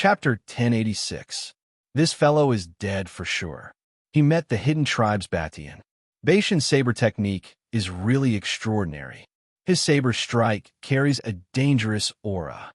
Chapter 1086. This fellow is dead for sure. He met the hidden tribe's Batian. Baishan's saber technique is really extraordinary. His saber strike carries a dangerous aura.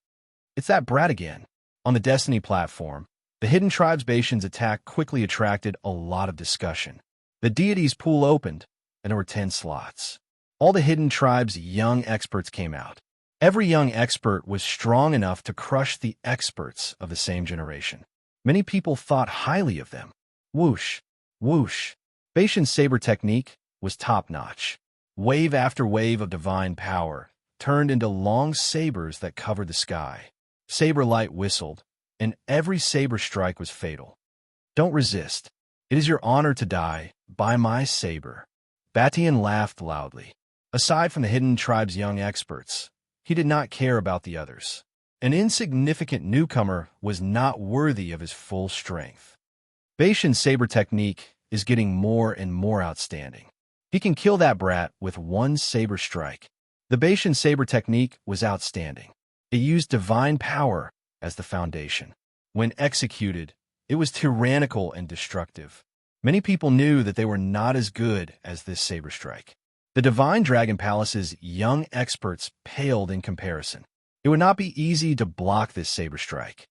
It's that brat again. On the Destiny platform, the hidden tribe's Baishan's attack quickly attracted a lot of discussion. The deity's pool opened, and there were 10 slots. All the hidden tribe's young experts came out. Every young expert was strong enough to crush the experts of the same generation. Many people thought highly of them. Whoosh, whoosh. Baishan's saber technique was top-notch. Wave after wave of divine power turned into long sabers that covered the sky. Saber light whistled, and every saber strike was fatal. Don't resist. It is your honor to die by my saber. Batian laughed loudly. Aside from the hidden tribe's young experts, he did not care about the others. An insignificant newcomer was not worthy of his full strength. Baishan's saber technique is getting more and more outstanding. He can kill that brat with one saber strike. The Baishan saber technique was outstanding. It used divine power as the foundation. When executed, it was tyrannical and destructive. Many people knew that they were not as good as this saber strike. The Divine Dragon Palace's young experts paled in comparison. It would not be easy to block this saber strike.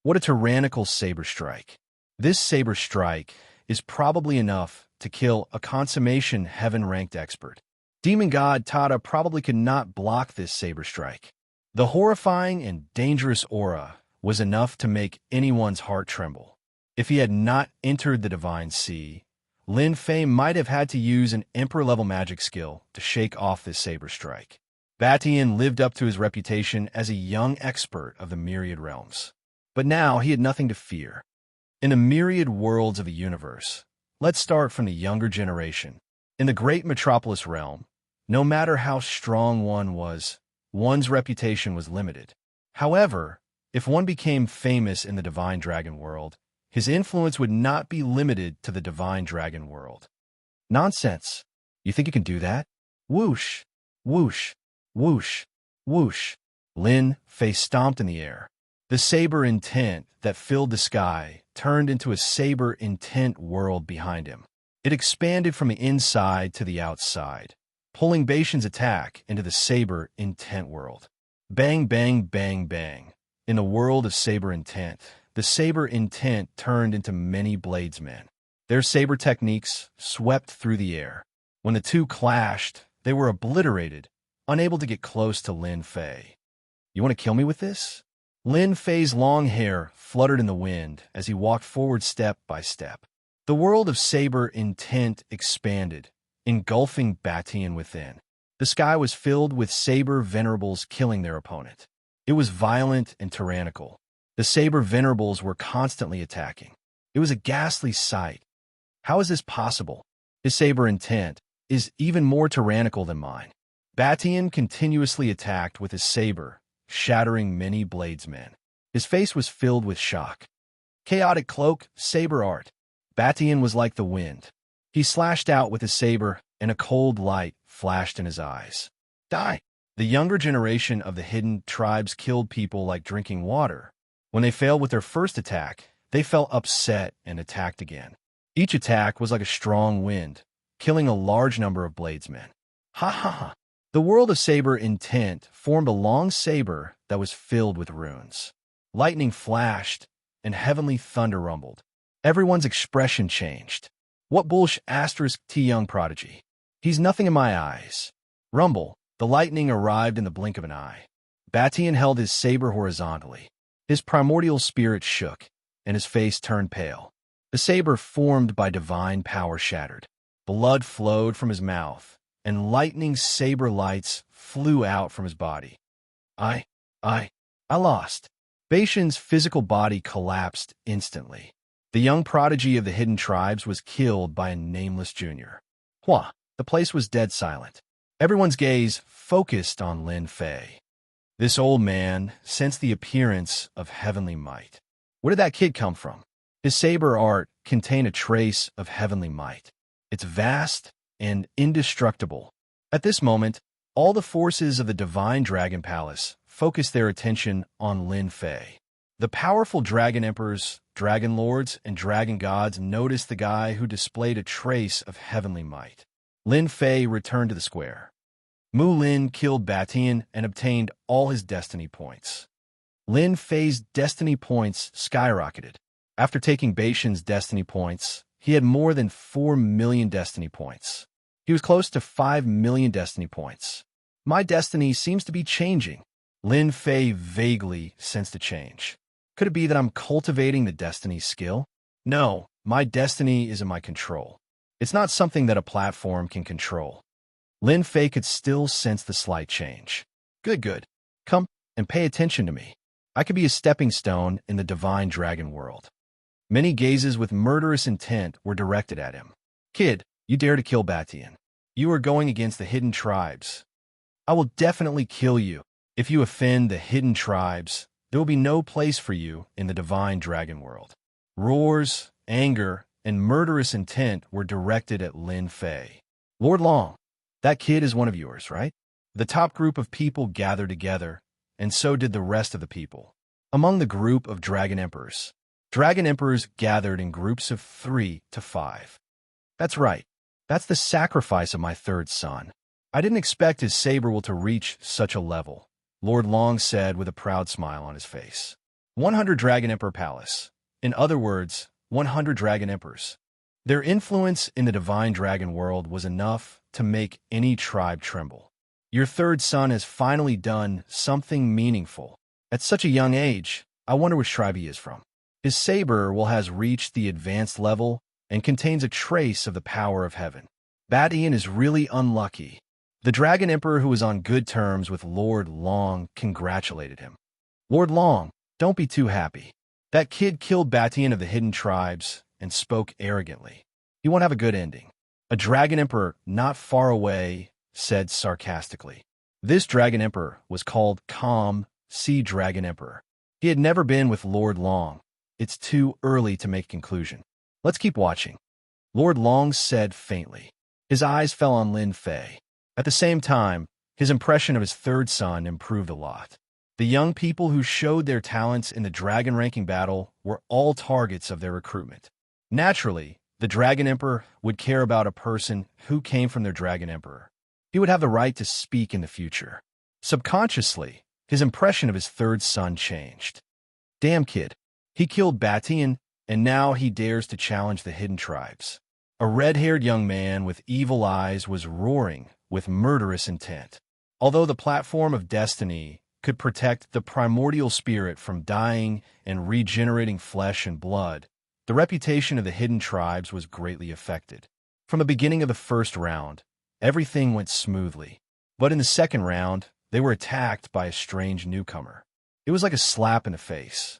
What a tyrannical saber strike. This saber strike is probably enough to kill a consummation heaven-ranked expert. Demon God Tada probably could not block this saber strike. The horrifying and dangerous aura was enough to make anyone's heart tremble. If he had not entered the Divine Sea, Lin Fei might have had to use an Emperor-level magic skill to shake off this saber strike. Batian lived up to his reputation as a young expert of the myriad realms. But now he had nothing to fear. In the myriad worlds of the universe, let's start from the younger generation. In the great metropolis realm, no matter how strong one was, one's reputation was limited. However, if one became famous in the Divine Dragon world, his influence would not be limited to the Divine Dragon world. Nonsense. You think you can do that? Whoosh, whoosh, whoosh, whoosh. Lin Fei stomped in the air. The saber intent that filled the sky turned into a saber intent world behind him. It expanded from the inside to the outside, pulling Baishan's attack into the saber intent world. Bang, bang, bang, bang. In the world of saber intent, the saber intent turned into many bladesmen. Their saber techniques swept through the air. When the two clashed, they were obliterated, unable to get close to Lin Fei. You want to kill me with this? Lin Fei's long hair fluttered in the wind as he walked forward step by step. The world of saber intent expanded, engulfing Batian within. The sky was filled with saber venerables killing their opponent. It was violent and tyrannical. The saber venerables were constantly attacking. It was a ghastly sight. How is this possible? His saber intent is even more tyrannical than mine. Batian continuously attacked with his saber, shattering many bladesmen. His face was filled with shock. Chaotic cloak, saber art. Batian was like the wind. He slashed out with his saber, and a cold light flashed in his eyes. Die! The younger generation of the hidden tribes killed people like drinking water. When they failed with their first attack, they felt upset and attacked again. Each attack was like a strong wind, killing a large number of bladesmen. Ha ha ha! The world of saber intent formed a long saber that was filled with runes. Lightning flashed, and heavenly thunder rumbled. Everyone's expression changed. What bullsh asterisk T young prodigy? He's nothing in my eyes. Rumble, the lightning arrived in the blink of an eye. Batian held his saber horizontally. His primordial spirit shook, and his face turned pale. The saber formed by divine power shattered. Blood flowed from his mouth, and lightning saber lights flew out from his body. I lost. Baishan's physical body collapsed instantly. The young prodigy of the hidden tribes was killed by a nameless junior. Hua! The place was dead silent. Everyone's gaze focused on Lin Fei. This old man sensed the appearance of heavenly might. Where did that kid come from? His saber art contained a trace of heavenly might. It's vast and indestructible. At this moment, all the forces of the Divine Dragon Palace focused their attention on Lin Fei. The powerful dragon emperors, dragon lords, and dragon gods noticed the guy who displayed a trace of heavenly might. Lin Fei returned to the square. Mu Lin killed Batian and obtained all his destiny points. Lin Fei's destiny points skyrocketed. After taking Beishan's destiny points, he had more than 4 million destiny points. He was close to 5 million destiny points. My destiny seems to be changing. Lin Fei vaguely sensed a change. Could it be that I'm cultivating the destiny skill? No, my destiny is in my control. It's not something that a platform can control. Lin Fei could still sense the slight change. Good. Come and pay attention to me. I could be a stepping stone in the divine dragon world. Many gazes with murderous intent were directed at him. Kid, you dare to kill Batian. You are going against the hidden tribes. I will definitely kill you. If you offend the hidden tribes, there will be no place for you in the divine dragon world. Roars, anger, and murderous intent were directed at Lin Fei. Lord Long, that kid is one of yours, right? The top group of people gathered together, and so did the rest of the people. Among the group of dragon emperors gathered in groups of 3 to 5. That's right. That's the sacrifice of my third son. I didn't expect his saber will to reach such a level, Lord Long said with a proud smile on his face. 100 Dragon Emperor Palace. In other words, 100 Dragon Emperors. Their influence in the divine dragon world was enough to make any tribe tremble. Your third son has finally done something meaningful. At such a young age, I wonder which tribe he is from. His saber will has reached the advanced level and contains a trace of the power of heaven. Batian is really unlucky. The Dragon Emperor, who was on good terms with Lord Long, congratulated him. Lord Long, don't be too happy. That kid killed Batian of the hidden tribes and spoke arrogantly. He won't have a good ending. A Dragon Emperor not far away said sarcastically. This Dragon Emperor was called Calm Sea Dragon Emperor. He had never been with Lord Long. It's too early to make a conclusion. Let's keep watching. Lord Long said faintly. His eyes fell on Lin Fei. At the same time, his impression of his third son improved a lot. The young people who showed their talents in the dragon ranking battle were all targets of their recruitment. Naturally, the Dragon Emperor would care about a person who came from their Dragon Emperor. He would have the right to speak in the future. Subconsciously, his impression of his third son changed. Damn kid. He killed Batian, and now he dares to challenge the hidden tribes. A red-haired young man with evil eyes was roaring with murderous intent. Although the platform of destiny could protect the primordial spirit from dying and regenerating flesh and blood, the reputation of the hidden tribes was greatly affected. From the beginning of the first round, everything went smoothly. But in the second round, they were attacked by a strange newcomer. It was like a slap in the face.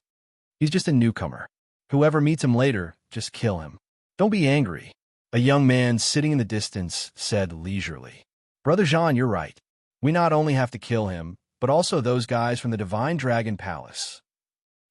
He's just a newcomer. Whoever meets him later, just kill him. Don't be angry. A young man sitting in the distance said leisurely. Brother Jean, you're right. We not only have to kill him, but also those guys from the Divine Dragon Palace.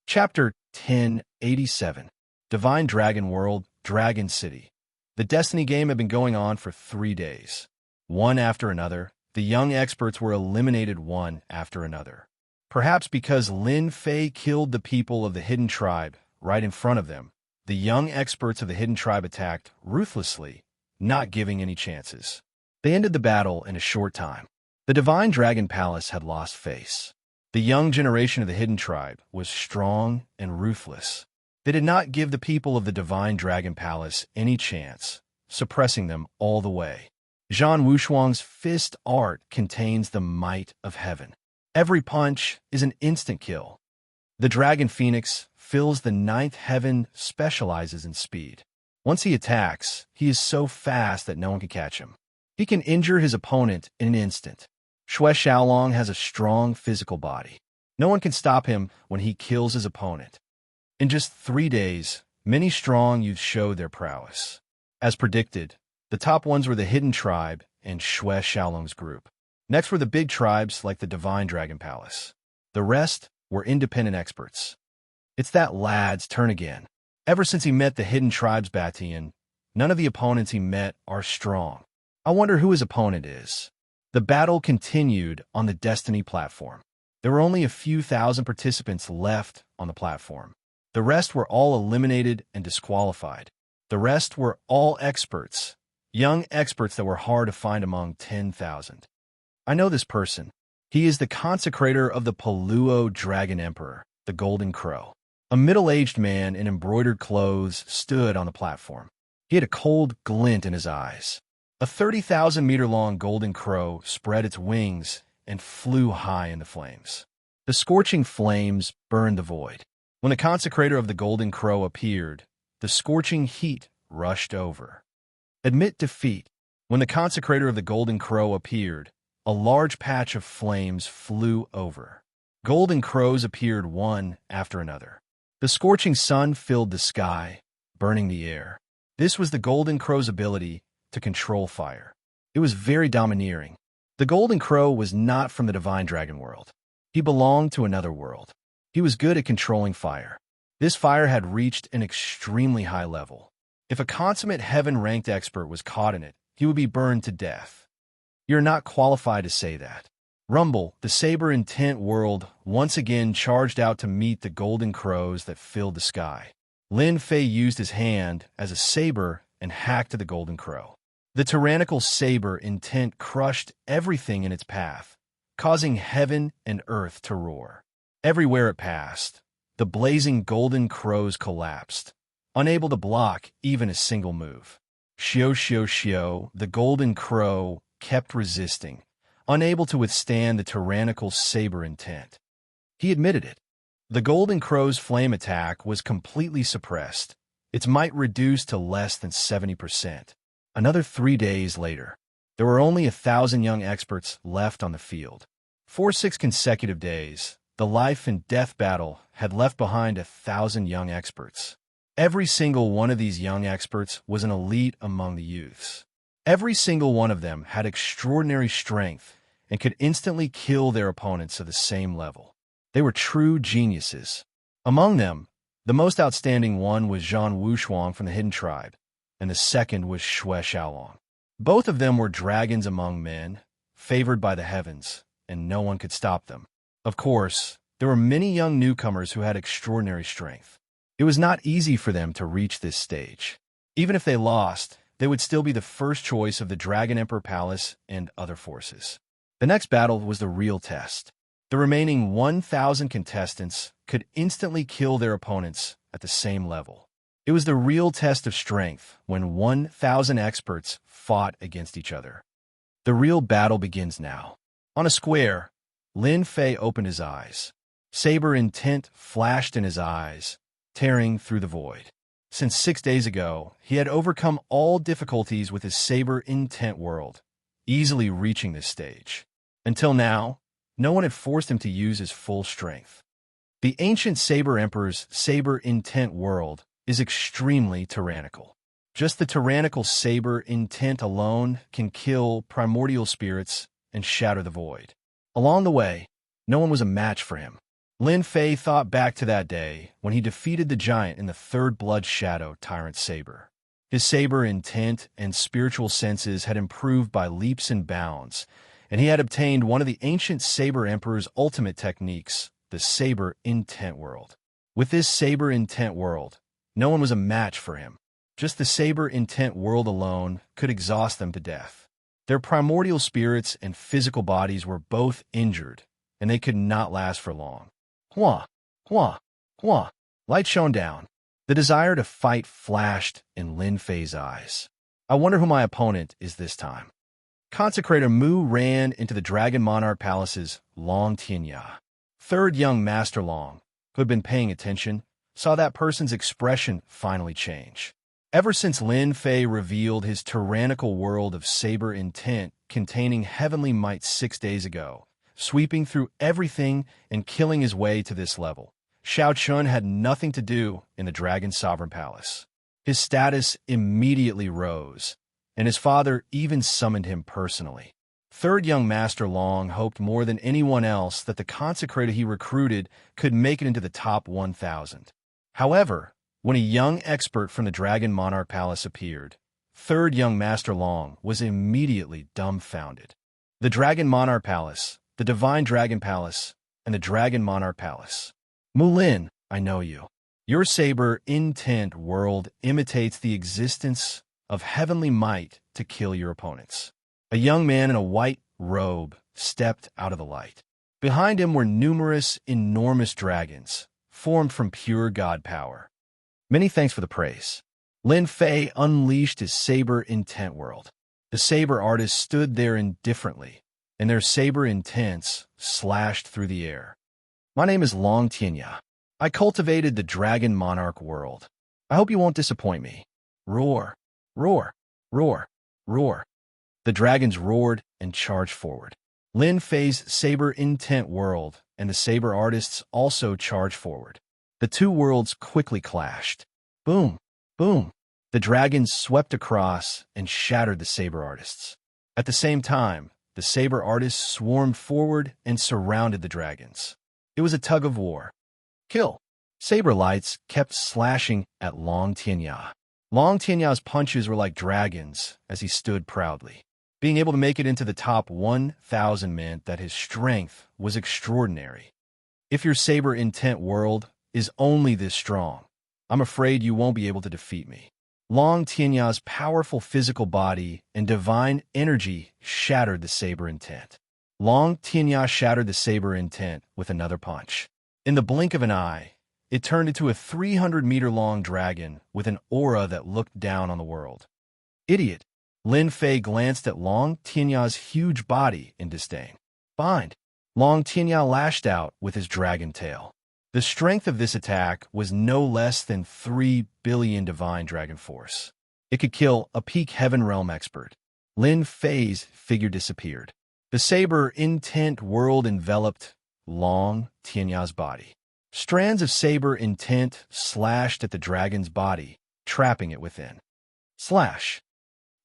Chapter 1087. Divine Dragon World, Dragon City. The Destiny game had been going on for 3 days. One after another, the young experts were eliminated one after another. Perhaps because Lin Fei killed the people of the hidden tribe right in front of them, the young experts of the hidden tribe attacked ruthlessly, not giving any chances. They ended the battle in a short time. The Divine Dragon Palace had lost face. The young generation of the hidden tribe was strong and ruthless. They did not give the people of the Divine Dragon Palace any chance, suppressing them all the way. Zhan Wushuang's fist art contains the might of heaven. Every punch is an instant kill. The Dragon Phoenix fills the 9th heaven, specializes in speed. Once he attacks, he is so fast that no one can catch him. He can injure his opponent in an instant. Xue Xiaolong has a strong physical body. No one can stop him when he kills his opponent. In just 3 days, many strong youths showed their prowess. As predicted, the top ones were the Hidden Tribe and Xue Xiaolong's group. Next were the big tribes like the Divine Dragon Palace. The rest were independent experts. It's that lad's turn again. Ever since he met the Hidden Tribe's Batian, none of the opponents he met are strong. I wonder who his opponent is. The battle continued on the Destiny platform. There were only a few thousand participants left on the platform. The rest were all eliminated and disqualified. The rest were all experts, young experts that were hard to find among 10,000. I know this person. He is the consecrator of the Paluo Dragon Emperor, the Golden Crow. A middle-aged man in embroidered clothes stood on the platform. He had a cold glint in his eyes. A 30,000-meter-long golden crow spread its wings and flew high in the flames. The scorching flames burned the void. When the consecrator of the Golden Crow appeared, the scorching heat rushed over. Admit defeat. When the consecrator of the Golden Crow appeared, a large patch of flames flew over. Golden crows appeared one after another. The scorching sun filled the sky, burning the air. This was the Golden Crow's ability to control fire. It was very domineering. The Golden Crow was not from the Divine Dragon world. He belonged to another world. He was good at controlling fire. This fire had reached an extremely high level. If a consummate heaven-ranked expert was caught in it, he would be burned to death. You're not qualified to say that. Rumble, the saber-intent world, once again charged out to meet the golden crows that filled the sky. Lin Fei used his hand as a saber and hacked at the golden crow. The tyrannical saber-intent crushed everything in its path, causing heaven and earth to roar. Everywhere it passed, the blazing golden crows collapsed, unable to block even a single move. Xiao, the golden crow, kept resisting, unable to withstand the tyrannical saber-intent. He admitted it. The golden crow's flame attack was completely suppressed, its might reduced to less than 70%. Another 3 days later, there were only 1,000 young experts left on the field. For 6 consecutive days, the life and death battle had left behind 1,000 young experts. Every single one of these young experts was an elite among the youths. Every single one of them had extraordinary strength and could instantly kill their opponents of the same level. They were true geniuses. Among them, the most outstanding one was Zhang Wushuang from the Hidden Tribe, and the second was Xue Xiaolong. Both of them were dragons among men, favored by the heavens, and no one could stop them. Of course, there were many young newcomers who had extraordinary strength. It was not easy for them to reach this stage. Even if they lost, they would still be the first choice of the Dragon Emperor Palace and other forces. The next battle was the real test. The remaining 1,000 contestants could instantly kill their opponents at the same level. It was the real test of strength when 1,000 experts fought against each other. The real battle begins now. On a square, Lin Fei opened his eyes. Saber intent flashed in his eyes, tearing through the void. Since 6 days ago, he had overcome all difficulties with his saber intent world, easily reaching this stage. Until now, no one had forced him to use his full strength. The ancient Saber Emperor's saber intent world is extremely tyrannical. Just the tyrannical saber intent alone can kill primordial spirits and shatter the void. Along the way, no one was a match for him. Lin Fei thought back to that day when he defeated the giant in the third blood shadow tyrant saber. His saber intent and spiritual senses had improved by leaps and bounds, and he had obtained one of the ancient Saber Emperor's ultimate techniques, the Saber Intent World. With this Saber Intent World, no one was a match for him. Just the Saber Intent World alone could exhaust them to death. Their primordial spirits and physical bodies were both injured, and they could not last for long. Hua, hua, hua. Light shone down. The desire to fight flashed in Lin Fei's eyes. I wonder who my opponent is this time. Consecrator Mu ran into the Dragon Monarch Palace's Long Tianya. Third young Master Long, who had been paying attention, saw that person's expression finally change. Ever since Lin Fei revealed his tyrannical world of saber intent containing heavenly might 6 days ago, sweeping through everything and killing his way to this level, Xiao Chun had nothing to do in the Dragon Sovereign Palace. His status immediately rose, and his father even summoned him personally. Third young Master Long hoped more than anyone else that the consecrator he recruited could make it into the top 1,000. However, when a young expert from the Dragon Monarch Palace appeared, third young Master Long was immediately dumbfounded. The Dragon Monarch Palace, the Divine Dragon Palace, and the Dragon Monarch Palace. Mulin, I know you. Your saber intent world imitates the existence of heavenly might to kill your opponents. A young man in a white robe stepped out of the light. Behind him were numerous, enormous dragons, formed from pure god power. Many thanks for the praise. Lin Fei unleashed his saber intent world. The saber artists stood there indifferently, and their saber intents slashed through the air. My name is Xianxia. I cultivated the Dragon Monarch world. I hope you won't disappoint me. Roar, roar, roar, roar. The dragons roared and charged forward. Lin Fei's saber intent world and the saber artists also charged forward. The two worlds quickly clashed. Boom, boom. The dragons swept across and shattered the saber artists. At the same time, the saber artists swarmed forward and surrounded the dragons. It was a tug of war. Kill. Saber lights kept slashing at Xianxia. Xianxia's punches were like dragons as he stood proudly. Being able to make it into the top 1,000 meant that his strength was extraordinary. If your saber intent world is only this strong, I'm afraid you won't be able to defeat me. Xianxia's powerful physical body and divine energy shattered the saber intent. Xianxia shattered the saber intent with another punch. In the blink of an eye, it turned into a 300-meter-long dragon with an aura that looked down on the world. Idiot! Lin Fei glanced at Xianxia's huge body in disdain. Bind! Xianxia lashed out with his dragon tail. The strength of this attack was no less than 3 billion divine dragon force. It could kill a peak heaven realm expert. Lin Fei's figure disappeared. The saber intent world enveloped Xianxia's body. Strands of saber intent slashed at the dragon's body, trapping it within. Slash.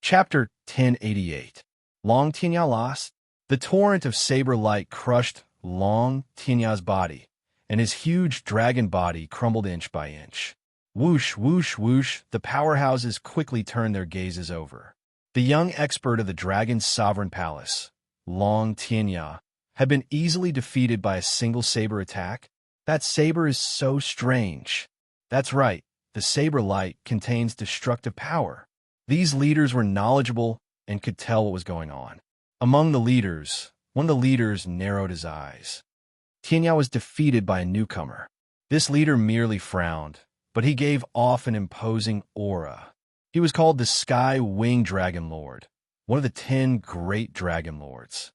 Chapter 1088. Xianxia lost. The torrent of saber light crushed Xianxia's body, and his huge dragon body crumbled inch by inch. Whoosh, whoosh, whoosh, the powerhouses quickly turned their gazes over. The young expert of the dragon's sovereign palace, Xianxia, had been easily defeated by a single saber attack. That saber is so strange. That's right, the saber light contains destructive power. These leaders were knowledgeable and could tell what was going on. Among the leaders, one of the leaders narrowed his eyes. Xianxia was defeated by a newcomer. This leader merely frowned, but he gave off an imposing aura. He was called the Sky Wing Dragon Lord, one of the 10 great dragon lords.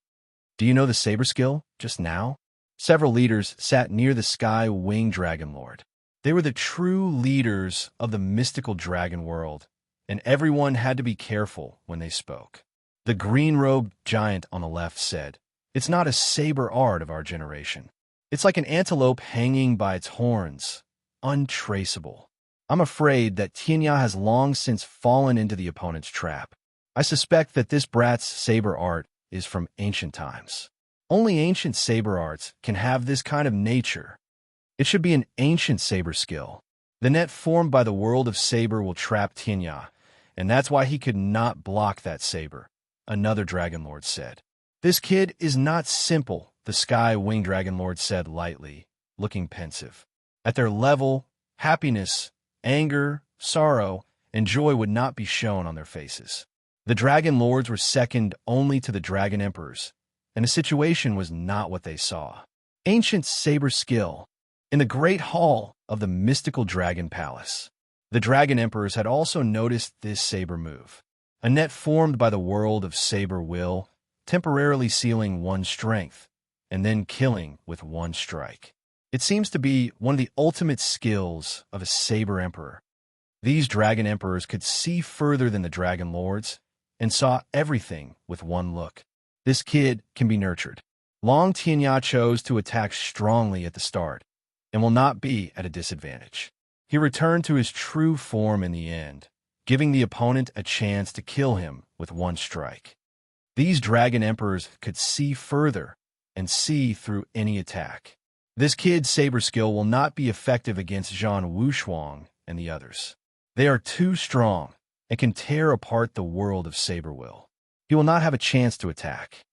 Do you know the saber skill just now? Several leaders sat near the Sky Wing Dragon Lord. They were the true leaders of the mystical dragon world, and everyone had to be careful when they spoke. The green-robed giant on the left said, "It's not a saber art of our generation. It's like an antelope hanging by its horns, untraceable. I'm afraid that Xianxia has long since fallen into the opponent's trap. I suspect that this brat's saber art is from ancient times. Only ancient saber arts can have this kind of nature. It should be an ancient saber skill. The net formed by the world of saber will trap Xianxia, and that's why he could not block that saber," another Dragon Lord said. "This kid is not simple," the Sky Wing Dragon Lord said lightly, looking pensive. At their level, happiness, anger, sorrow, and joy would not be shown on their faces. The Dragon Lords were second only to the Dragon Emperors, and the situation was not what they saw. Ancient saber skill. In the great hall of the mystical Dragon Palace, the Dragon Emperors had also noticed this saber move. A net formed by the world of saber will, temporarily sealing one's strength, and then killing with one strike. It seems to be one of the ultimate skills of a saber emperor. These Dragon Emperors could see further than the Dragon Lords, and saw everything with one look. This kid can be nurtured. Xianxia chose to attack strongly at the start, and will not be at a disadvantage. He returned to his true form in the end, giving the opponent a chance to kill him with one strike. These Dragon Emperors could see further and see through any attack. This kid's saber skill will not be effective against Zhang Wushuang and the others. They are too strong and can tear apart the world of saber will. He will not have a chance to attack.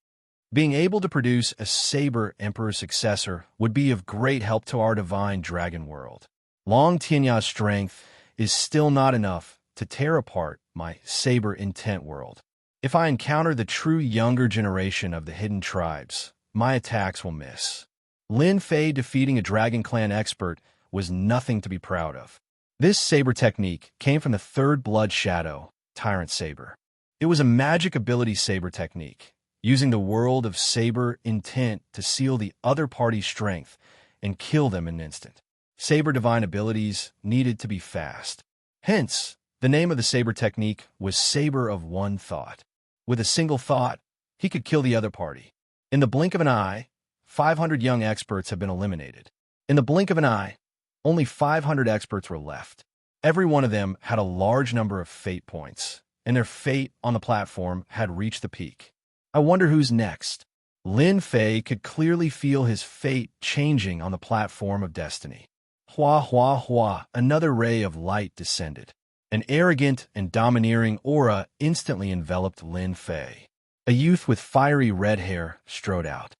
Being able to produce a Saber Emperor successor would be of great help to our divine dragon world. Long Tianya's strength is still not enough to tear apart my Saber intent world. If I encounter the true younger generation of the hidden tribes, my attacks will miss. Lin Fei defeating a Dragon Clan expert was nothing to be proud of. This saber technique came from the third blood shadow, Tyrant Saber. It was a magic ability saber technique, using the world of saber intent to seal the other party's strength and kill them in an instant. Saber divine abilities needed to be fast. Hence, the name of the saber technique was Saber of One Thought. With a single thought, he could kill the other party. In the blink of an eye, 500 young experts have been eliminated. In the blink of an eye, only 500 experts were left. Every one of them had a large number of fate points, and their fate on the platform had reached the peak. I wonder who's next. Lin Fei could clearly feel his fate changing on the platform of destiny. Hua, hua, hua, another ray of light descended. An arrogant and domineering aura instantly enveloped Lin Fei. A youth with fiery red hair strode out.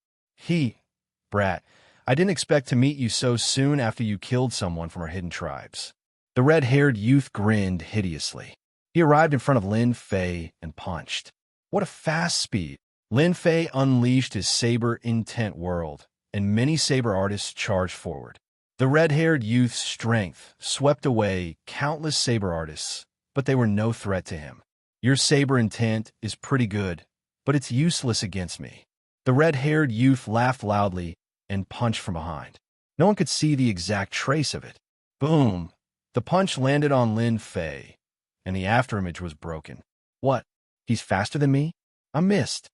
Brat, I didn't expect to meet you so soon after you killed someone from our hidden tribes. The red-haired youth grinned hideously. He arrived in front of Lin Fei and punched. What a fast speed! Lin Fei unleashed his saber intent world, and many saber artists charged forward. The red-haired youth's strength swept away countless saber artists, but they were no threat to him. Your saber intent is pretty good, but it's useless against me. The red-haired youth laughed loudly and punched from behind. No one could see the exact trace of it. Boom! The punch landed on Lin Fei, and the afterimage was broken. What? He's faster than me? I missed.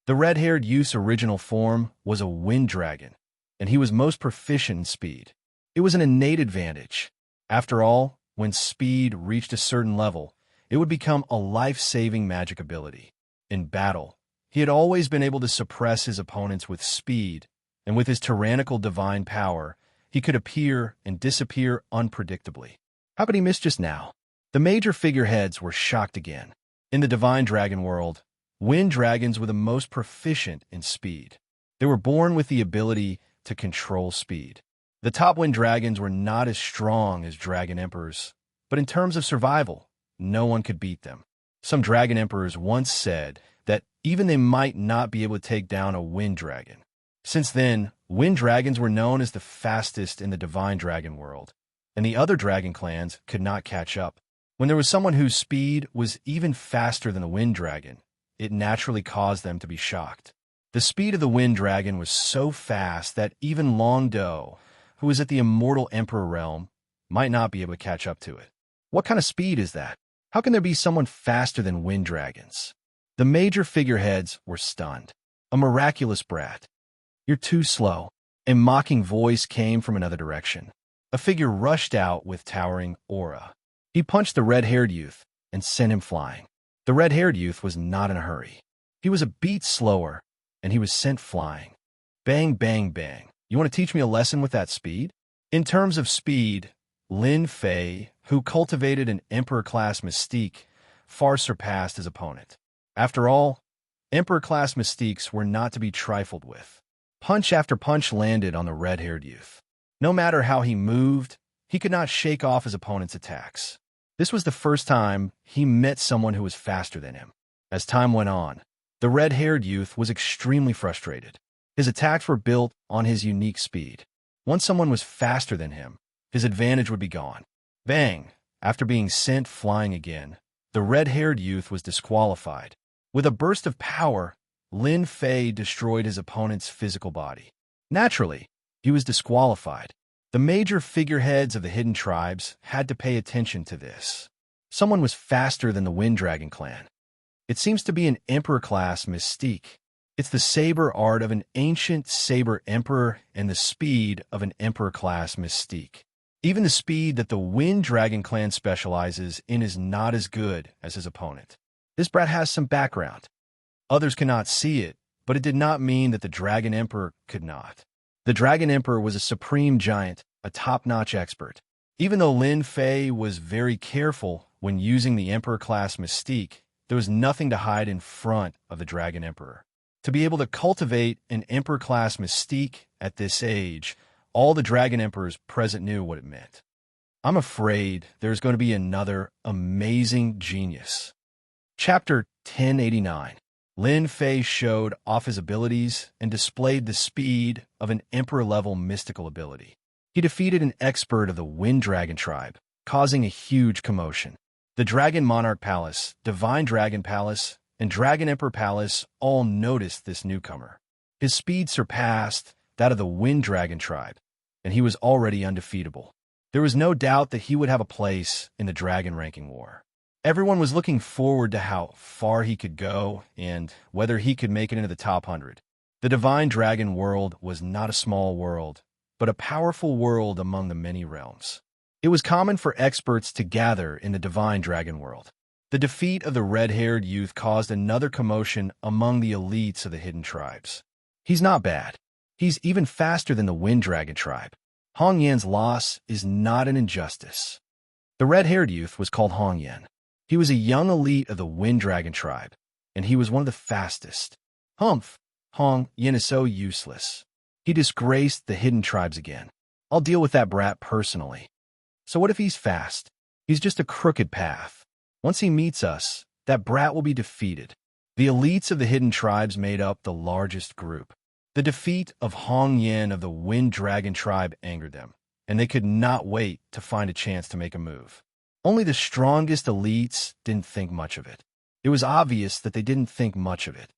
The red-haired youth's original form was a wind dragon, and he was most proficient in speed. It was an innate advantage. After all, when speed reached a certain level, it would become a life-saving magic ability. In battle, he had always been able to suppress his opponents with speed, and with his tyrannical divine power, he could appear and disappear unpredictably. How could he miss just now? The major figureheads were shocked again. In the divine dragon world, wind dragons were the most proficient in speed. They were born with the ability to control speed. The top wind dragons were not as strong as dragon emperors, but in terms of survival, no one could beat them. Some dragon emperors once said that even they might not be able to take down a wind dragon. Since then, wind dragons were known as the fastest in the divine dragon world, and the other dragon clans could not catch up. When there was someone whose speed was even faster than the wind dragon, it naturally caused them to be shocked. The speed of the wind dragon was so fast that even Long Do, who was at the Immortal Emperor realm, might not be able to catch up to it. What kind of speed is that? How can there be someone faster than wind dragons? The major figureheads were stunned. A miraculous brat. You're too slow. A mocking voice came from another direction. A figure rushed out with towering aura. He punched the red-haired youth and sent him flying. The red-haired youth was not in a hurry. He was a beat slower, and he was sent flying. Bang, bang, bang. You want to teach me a lesson with that speed? In terms of speed, Lin Fei, who cultivated an Emperor-class mystique, far surpassed his opponent. After all, Emperor-class mystiques were not to be trifled with. Punch after punch landed on the red-haired youth. No matter how he moved, he could not shake off his opponent's attacks. This was the first time he met someone who was faster than him. As time went on, the red-haired youth was extremely frustrated. His attacks were built on his unique speed. Once someone was faster than him, his advantage would be gone. Bang! After being sent flying again, the red-haired youth was disqualified. With a burst of power, Lin Fei destroyed his opponent's physical body. Naturally, he was disqualified. The major figureheads of the hidden tribes had to pay attention to this. Someone was faster than the Wind Dragon clan. It seems to be an Emperor-class mystique. It's the saber art of an ancient saber emperor and the speed of an Emperor-class mystique. Even the speed that the Wind Dragon clan specializes in is not as good as his opponent. This brat has some background. Others cannot see it, but it did not mean that the Dragon Emperor could not. The Dragon Emperor was a supreme giant, a top-notch expert. Even though Lin Fei was very careful when using the Emperor-class mystique, there was nothing to hide in front of the Dragon Emperor. To be able to cultivate an Emperor-class mystique at this age, all the Dragon Emperors present knew what it meant. I'm afraid there's going to be another amazing genius. Chapter 1089. Lin Fei showed off his abilities and displayed the speed of an Emperor-level mystical ability. He defeated an expert of the Wind Dragon tribe, causing a huge commotion. The Dragon Monarch Palace, Divine Dragon Palace, and Dragon Emperor Palace all noticed this newcomer. His speed surpassed that of the Wind Dragon tribe, and he was already undefeatable. There was no doubt that he would have a place in the Dragon ranking war. Everyone was looking forward to how far he could go and whether he could make it into the top 100. The Divine Dragon world was not a small world, but a powerful world among the many realms. It was common for experts to gather in the Divine Dragon world. The defeat of the red-haired youth caused another commotion among the elites of the hidden tribes. He's not bad. He's even faster than the Wind Dragon tribe. Hong Yan's loss is not an injustice. The red-haired youth was called Hong Yan. He was a young elite of the Wind Dragon tribe, and he was one of the fastest. Humph! Hong Yan is so useless. He disgraced the hidden tribes again. I'll deal with that brat personally. So what if he's fast? He's just a crooked path. Once he meets us, that brat will be defeated. The elites of the hidden tribes made up the largest group. The defeat of Hong Yan of the Wind Dragon tribe angered them, and they could not wait to find a chance to make a move. Only the strongest elites didn't think much of it. It was obvious that they didn't think much of it.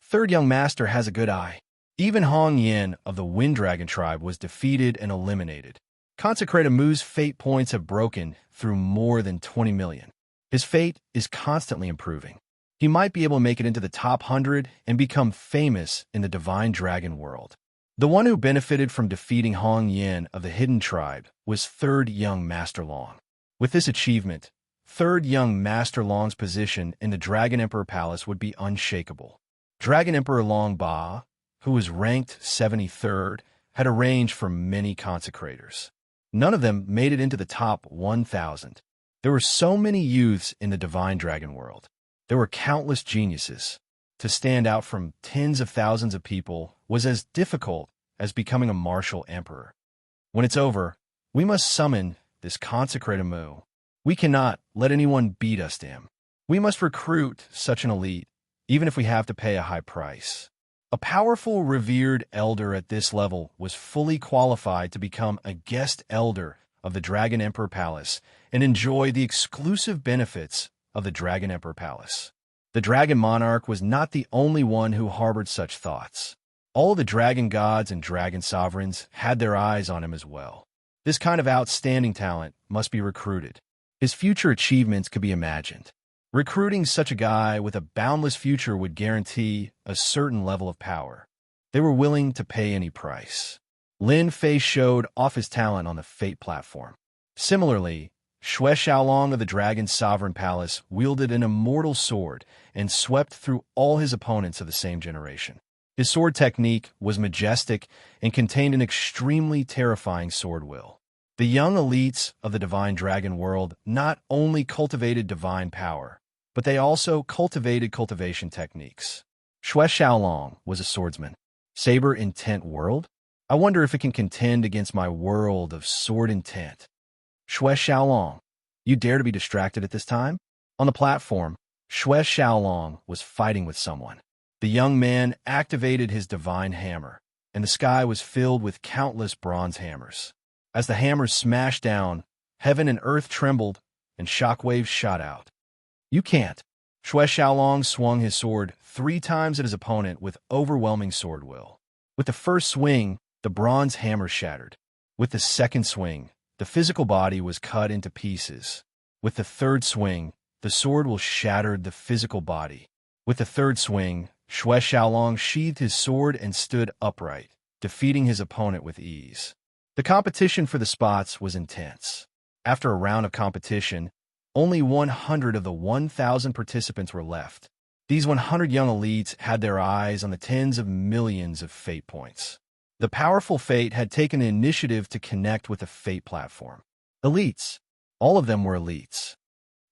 Third young master has a good eye. Even Hong Yan of the Wind Dragon tribe was defeated and eliminated. Consecrated Mu's fate points have broken through more than 20 million. His fate is constantly improving. He might be able to make it into the top 100 and become famous in the Divine Dragon world. The one who benefited from defeating Hong Yan of the Hidden Tribe was Third Young Master Long. With this achievement, Third Young Master Long's position in the Dragon Emperor Palace would be unshakable. Dragon Emperor Long Ba, who was ranked 73rd, had arranged for many consecrators. None of them made it into the top 1,000. There were so many youths in the Divine Dragon world. There were countless geniuses. To stand out from tens of thousands of people was as difficult as becoming a martial emperor. When it's over, we must summon this consecrated Mu. We cannot let anyone beat us to him. We must recruit such an elite, even if we have to pay a high price. A powerful, revered elder at this level was fully qualified to become a guest elder of the Dragon Emperor Palace and enjoy the exclusive benefits of the Dragon Emperor Palace. The Dragon Monarch was not the only one who harbored such thoughts. All the dragon gods and dragon sovereigns had their eyes on him as well. This kind of outstanding talent must be recruited. His future achievements could be imagined. Recruiting such a guy with a boundless future would guarantee a certain level of power. They were willing to pay any price. Lin Fei showed off his talent on the Fate platform. Similarly, Xue Xiaolong of the Dragon Sovereign Palace wielded an immortal sword and swept through all his opponents of the same generation. His sword technique was majestic and contained an extremely terrifying sword will. The young elites of the Divine Dragon world not only cultivated divine power, but they also cultivated cultivation techniques. Xue Xiaolong was a swordsman. Saber Intent World? I wonder if it can contend against my world of sword intent. Xue Xiaolong, you dare to be distracted at this time? On the platform, Xue Xiaolong was fighting with someone. The young man activated his divine hammer, and the sky was filled with countless bronze hammers. As the hammers smashed down, heaven and earth trembled, and shockwaves shot out. You can't. Xue Xiaolong swung his sword 3 times at his opponent with overwhelming sword will. With the first swing, the bronze hammer shattered. With the second swing, the physical body was cut into pieces. With the third swing, the sword will shattered the physical body. With the third swing, Xue Xiaolong sheathed his sword and stood upright, defeating his opponent with ease. The competition for the spots was intense. After a round of competition, only 100 of the 1,000 participants were left. These 100 young elites had their eyes on the tens of millions of fate points. The powerful fate had taken the initiative to connect with the fate platform. Elites. All of them were elites.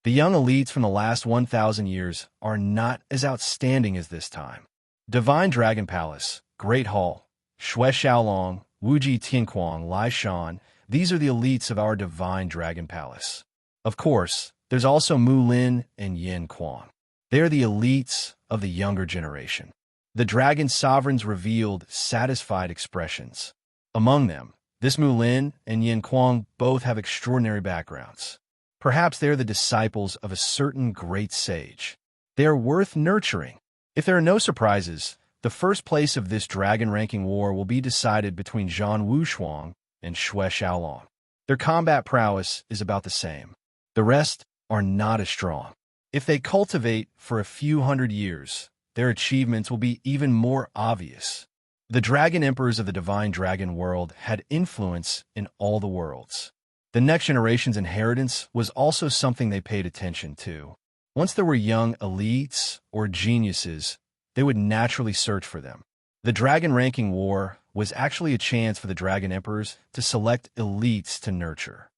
The young elites from the last 1,000 years are not as outstanding as this time. Divine Dragon Palace, Great Hall, Xue Xiaolong, Wuji Tianquang, Lai Shan, these are the elites of our Divine Dragon Palace. Of course, there's also Mu Lin and Yin Quan. They are the elites of the younger generation. The dragon sovereigns revealed satisfied expressions. Among them, this Mu Lin and Yin Quan both have extraordinary backgrounds. Perhaps they are the disciples of a certain great sage. They are worth nurturing. If there are no surprises, the first place of this dragon ranking war will be decided between Zhan Wushuang and Xue Xiaolong. Their combat prowess is about the same. The rest are not as strong. If they cultivate for a few hundred years, their achievements will be even more obvious. The dragon emperors of the divine dragon world had influence in all the worlds. The next generation's inheritance was also something they paid attention to. Once there were young elites or geniuses, they would naturally search for them. The dragon ranking war was actually a chance for the dragon emperors to select elites to nurture.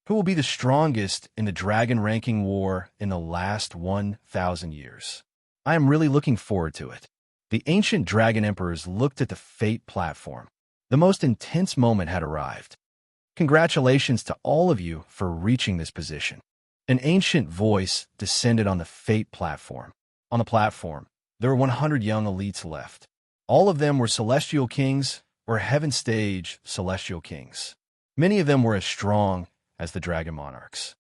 Who will be the strongest in the dragon ranking war in the last 1,000 years? I am really looking forward to it. The ancient dragon emperors looked at the fate platform. The most intense moment had arrived. Congratulations to all of you for reaching this position. An ancient voice descended on the fate platform. On the platform, there were 100 young elites left. All of them were celestial kings or heaven stage celestial kings. Many of them were as strong as the dragon monarchs.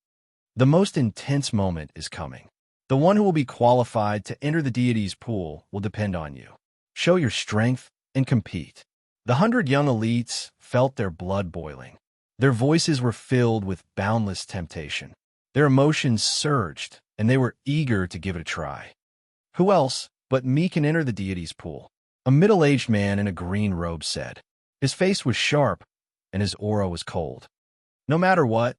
The most intense moment is coming. The one who will be qualified to enter the deity's pool will depend on you. Show your strength and compete. The 100 young elites felt their blood boiling. Their voices were filled with boundless temptation. Their emotions surged, and they were eager to give it a try. Who else but me can enter the deity's pool? A middle-aged man in a green robe said. His face was sharp, and his aura was cold. No matter what,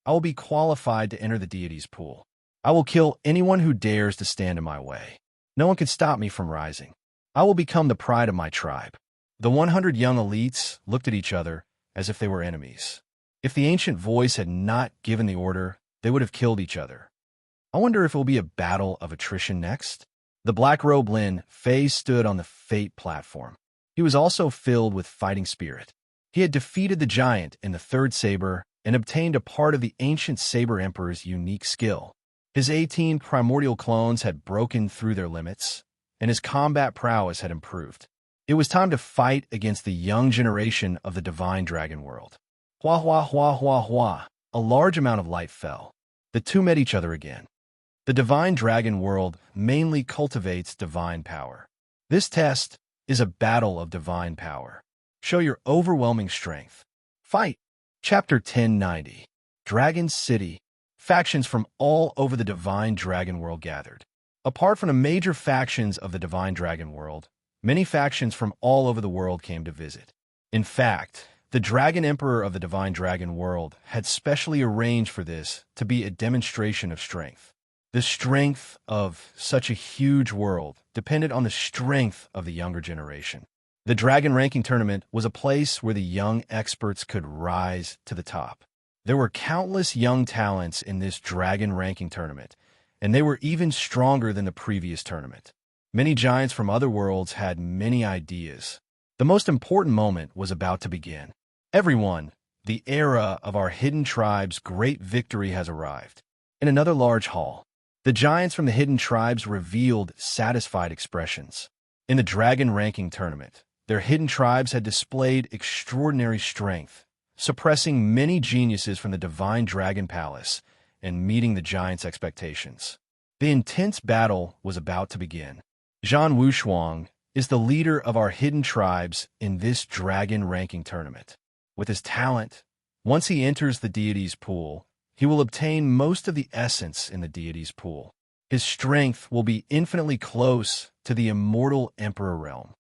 I will be qualified to enter the deity's pool. I will kill anyone who dares to stand in my way. No one can stop me from rising. I will become the pride of my tribe. The 100 young elites looked at each other as if they were enemies. If the ancient voice had not given the order, they would have killed each other. I wonder if it will be a battle of attrition next? The black robe Lin Fei stood on the fate platform. He was also filled with fighting spirit. He had defeated the giant in the third saber and obtained a part of the ancient saber emperor's unique skill. His 18 primordial clones had broken through their limits, and his combat prowess had improved. It was time to fight against the young generation of the divine dragon world. Hua hua hua hua hua. A large amount of light fell. The two met each other again. The divine dragon world mainly cultivates divine power. This test is a battle of divine power. Show your overwhelming strength. Fight! Chapter 1090. Dragon City. Factions from all over the divine dragon world gathered. Apart from the major factions of the divine dragon world, many factions from all over the world came to visit. In fact, the dragon emperor of the divine dragon world had specially arranged for this to be a demonstration of strength. The strength of such a huge world depended on the strength of the younger generation. The dragon ranking tournament was a place where the young experts could rise to the top. There were countless young talents in this dragon ranking tournament, and they were even stronger than the previous tournament. Many giants from other worlds had many ideas. The most important moment was about to begin. Everyone, the era of our hidden tribe's great victory has arrived. In another large hall, the giants from the hidden tribes revealed satisfied expressions. In the dragon ranking tournament, their hidden tribes had displayed extraordinary strength, suppressing many geniuses from the divine dragon palace and meeting the giants' expectations. The intense battle was about to begin. Zhan Wushuang is the leader of our hidden tribes in this dragon ranking tournament. With his talent, once he enters the deity's pool, he will obtain most of the essence in the deity's pool. His strength will be infinitely close to the immortal emperor realm.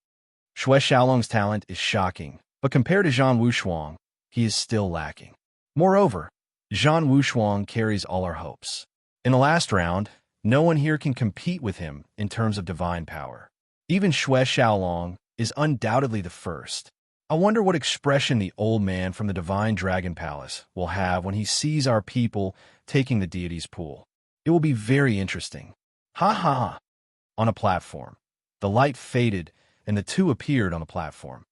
Xue Xiaolong's talent is shocking, but compared to Zhan Wushuang, he is still lacking. Moreover, Zhan Wushuang carries all our hopes. In the last round, no one here can compete with him in terms of divine power. Even Xue Xiaolong is undoubtedly the first. I wonder what expression the old man from the divine dragon palace will have when he sees our people taking the deity's pool. It will be very interesting. Ha ha ha. On a platform, The light faded, and the two appeared on the platform.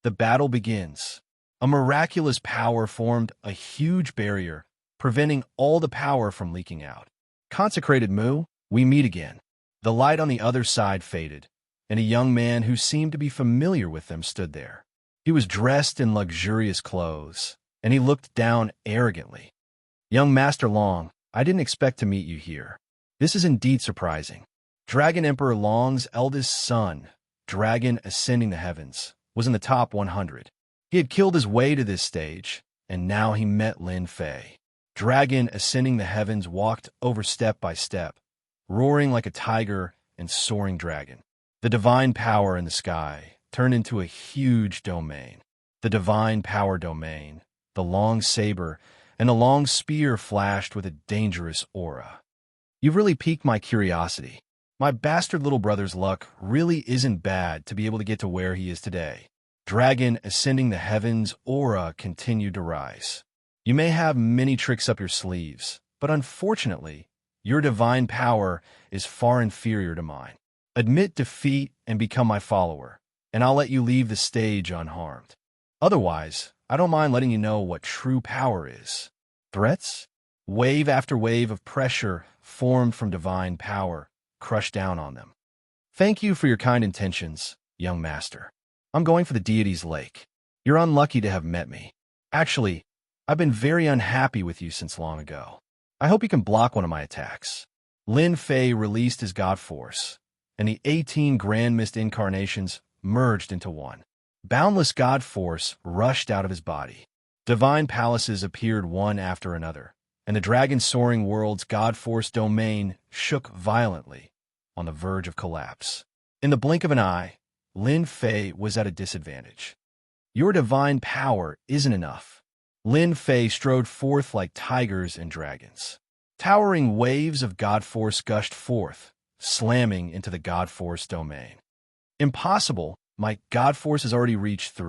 The battle begins. A miraculous power formed a huge barrier, preventing all the power from leaking out. Consecrated Mu, we meet again. The light on the other side faded, and a young man who seemed to be familiar with them stood there. He was dressed in luxurious clothes, and he looked down arrogantly. Young Master Long, I didn't expect to meet you here. This is indeed surprising. Dragon Emperor Long's eldest son, Dragon Ascending the Heavens, was in the top 100. He had killed his way to this stage, and now he met Lin Fei. Dragon Ascending the Heavens walked over step by step, roaring like a tiger and soaring dragon. The divine power in the sky turned into a huge domain. The divine power domain, the long saber, and the long spear flashed with a dangerous aura. You've really piqued my curiosity. My bastard little brother's luck really isn't bad to be able to get to where he is today. Dragon Ascending the Heavens' aura continued to rise. You may have many tricks up your sleeves, but unfortunately, your divine power is far inferior to mine. Admit defeat and become my follower, and I'll let you leave the stage unharmed. Otherwise, I don't mind letting you know what true power is. Threats? Wave after wave of pressure formed from divine power, crushed down on them. Thank you for your kind intentions, young master. I'm going for the deity's lake. You're unlucky to have met me. Actually, I've been very unhappy with you since long ago. I hope you can block one of my attacks. Lin Fei released his god force, and the 18 Grand Mist incarnations merged into one. Boundless god force rushed out of his body. Divine palaces appeared one after another, and the dragon soaring world's god force domain shook violently, on the verge of collapse. In the blink of an eye, Lin Fei was at a disadvantage. Your divine power isn't enough. Lin Fei strode forth like tigers and dragons. Towering waves of god force gushed forth, slamming into the god force domain. Impossible, my god force has already reached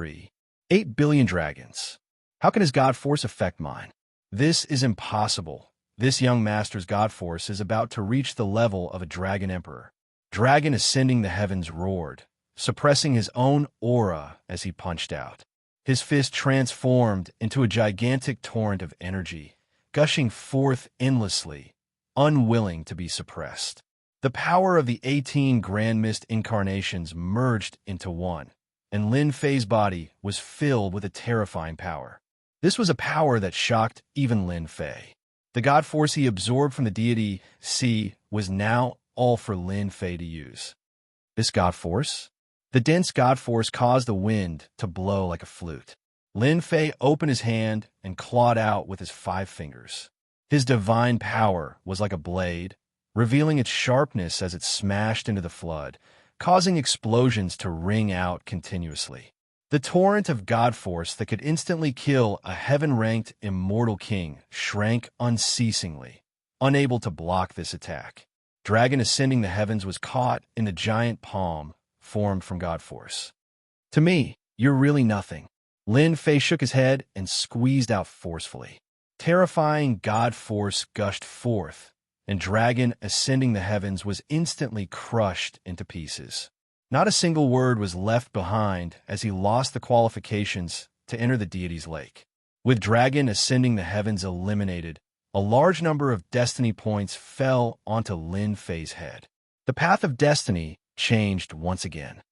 8 billion dragons. How can his god force affect mine? This is impossible. This young master's god force is about to reach the level of a dragon emperor. Dragon Ascending the Heavens roared, suppressing his own aura as he punched out. His fist transformed into a gigantic torrent of energy, gushing forth endlessly, unwilling to be suppressed. The power of the 18 Grand Mist incarnations merged into one, and Lin Fei's body was filled with a terrifying power. This was a power that shocked even Lin Fei. The god force he absorbed from the deity Si was now all for Lin Fei to use. This god force? The dense god force caused the wind to blow like a flute. Lin Fei opened his hand and clawed out with his 5 fingers. His divine power was like a blade, revealing its sharpness as it smashed into the flood, causing explosions to ring out continuously. The torrent of god force that could instantly kill a heaven-ranked immortal king shrank unceasingly, unable to block this attack. Dragon Ascending the Heavens was caught in the giant palm formed from god force. To me, you're really nothing. Lin Fei shook his head and squeezed out forcefully. Terrifying god force gushed forth, and Dragon Ascending the Heavens was instantly crushed into pieces. Not a single word was left behind as he lost the qualifications to enter the deity's lake. With Dragon Ascending the Heavens eliminated, a large number of destiny points fell onto Lin Fei's head. The path of destiny changed once again.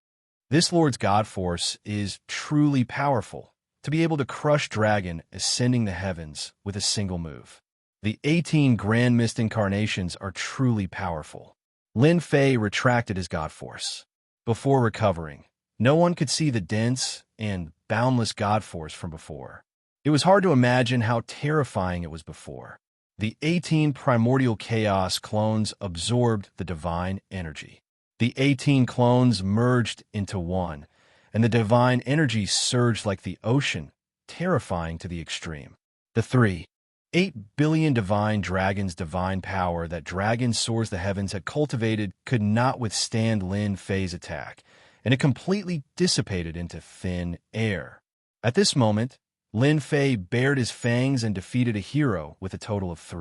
This Lord's god force is truly powerful, to be able to crush Dragon Ascending the Heavens with a single move. The 18 Grand Mist incarnations are truly powerful. Lin Fei retracted his god force. Before recovering, no one could see the dense and boundless god force from before. It was hard to imagine how terrifying it was before. The 18 primordial chaos clones absorbed the divine energy. The 18 clones merged into one, and the divine energy surged like the ocean, terrifying to the extreme. The 8 billion divine dragons' divine power that Dragon Soars the Heavens had cultivated could not withstand Lin Fei's attack, and it completely dissipated into thin air. At this moment, Lin Fei bared his fangs and defeated a hero with a total of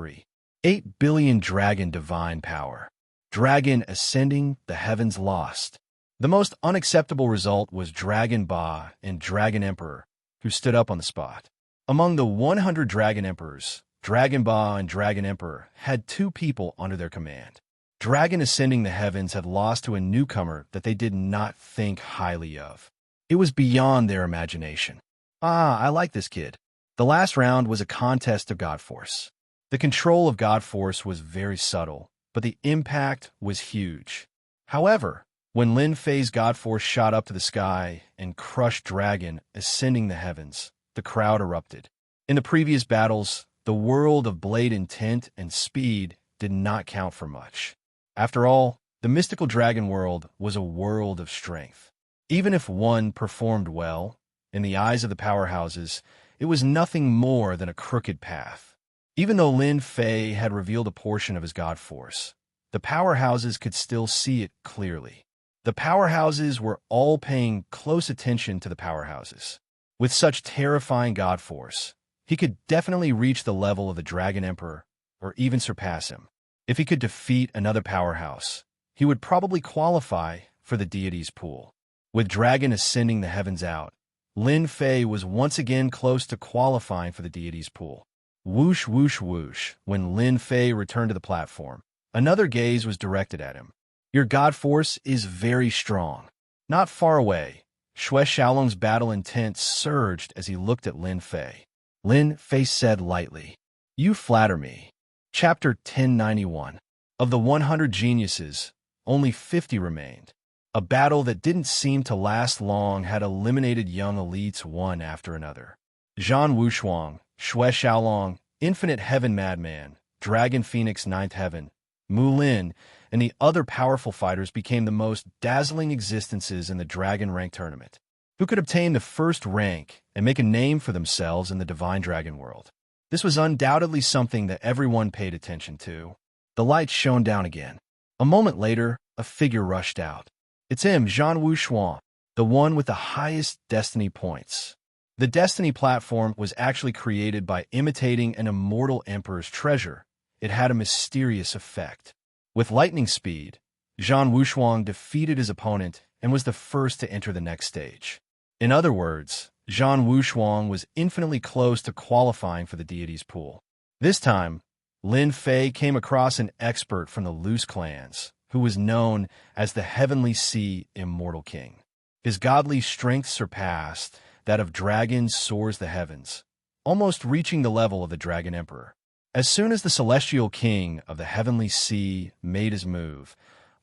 8 billion dragon divine power. Dragon Ascending the Heavens lost. The most unacceptable result was Dragon Ba and Dragon Emperor, who stood up on the spot. Among the 100 Dragon Emperors, Dragon Ba and Dragon Emperor had 2 people under their command. Dragon ascending the heavens had lost to a newcomer that they did not think highly of. It was beyond their imagination. I like this kid. The last round was a contest of God Force. The control of God Force was very subtle, but the impact was huge. However, when Lin Fei's God Force shot up to the sky and crushed Dragon ascending the heavens, the crowd erupted. In the previous battles, the world of blade intent and speed did not count for much. After all, the mystical dragon world was a world of strength. Even if one performed well, in the eyes of the powerhouses, it was nothing more than a crooked path. Even though Lin Fei had revealed a portion of his God Force, the powerhouses could still see it clearly. The powerhouses were all paying close attention to the powerhouses. With such terrifying God Force, he could definitely reach the level of the Dragon Emperor, or even surpass him. If he could defeat another powerhouse, he would probably qualify for the deity's pool. With Dragon ascending the heavens out, Lin Fei was once again close to qualifying for the deity's pool. Whoosh, whoosh, whoosh. When Lin Fei returned to the platform, another gaze was directed at him. Your God Force is very strong. Not far away, Xue Xiaolong's battle intent surged as he looked at Lin Fei. Lin Fei said lightly, "You flatter me." Chapter 1091. Of the 100 geniuses, only 50 remained. A battle that didn't seem to last long had eliminated young elites one after another. Zhan Wushuang, Xue Xiaolong, Infinite Heaven Madman, Dragon Phoenix Ninth Heaven, Mu Lin, and the other powerful fighters became the most dazzling existences in the Dragon Rank tournament. Who could obtain the first rank and make a name for themselves in the Divine Dragon world? This was undoubtedly something that everyone paid attention to. The lights shone down again. A moment later, a figure rushed out. It's him, Zhan Wushuang, the one with the highest destiny points. The destiny platform was actually created by imitating an immortal emperor's treasure. It had a mysterious effect. With lightning speed, Zhan Wushuang defeated his opponent and was the first to enter the next stage. In other words, Zhan Wushuang was infinitely close to qualifying for the deity's pool. This time, Lin Fei came across an expert from the Loose clans, who was known as the Heavenly Sea Immortal King. His godly strength surpassed that of dragons soars the heavens, almost reaching the level of the Dragon Emperor. As soon as the Celestial King of the Heavenly Sea made his move,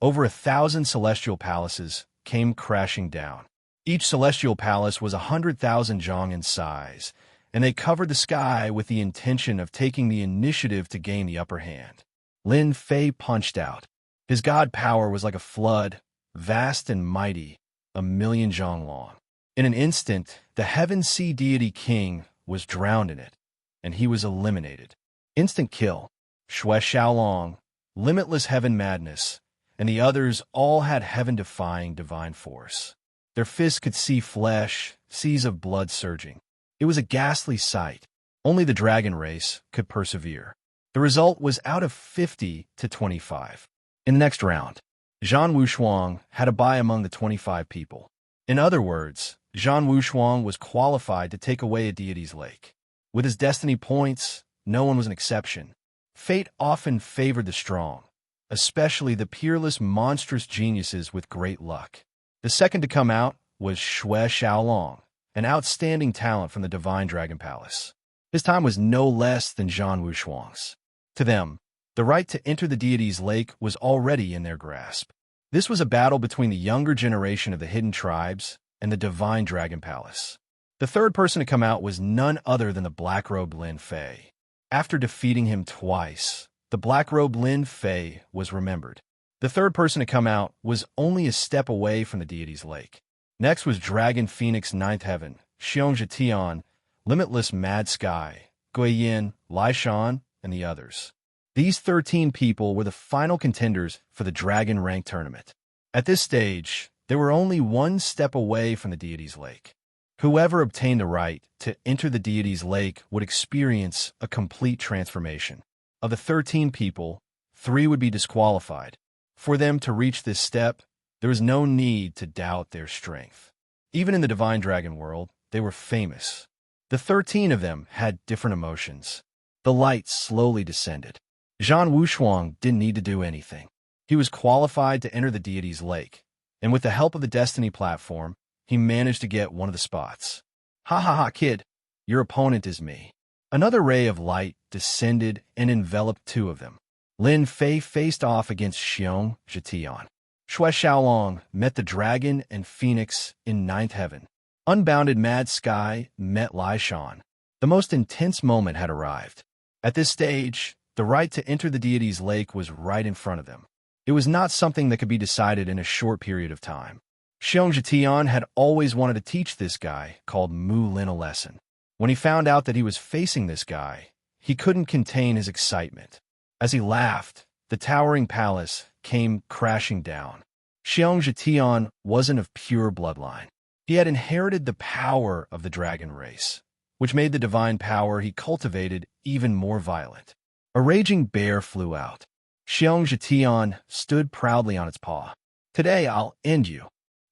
over 1,000 celestial palaces came crashing down. Each celestial palace was 100,000 zhang in size, and they covered the sky with the intention of taking the initiative to gain the upper hand. Lin Fei punched out. His god power was like a flood, vast and mighty, 1,000,000 zhang long. In an instant, the Heaven Sea Deity King was drowned in it, and he was eliminated. Instant kill. Xue Xiaolong, Limitless Heaven Madness, and the others all had heaven-defying divine force. Their fists could see flesh, seas of blood surging. It was a ghastly sight. Only the dragon race could persevere. The result was out of 50 to 25. In the next round, Zhan Wushuang had a bye among the 25 people. In other words, Zhan Wushuang was qualified to take away a deity's lake. With his destiny points, no one was an exception. Fate often favored the strong, especially the peerless, monstrous geniuses with great luck. The second to come out was Xue Xiaolong, an outstanding talent from the Divine Dragon Palace. His time was no less than Zhan Wushuang's. To them, the right to enter the deity's lake was already in their grasp. This was a battle between the younger generation of the hidden tribes and the Divine Dragon Palace. The third person to come out was none other than the black-robed Lin Fei. After defeating him twice, the black-robed Lin Fei was remembered. The third person to come out was only a step away from the deity's lake. Next was Dragon Phoenix Ninth Heaven, Xianxia, Limitless Mad Sky, Guiyin, Lai Shan, and the others. These 13 people were the final contenders for the Dragon Rank tournament. At this stage, they were only one step away from the deity's lake. Whoever obtained the right to enter the deity's lake would experience a complete transformation. Of the 13 people, 3 would be disqualified. For them to reach this step, There was no need to doubt their strength. Even in the divine dragon world, they were famous. The 13 of them had different emotions. The light slowly descended. Zhan Wushuang didn't need to do anything. He was qualified to enter the deity's lake, and with the help of the Destiny platform, he managed to get one of the spots. Ha ha ha, kid, your opponent is me. Another ray of light descended and enveloped 2 of them. Lin Fei faced off against Xianxia. Shui Xiaolong met the dragon and phoenix in 9th heaven. Unbounded Mad Sky met Lai Shan. The most intense moment had arrived. At this stage, the right to enter the deity's lake was right in front of them. It was not something that could be decided in a short period of time. Xianxia had always wanted to teach this guy, called Mu Lin, a lesson. When he found out that he was facing this guy, he couldn't contain his excitement. As he laughed, the towering palace came crashing down. Xianxia wasn't of pure bloodline. He had inherited the power of the dragon race, which made the divine power he cultivated even more violent. A raging bear flew out. Xianxia stood proudly on its paw. Today I'll end you.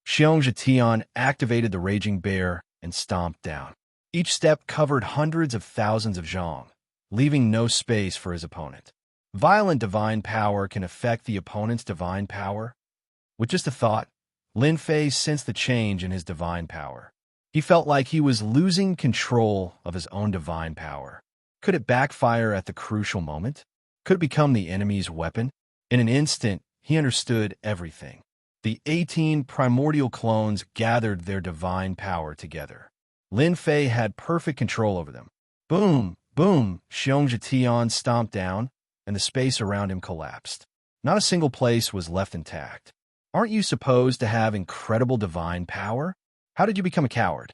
Xianxia activated the raging bear and stomped down. Each step covered hundreds of thousands of zhong, leaving no space for his opponent. Violent divine power can affect the opponent's divine power. With just a thought, Lin Fei sensed the change in his divine power. He felt like he was losing control of his own divine power. Could it backfire at the crucial moment? Could it become the enemy's weapon? In an instant, he understood everything. The 18 primordial clones gathered their divine power together. Lin Fei had perfect control over them. Boom, boom, Xianxia stomped down, and the space around him collapsed. Not a single place was left intact. Aren't you supposed to have incredible divine power? How did you become a coward?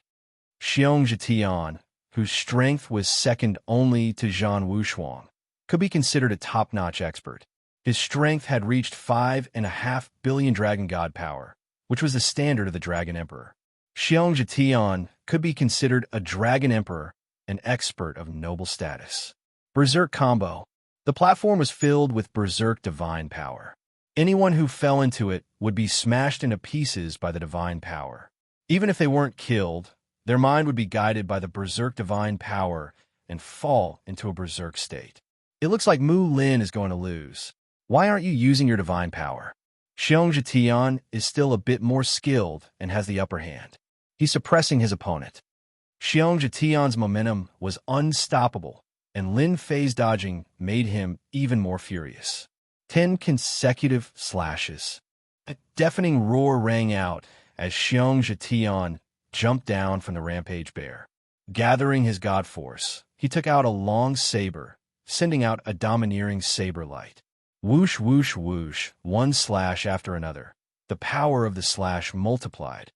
Xianxia, whose strength was second only to Zhan Wushuang, could be considered a top-notch expert. His strength had reached 5.5 billion dragon god power, which was the standard of the Dragon Emperor. Xianxia could be considered a Dragon Emperor, an expert of noble status. Berserk Combo. The platform was filled with Berserk divine power. Anyone who fell into it would be smashed into pieces by the divine power. Even if they weren't killed, their mind would be guided by the Berserk divine power and fall into a Berserk state. It looks like Mu Lin is going to lose. Why aren't you using your divine power? Xianxia is still a bit more skilled and has the upper hand. He's suppressing his opponent. Xianxia's momentum was unstoppable, and Lin Fei's dodging made him even more furious. 10 consecutive slashes. A deafening roar rang out as Xianxia jumped down from the rampage bear. Gathering his god force, he took out a long saber, sending out a domineering saber light. Whoosh, whoosh, whoosh, one slash after another. The power of the slash multiplied.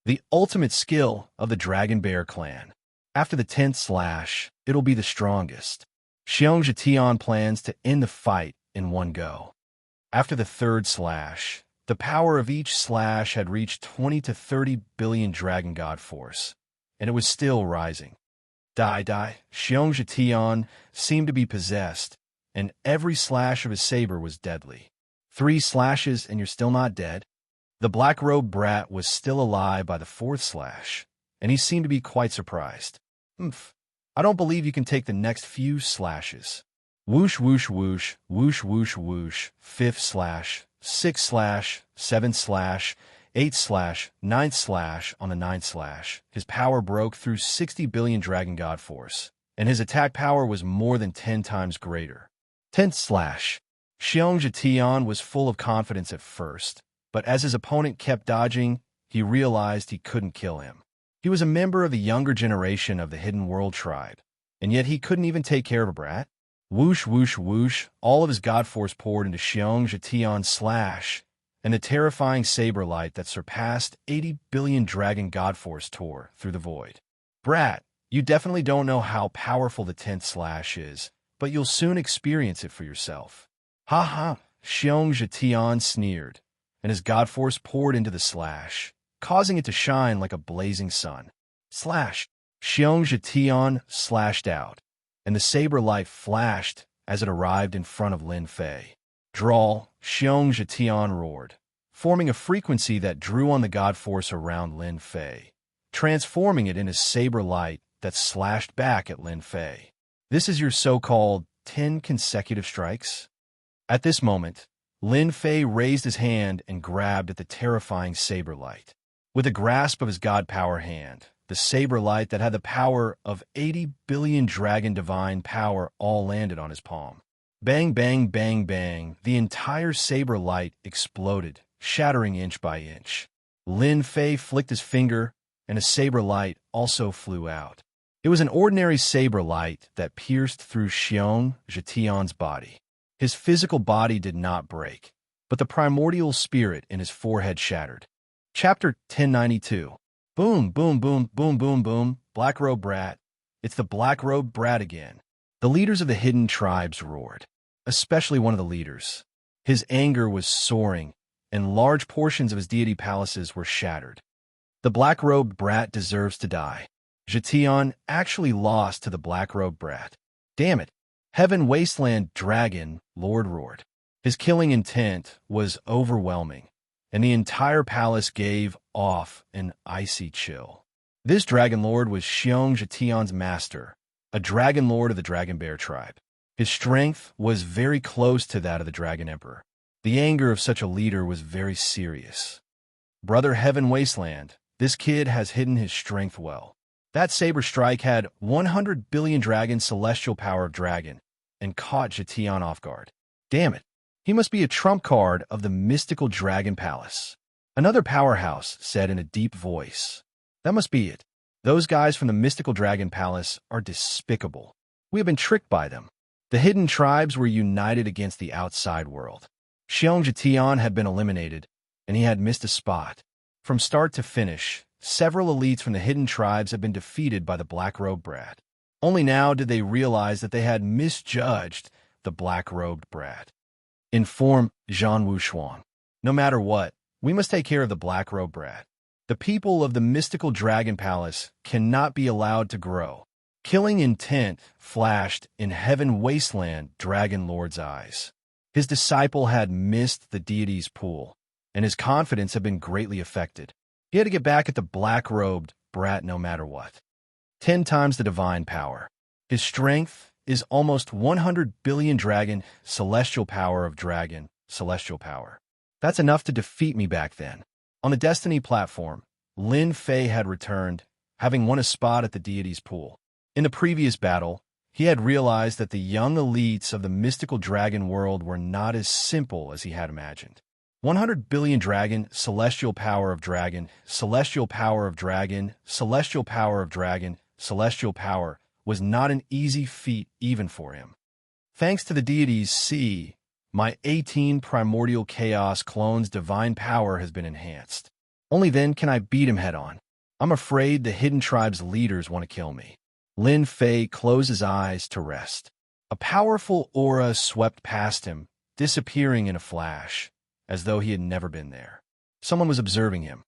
The ultimate skill of the Dragon Bear clan. After the 10th slash, it'll be the strongest. Xianxia plans to end the fight in one go. After the 3rd slash, the power of each slash had reached 20 to 30 billion dragon god force, and it was still rising. Die. Xianxia seemed to be possessed, and every slash of his saber was deadly. 3 slashes and you're still not dead? The black-robed brat was still alive by the 4th slash, and he seemed to be quite surprised. I don't believe you can take the next few slashes. Whoosh, whoosh, whoosh, whoosh, whoosh, whoosh, 5th slash, 6th slash, 7th slash, 8th slash, 9th slash. On the 9th slash, his power broke through 60 billion dragon god force, and his attack power was more than 10 times greater. 10th slash. Xianxia was full of confidence at first, but as his opponent kept dodging, he realized he couldn't kill him. He was a member of the younger generation of the Hidden World tribe, and yet he couldn't even take care of a brat. Whoosh, whoosh, whoosh, all of his god force poured into Xianxia's slash, and the terrifying saber light that surpassed 80 billion dragon god force tore through the void. Brat, you definitely don't know how powerful the 10th slash is, but you'll soon experience it for yourself. Ha ha, Xianxia sneered, and his god force poured into the slash, causing it to shine like a blazing sun. Slash! Xianxia slashed out, and the saber light flashed as it arrived in front of Lin Fei. Drawl! Xianxia roared. forming a frequency that drew on the god force around Lin Fei, transforming it into saber light that slashed back at Lin Fei. This is your so-called 10 consecutive strikes? At this moment, Lin Fei raised his hand and grabbed at the terrifying saber light. With a grasp of his god power hand, the saber light that had the power of 80 billion dragon divine power all landed on his palm. Bang, bang, bang, bang, the entire saber light exploded, shattering inch by inch. Lin Fei flicked his finger, and a saber light also flew out. It was an ordinary saber light that pierced through Xianxia's body. His physical body did not break, but the primordial spirit in his forehead shattered. Chapter 1092. Boom, boom, boom, boom, boom, boom, Black-robed brat. It's the black-robed brat again. The leaders of the hidden tribes roared, especially one of the leaders. His anger was soaring, and large portions of his deity palaces were shattered. The black-robed brat deserves to die. Xian actually lost to the black-robed brat. Damn it! Heaven Wasteland Dragon Lord roared. His killing intent was overwhelming, and the entire palace gave off an icy chill. This Dragon Lord was Xianxia's master, a Dragon Lord of the Dragon Bear tribe. His strength was very close to that of the Dragon Emperor. The anger of such a leader was very serious. Brother Heaven Wasteland, this kid has hidden his strength well. That saber strike had 100 billion dragon celestial power of dragon and caught Xian off guard. Damn it. He must be a trump card of the mystical dragon palace. Another powerhouse said in a deep voice. That must be it. Those guys from the mystical dragon palace are despicable. We have been tricked by them. The hidden tribes were united against the outside world. Xian had been eliminated, and he had missed a spot. From start to finish, several elites from the hidden tribes had been defeated by the black-robed brat. Only now did they realize that they had misjudged the black-robed brat. Inform Zhan Wuxia. No matter what, we must take care of the black-robed brat. The people of the mystical dragon palace cannot be allowed to grow. Killing intent flashed in Heaven Wasteland Dragon Lord's eyes. His disciple had missed the deity's pool, and his confidence had been greatly affected. He had to get back at the black-robed brat no matter what. 10 times the divine power. His strength is almost 100 billion dragon celestial power of dragon celestial power. That's enough to defeat me back then. On the Destiny platform, Lin Fei had returned, having won a spot at the deity's pool. In the previous battle, he had realized that the young elites of the mystical dragon world were not as simple as he had imagined. 100 billion dragon, celestial power of dragon, celestial power of dragon, celestial power of dragon, celestial power was not an easy feat even for him. Thanks to the deities, see, my 18 primordial chaos clones' divine power has been enhanced. Only then can I beat him head-on. I'm afraid the hidden tribe's leaders want to kill me. Lin Fei closed his eyes to rest. A powerful aura swept past him, disappearing in a flash, as though he had never been there. Someone was observing him.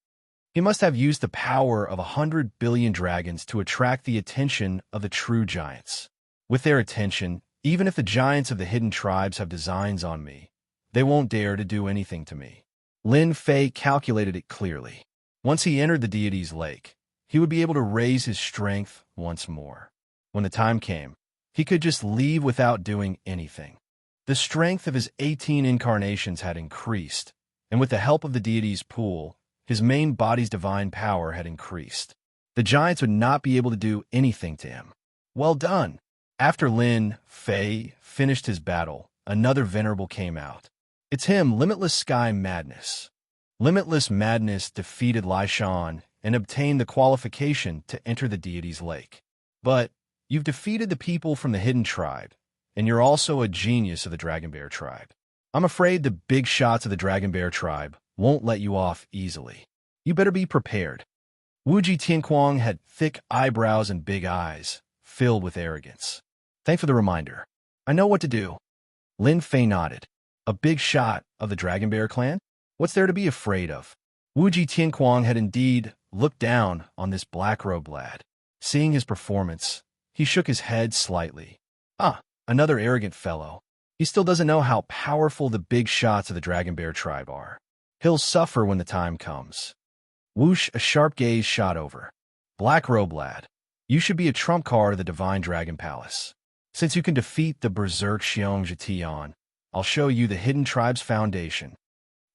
He must have used the power of 100 billion dragons to attract the attention of the true giants. With their attention, even if the giants of the hidden tribes have designs on me, they won't dare to do anything to me. Lin Fei calculated it clearly. Once he entered the deity's lake, he would be able to raise his strength once more. When the time came, he could just leave without doing anything. The strength of his 18 incarnations had increased, and with the help of the deity's pool, his main body's divine power had increased. The giants would not be able to do anything to him. Well done! After Lin Fei finished his battle, another venerable came out. It's him, Limitless Sky Madness. Limitless Madness defeated Lai Shan and obtained the qualification to enter the deity's lake. But you've defeated the people from the hidden tribe, and you're also a genius of the Dragon Bear tribe. I'm afraid the big shots of the Dragon Bear tribe won't let you off easily. You better be prepared. Wuji Tianquang had thick eyebrows and big eyes, filled with arrogance. Thanks for the reminder. I know what to do. Lin Fei nodded. A big shot of the Dragon Bear clan? What's there to be afraid of? Wuji Tianquang had indeed looked down on this black-robed lad. Seeing his performance, he shook his head slightly. Ah, another arrogant fellow. He still doesn't know how powerful the big shots of the Dragon Bear tribe are. He'll suffer when the time comes. Whoosh, a sharp gaze shot over. Black Robe Lad, you should be a trump card of the Divine Dragon Palace. Since you can defeat the Berserk Xianxia, I'll show you the Hidden Tribe's foundation.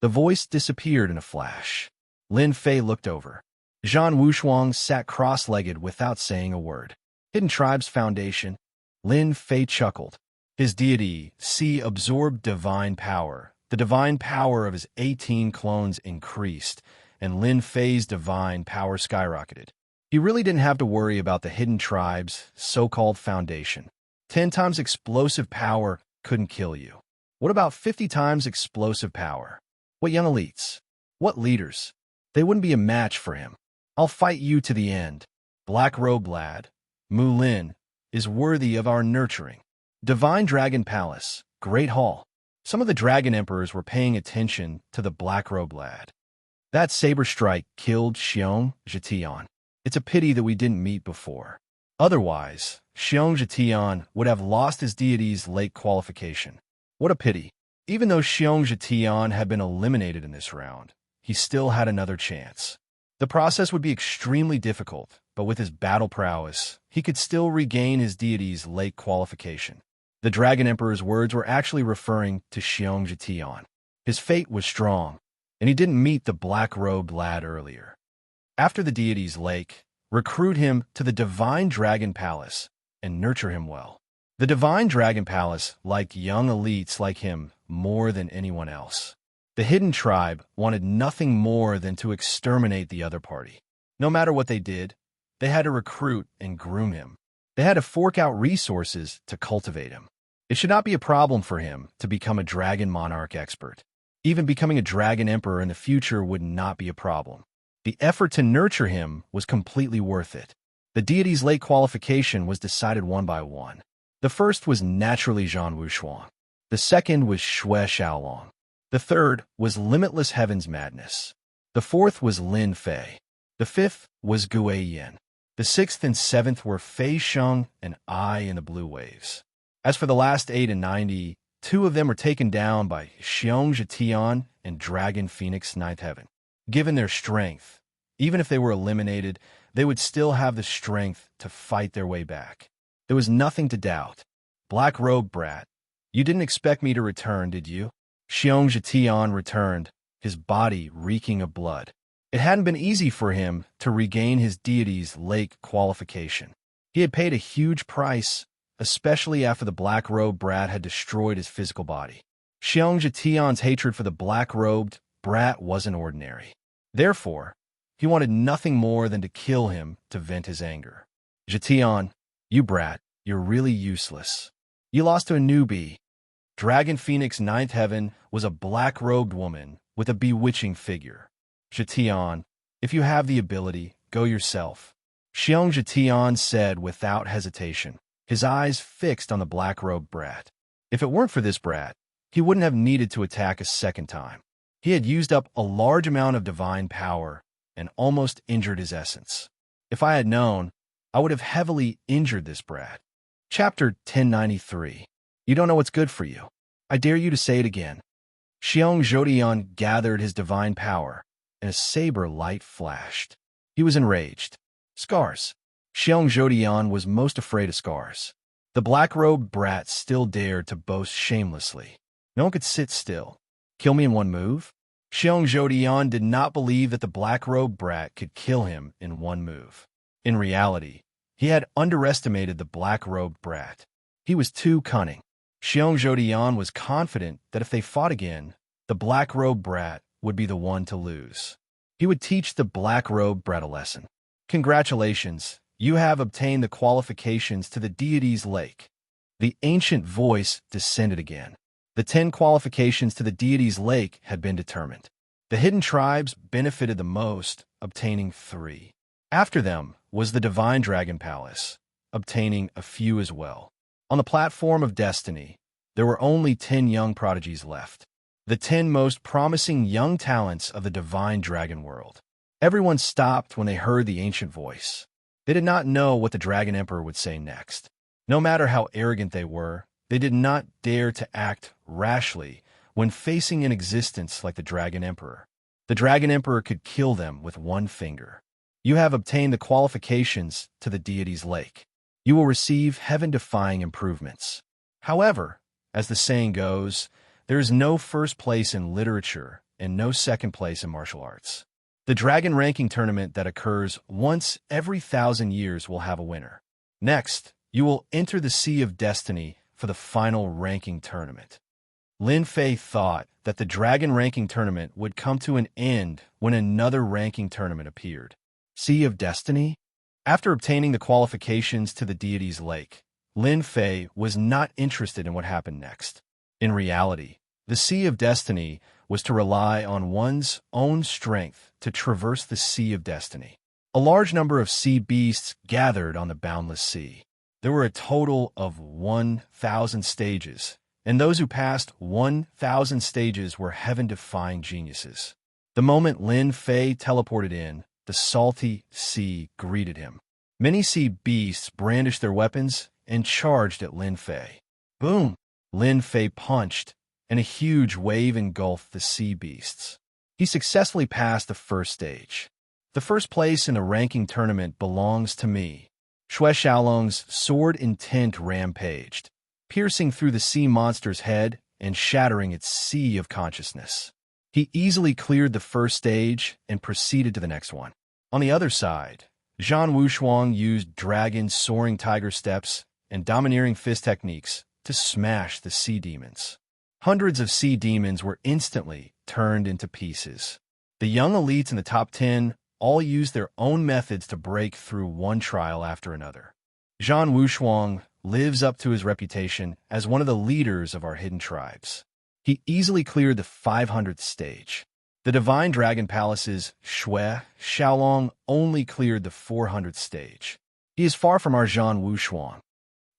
The voice disappeared in a flash. Lin Fei looked over. Zhan Wushuang sat cross-legged without saying a word. Hidden Tribe's foundation? Lin Fei chuckled. His deity, Si, absorbed divine power. The divine power of his 18 clones increased, and Lin Fei's divine power skyrocketed. He really didn't have to worry about the Hidden Tribe's so-called foundation. 10 times explosive power couldn't kill you. What about 50 times explosive power? What young elites? What leaders? They wouldn't be a match for him. I'll fight you to the end. Black Robe Lad, Mu Lin, is worthy of our nurturing. Divine Dragon Palace, Great Hall. Some of the Dragon Emperors were paying attention to the Black Robe Lad. That saber strike killed Xianxia. It's a pity that we didn't meet before. Otherwise, Xianxia would have lost his deity's late qualification. What a pity. Even though Xianxia had been eliminated in this round, he still had another chance. The process would be extremely difficult, but with his battle prowess, he could still regain his deity's late qualification. The Dragon Emperor's words were actually referring to Xianxia. His fate was strong, and he didn't meet the black-robed lad earlier. After the deity's lake, recruit him to the Divine Dragon Palace and nurture him well. The Divine Dragon Palace liked young elites like him more than anyone else. The Hidden Tribe wanted nothing more than to exterminate the other party. No matter what they did, they had to recruit and groom him. They had to fork out resources to cultivate him. It should not be a problem for him to become a dragon monarch expert. Even becoming a dragon emperor in the future would not be a problem. The effort to nurture him was completely worth it. The deity's late qualification was decided one by one. The first was naturally Zhan Wushuang. The second was Xue Xiaolong. The third was Limitless Heaven's Madness. The fourth was Lin Fei. The fifth was Gue Yin. The sixth and seventh were Fei Sheng and I in the Blue Waves. As for the last 8 and 90, 2 of them were taken down by Xianxia and Dragon Phoenix Ninth Heaven. Given their strength, even if they were eliminated, they would still have the strength to fight their way back. There was nothing to doubt. Black Robe Brat, you didn't expect me to return, did you? Xianxia returned, his body reeking of blood. It hadn't been easy for him to regain his deity's late qualification. He had paid a huge price, especially after the Black Robe Brat had destroyed his physical body. Xianxia's hatred for the black-robed brat wasn't ordinary. Therefore, he wanted nothing more than to kill him to vent his anger. Zhetian, you brat, you're really useless. You lost to a newbie. Dragon Phoenix Ninth Heaven was a black-robed woman with a bewitching figure. Zhetian, if you have the ability, go yourself. Xianxia said without hesitation, his eyes fixed on the black-robed brat. If it weren't for this brat, he wouldn't have needed to attack a second time. He had used up a large amount of divine power and almost injured his essence. If I had known, I would have heavily injured this brat. Chapter 1093. You don't know what's good for you. I dare you to say it again. Xianxia gathered his divine power, and a saber light flashed. He was enraged. Scars. Xianxia was most afraid of scars. The black-robed brat still dared to boast shamelessly. No one could sit still. Kill me in one move? Xianxia did not believe that the black-robed brat could kill him in one move. In reality, he had underestimated the black-robed brat. He was too cunning. Xianxia was confident that if they fought again, the black-robed brat would be the one to lose. He would teach the black-robed brat a lesson. Congratulations, you have obtained the qualifications to the deity's lake. The ancient voice descended again. The 10 qualifications to the deity's lake had been determined. The hidden tribes benefited the most, obtaining 3. After them was the Divine Dragon Palace, obtaining a few as well. On the platform of destiny, there were only 10 young prodigies left. The 10 most promising young talents of the Divine Dragon world. Everyone stopped when they heard the ancient voice. They did not know what the Dragon Emperor would say next. No matter how arrogant they were, they did not dare to act rashly when facing an existence like the Dragon Emperor. The Dragon Emperor could kill them with one finger. You have obtained the qualifications to the deity's lake. You will receive heaven-defying improvements. However, as the saying goes, there is no first place in literature and no second place in martial arts. The dragon ranking tournament that occurs once every 1,000 years will have a winner. Next, you will enter the Sea of Destiny for the final ranking tournament. Lin Fei thought that the dragon ranking tournament would come to an end when another ranking tournament appeared. Sea of Destiny? After obtaining the qualifications to the deity's lake, Lin Fei was not interested in what happened next. In reality, the Sea of Destiny was to rely on one's own strength to traverse the Sea of Destiny. A large number of sea beasts gathered on the boundless sea. There were a total of 1,000 stages, and those who passed 1,000 stages were heaven-defying geniuses. The moment Lin Fei teleported in, the salty sea greeted him. Many sea beasts brandished their weapons and charged at Lin Fei. Boom! Lin Fei punched, and a huge wave engulfed the sea beasts. He successfully passed the first stage. The first place in the ranking tournament belongs to me. Xue Xiaolong's sword intent rampaged, piercing through the sea monster's head and shattering its sea of consciousness. He easily cleared the first stage and proceeded to the next one. On the other side, Zhan Wushuang used dragon's soaring tiger steps and domineering fist techniques to smash the sea demons. Hundreds of sea demons were instantly turned into pieces. The young elites in the top 10 all used their own methods to break through one trial after another. Zhan Wushuang lives up to his reputation as one of the leaders of our hidden tribes. He easily cleared the 500th stage. The Divine Dragon Palace's Xue Xiaolong only cleared the 400th stage. He is far from our Zhan Wushuang.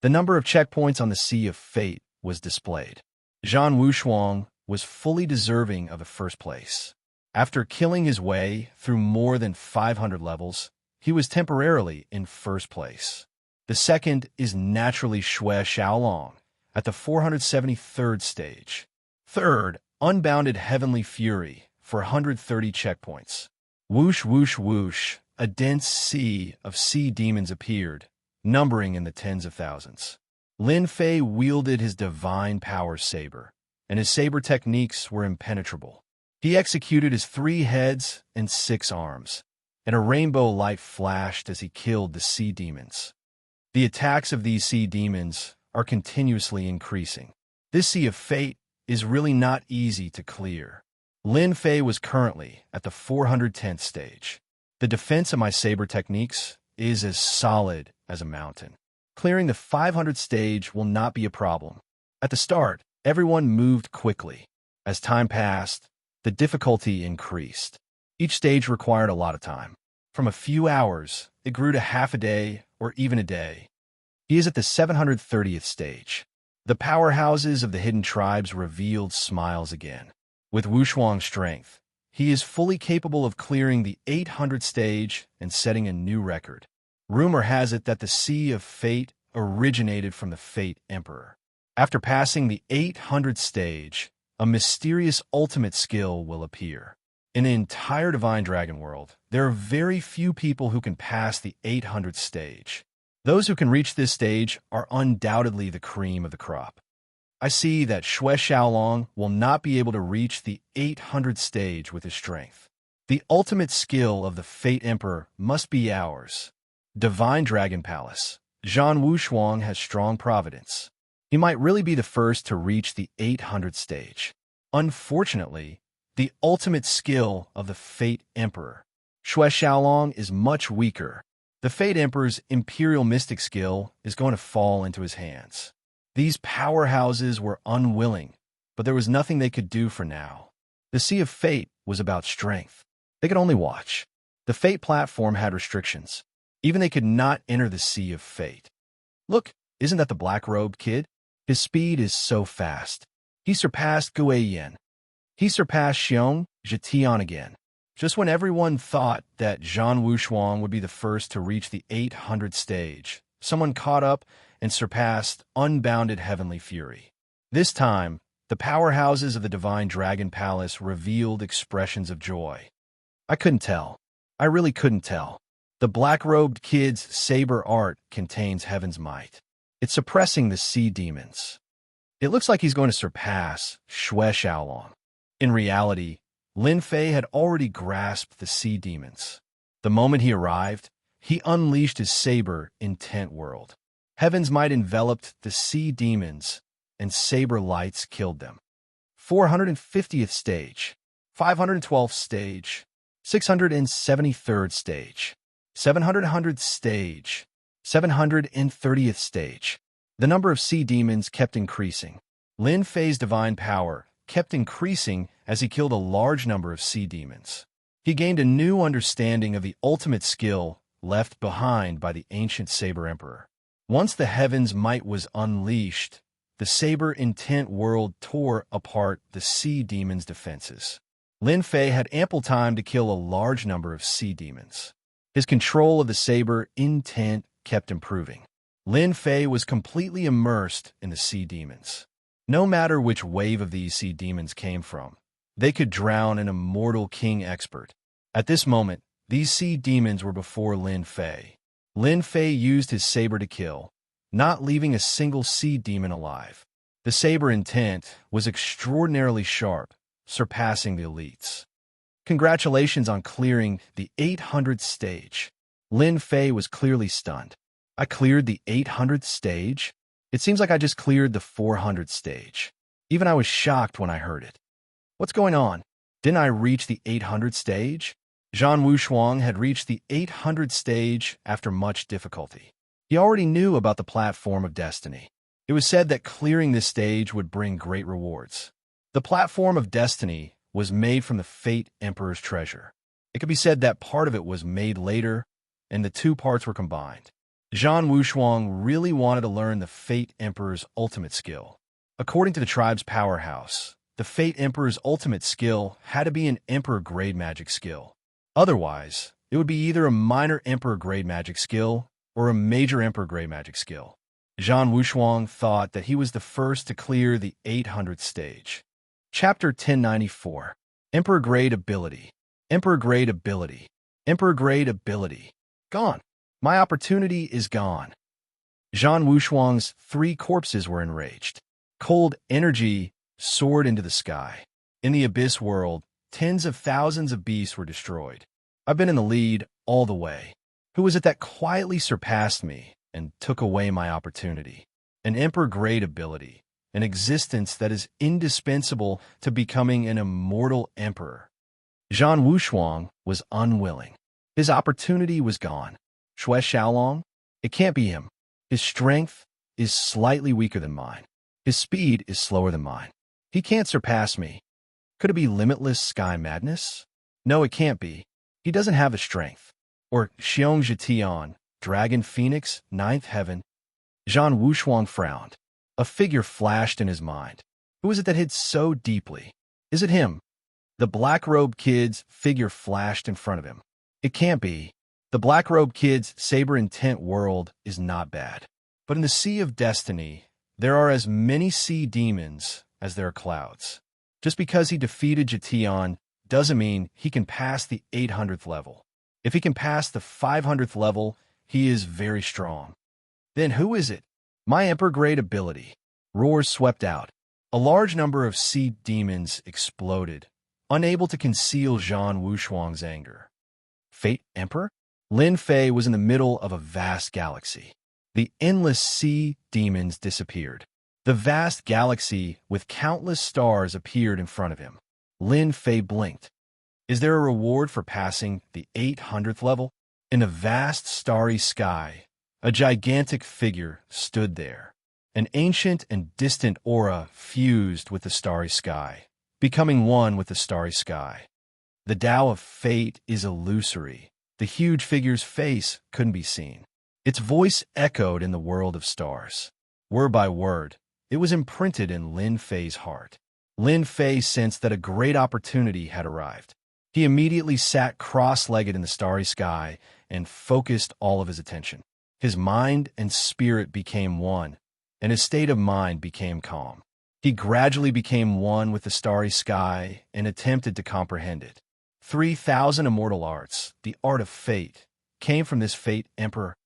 The number of checkpoints on the Sea of Fate was displayed. Zhan Wushuang was fully deserving of the first place. After killing his way through more than 500 levels, he was temporarily in first place. The second is naturally Xue Xiaolong at the 473rd stage. Third, Unbounded Heavenly Fury for 130 checkpoints. Whoosh, whoosh, whoosh, a dense sea of sea demons appeared, numbering in the tens of thousands. Lin Fei wielded his divine power saber, and his saber techniques were impenetrable. He executed his 3 heads and 6 arms, and a rainbow light flashed as he killed the sea demons. The attacks of these sea demons are continuously increasing. This Sea of Fate is really not easy to clear. Lin Fei was currently at the 410th stage. The defense of my saber techniques is as solid as a mountain. Clearing the 500th stage will not be a problem. At the start, everyone moved quickly. As time passed, the difficulty increased. Each stage required a lot of time. From a few hours, it grew to half a day or even a day. He is at the 730th stage. The powerhouses of the hidden tribes revealed smiles again. With Wushuang's strength, he is fully capable of clearing the 800th stage and setting a new record. Rumor has it that the Sea of Fate originated from the Fate Emperor. After passing the 800th stage, a mysterious ultimate skill will appear. In the entire Divine Dragon world, there are very few people who can pass the 800th stage. Those who can reach this stage are undoubtedly the cream of the crop. I see that Xue Xiaolong will not be able to reach the 800th stage with his strength. The ultimate skill of the Fate Emperor must be ours. Divine Dragon Palace. Zhan Wushuang has strong providence. He might really be the first to reach the 800th stage. Unfortunately, the ultimate skill of the Fate Emperor, Xue Xiaolong, is much weaker. The Fate Emperor's Imperial Mystic skill is going to fall into his hands. These powerhouses were unwilling, but there was nothing they could do for now. The Sea of Fate was about strength. They could only watch. The Fate platform had restrictions. Even they could not enter the Sea of Fate. Look, isn't that the black-robed kid? His speed is so fast. He surpassed Gue Yin. He surpassed Xiong Zhetian again. Just when everyone thought that Zhan Wushuang would be the first to reach the 800th stage, someone caught up and surpassed Unbounded Heavenly Fury. This time, The powerhouses of the Divine Dragon Palace revealed expressions of joy. I couldn't tell. I really couldn't tell. The black-robed kid's saber art contains heaven's might. It's suppressing the sea demons. It looks like he's going to surpass Xue Xiaolong. In reality, Lin Fei had already grasped the sea demons. The moment he arrived, he unleashed his saber in Tent World. Heaven's might enveloped the sea demons, and saber lights killed them. 450th stage, 512th stage, 673rd stage, 700th stage, 730th stage. The number of sea demons kept increasing. Lin Fei's divine power kept increasing as he killed a large number of sea demons. He gained a new understanding of the ultimate skill left behind by the ancient Saber Emperor. Once the heaven's might was unleashed, the saber in Tent World tore apart the sea demons' defenses. Lin Fei had ample time to kill a large number of sea demons. His control of the saber in Tent kept improving. Lin Fei was completely immersed in the sea demons. No matter which wave of these sea demons came from, they could drown an immortal king expert. At this moment, these sea demons were before Lin Fei. Lin Fei used his saber to kill, not leaving a single sea demon alive. The saber in Tent was extraordinarily sharp, surpassing the elites. Congratulations on clearing the 800th stage. Lin Fei was clearly stunned. I cleared the 800th stage? It seems like I just cleared the 400th stage. Even I was shocked when I heard it. What's going on? Didn't I reach the 800th stage? Zhan Wushuang had reached the 800th stage after much difficulty. He already knew about the platform of destiny. It was said that clearing this stage would bring great rewards. The platform of destiny was made from the Fate Emperor's treasure. It could be said that part of it was made later, and the two parts were combined. Zhan Wushuang really wanted to learn the Fate Emperor's ultimate skill. According to the tribe's powerhouse, the Fate Emperor's ultimate skill had to be an Emperor-grade magic skill. Otherwise, it would be either a minor Emperor-grade magic skill or a major Emperor-grade magic skill. Zhan Wushuang thought that he was the first to clear the 800th stage. Chapter 1094. Emperor-grade ability. Emperor-grade ability. Emperor-grade ability. Gone. My opportunity is gone. Zhan Wushuang's 3 corpses were enraged. Cold energy soared into the sky. In the abyss world, tens of thousands of beasts were destroyed. I've been in the lead all the way. Who was it that quietly surpassed me and took away my opportunity? An Emperor-grade ability, an existence that is indispensable to becoming an immortal emperor. Zhan Wushuang was unwilling. His opportunity was gone. Xue Xiaolong? It can't be him. His strength is slightly weaker than mine. His speed is slower than mine. He can't surpass me. Could it be limitless sky madness? No, it can't be. He doesn't have the strength. Or Xianxia, Dragon Phoenix, 9th Heaven. Zhan Wushuang frowned. A figure flashed in his mind. Who is it that hid so deeply? Is it him? The black-robed kid's figure flashed in front of him. It can't be. The black-robed kid's saber in Tent World is not bad. But in the Sea of Destiny, there are as many sea demons as there are clouds. Just because he defeated Jitian doesn't mean he can pass the 800th level. If he can pass the 500th level, he is very strong. Then who is it? My Emperor-grade ability. Roars swept out. A large number of sea demons exploded, unable to conceal Zhan Wushuang's anger. Fate Emperor? Lin Fei was in the middle of a vast galaxy. The endless sea demons disappeared. The vast galaxy with countless stars appeared in front of him. Lin Fei blinked. Is there a reward for passing the 800th level? In the vast starry sky, a gigantic figure stood there. An ancient and distant aura fused with the starry sky, becoming one with the starry sky. The Tao of fate is illusory. The huge figure's face couldn't be seen. Its voice echoed in the world of stars. Word by word, it was imprinted in Lin Fei's heart. Lin Fei sensed that a great opportunity had arrived. He immediately sat cross-legged in the starry sky and focused all of his attention. His mind and spirit became one, and his state of mind became calm. He gradually became one with the starry sky and attempted to comprehend it. 3,000 immortal arts, the art of fate, came from this fate emperor.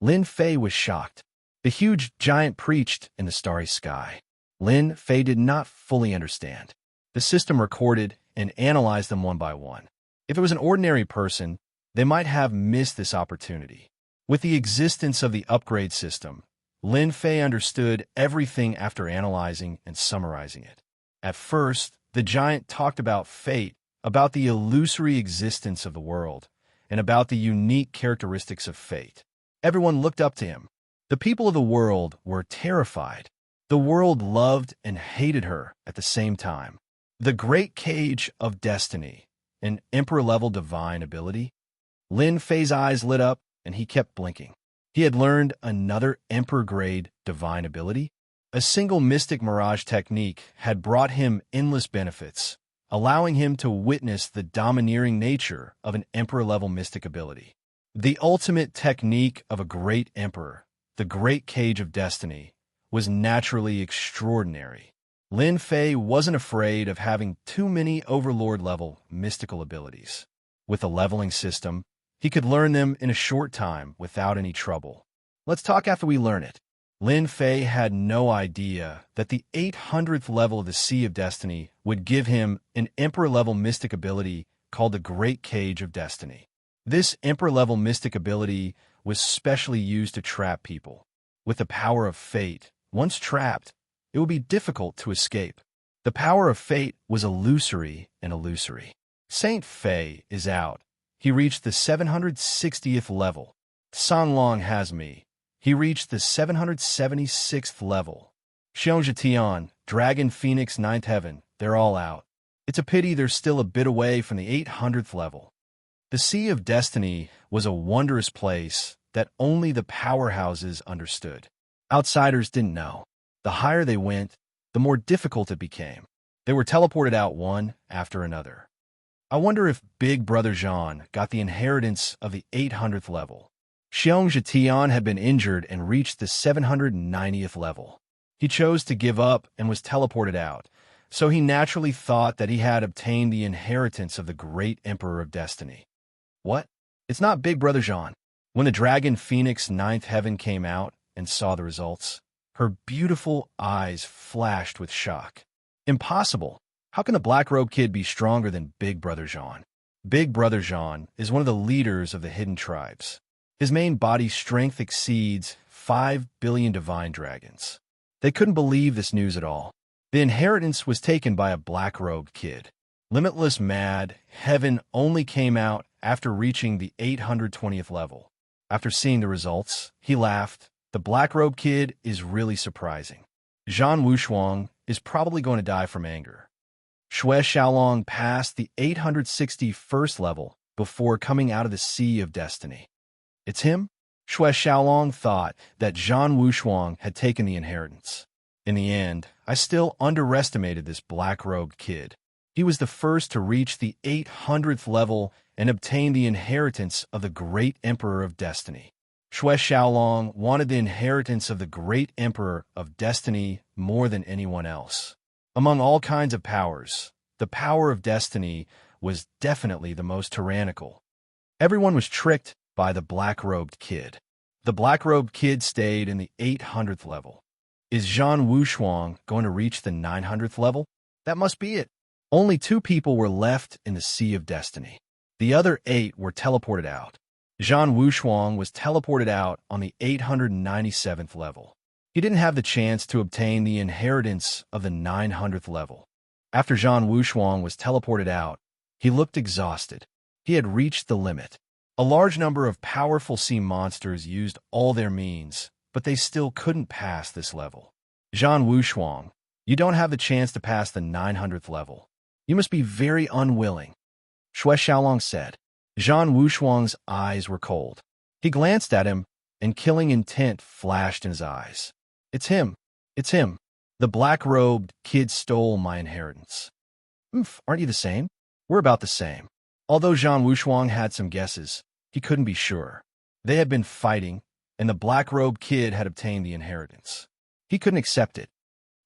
Lin Fei was shocked. The huge giant preached in the starry sky. Lin Fei did not fully understand. The system recorded and analyzed them one by one. If it was an ordinary person, they might have missed this opportunity. With the existence of the upgrade system, Lin Fei understood everything after analyzing and summarizing it. At first, the giant talked about fate, about the illusory existence of the world, and about the unique characteristics of fate. Everyone looked up to him. The people of the world were terrified. The world loved and hated her at the same time. The Great Cage of Destiny, an emperor-level divine ability. Lin Fei's eyes lit up, and he kept blinking. He had learned another emperor-grade divine ability. A single mystic mirage technique had brought him endless benefits, allowing him to witness the domineering nature of an emperor-level mystic ability. The ultimate technique of a great emperor, the Great Cage of Destiny, was naturally extraordinary. Lin Fei wasn't afraid of having too many overlord-level mystical abilities. With a leveling system, he could learn them in a short time without any trouble. Let's talk after we learn it. Lin Fei had no idea that the 800th level of the Sea of Destiny would give him an Emperor-level mystic ability called the Great Cage of Destiny. This Emperor-level mystic ability was specially used to trap people. With the power of fate, once trapped, it would be difficult to escape. The power of fate was illusory and illusory. Saint Fei is out. He reached the 760th level. Sanlong has me. He reached the 776th level. Xianxia, Dragon Phoenix 9th Heaven, they're all out. It's a pity they're still a bit away from the 800th level. The Sea of Destiny was a wondrous place that only the powerhouses understood. Outsiders didn't know. The higher they went, the more difficult it became. They were teleported out one after another. I wonder if Big Brother Zhan got the inheritance of the 800th level. Xianxia had been injured and reached the 790th level. He chose to give up and was teleported out, so he naturally thought that he had obtained the inheritance of the great Emperor of Destiny. What? It's not Big Brother Zhan. When the Dragon Phoenix 9th Heaven came out and saw the results, her beautiful eyes flashed with shock. Impossible! How can the Black Robe Kid be stronger than Big Brother Zhan? Big Brother Zhan is one of the leaders of the hidden tribes. His main body strength exceeds 5 billion divine dragons. They couldn't believe this news at all. The inheritance was taken by a black-robed kid. Limitless Mad Heaven only came out after reaching the 820th level. After seeing the results, he laughed. The black-robed kid is really surprising. Zhan Wuxia is probably going to die from anger. Xue Xiaolong passed the 861st level before coming out of the Sea of Destiny. It's him? Xue Xiaolong thought that Zhan Wuxia had taken the inheritance. In the end, I still underestimated this black-robed kid. He was the first to reach the 800th level and obtain the inheritance of the Great Emperor of Destiny. Xue Xiaolong wanted the inheritance of the Great Emperor of Destiny more than anyone else. Among all kinds of powers, the power of destiny was definitely the most tyrannical. Everyone was tricked by the black-robed kid. The black-robed kid stayed in the 800th level. Is Zhan Wuxia going to reach the 900th level? That must be it. Only 2 people were left in the Sea of Destiny. The other 8 were teleported out. Zhan Wuxia was teleported out on the 897th level. He didn't have the chance to obtain the inheritance of the 900th level. After Zhan Wuxia was teleported out, he looked exhausted. He had reached the limit. A large number of powerful sea monsters used all their means, but they still couldn't pass this level. Zhan Wuxia, you don't have the chance to pass the 900th level. You must be very unwilling, Xue Xiaolong said. Zhan Wuxia's eyes were cold. He glanced at him, and killing intent flashed in his eyes. It's him. It's him. The black-robed kid stole my inheritance. Aren't you the same? We're about the same. Although Zhan Wuxia had some guesses, he couldn't be sure. They had been fighting, and the black-robed kid had obtained the inheritance. He couldn't accept it.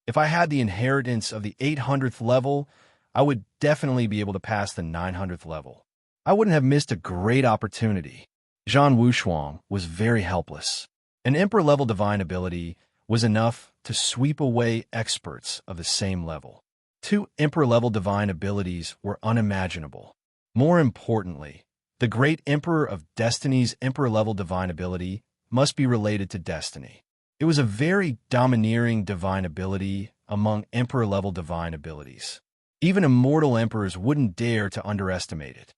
If I had the inheritance of the 800th level, I would definitely be able to pass the 900th level. I wouldn't have missed a great opportunity. Zhan Wushuang was very helpless. An Emperor-level divine ability was enough to sweep away experts of the same level. 2 Emperor-level divine abilities were unimaginable. More importantly, the Great Emperor of Destiny's Emperor-level divine ability must be related to destiny. It was a very domineering divine ability among Emperor-level divine abilities. Even immortal emperors wouldn't dare to underestimate it.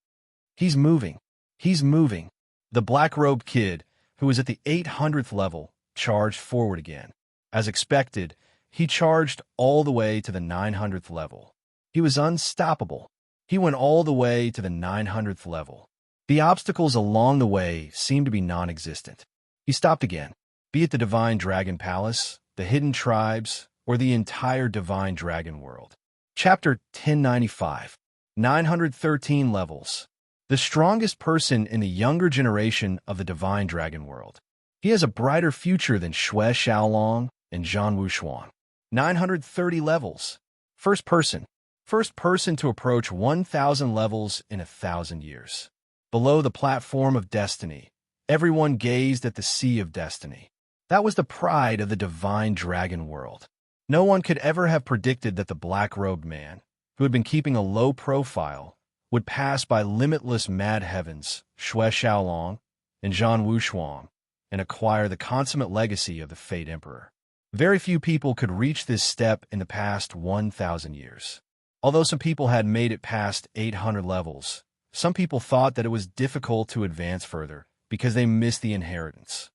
He's moving. He's moving. The black-robed kid, who was at the 800th level, charged forward again. As expected, he charged all the way to the 900th level. He was unstoppable. He went all the way to the 900th level. The obstacles along the way seemed to be non-existent. He stopped again, be it the Divine Dragon Palace, the Hidden Tribes, or the entire Divine Dragon World. Chapter 1095. 913 Levels. The strongest person in the younger generation of the Divine Dragon World. He has a brighter future than Xue Xiaolong and Zhan Wushuang. 930 levels. First person. First person to approach 1,000 levels in 1,000 years. Below the platform of destiny, everyone gazed at the sea of destiny. That was the pride of the Divine Dragon World. No one could ever have predicted that the black-robed man, who had been keeping a low profile, would pass by limitless mad heavens, Xue Xiaolong, and Zhan Wushuang, and acquire the consummate legacy of the Fate Emperor. Very few people could reach this step in the past 1,000 years. Although some people had made it past 800 levels, some people thought that it was difficult to advance further because they missed the inheritance.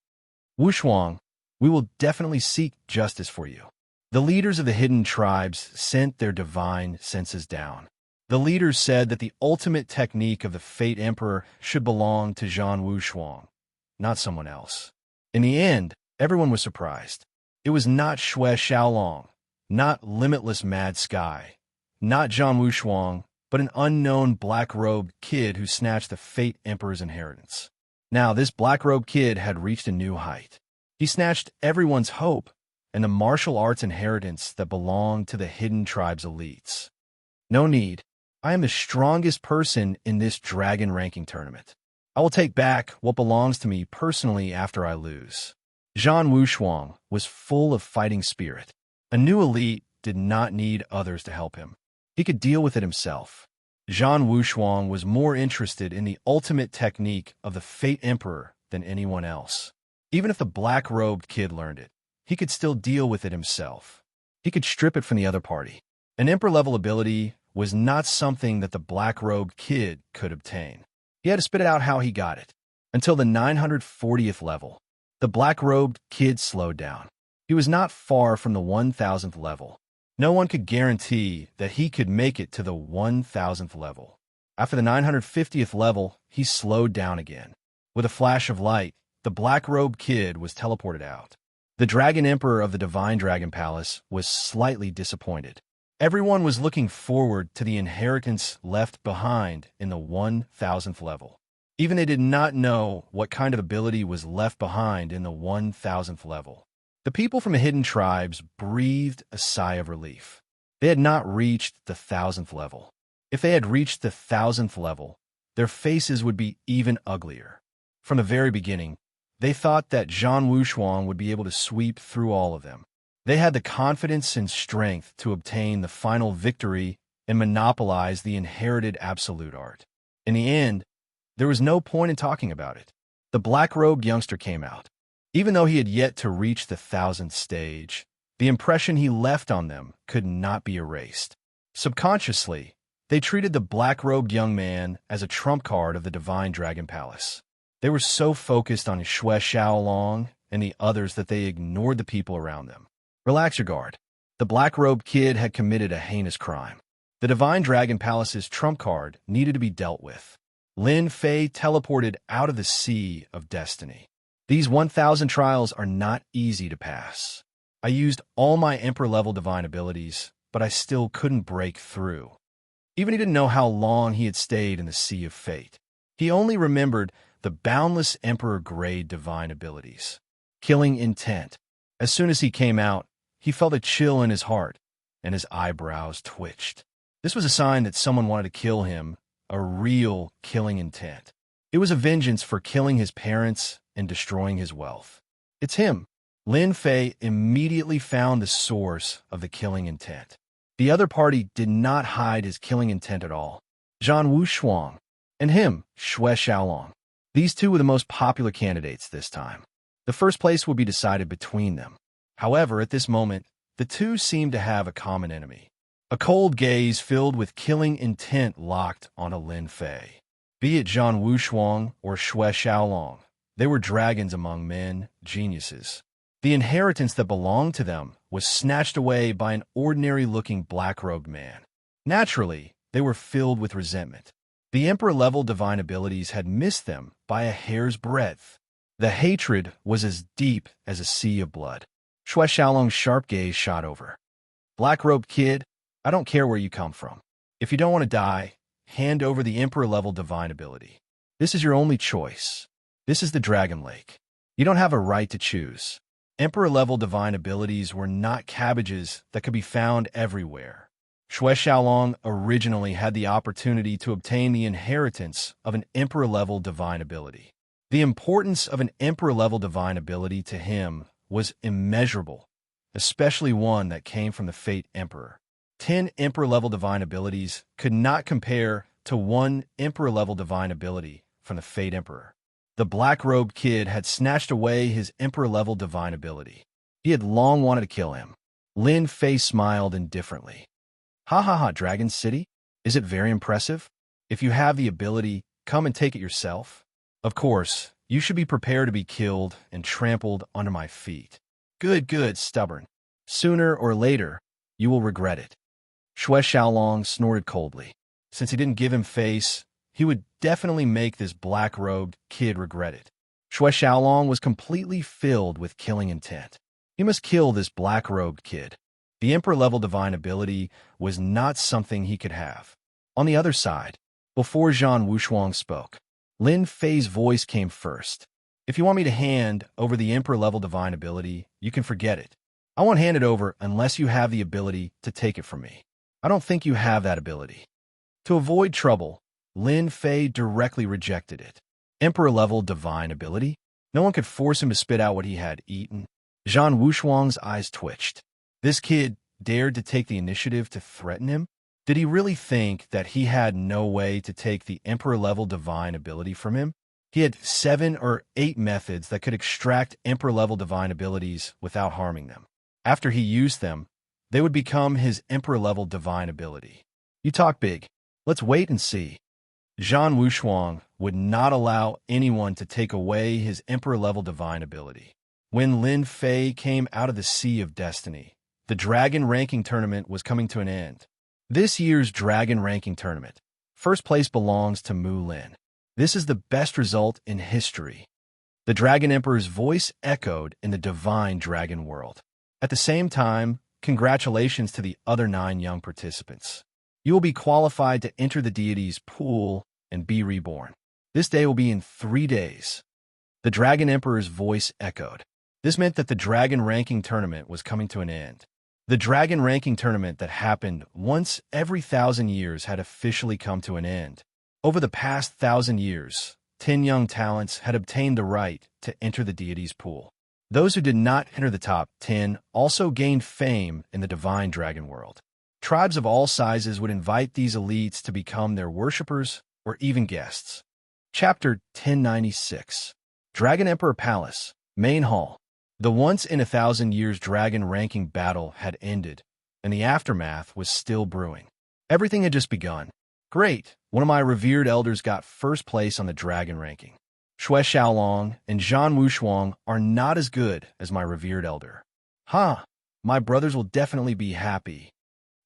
Wushuang, we will definitely seek justice for you. The leaders of the hidden tribes sent their divine senses down. The leaders said that the ultimate technique of the Fate Emperor should belong to Zhan Wushuang, not someone else. In the end, everyone was surprised. It was not Xue Xiaolong, not Limitless Mad Sky, not Zhan Wushuang, but an unknown black-robed kid who snatched the Fate Emperor's inheritance. Now, this black-robed kid had reached a new height. He snatched everyone's hope and the martial arts inheritance that belonged to the hidden tribe's elites. No need. I am the strongest person in this dragon ranking tournament. I will take back what belongs to me personally after I lose. Zhan Wushuang was full of fighting spirit. A new elite did not need others to help him. He could deal with it himself. Zhan Wushuang was more interested in the ultimate technique of the Fate Emperor than anyone else. Even if the black-robed kid learned it, he could still deal with it himself. He could strip it from the other party. An Emperor-level ability was not something that the black-robed kid could obtain. He had to spit it out how he got it. Until the 940th level, the black-robed kid slowed down. He was not far from the 1,000th level. No one could guarantee that he could make it to the 1,000th level. After the 950th level, he slowed down again. With a flash of light, the black-robed kid was teleported out. The Dragon Emperor of the Divine Dragon Palace was slightly disappointed. Everyone was looking forward to the inheritance left behind in the 1,000th level. Even they did not know what kind of ability was left behind in the 1,000th level. The people from the hidden tribes breathed a sigh of relief. They had not reached the 1,000th level. If they had reached the 1,000th level, their faces would be even uglier. From the very beginning, they thought that Zhan Wushuang would be able to sweep through all of them. They had the confidence and strength to obtain the final victory and monopolize the inherited absolute art. In the end, there was no point in talking about it. The black-robed youngster came out. Even though he had yet to reach the 1,000th stage, the impression he left on them could not be erased. Subconsciously, they treated the black-robed young man as a trump card of the Divine Dragon Palace. They were so focused on Xue Xiaolong and the others that they ignored the people around them. Relax your guard. The black-robed kid had committed a heinous crime. The Divine Dragon Palace's trump card needed to be dealt with. Lin Fei teleported out of the sea of destiny. These 1,000 trials are not easy to pass. I used all my Emperor-level divine abilities, but I still couldn't break through. Even he didn't know how long he had stayed in the Sea of Fate. He only remembered the boundless Emperor-grade divine abilities. Killing intent. As soon as he came out, He felt a chill in his heart, and his eyebrows twitched. This was a sign that someone wanted to kill him, a real killing intent. It was a vengeance for killing his parents and destroying his wealth. It's him. Lin Fei immediately found the source of the killing intent. The other party did not hide his killing intent at all. Zhan Wushuang and him, Xue Xiaolong. These two were the most popular candidates this time. The first place would be decided between them. However, at this moment, the two seemed to have a common enemy. A cold gaze filled with killing intent locked onto Lin Fei. Be it Zhan Wushuang or Xue Xiaolong, they were dragons among men, geniuses. The inheritance that belonged to them was snatched away by an ordinary-looking black-robed man. Naturally, they were filled with resentment. The Emperor-level divine abilities had missed them by a hair's breadth. The hatred was as deep as a sea of blood. Xue Xiaolong's sharp gaze shot over. Black-robed kid, I don't care where you come from. If you don't want to die, hand over the Emperor-level divine ability. This is your only choice. This is the Dragon Lake. You don't have a right to choose. Emperor-level divine abilities were not cabbages that could be found everywhere. Xue Xiaolong originally had the opportunity to obtain the inheritance of an Emperor-level divine ability. The importance of an Emperor-level divine ability to him was immeasurable, especially one that came from the Fate Emperor. 10 Emperor-level divine abilities could not compare to one Emperor-level divine ability from the Fate Emperor. The black-robed kid had snatched away his Emperor-level divine ability. He had long wanted to kill him. Lin Fei smiled indifferently. Ha ha ha, Dragon City? Is it very impressive? If you have the ability, come and take it yourself. Of course, you should be prepared to be killed and trampled under my feet. Good, stubborn. Sooner or later, you will regret it. Xue Xiaolong snorted coldly. Since he didn't give him face, he would definitely make this black-robed kid regret it. Xue Xiaolong was completely filled with killing intent. He must kill this black-robed kid. The Emperor-level divine ability was not something he could have. On the other side, before Zhan Wushuang spoke, Lin Fei's voice came first. If you want me to hand over the Emperor-level divine ability, you can forget it. I won't hand it over unless you have the ability to take it from me. I don't think you have that ability. To avoid trouble, Lin Fei directly rejected it. Emperor-level divine ability? No one could force him to spit out what he had eaten. Zhan Wushuang's eyes twitched. This kid dared to take the initiative to threaten him? Did he really think that he had no way to take the Emperor-level divine ability from him? He had 7 or 8 methods that could extract Emperor-level divine abilities without harming them. After he used them, they would become his Emperor-level divine ability. You talk big. Let's wait and see. Zhan Wushuang would not allow anyone to take away his Emperor-level divine ability. When Lin Fei came out of the Sea of Destiny, the Dragon Ranking Tournament was coming to an end. This year's Dragon Ranking Tournament, first place belongs to Mu Lin. This is the best result in history. The Dragon Emperor's voice echoed in the divine dragon world. At the same time, congratulations to the other 9 young participants. You will be qualified to enter the deity's pool and be reborn. This day will be in 3 days. The Dragon Emperor's voice echoed. This meant that the Dragon Ranking Tournament was coming to an end. The Dragon Ranking Tournament that happened once every 1,000 years had officially come to an end. Over the past 1,000 years, 10 young talents had obtained the right to enter the deity's pool. Those who did not enter the top 10 also gained fame in the divine dragon world. Tribes of all sizes would invite these elites to become their worshippers or even guests. Chapter 1096. Dragon Emperor Palace, Main Hall. The once-in-a-thousand-years dragon ranking battle had ended, and the aftermath was still brewing. Everything had just begun. Great, one of my revered elders got first place on the dragon ranking. Xue Xiaolong and Zhan Wushuang are not as good as my revered elder. My brothers will definitely be happy.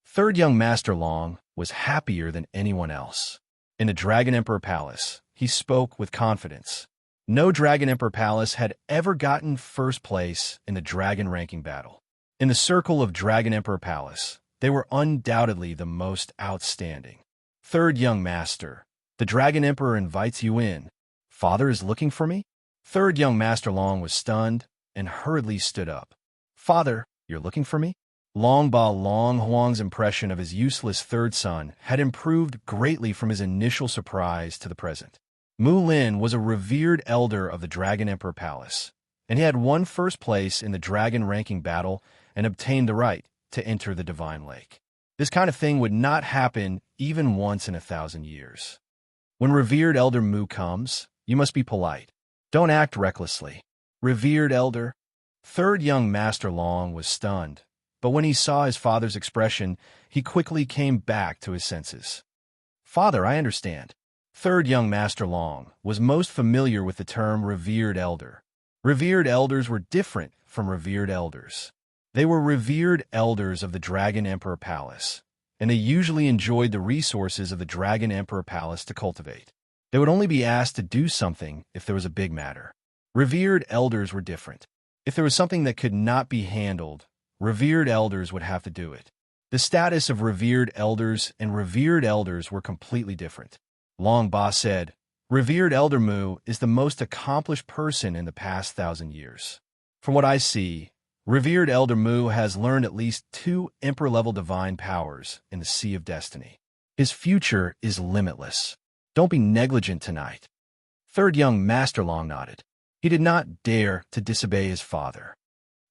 Third young Master Long was happier than anyone else. In the Dragon Emperor Palace, he spoke with confidence. No Dragon Emperor Palace had ever gotten first place in the dragon ranking battle. In the circle of Dragon Emperor Palace, they were undoubtedly the most outstanding. Third young master, the Dragon Emperor invites you in. Father is looking for me? Third young Master Long was stunned and hurriedly stood up. Father, You're looking for me? Long Ba Long Huang's impression of his useless third son had improved greatly from his initial surprise to the present. Mu Lin was a revered elder of the Dragon Emperor Palace, and he had won first place in the dragon ranking battle and obtained the right to enter the Divine Lake. This kind of thing would not happen even once in 1,000 years. When revered Elder Mu comes, you must be polite. Don't act recklessly. Revered Elder. Third young Master Long was stunned, but when he saw his father's expression, he quickly came back to his senses. Father, I understand. Third young Master Long was most familiar with the term revered elder. Revered elders were different from revered elders. They were revered elders of the Dragon Emperor Palace, and they usually enjoyed the resources of the Dragon Emperor Palace to cultivate. They would only be asked to do something if there was a big matter. Revered elders were different. If there was something that could not be handled, revered elders would have to do it. The status of revered elders and revered elders were completely different. Long Ba said, Revered Elder Mu is the most accomplished person in the past 1,000 years. From what I see, Revered Elder Mu has learned at least 2 Emperor-level divine powers in the Sea of Destiny. His future is limitless. Don't be negligent tonight. Third young Master Long nodded. He did not dare to disobey his father.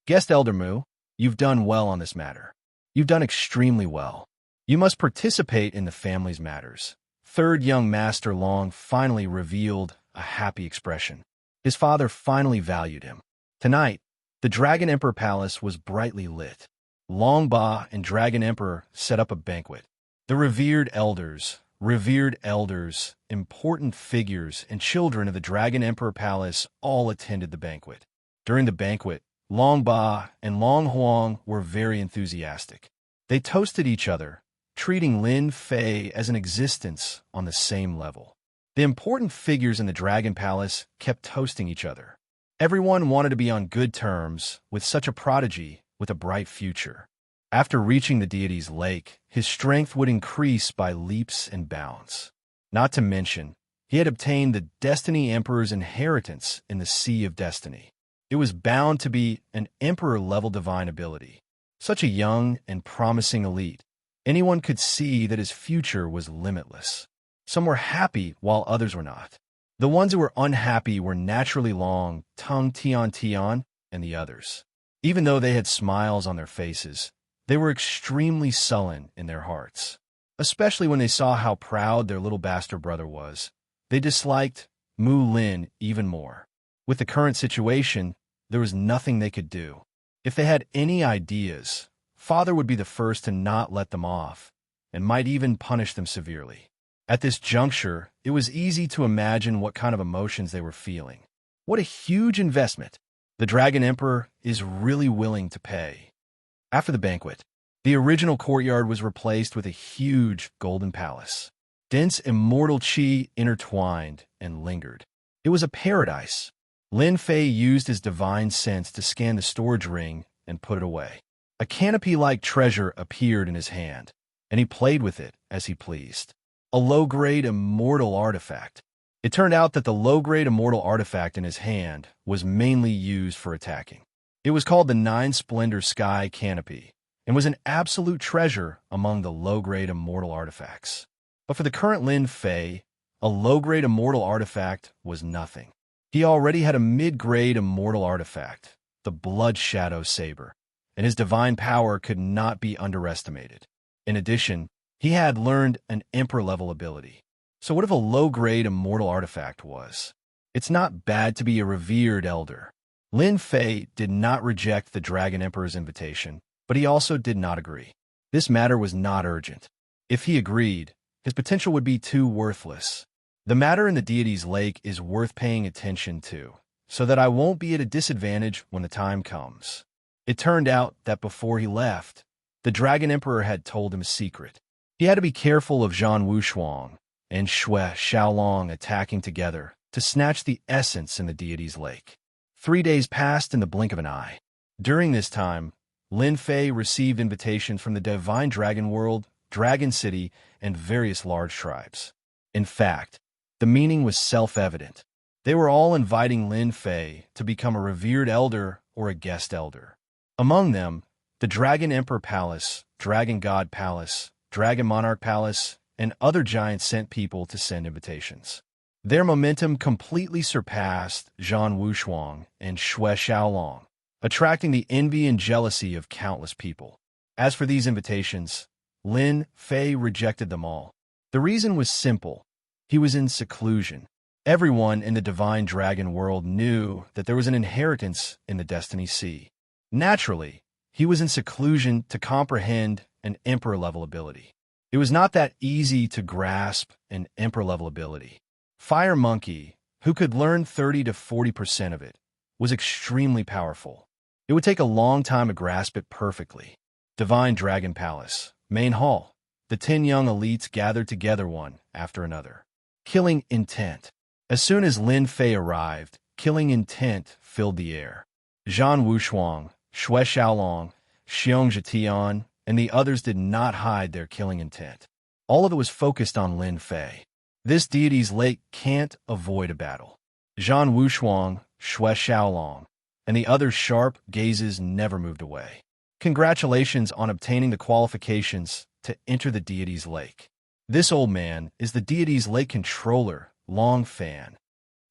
Guest Elder Mu, you've done well on this matter. You've done extremely well. You must participate in the family's matters. Third young Master Long finally revealed a happy expression. His father finally valued him. Tonight, the Dragon Emperor Palace was brightly lit. Long Ba and Dragon Emperor set up a banquet. The revered elders, important figures, and children of the Dragon Emperor Palace all attended the banquet. During the banquet, Long Ba and Long Huang were very enthusiastic. They toasted each other, treating Lin Fei as an existence on the same level. The important figures in the Dragon Palace kept toasting each other. Everyone wanted to be on good terms with such a prodigy with a bright future. After reaching the deity's lake, his strength would increase by leaps and bounds. Not to mention, he had obtained the Destiny Emperor's inheritance in the Sea of Destiny. It was bound to be an Emperor-level divine ability. Such a young and promising elite, anyone could see that his future was limitless. Some were happy while others were not. The ones who were unhappy were naturally Long, Tung Tian Tian, and the others. Even though they had smiles on their faces, they were extremely sullen in their hearts. Especially when they saw how proud their little bastard brother was. They disliked Mu Lin even more. With the current situation, there was nothing they could do. If they had any ideas, Father would be the first to not let them off, and might even punish them severely. At this juncture, it was easy to imagine what kind of emotions they were feeling. What a huge investment! The Dragon Emperor is really willing to pay. After the banquet, the original courtyard was replaced with a huge golden palace. Dense immortal qi intertwined and lingered. It was a paradise. Lin Fei used his divine sense to scan the storage ring and put it away. A canopy-like treasure appeared in his hand, and he played with it as he pleased. A low-grade immortal artifact. It turned out that the low-grade immortal artifact in his hand was mainly used for attacking. It was called the Nine Splendor Sky Canopy, and was an absolute treasure among the low-grade immortal artifacts. But for the current Lin Fei, a low-grade immortal artifact was nothing. He already had a mid-grade immortal artifact, the Blood Shadow Saber, and his divine power could not be underestimated. In addition, he had learned an Emperor-level ability. So what if a low-grade immortal artifact was? It's not bad to be a revered elder. Lin Fei did not reject the Dragon Emperor's invitation, but he also did not agree. This matter was not urgent. If he agreed, his potential would be too worthless. The matter in the deity's lake is worth paying attention to, so that I won't be at a disadvantage when the time comes. It turned out that before he left, the Dragon Emperor had told him a secret. He had to be careful of Zhan Wushuang and Shui Xiaolong attacking together to snatch the essence in the deity's lake. 3 days passed in the blink of an eye. During this time, Lin Fei received invitations from the Divine Dragon World, Dragon City, and various large tribes. In fact, the meaning was self-evident. They were all inviting Lin Fei to become a revered elder or a guest elder. Among them, The Dragon Emperor Palace, Dragon God Palace, Dragon Monarch Palace, and other giants sent people to send invitations. Their momentum completely surpassed Zhan Wushuang and Xue Xiaolong, attracting the envy and jealousy of countless people. As for these invitations, Lin Fei rejected them all. The reason was simple. He was in seclusion. Everyone in the divine dragon world knew that there was an inheritance in the Destiny Sea. Naturally, he was in seclusion to comprehend an emperor-level ability. It was not that easy to grasp an emperor-level ability. Fire Monkey, who could learn 30 to 40% of it, was extremely powerful. It would take a long time to grasp it perfectly. Divine Dragon Palace, Main Hall. The 10 young elites gathered together one after another. Killing intent. As soon as Lin Fei arrived, killing intent filled the air. Zhan Wushuang, Xue Xiaolong, Xianxia, and the others did not hide their killing intent. All of it was focused on Lin Fei. This deity's lake can't avoid a battle. Zhan Wushuang, Xue Xiaolong, and the others' sharp gazes never moved away. Congratulations on obtaining the qualifications to enter the deity's lake. This old man is the deity's lake controller, Long Fan.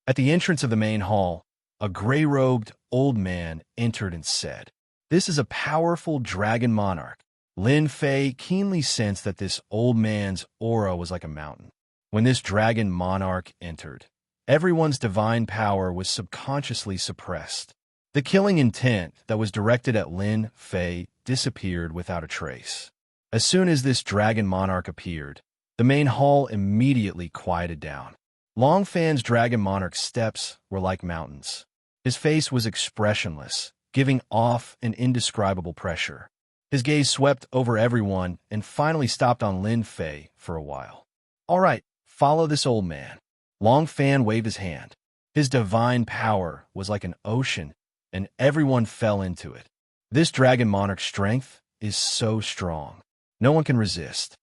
At the entrance of the main hall, a gray-robed old man entered and said, "This is a powerful dragon monarch." Lin Fei keenly sensed that this old man's aura was like a mountain. When this dragon monarch entered, everyone's divine power was subconsciously suppressed. The killing intent that was directed at Lin Fei disappeared without a trace. As soon as this dragon monarch appeared, the main hall immediately quieted down. Long Fan's dragon monarch's steps were like mountains. His face was expressionless, giving off an indescribable pressure. His gaze swept over everyone and finally stopped on Lin Fei for a while. "All right, follow this old man." Long Fan waved his hand. His divine power was like an ocean, and everyone fell into it. This dragon monarch's strength is so strong. No one can resist.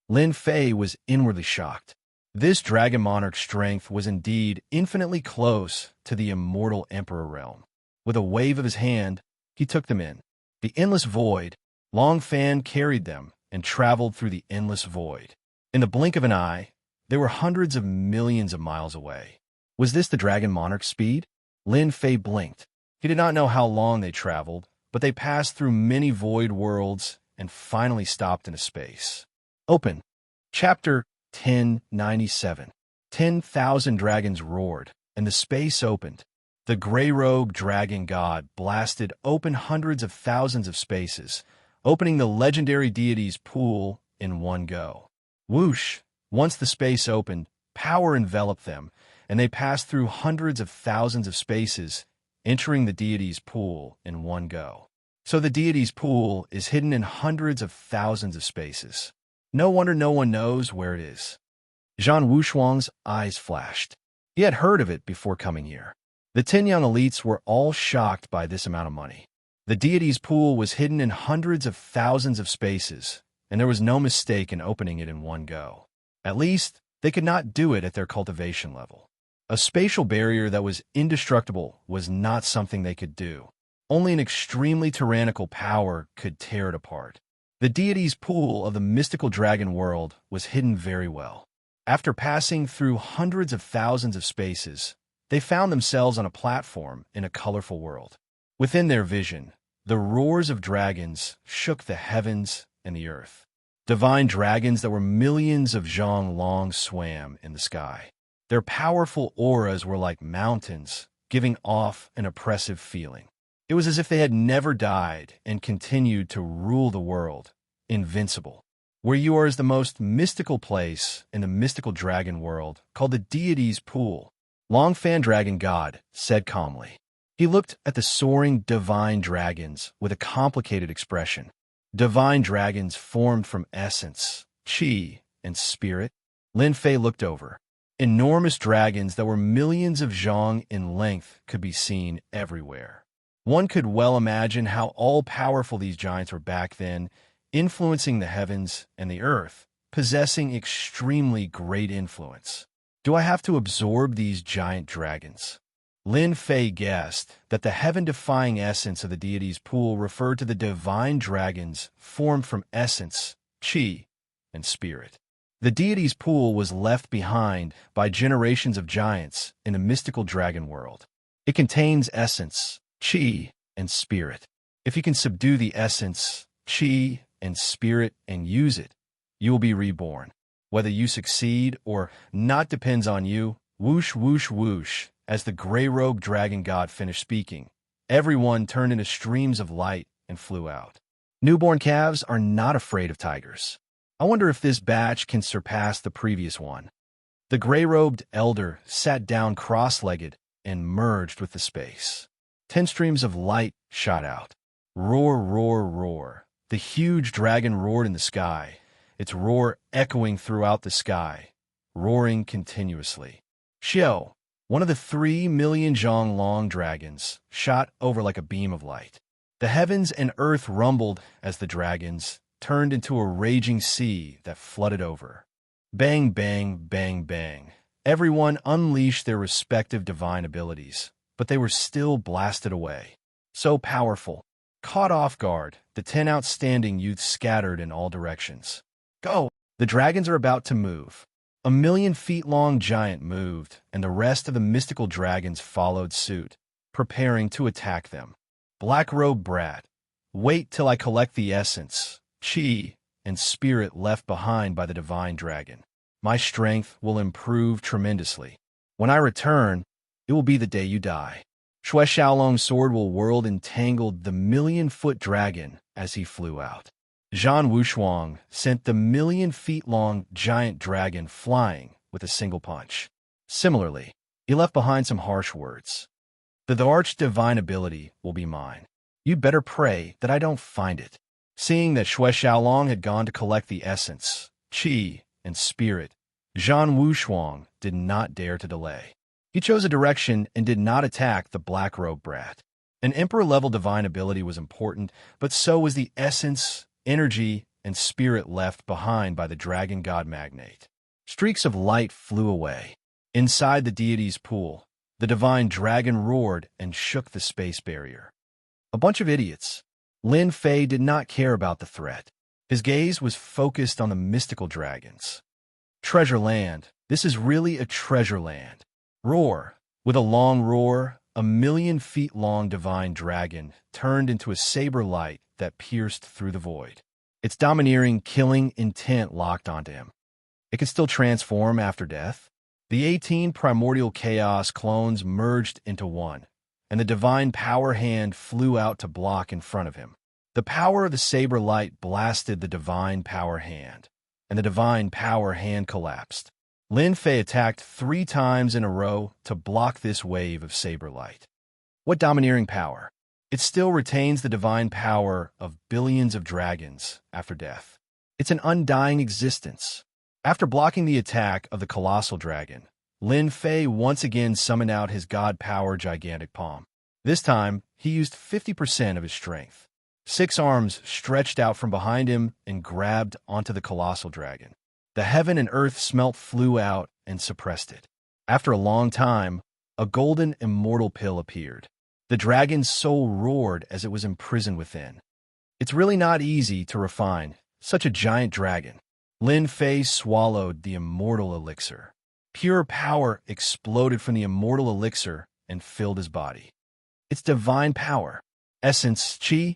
Lin Fei was inwardly shocked. This dragon monarch's strength was indeed infinitely close to the immortal emperor realm. With a wave of his hand, he took them in. The endless void, Long Fan carried them and traveled through the endless void. In the blink of an eye, they were hundreds of millions of miles away. Was this the dragon monarch's speed? Lin Fei blinked. He did not know how long they traveled, but they passed through many void worlds and finally stopped in a space. Open. Chapter 1097. 10,000 dragons roared, and the space opened. The gray rogue dragon god blasted open hundreds of thousands of spaces, opening the legendary deity's pool in one go. Whoosh! Once the space opened, power enveloped them, and they passed through hundreds of thousands of spaces, entering the deity's pool in one go. So the deity's pool is hidden in hundreds of thousands of spaces. No wonder no one knows where it is. Zhan Wushuang's eyes flashed. He had heard of it before coming here. The 10 young elites were all shocked by this amount of money. The deity's pool was hidden in hundreds of thousands of spaces, and there was no mistake in opening it in one go. At least, they could not do it at their cultivation level. A spatial barrier that was indestructible was not something they could do. Only an extremely tyrannical power could tear it apart. The deity's pool of the mystical dragon world was hidden very well. After passing through hundreds of thousands of spaces, they found themselves on a platform in a colorful world. Within their vision, the roars of dragons shook the heavens and the earth. Divine dragons that were millions of zhang long swam in the sky. Their powerful auras were like mountains, giving off an oppressive feeling. It was as if they had never died and continued to rule the world, invincible. Where you are is the most mystical place in the mystical dragon world, called the deity's pool. Long Fan Dragon God said calmly. He looked at the soaring divine dragons with a complicated expression. Divine dragons formed from essence, chi, and spirit. Lin Fei looked over. Enormous dragons that were millions of zhang in length could be seen everywhere. One could well imagine how all-powerful these giants were back then, influencing the heavens and the earth, possessing extremely great influence. Do I have to absorb these giant dragons? Lin Fei guessed that the heaven-defying essence of the deity's pool referred to the divine dragons formed from essence, qi, and spirit. The deity's pool was left behind by generations of giants in a mystical dragon world. It contains essence, qi, and spirit. If you can subdue the essence, qi, and spirit and use it, you will be reborn. Whether you succeed or not depends on you. Whoosh, whoosh, whoosh. As the gray-robed dragon god finished speaking, everyone turned into streams of light and flew out. Newborn calves are not afraid of tigers. I wonder if this batch can surpass the previous one. The gray-robed elder sat down cross-legged and merged with the space. 10 streams of light shot out. Roar, roar, roar. The huge dragon roared in the sky, its roar echoing throughout the sky, roaring continuously. Xiao, one of the 3 million Zhonglong dragons, shot over like a beam of light. The heavens and earth rumbled as the dragons turned into a raging sea that flooded over. Bang, bang, bang, bang. Everyone unleashed their respective divine abilities, but they were still blasted away. So powerful. Caught off guard, the 10 outstanding youths scattered in all directions. Go! The dragons are about to move. A 1,000,000-feet-long giant moved, and the rest of the mystical dragons followed suit, preparing to attack them. Black-robed brat, wait till I collect the essence, qi, and spirit left behind by the divine dragon. My strength will improve tremendously. When I return, it will be the day you die. Shui Xiaolong's sword will whirl entangled the 1,000,000-foot dragon as he flew out. Zhan Wushuang sent the 1,000,000-feet-long giant dragon flying with a single punch. Similarly, he left behind some harsh words. The arch-divine ability will be mine. You'd better pray that I don't find it. Seeing that Shui Xiaolong had gone to collect the essence, qi, and spirit, Zhan Wushuang did not dare to delay. He chose a direction and did not attack the black-robed brat. An emperor-level divine ability was important, but so was the essence, energy, and spirit left behind by the dragon god magnate. Streaks of light flew away. Inside the deity's pool, the divine dragon roared and shook the space barrier. A bunch of idiots. Lin Fei did not care about the threat. His gaze was focused on the mystical dragons. Treasure land. This is really a treasure land. Roar. With a long roar, a 1,000,000-feet-long divine dragon turned into a saber light that pierced through the void. Its domineering, killing intent locked onto him. It could still transform after death. The 18 primordial chaos clones merged into one, and the divine power hand flew out to block in front of him. The power of the saber light blasted the divine power hand, and the divine power hand collapsed. Lin Fei attacked 3 times in a row to block this wave of saber light. What domineering power! It still retains the divine power of billions of dragons after death. It's an undying existence. After blocking the attack of the colossal dragon, Lin Fei once again summoned out his god power gigantic palm. This time, he used 50% of his strength. 6 arms stretched out from behind him and grabbed onto the colossal dragon. The heaven and earth smelt flew out and suppressed it. After a long time, a golden immortal pill appeared. The dragon's soul roared as it was imprisoned within. It's really not easy to refine such a giant dragon. Lin Fei swallowed the immortal elixir. Pure power exploded from the immortal elixir and filled his body. Its divine power, essence, qi,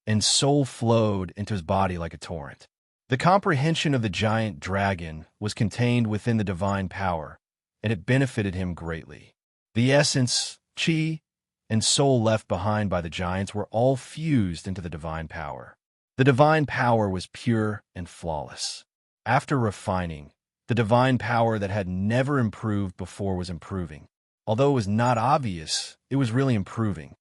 and soul flowed into his body like a torrent. The comprehension of the giant dragon was contained within the divine power, and it benefited him greatly. The essence, qi, and soul left behind by the giants were all fused into the divine power. The divine power was pure and flawless. After refining, the divine power that had never improved before was improving. Although it was not obvious, it was really improving.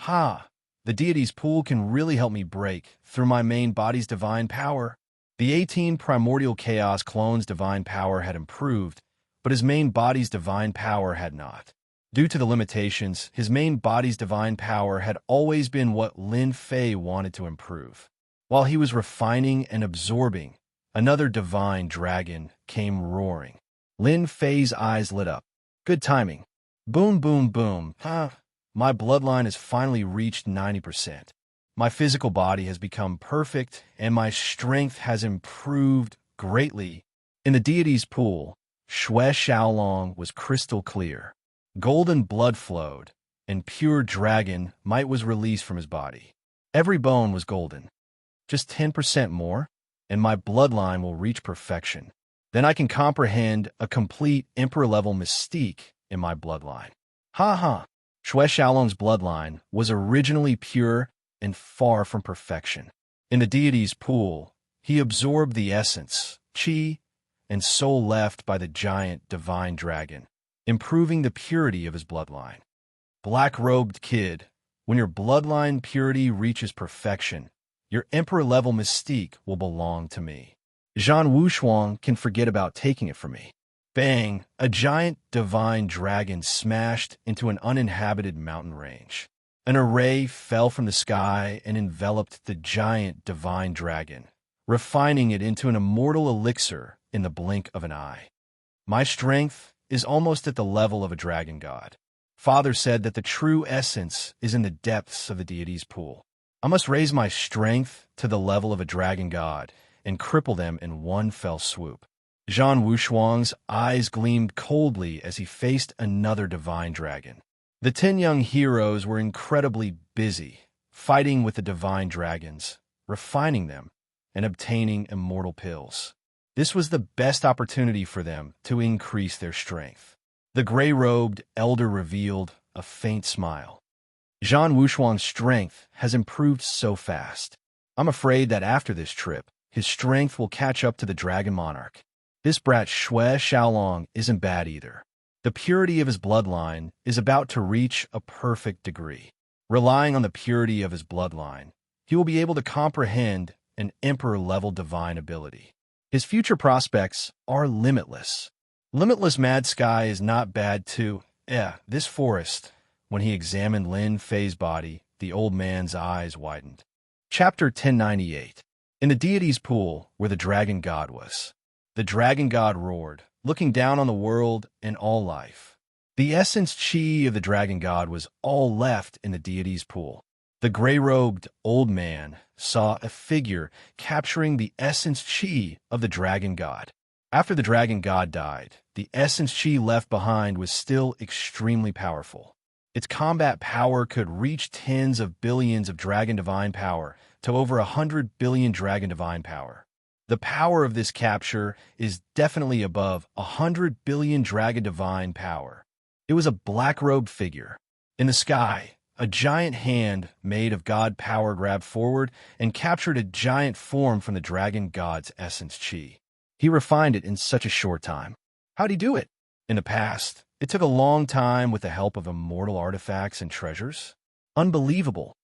The deity's pool can really help me break through my main body's divine power. The 18 primordial chaos clones' divine power had improved, but his main body's divine power had not. Due to the limitations, his main body's divine power had always been what Lin Fei wanted to improve. While he was refining and absorbing, another divine dragon came roaring. Lin Fei's eyes lit up. Good timing. Boom, boom, boom. My bloodline has finally reached 90%. My physical body has become perfect, and my strength has improved greatly. In the deity's pool, Xue Xiaolong was crystal clear. Golden blood flowed, and pure dragon might was released from his body. Every bone was golden. Just 10% more, and my bloodline will reach perfection. Then I can comprehend a complete emperor-level mystique in my bloodline. Ha ha! Xue Xiaolong's bloodline was originally pure and far from perfection. In the deity's pool, he absorbed the essence, qi, and soul left by the giant divine dragon, improving the purity of his bloodline. Black-robed kid, when your bloodline purity reaches perfection, your emperor-level mystique will belong to me. Zhan Wushuang can forget about taking it from me. Bang! A giant divine dragon smashed into an uninhabited mountain range. An array fell from the sky and enveloped the giant divine dragon, refining it into an immortal elixir in the blink of an eye. My strength is almost at the level of a dragon god. Father said that the true essence is in the depths of the deity's pool. I must raise my strength to the level of a dragon god and cripple them in one fell swoop. Zhan Wushuang's eyes gleamed coldly as he faced another divine dragon. The 10 young heroes were incredibly busy, fighting with the divine dragons, refining them, and obtaining immortal pills. This was the best opportunity for them to increase their strength. The gray-robed elder revealed a faint smile. Zhan Wushuang's strength has improved so fast. I'm afraid that after this trip, his strength will catch up to the Dragon Monarch. This brat Xue Xiaolong isn't bad either. The purity of his bloodline is about to reach a perfect degree. Relying on the purity of his bloodline, he will be able to comprehend an emperor-level divine ability. His future prospects are limitless. Limitless Mad Sky is not bad too. This forest. When he examined Lin Fei's body, the old man's eyes widened. Chapter 1098. In the deity's pool, where the dragon god was, the dragon god roared, looking down on the world and all life. The essence qi of the dragon god was all left in the deity's pool. The gray-robed old man saw a figure capturing the essence qi of the dragon god. After the dragon god died, the essence qi left behind was still extremely powerful. Its combat power could reach tens of billions of dragon divine power to over 100 billion dragon divine power. The power of this capture is definitely above 100 billion dragon divine power. It was a black-robed figure. In the sky, a giant hand made of god power grabbed forward and captured a giant form from the dragon god's essence qi. He refined it in such a short time. How'd he do it? In the past, it took a long time with the help of immortal artifacts and treasures. Unbelievable.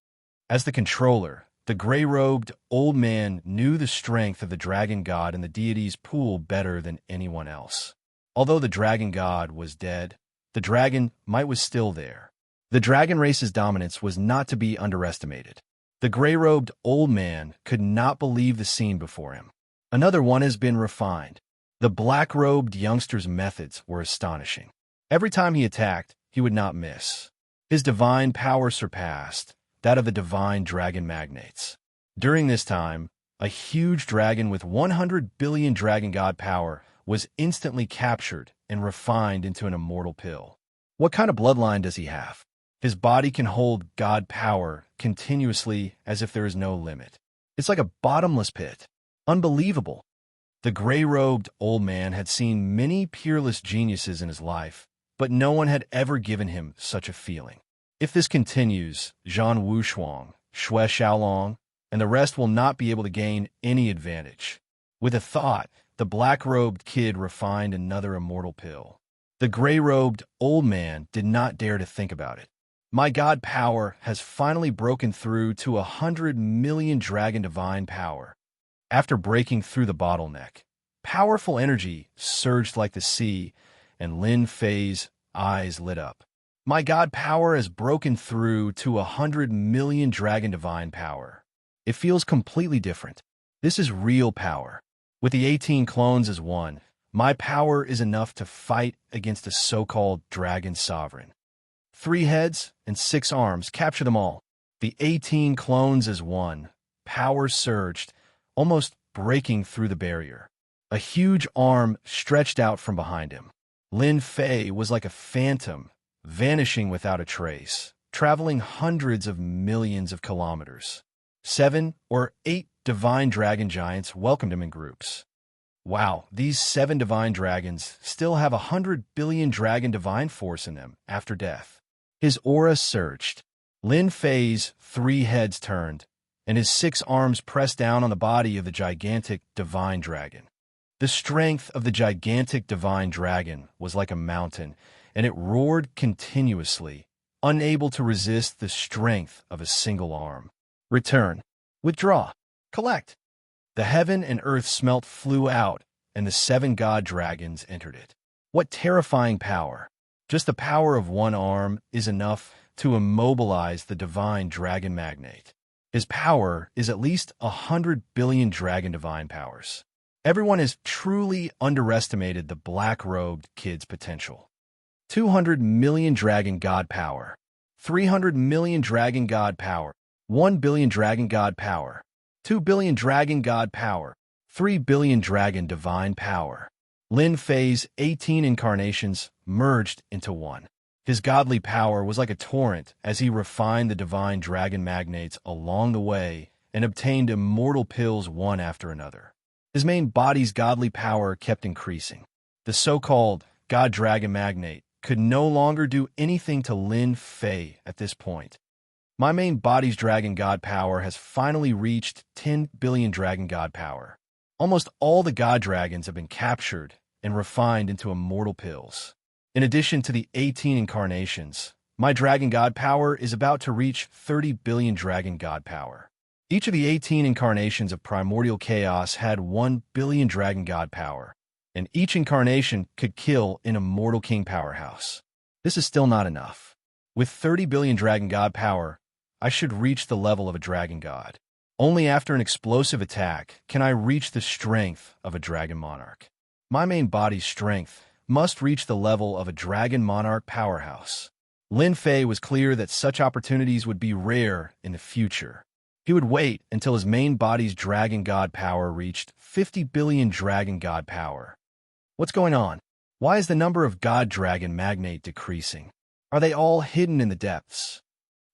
As the controller, the gray-robed old man knew the strength of the dragon god in the deity's pool better than anyone else. Although the dragon god was dead, the dragon might was still there. The dragon race's dominance was not to be underestimated. The gray-robed old man could not believe the scene before him. Another one has been refined. The black-robed youngster's methods were astonishing. Every time he attacked, he would not miss. His divine power surpassed that of the divine dragon magnates. During this time, a huge dragon with 100 billion dragon god power was instantly captured and refined into an immortal pill. What kind of bloodline does he have? His body can hold god power continuously as if there is no limit. It's like a bottomless pit. Unbelievable. The gray-robed old man had seen many peerless geniuses in his life, but no one had ever given him such a feeling. If this continues, Zhan Wushuang, Xue Xiaolong, and the rest will not be able to gain any advantage. With a thought, the black-robed kid refined another immortal pill. The gray-robed old man did not dare to think about it. My god power has finally broken through to 100 million dragon divine power. After breaking through the bottleneck, powerful energy surged like the sea, and Lin Fei's eyes lit up. My god power has broken through to 100 million dragon divine power. It feels completely different. This is real power. With the 18 clones as one, My power is enough to fight against a so-called dragon sovereign. 3 heads and 6 arms, capture them all. The 18 clones as one. Power surged, almost breaking through the barrier. A huge arm stretched out from behind him. Lin Fei was like a phantom, vanishing without a trace, traveling hundreds of millions of kilometers. 7 or 8 divine dragon giants welcomed him in groups. Wow, these 7 divine dragons still have 100 billion dragon divine force in them after death. His aura surged. Lin Fei's 3 heads turned, and his 6 arms pressed down on the body of the gigantic divine dragon. The strength of the gigantic divine dragon was like a mountain, and it roared continuously, unable to resist the strength of a single arm. Return. Withdraw. Collect. The heaven and earth smelt flew out, and the 7 god dragons entered it. What terrifying power! Just the power of one arm is enough to immobilize the divine dragon magnate. His power is at least 100 billion dragon divine powers. Everyone has truly underestimated the black-robed kid's potential. 200 million dragon god power, 300 million dragon god power, 1 billion dragon god power, 2 billion dragon god power, 3 billion dragon divine power. Lin Fei's 18 incarnations merged into one. His godly power was like a torrent as he refined the divine dragon magnates along the way and obtained immortal pills one after another. His main body's godly power kept increasing. The so-called god dragon magnate could no longer do anything to Lin Fei at this point. My main body's dragon god power has finally reached 10 billion dragon god power. Almost all the god dragons have been captured and refined into immortal pills. In addition to the 18 incarnations, my dragon god power is about to reach 30 billion dragon god power. Each of the 18 incarnations of primordial chaos had 1 billion dragon god power, and each incarnation could kill an immortal king powerhouse. This is still not enough. With 30 billion dragon god power, I should reach the level of a dragon god. Only after an explosive attack can I reach the strength of a dragon monarch. My main body's strength must reach the level of a dragon monarch powerhouse. Lin Fei was clear that such opportunities would be rare in the future. He would wait until his main body's dragon god power reached 50 billion dragon god power. What's going on? Why is the number of god dragon magnate decreasing? Are they all hidden in the depths?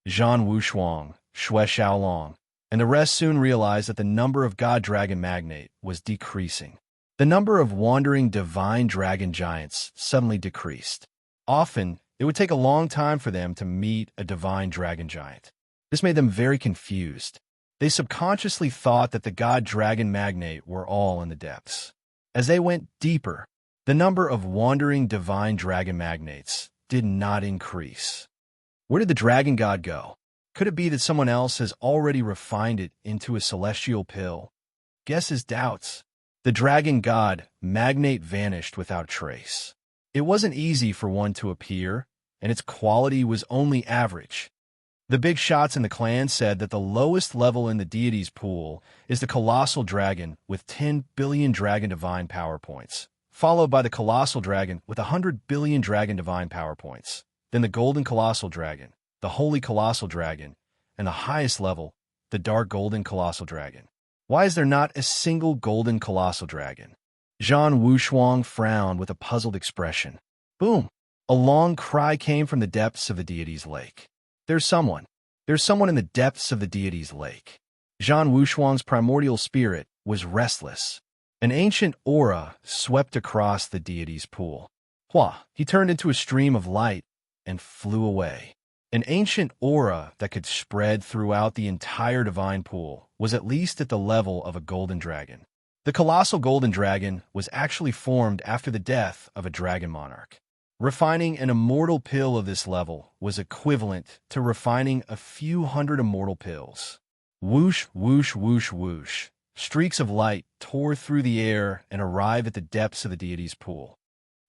Zhan Wushuang, Xue Xiaolong, and the rest soon realized that the number of god dragon magnate was decreasing. The number of wandering divine dragon giants suddenly decreased. Often, it would take a long time for them to meet a divine dragon giant. This made them very confused. They subconsciously thought that the god dragon magnate were all in the depths. As they went deeper, the number of wandering divine dragon magnates did not increase. Where did the dragon god go? Could it be that someone else has already refined it into a celestial pill? Guess his doubts. The dragon god magnate vanished without trace. It wasn't easy for one to appear, and its quality was only average. The big shots in the clan said that the lowest level in the deity's pool is the colossal dragon with 10 billion dragon divine power points, followed by the colossal dragon with 100 billion dragon divine power points, then the golden colossal dragon, the holy colossal dragon, and the highest level, the dark golden colossal dragon. Why is there not a single golden colossal dragon? Zhan Wushuang frowned with a puzzled expression. Boom! A long cry came from the depths of the deity's lake. There's someone in the depths of the deity's lake. Zhan Wushuang's primordial spirit was restless. An ancient aura swept across the deity's pool. Hua! He turned into a stream of light and flew away. An ancient aura that could spread throughout the entire divine pool was at least at the level of a golden dragon. The colossal golden dragon was actually formed after the death of a dragon monarch. Refining an immortal pill of this level was equivalent to refining a few hundred immortal pills. Whoosh, whoosh, whoosh, whoosh. Streaks of light tore through the air and arrived at the depths of the deity's pool.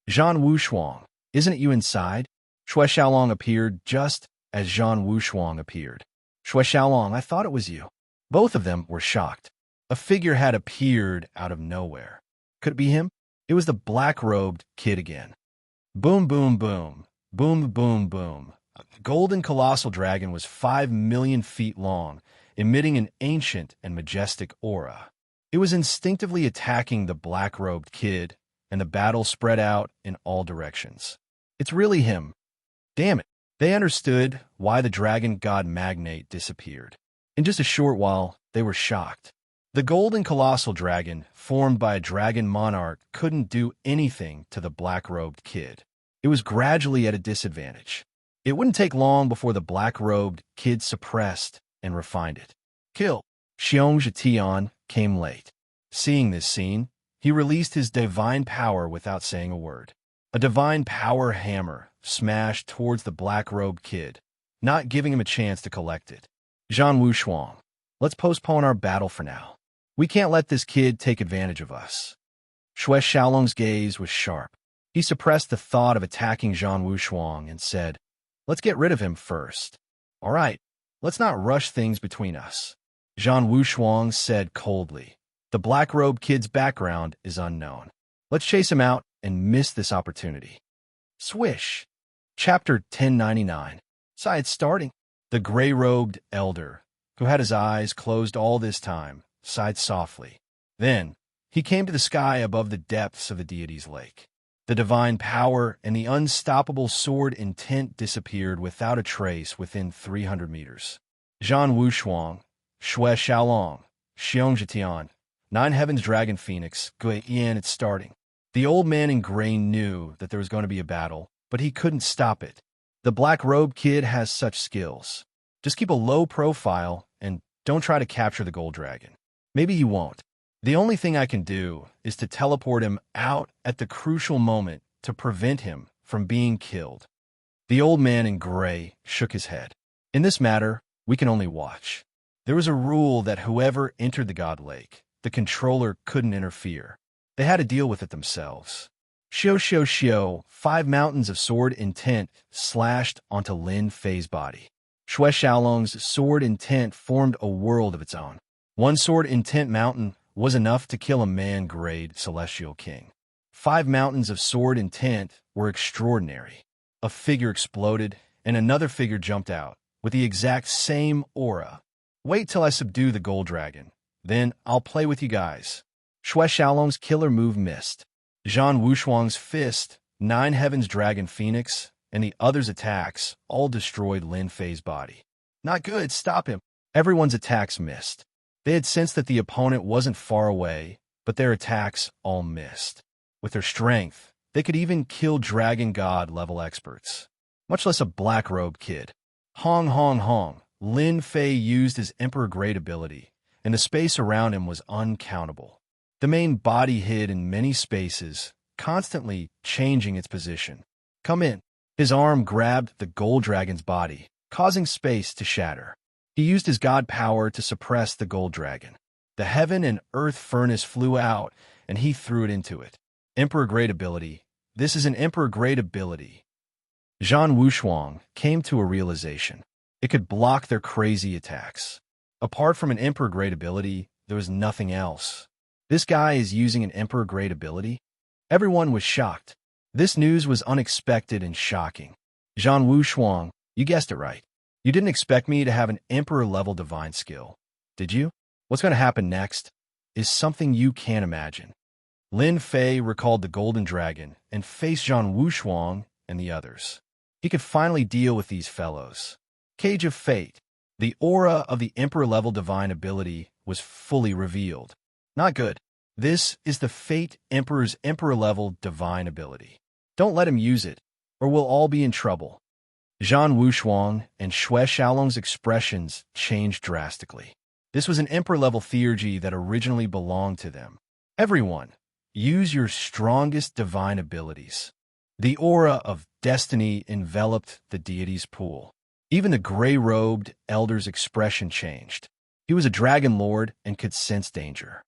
Zhan Wushuang, isn't it you inside? Xue Xiaolong appeared just as Zhan Wushuang appeared. Xue Xiaolong, I thought it was you. Both of them were shocked. A figure had appeared out of nowhere. Could it be him? It was the black-robed kid again. Boom, boom, boom. Boom, boom, boom. The golden colossal dragon was 5 million feet long, emitting an ancient and majestic aura. It was instinctively attacking the black-robed kid, and the battle spread out in all directions. It's really him. Damn it. They understood why the dragon god magnate disappeared. In just a short while, they were shocked. The golden colossal dragon, formed by a dragon monarch, couldn't do anything to the black-robed kid. It was gradually at a disadvantage. It wouldn't take long before the black-robed kid suppressed and refined it. Kill. Xianxia came late. Seeing this scene, he released his divine power without saying a word. A divine power hammer smashed towards the black-robed kid, not giving him a chance to collect it. Zhan Wushuang, let's postpone our battle for now. We can't let this kid take advantage of us. Shui Xiaolong's gaze was sharp. He suppressed the thought of attacking Zhan Wushuang and said, "Let's get rid of him first. All right, let's not rush things between us." Zhan Wushuang said coldly, "The black-robed kid's background is unknown. Let's chase him out and miss this opportunity." Swish. Chapter 1099. It's starting. The gray-robed elder, who had his eyes closed all this time, sighed softly. Then, he came to the sky above the depths of the deity's lake. The divine power and the unstoppable sword intent disappeared without a trace within 300 meters. Zhan Wushuang, Shui Xiaolong, Xianxia, Nine Heavens Dragon Phoenix, Gui Yan, it's starting. The old man in gray knew that there was going to be a battle, but he couldn't stop it. The black-robed kid has such skills. Just keep a low profile and don't try to capture the gold dragon. Maybe you won't. The only thing I can do is to teleport him out at the crucial moment to prevent him from being killed. The old man in gray shook his head. In this matter, we can only watch. There was a rule that whoever entered the God Lake, the controller couldn't interfere. They had to deal with it themselves. Xiao, 5 mountains of sword intent slashed onto Lin Fei's body. Shui Xiaolong's sword intent formed a world of its own. One sword intent mountain was enough to kill a man-grade celestial king. 5 mountains of sword intent were extraordinary. A figure exploded, and another figure jumped out, with the exact same aura. Wait till I subdue the gold dragon. Then I'll play with you guys. Shui Xiaolong's killer move missed. Zhan Wushuang's fist, 9 Heavens Dragon Phoenix, and the others' attacks all destroyed Lin Fei's body. Not good, stop him. Everyone's attacks missed. They had sensed that the opponent wasn't far away, but their attacks all missed. With their strength, they could even kill Dragon God level experts, much less a black-robed kid. Hong, hong, hong. Lin Fei used his Emperor Grade ability, and the space around him was uncountable. The main body hid in many spaces, constantly changing its position. Come in. His arm grabbed the gold dragon's body, causing space to shatter. He used his god power to suppress the gold dragon. The heaven and earth furnace flew out, and he threw it into it. Emperor Grade ability. This is an Emperor Grade ability. Zhan Wushuang came to a realization. It could block their crazy attacks. Apart from an Emperor Grade ability, there was nothing else. This guy is using an Emperor Grade ability? Everyone was shocked. This news was unexpected and shocking. Zhan Wushuang, you guessed it right. You didn't expect me to have an Emperor-level divine skill, did you? What's going to happen next is something you can't imagine. Lin Fei recalled the Golden Dragon and faced Zhan Wushuang and the others. He could finally deal with these fellows. Cage of Fate. The aura of the Emperor-level divine ability was fully revealed. Not good. This is the Fate Emperor's Emperor-level divine ability. Don't let him use it, or we'll all be in trouble. Zhan Wushuang and Shui Xiaolong's expressions changed drastically. This was an Emperor-level theurgy that originally belonged to them. Everyone, use your strongest divine abilities. The aura of destiny enveloped the deity's pool. Even the gray-robed elder's expression changed. He was a dragon lord and could sense danger.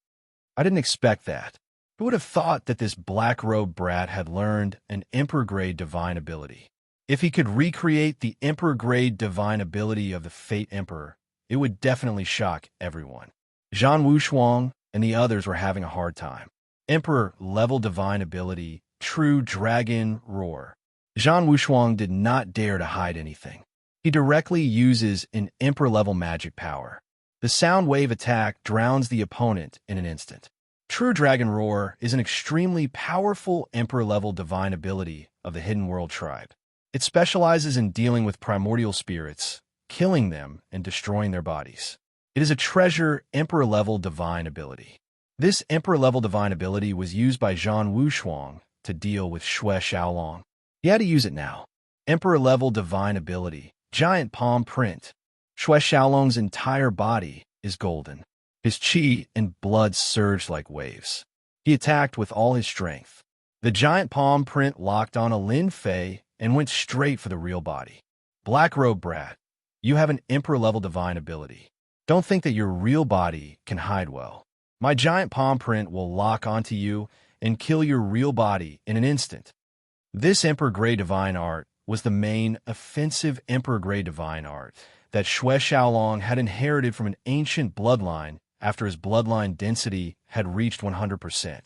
I didn't expect that. Who would have thought that this black-robed brat had learned an Emperor-grade divine ability? If he could recreate the Emperor-grade divine ability of the Fate Emperor, it would definitely shock everyone. Zhan Wushuang and the others were having a hard time. Emperor-level divine ability, True Dragon Roar. Zhan Wushuang did not dare to hide anything. He directly uses an Emperor-level magic power. The sound wave attack drowns the opponent in an instant. True Dragon Roar is an extremely powerful Emperor-level divine ability of the Hidden World tribe. It specializes in dealing with primordial spirits, killing them and destroying their bodies. It is a treasure Emperor-level divine ability. This Emperor-level divine ability was used by Zhan Wushuang to deal with Xue Xiaolong. He had to use it now. Emperor-level divine ability, Giant Palm Print. Xue Xiaolong's entire body is golden. His qi and blood surged like waves. He attacked with all his strength. The giant palm print locked on a Lin Fei and went straight for the real body. Black Robe Brat, you have an Emperor-level divine ability. Don't think that your real body can hide well. My giant palm print will lock onto you and kill your real body in an instant. This Emperor Grey Divine Art was the main offensive Emperor Grey Divine Art that Xue Xiaolong had inherited from an ancient bloodline after his bloodline density had reached 100%.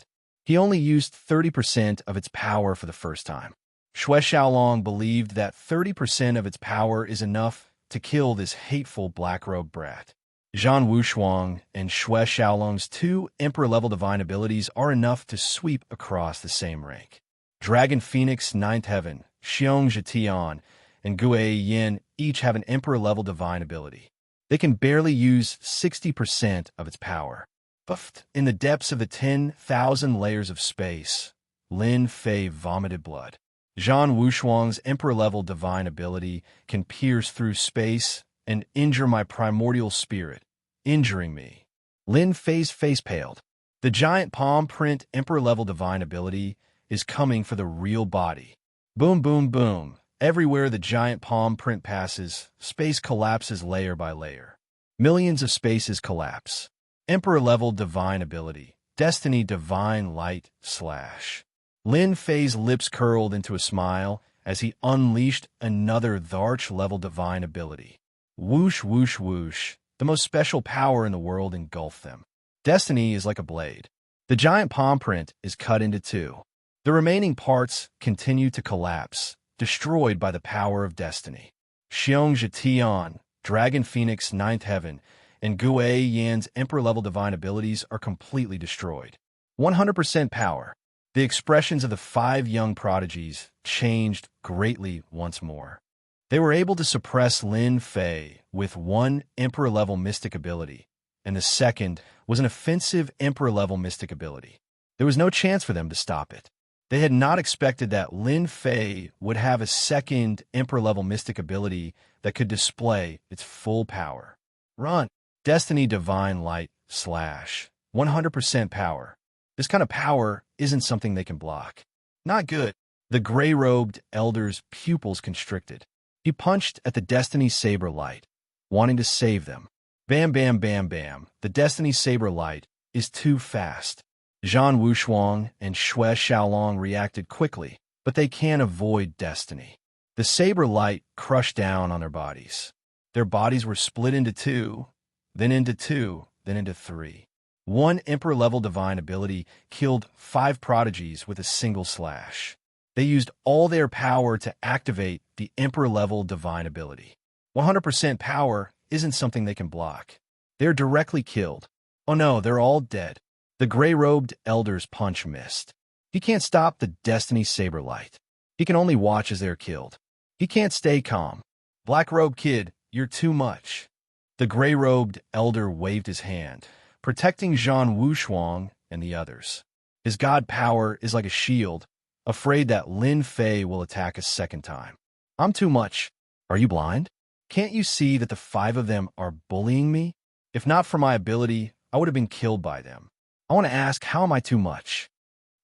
He only used 30% of its power for the first time. Xue Xiaolong believed that 30% of its power is enough to kill this hateful black-robed brat. Zhan Wushuang and Xue Xiaolong's two Emperor-level divine abilities are enough to sweep across the same rank. Dragon Phoenix Ninth Heaven, Xianxia, and Gue Yin each have an Emperor-level divine ability. They can barely use 60% of its power. Buffed in the depths of the 10,000 layers of space, Lin Fei vomited blood. Zhan Wushuang's Emperor-level divine ability can pierce through space and injure my primordial spirit, injuring me. Lin Fei's face paled. The giant palm print Emperor-level divine ability is coming for the real body. Boom, boom, boom. Everywhere the giant palm print passes, space collapses layer by layer. Millions of spaces collapse. Emperor-level divine ability, Destiny Divine Light / Lin Fei's lips curled into a smile as he unleashed another Tharch-level divine ability. Whoosh, whoosh, whoosh. The most special power in the world engulfed them. Destiny is like a blade. The giant palm print is cut into two. The remaining parts continue to collapse, destroyed by the power of destiny. Xianxia, Dragon Phoenix Ninth Heaven, and Gue Yan's Emperor-level divine abilities are completely destroyed. 100% power. The expressions of the five young prodigies changed greatly once more. They were able to suppress Lin Fei with one Emperor-level mystic ability, and the second was an offensive Emperor-level mystic ability. There was no chance for them to stop it. They had not expected that Lin Fei would have a second Emperor-level mystic ability that could display its full power. Run! Destiny Divine Light / 100% power. This kind of power isn't something they can block. Not good. The gray-robed elder's pupils constricted. He punched at the Destiny Saber Light, wanting to save them. Bam, bam, bam, bam. The Destiny Saber Light is too fast. Zhan Wushuang and Xue Xiaolong reacted quickly, but they can't avoid destiny. The saber light crushed down on their bodies. Their bodies were split into two, then into two, then into three. One Emperor-level divine ability killed 5 prodigies with a single slash. They used all their power to activate the Emperor-level divine ability. 100% power isn't something they can block. They're directly killed. Oh no, they're all dead. The gray-robed elder's punch missed. He can't stop the Destiny Saber Light. He can only watch as they're killed. He can't stay calm. Black-robed kid, you're too much. The gray-robed elder waved his hand, protecting Zhan Wushuang and the others. His god power is like a shield, afraid that Lin Fei will attack a second time. I'm too much. Are you blind? Can't you see that the 5 of them are bullying me? If not for my ability, I would have been killed by them. I want to ask, how am I too much?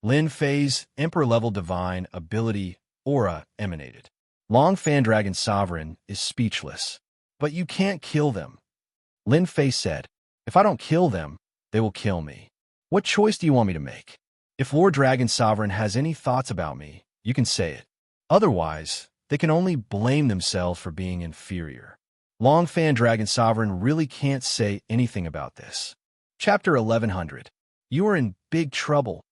Lin Fei's Emperor-level divine ability aura emanated. Long Fan Dragon Sovereign is speechless. But you can't kill them. Lin Fei said, if I don't kill them, they will kill me. What choice do you want me to make? If Lord Dragon Sovereign has any thoughts about me, you can say it. Otherwise, they can only blame themselves for being inferior. Long Fan Dragon Sovereign really can't say anything about this. Chapter 1100. You are in big trouble.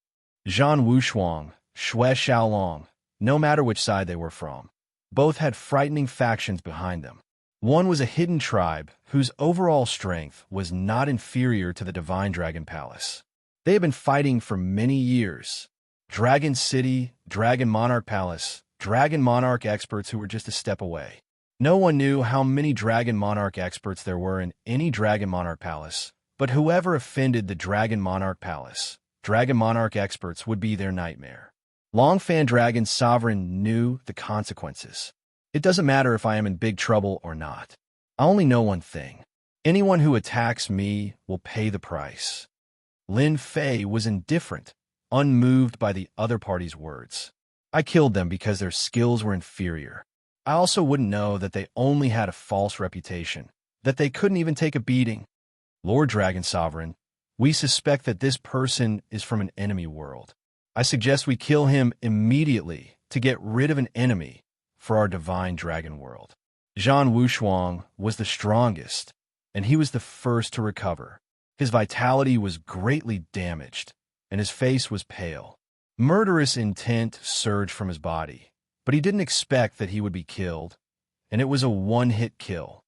Zhan Wushuang, Xue Xiaolong, no matter which side they were from. Both had frightening factions behind them. One was a hidden tribe whose overall strength was not inferior to the Divine Dragon Palace. They had been fighting for many years. Dragon City, Dragon Monarch Palace, Dragon Monarch experts who were just a step away. No one knew how many Dragon Monarch experts there were in any Dragon Monarch Palace, but whoever offended the Dragon Monarch Palace, Dragon Monarch experts would be their nightmare. Longfan Dragon Sovereign knew the consequences. It doesn't matter if I am in big trouble or not. I only know one thing. Anyone who attacks me will pay the price. Lin Fei was indifferent, unmoved by the other party's words. I killed them because their skills were inferior. I also wouldn't know that they only had a false reputation, that they couldn't even take a beating. Lord Dragon Sovereign, we suspect that this person is from an enemy world. I suggest we kill him immediately to get rid of an enemy for our divine dragon world. Zhan Wushuang was the strongest, and he was the first to recover. His vitality was greatly damaged, and his face was pale. Murderous intent surged from his body, but he didn't expect that he would be killed, and it was a one-hit kill.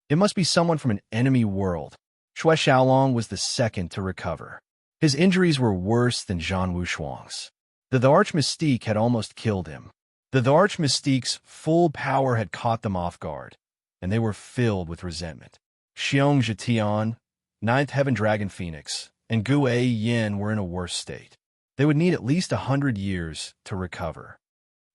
It must be someone from an enemy world. Xue Xiaolong was the second to recover. His injuries were worse than Zhan Wushuang's. The Arch Mystique had almost killed him. The Arch Mystique's full power had caught them off guard, and they were filled with resentment. Xianxia Tian, Ninth Heaven Dragon Phoenix, and Gu Yin were in a worse state. They would need at least 100 years to recover.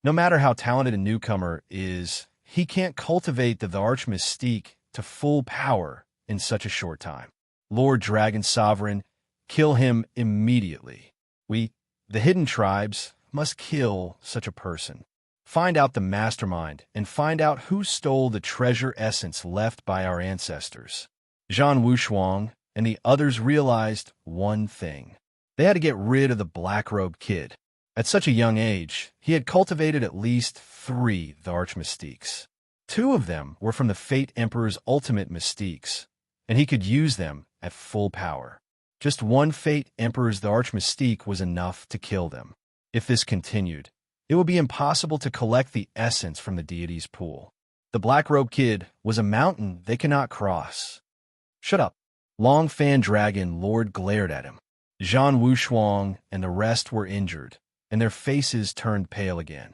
No matter how talented a newcomer is, he can't cultivate the Arch Mystique to full power in such a short time. Lord Dragon Sovereign, kill him immediately. We, the hidden tribes, must kill such a person. Find out the mastermind and find out who stole the treasure essence left by our ancestors. Zhan Wushuang and the others realized one thing. They had to get rid of the black-robed kid. At such a young age, he had cultivated at least 3 the Arch Mystiques. 2 of them were from the Fate Emperor's ultimate Mystiques, and he could use them at full power. Just one Fate Emperor's the Arch Mystique was enough to kill them. If this continued, it would be impossible to collect the essence from the deity's pool. The black-robed kid was a mountain they cannot cross. Shut up. Longfan Dragon Lord glared at him. Zhan Wushuang and the rest were injured, and their faces turned pale again.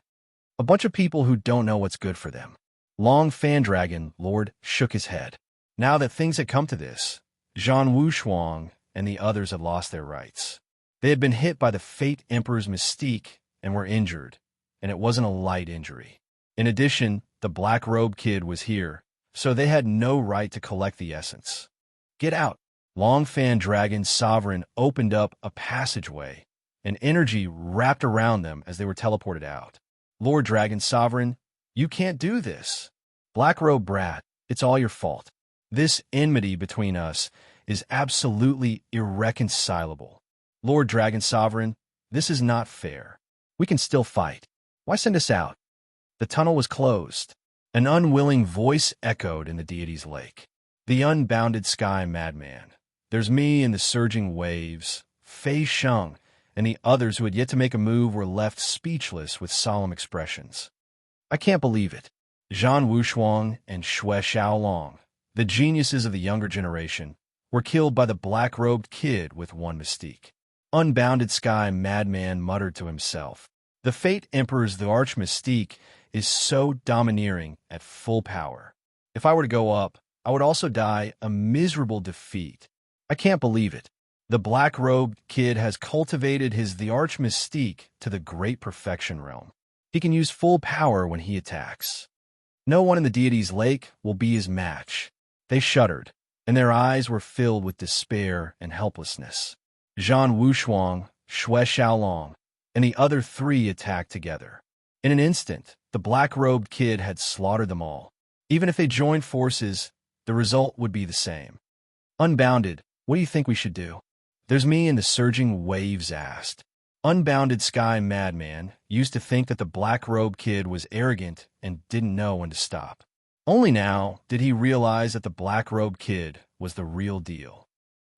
A bunch of people who don't know what's good for them. Longfan Dragon Lord shook his head. Now that things had come to this, Zhan Wushuang and the others had lost their rights. They had been hit by the Fate Emperor's mystique and were injured, and it wasn't a light injury. In addition, the black-robed kid was here, so they had no right to collect the essence. Get out! Longfan Dragon Sovereign opened up a passageway, and energy wrapped around them as they were teleported out. Lord Dragon Sovereign, you can't do this. Black-robed brat, it's all your fault. This enmity between us is absolutely irreconcilable. Lord Dragon Sovereign, this is not fair. We can still fight. Why send us out? The tunnel was closed. An unwilling voice echoed in the deity's lake. The unbounded sky madman. There's me in the surging waves. Fei Sheng and the others who had yet to make a move were left speechless with solemn expressions. I can't believe it. Zhan Wushuang and Xue Xiaolong, the geniuses of the younger generation, were killed by the black-robed kid with one mystique. Unbounded sky madman muttered to himself. The Fate Emperor's the Arch Mystique is so domineering at full power. If I were to go up, I would also die a miserable defeat. I can't believe it. The black-robed kid has cultivated the Arch Mystique to the great perfection realm. He can use full power when he attacks. No one in the deity's lake will be his match. They shuddered, and their eyes were filled with despair and helplessness. Zhan Wushuang, Xue Xiaolong, and the other 3 attacked together. In an instant, the black-robed kid had slaughtered them all. Even if they joined forces, the result would be the same. Unbounded, what do you think we should do? There's me and the surging waves asked. Unbounded sky madman used to think that the black-robed kid was arrogant and didn't know when to stop. Only now did he realize that the black-robed kid was the real deal.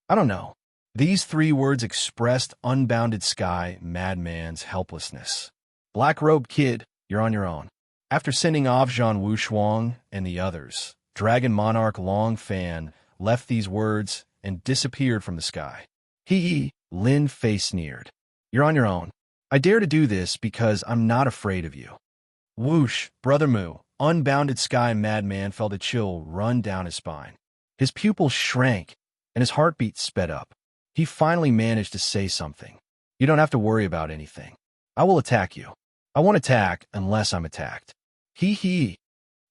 I don't know. These 3 words expressed unbounded sky madman's helplessness. Black-robed kid, you're on your own. After sending off Zhang Wushuang and the others, Dragon Monarch Long Fan left these words and disappeared from the sky. Lin Fei sneered. You're on your own. I dare to do this because I'm not afraid of you. Whoosh, Brother Mu, unbounded sky madman felt a chill run down his spine. His pupils shrank and his heartbeat sped up. He finally managed to say something. You don't have to worry about anything. I will attack you. I won't attack unless I'm attacked.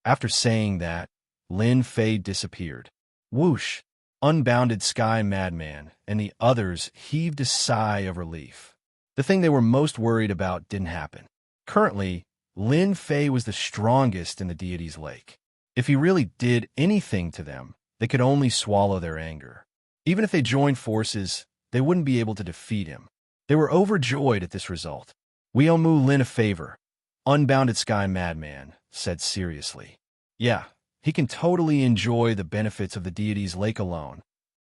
After saying that, Lin Fei disappeared. Whoosh! Unbounded sky madman and the others heaved a sigh of relief. The thing they were most worried about didn't happen. Currently, Lin Fei was the strongest in the deity's lake. If he really did anything to them, they could only swallow their anger. Even if they joined forces, they wouldn't be able to defeat him. They were overjoyed at this result. We owe Mu Lin a favor, Unbounded Sky Madman said seriously. Yeah, he can totally enjoy the benefits of the deity's lake alone.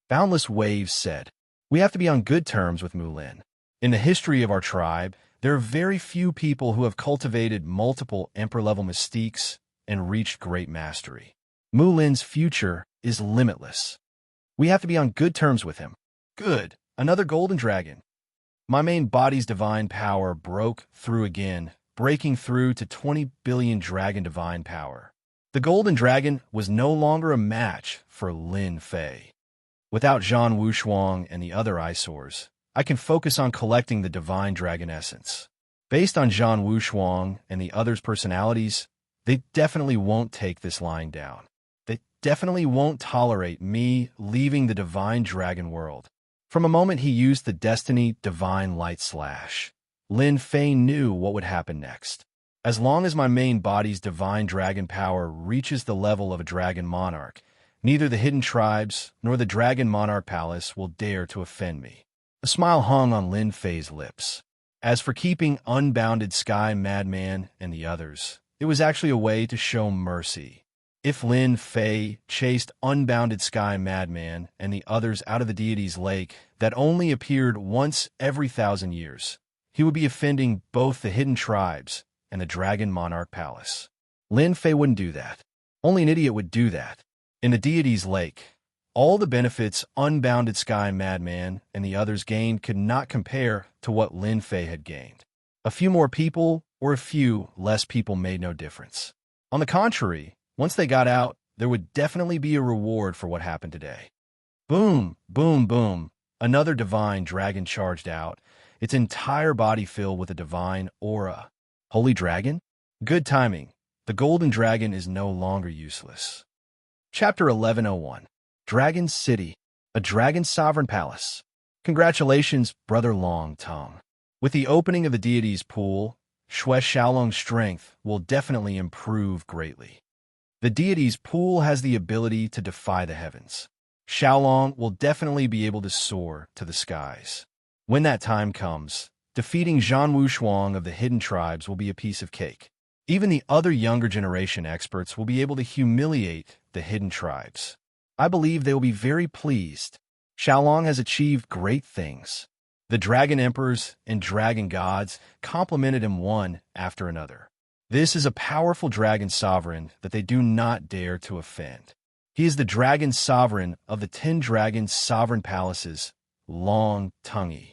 Boundless Waves said, we have to be on good terms with Mu Lin. In the history of our tribe, there are very few people who have cultivated multiple emperor-level mystiques and reached great mastery. Mu Lin's future is limitless. We have to be on good terms with him. Good. Another golden dragon. My main body's divine power broke through again, breaking through to 20 billion dragon divine power. The golden dragon was no longer a match for Lin Fei. Without Zhang Wushuang and the other eyesores, I can focus on collecting the divine dragon essence. Based on Zhang Wushuang and the others' personalities, they definitely won't take this lying down. They definitely won't tolerate me leaving the divine dragon world. From a moment he used the Destiny Divine Light Slash, Lin Fei knew what would happen next. As long as my main body's divine dragon power reaches the level of a dragon monarch, neither the hidden tribes nor the dragon monarch palace will dare to offend me. A smile hung on Lin Fei's lips. As for keeping Unbounded Sky Madman and the others, it was actually a way to show mercy. If Lin Fei chased Unbounded Sky Madman and the others out of the deity's lake that only appeared once every 1,000 years, he would be offending both the hidden tribes and the Dragon Monarch Palace. Lin Fei wouldn't do that. Only an idiot would do that. In the deity's lake, all the benefits Unbounded Sky Madman and the others gained could not compare to what Lin Fei had gained. A few more people or a few less people made no difference. On the contrary, once they got out, there would definitely be a reward for what happened today. Boom, boom, boom. Another divine dragon charged out, its entire body filled with a divine aura. Holy dragon? Good timing. The golden dragon is no longer useless. Chapter 1101. Dragon City, a dragon sovereign palace. Congratulations, Brother Long Tongue. With the opening of the deity's pool, Xue Xiaolong's strength will definitely improve greatly. The deity's pool has the ability to defy the heavens. Xiaolong will definitely be able to soar to the skies. When that time comes, defeating Zhang Wushuang of the hidden tribes will be a piece of cake. Even the other younger generation experts will be able to humiliate the hidden tribes. I believe they will be very pleased. Xiaolong has achieved great things. The dragon emperors and dragon gods complimented him one after another. This is a powerful dragon sovereign that they do not dare to offend. He is the dragon sovereign of the 10 dragon sovereign palaces, Long Tongue.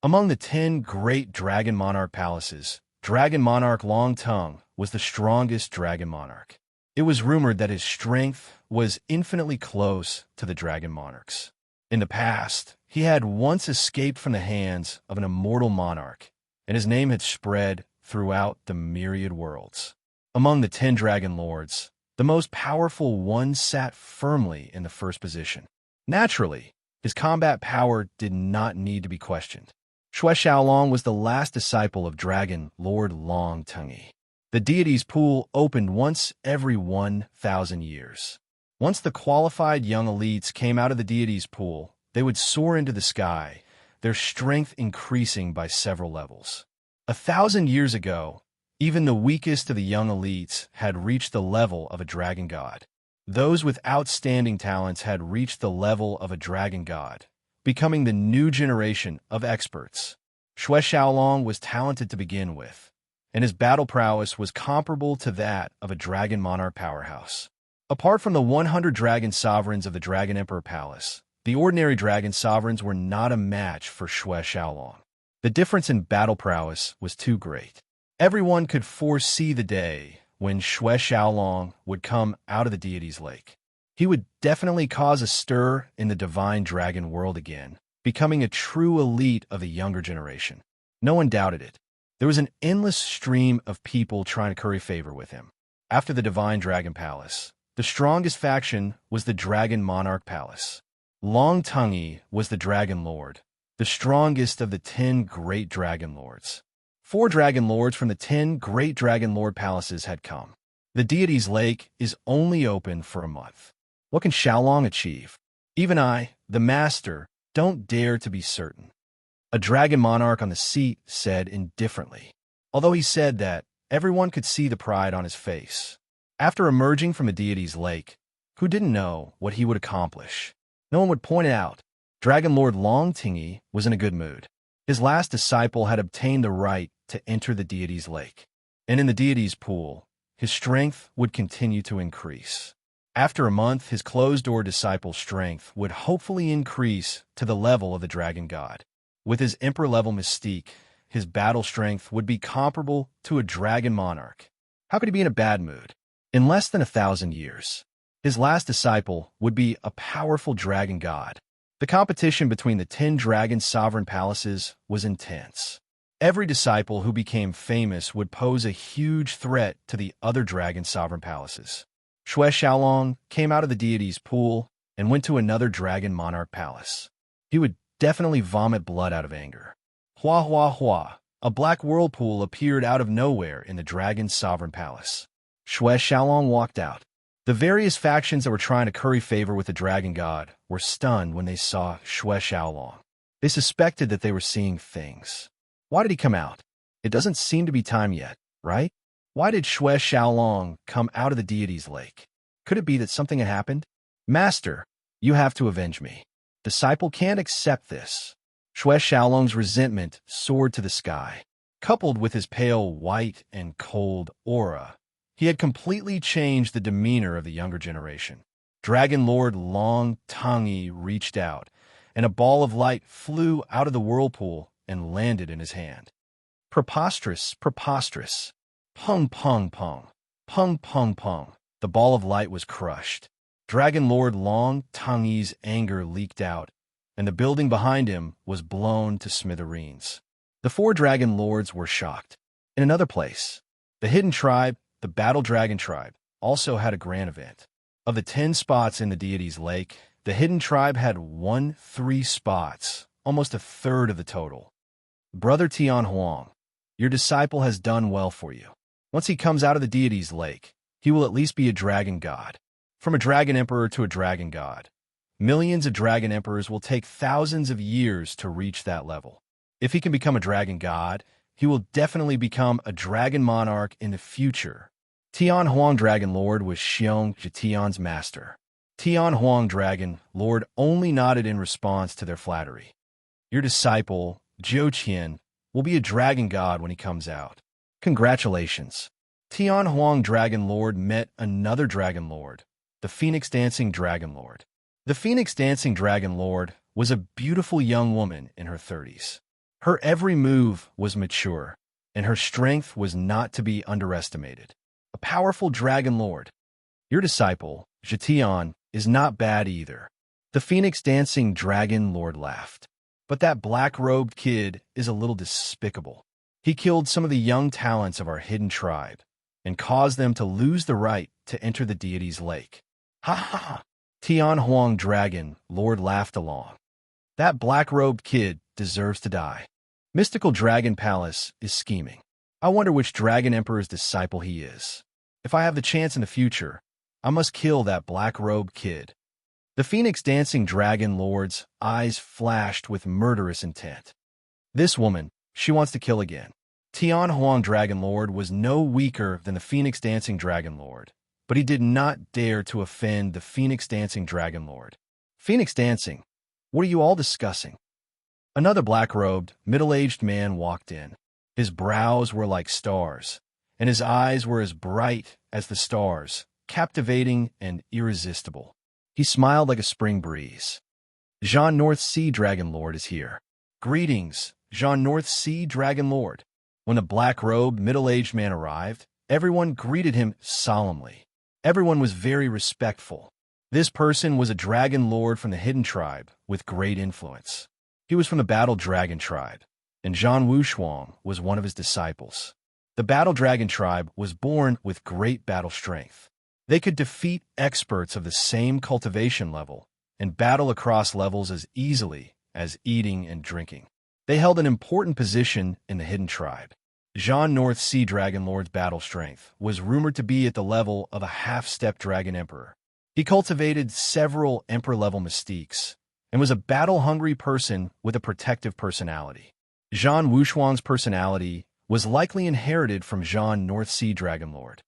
Among the 10 great dragon monarch palaces, Dragon Monarch Long Tongue was the strongest dragon monarch. It was rumored that his strength was infinitely close to the dragon monarchs. In the past, he had once escaped from the hands of an immortal monarch, and his name had spread throughout the myriad worlds. Among the 10 dragon lords, the most powerful one sat firmly in the first position. Naturally, his combat power did not need to be questioned. Xue Xiaolong was the last disciple of Dragon Lord Long Tongue. The deity's pool opened once every 1,000 years. Once the qualified young elites came out of the deity's pool, they would soar into the sky, their strength increasing by several levels. 1,000 years ago, even the weakest of the young elites had reached the level of a dragon god. Those with outstanding talents had reached the level of a dragon god, becoming the new generation of experts. Xue Xiaolong was talented to begin with, and his battle prowess was comparable to that of a dragon monarch powerhouse. Apart from the 100 dragon sovereigns of the Dragon Emperor Palace, the ordinary dragon sovereigns were not a match for Xue Xiaolong. The difference in battle prowess was too great. Everyone could foresee the day when Xue Xiaolong would come out of the deity's lake. He would definitely cause a stir in the divine dragon world again, becoming a true elite of the younger generation. No one doubted it. There was an endless stream of people trying to curry favor with him. After the divine dragon palace, the strongest faction was the Dragon Monarch Palace. Long Tongue was the Dragon Lord, the strongest of the 10 great Dragon Lords. 4 Dragon Lords from the 10 great Dragon Lord palaces had come. The deity's lake is only open for a month. What can Xiaolong achieve? Even I, the master, don't dare to be certain. A dragon monarch on the seat said indifferently, although he said that everyone could see the pride on his face. After emerging from the deity's lake, who didn't know what he would accomplish? No one would point it out. Dragon Lord Long Tongue was in a good mood. His last disciple had obtained the right to enter the deity's lake, and in the deity's pool, his strength would continue to increase. After a month, his closed-door disciple's strength would hopefully increase to the level of the dragon god. With his emperor-level mystique, his battle strength would be comparable to a dragon monarch. How could he be in a bad mood? In less than 1,000 years, his last disciple would be a powerful dragon god. The competition between the 10 dragon sovereign palaces was intense. Every disciple who became famous would pose a huge threat to the other dragon sovereign palaces. Xue Xiaolong came out of the deity's pool and went to another dragon monarch palace. He would definitely vomit blood out of anger. Hua hua hua, a black whirlpool appeared out of nowhere in the dragon sovereign palace. Xue Xiaolong walked out. The various factions that were trying to curry favor with the dragon god were stunned when they saw Xue Xiaolong. They suspected that they were seeing things. Why did he come out? It doesn't seem to be time yet, right? Why did Xue Xiaolong come out of the deity's lake? Could it be that something had happened? Master, you have to avenge me. Disciple can't accept this. Xue Xiaolong's resentment soared to the sky. Coupled with his pale white and cold aura, he had completely changed the demeanor of the younger generation. Dragon Lord Long Tongue reached out, and a ball of light flew out of the whirlpool and landed in his hand. Preposterous, preposterous. Pung, pung, pung. Pung, pung, pung. The ball of light was crushed. Dragon Lord Long Tongue's anger leaked out, and the building behind him was blown to smithereens. The 4 dragon lords were shocked. In another place, the hidden tribe, the Battle Dragon tribe, also had a grand event. Of the 10 spots in the deity's lake, the hidden tribe had won 3 spots, almost a third of the total. Brother Tian Huang, your disciple has done well for you. Once he comes out of the deity's lake, he will at least be a dragon god. From a dragon emperor to a dragon god, millions of dragon emperors will take thousands of years to reach that level. If he can become a dragon god, he will definitely become a dragon monarch in the future. Tian Huang Dragon Lord was Xianxia Tian's master. Tian Huang Dragon Lord only nodded in response to their flattery. Your disciple, Zhou Qian, will be a dragon god when he comes out. Congratulations. Tian Huang Dragon Lord met another Dragon Lord, the Phoenix Dancing Dragon Lord. The Phoenix Dancing Dragon Lord was a beautiful young woman in her 30s. Her every move was mature, and her strength was not to be underestimated. A powerful Dragon Lord. Your disciple, Zhetian, is not bad either. The Phoenix Dancing Dragon Lord laughed. But that black-robed kid is a little despicable. He killed some of the young talents of our hidden tribe and caused them to lose the right to enter the deity's lake. Ha ha ha! Tian Huang Dragon Lord laughed along. That black-robed kid deserves to die. Mystical Dragon Palace is scheming. I wonder which Dragon Emperor's disciple he is. If I have the chance in the future, I must kill that black-robed kid. The Phoenix Dancing Dragon Lord's eyes flashed with murderous intent. This woman, she wants to kill again. Tian Huang Dragon Lord was no weaker than the Phoenix Dancing Dragon Lord, but he did not dare to offend the Phoenix Dancing Dragon Lord. Phoenix Dancing, What are you all discussing? Another black-robed, middle-aged man walked in. His brows were like stars, and his eyes were as bright as the stars, captivating and irresistible. He smiled like a spring breeze. Jean North Sea Dragon Lord is here. Greetings, Jean North Sea Dragon Lord. When the black-robed, middle-aged man arrived, everyone greeted him solemnly. Everyone was very respectful. This person was a dragon lord from the hidden tribe with great influence. He was from the Battle Dragon tribe, and Zhan Wushuang was one of his disciples. The Battle Dragon tribe was born with great battle strength. They could defeat experts of the same cultivation level and battle across levels as easily as eating and drinking. They held an important position in the hidden tribe. Zhan North Sea Dragon Lord's battle strength was rumored to be at the level of a half-step dragon emperor. He cultivated several emperor-level mystiques and was a battle-hungry person with a protective personality. Zhan Wushuang's personality was likely inherited from Zhan North Sea Dragon Lord.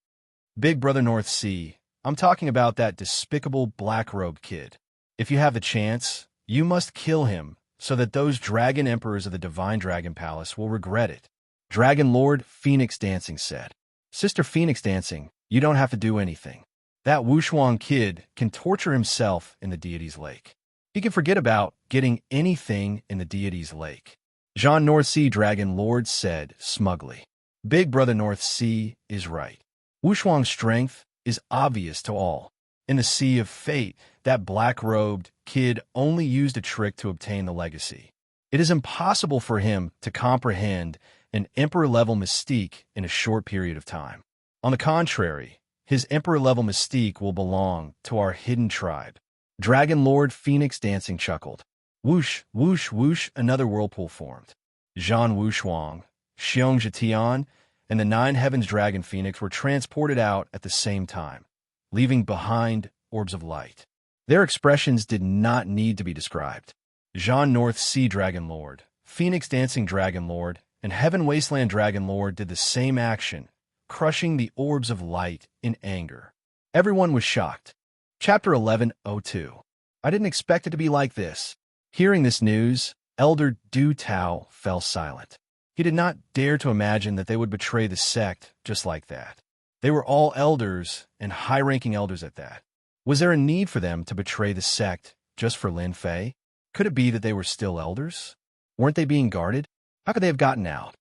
Big Brother North Sea, I'm talking about that despicable black-robed kid. If you have the chance, you must kill him so that those dragon emperors of the Divine Dragon Palace will regret it. Dragon Lord Phoenix Dancing said. Sister Phoenix Dancing, you don't have to do anything. That Wushuang kid can torture himself in the deity's lake. He can forget about getting anything in the deity's lake. Zhan North Sea Dragon Lord said smugly. Big Brother North Sea is right. Wushuang's strength is obvious to all. In the Sea of Fate, that black-robed kid only used a trick to obtain the legacy. It is impossible for him to comprehend an emperor-level mystique in a short period of time. On the contrary, his emperor-level mystique will belong to our hidden tribe. Dragon Lord Phoenix Dancing chuckled. Whoosh, whoosh, whoosh, another whirlpool formed. Zhan Wushuang, Xianxia, and the Nine Heavens Dragon Phoenix were transported out at the same time, leaving behind orbs of light. Their expressions did not need to be described. Zhan North Sea Dragon Lord, Phoenix Dancing Dragon Lord, and Heaven Wasteland Dragon Lord did the same action, crushing the orbs of light in anger. Everyone was shocked. Chapter 11:02. I didn't expect it to be like this. Hearing this news, Elder Du Tao fell silent. He did not dare to imagine that they would betray the sect just like that. They were all elders, and high-ranking elders at that. Was there a need for them to betray the sect just for Lin Fei? Could it be that they were still elders? Weren't they being guarded? How could they have gotten out?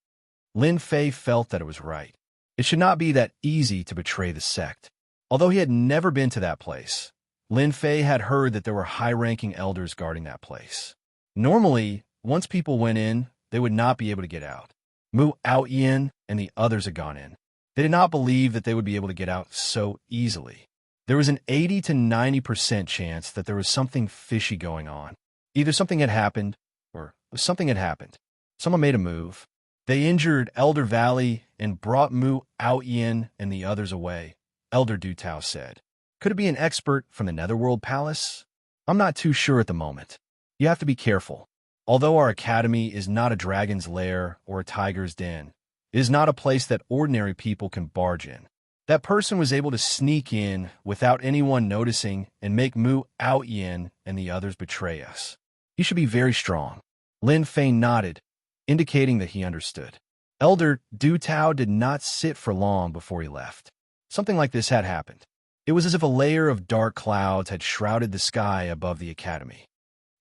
Lin Fei felt that it was right. It should not be that easy to betray the sect. Although he had never been to that place, Lin Fei had heard that there were high-ranking elders guarding that place. Normally, once people went in, they would not be able to get out. Mu Outyin and the others had gone in. They did not believe that they would be able to get out so easily. There was an 80 to 90% chance that there was something fishy going on. Either something had happened, or something had happened. Someone made a move. They injured Elder Valley and brought Mu Outyin and the others away, Elder Du Tao said. Could it be an expert from the Netherworld Palace? I'm not too sure at the moment. You have to be careful. Although our academy is not a dragon's lair or a tiger's den, it is not a place that ordinary people can barge in. That person was able to sneak in without anyone noticing and make Mu Outyin and the others betray us. He should be very strong. Lin Fei nodded, indicating that he understood. Elder Du Tao did not sit for long before he left. Something like this had happened. It was as if a layer of dark clouds had shrouded the sky above the academy.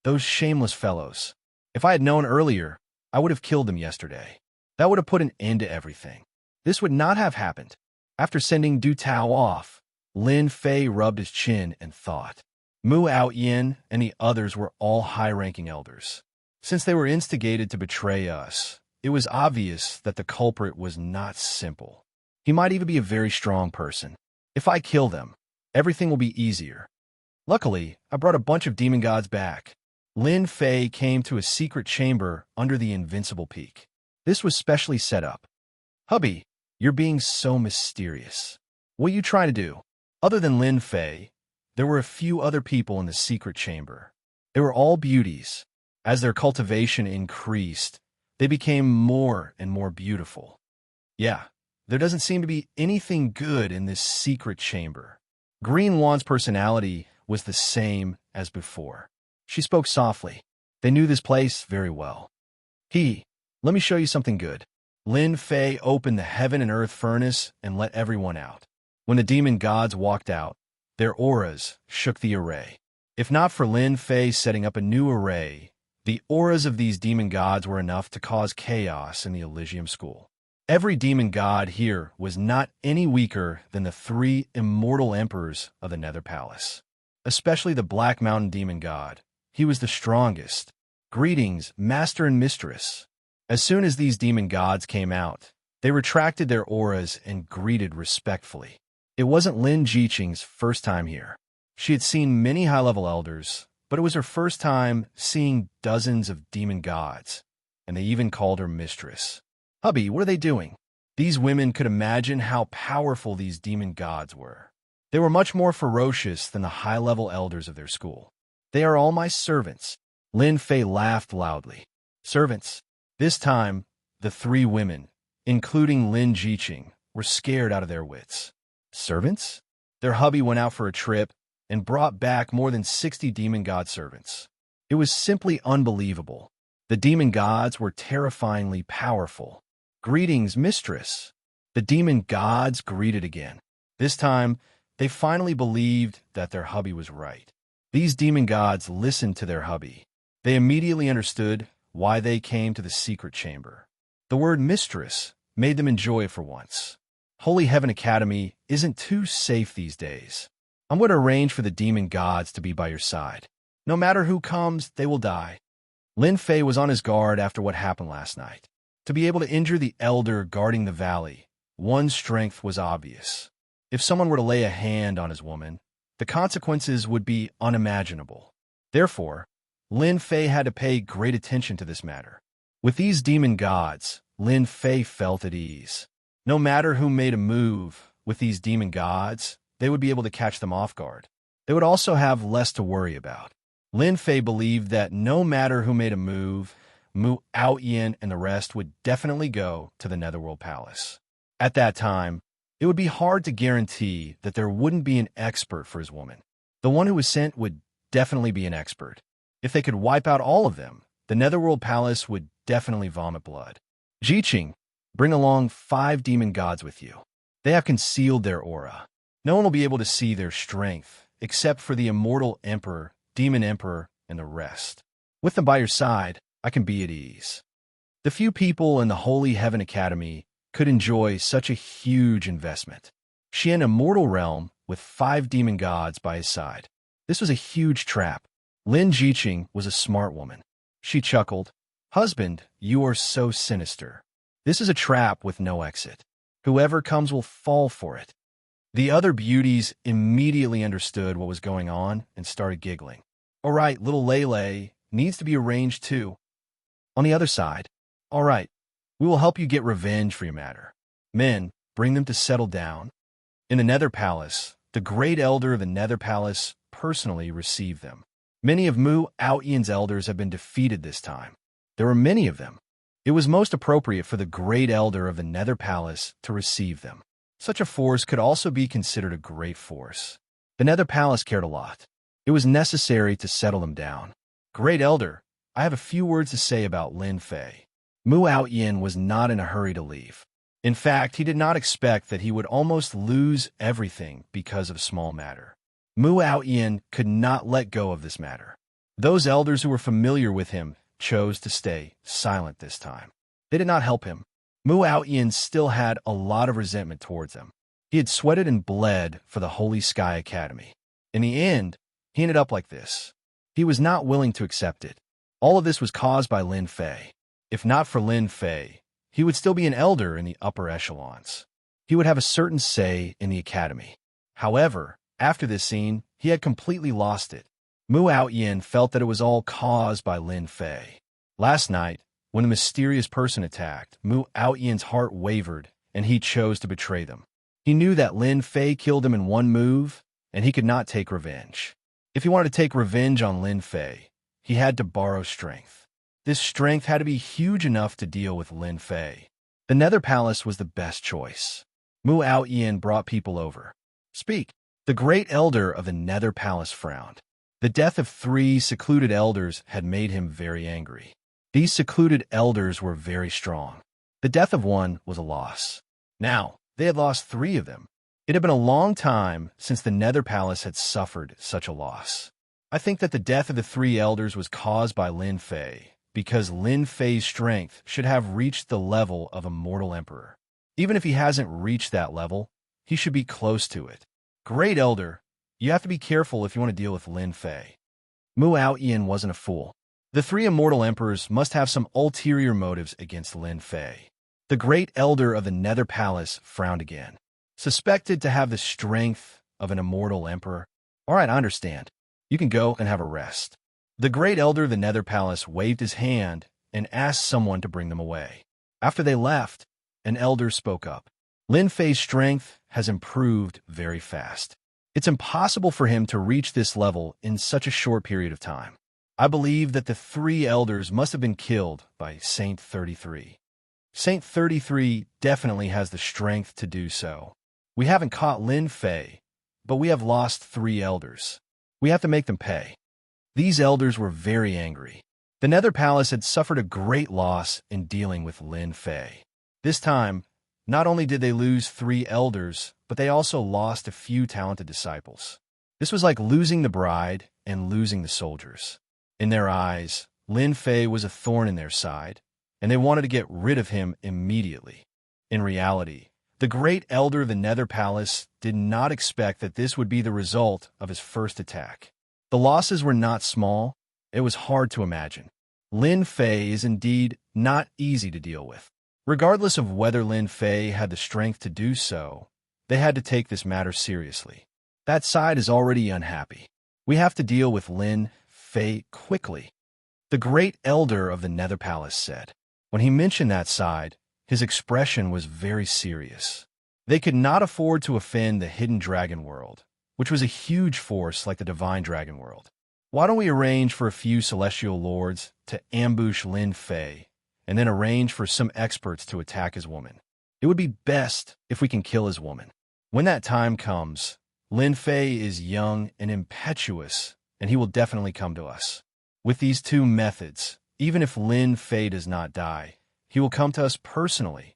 Those shameless fellows. If I had known earlier, I would have killed them yesterday. That would have put an end to everything. This would not have happened. After sending Du Tao off, Lin Fei rubbed his chin and thought. Mu Outyin and the others were all high-ranking elders. Since they were instigated to betray us, it was obvious that the culprit was not simple. He might even be a very strong person. If I kill them, everything will be easier. Luckily, I brought a bunch of demon gods back. Lin Fei came to a secret chamber under the Invincible Peak. This was specially set up. Hubby, you're being so mysterious. What are you trying to do? Other than Lin Fei, there were a few other people in the secret chamber. They were all beauties. As their cultivation increased, they became more and more beautiful. Yeah, there doesn't seem to be anything good in this secret chamber. Green Wan's personality was the same as before. She spoke softly. They knew this place very well. Let me show you something good. Lin Fei opened the heaven and earth furnace and let everyone out. When the demon gods walked out, their auras shook the array. If not for Lin Fei setting up a new array, the auras of these demon gods were enough to cause chaos in the Elysium School. Every demon god here was not any weaker than the 3 immortal emperors of the Nether Palace. Especially the Black Mountain demon god. He was the strongest. Greetings, master and mistress. As soon as these demon gods came out, they retracted their auras and greeted respectfully. It wasn't Lin Jiqing's first time here. She had seen many high-level elders, but it was her first time seeing dozens of demon gods, and they even called her mistress. Hubby, what are they doing? These women could imagine how powerful these demon gods were. They were much more ferocious than the high-level elders of their school. They are all my servants. Lin Fei laughed loudly. Servants? This time, the 3 women, including Lin Jiqing, were scared out of their wits. Servants? Their hubby went out for a trip and brought back more than 60 demon god servants. It was simply unbelievable. The demon gods were terrifyingly powerful. Greetings, mistress. The demon gods greeted again. This time, they finally believed that their hubby was right. These demon gods listened to their hubby. They immediately understood why they came to the secret chamber. The word mistress made them enjoy it for once. Holy Heaven Academy isn't too safe these days. I'm going to arrange for the demon gods to be by your side. No matter who comes, they will die. Lin Fei was on his guard after what happened last night. To be able to injure the elder guarding the valley, one's strength was obvious. If someone were to lay a hand on his woman, the consequences would be unimaginable. Therefore, Lin Fei had to pay great attention to this matter. With these demon gods, Lin Fei felt at ease. No matter who made a move with these demon gods, they would be able to catch them off guard. They would also have less to worry about. Lin Fei believed that no matter who made a move, Mu Aoyan and the rest would definitely go to the Netherworld Palace. At that time, it would be hard to guarantee that there wouldn't be an expert for his woman. The one who was sent would definitely be an expert. If they could wipe out all of them, the Netherworld Palace would definitely vomit blood. Jiqing, bring along 5 demon gods with you. They have concealed their aura. No one will be able to see their strength, except for the Immortal Emperor, Demon Emperor, and the rest. With them by your side, I can be at ease. The few people in the Holy Heaven Academy could enjoy such a huge investment. Xian Immortal Realm with 5 demon gods by his side. This was a huge trap. Lin Jiqing was a smart woman. She chuckled. Husband, you are so sinister. This is a trap with no exit. Whoever comes will fall for it. The other beauties immediately understood what was going on and started giggling. All right, little Lele needs to be arranged too. On the other side, all right, we will help you get revenge for your matter. Men, bring them to settle down. In the Nether Palace, the great elder of the Nether Palace personally received them. Many of Mu Aoyan's elders have been defeated this time. There were many of them. It was most appropriate for the great elder of the Nether Palace to receive them. Such a force could also be considered a great force. The Nether Palace cared a lot. It was necessary to settle them down. Great elder, I have a few words to say about Lin Fei. Mu Aoyan was not in a hurry to leave. In fact, he did not expect that he would almost lose everything because of a small matter. Mu Aoyan could not let go of this matter. Those elders who were familiar with him chose to stay silent this time. They did not help him. Mu Aoyan still had a lot of resentment towards them. He had sweated and bled for the Holy Sky Academy. In the end, he ended up like this. He was not willing to accept it. All of this was caused by Lin Fei. If not for Lin Fei, he would still be an elder in the upper echelons. He would have a certain say in the academy. However, after this scene, he had completely lost it. Mu Aoyan felt that it was all caused by Lin Fei. Last night, when the mysterious person attacked, Mu Aoyan's heart wavered, and he chose to betray them. He knew that Lin Fei killed him in one move, and he could not take revenge. If he wanted to take revenge on Lin Fei, he had to borrow strength. This strength had to be huge enough to deal with Lin Fei. The Nether Palace was the best choice. Mu Aoyan brought people over. Speak. The great elder of the Nether Palace frowned. The death of 3 secluded elders had made him very angry. These secluded elders were very strong. The death of one was a loss. Now, they had lost 3 of them. It had been a long time since the Nether Palace had suffered such a loss. I think that the death of the 3 elders was caused by Lin Fei, because Lin Fei's strength should have reached the level of a mortal emperor. Even if he hasn't reached that level, he should be close to it. Great Elder, you have to be careful if you want to deal with Lin Fei. Mu Aoyan wasn't a fool. The 3 immortal emperors must have some ulterior motives against Lin Fei. The Great Elder of the Nether Palace frowned again. Suspected to have the strength of an immortal emperor? All right, I understand. You can go and have a rest. The Great Elder of the Nether Palace waved his hand and asked someone to bring them away. After they left, an elder spoke up. Lin Fei's strength has improved very fast. It's impossible for him to reach this level in such a short period of time. I believe that the 3 elders must have been killed by Saint 33. Saint 33 definitely has the strength to do so. We haven't caught Lin Fei, but we have lost 3 elders. We have to make them pay. These elders were very angry. The Nether Palace had suffered a great loss in dealing with Lin Fei. This time, not only did they lose 3 elders, but they also lost a few talented disciples. This was like losing the bride and losing the soldiers. In their eyes, Lin Fei was a thorn in their side, and they wanted to get rid of him immediately. In reality, the Great Elder of the Nether Palace did not expect that this would be the result of his first attack. The losses were not small. It was hard to imagine. Lin Fei is indeed not easy to deal with. Regardless of whether Lin Fei had the strength to do so, they had to take this matter seriously. That side is already unhappy. We have to deal with Lin Fei quickly. The Great Elder of the Nether Palace said. When he mentioned that side, his expression was very serious. They could not afford to offend the Hidden Dragon World, which was a huge force like the Divine Dragon World. Why don't we arrange for a few Celestial Lords to ambush Lin Fei, and then arrange for some experts to attack his woman? It would be best if we can kill his woman. When that time comes, Lin Fei is young and impetuous, and he will definitely come to us. With these 2 methods, even if Lin Fei does not die, he will come to us personally.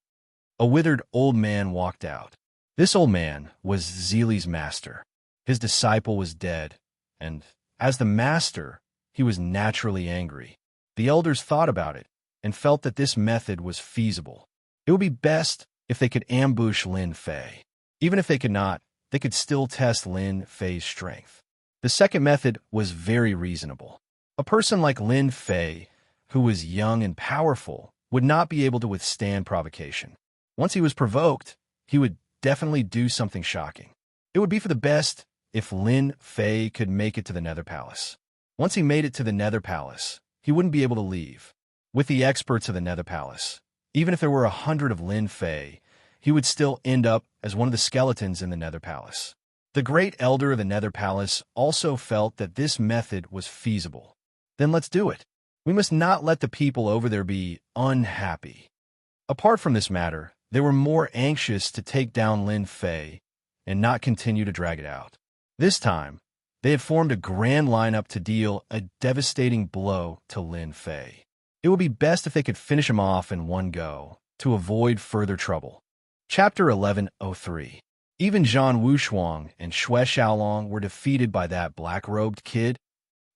A withered old man walked out. This old man was Zili's master. His disciple was dead, and as the master, he was naturally angry. The elders thought about it and felt that this method was feasible. It would be best if they could ambush Lin Fei. Even if they could not, they could still test Lin Fei's strength. The second method was very reasonable. A person like Lin Fei, who was young and powerful, would not be able to withstand provocation. Once he was provoked, he would definitely do something shocking. It would be for the best if Lin Fei could make it to the Nether Palace. Once he made it to the Nether Palace, he wouldn't be able to leave. With the experts of the Nether Palace, even if there were 100 of Lin Fei, he would still end up as one of the skeletons in the Nether Palace. The Great Elder of the Nether Palace also felt that this method was feasible. Then let's do it. We must not let the people over there be unhappy. Apart from this matter, they were more anxious to take down Lin Fei and not continue to drag it out. This time, they had formed a grand lineup to deal a devastating blow to Lin Fei. It would be best if they could finish him off in one go, to avoid further trouble. Chapter 1103. Even Zhan Wushuang and Xue Xiaolong were defeated by that black-robed kid.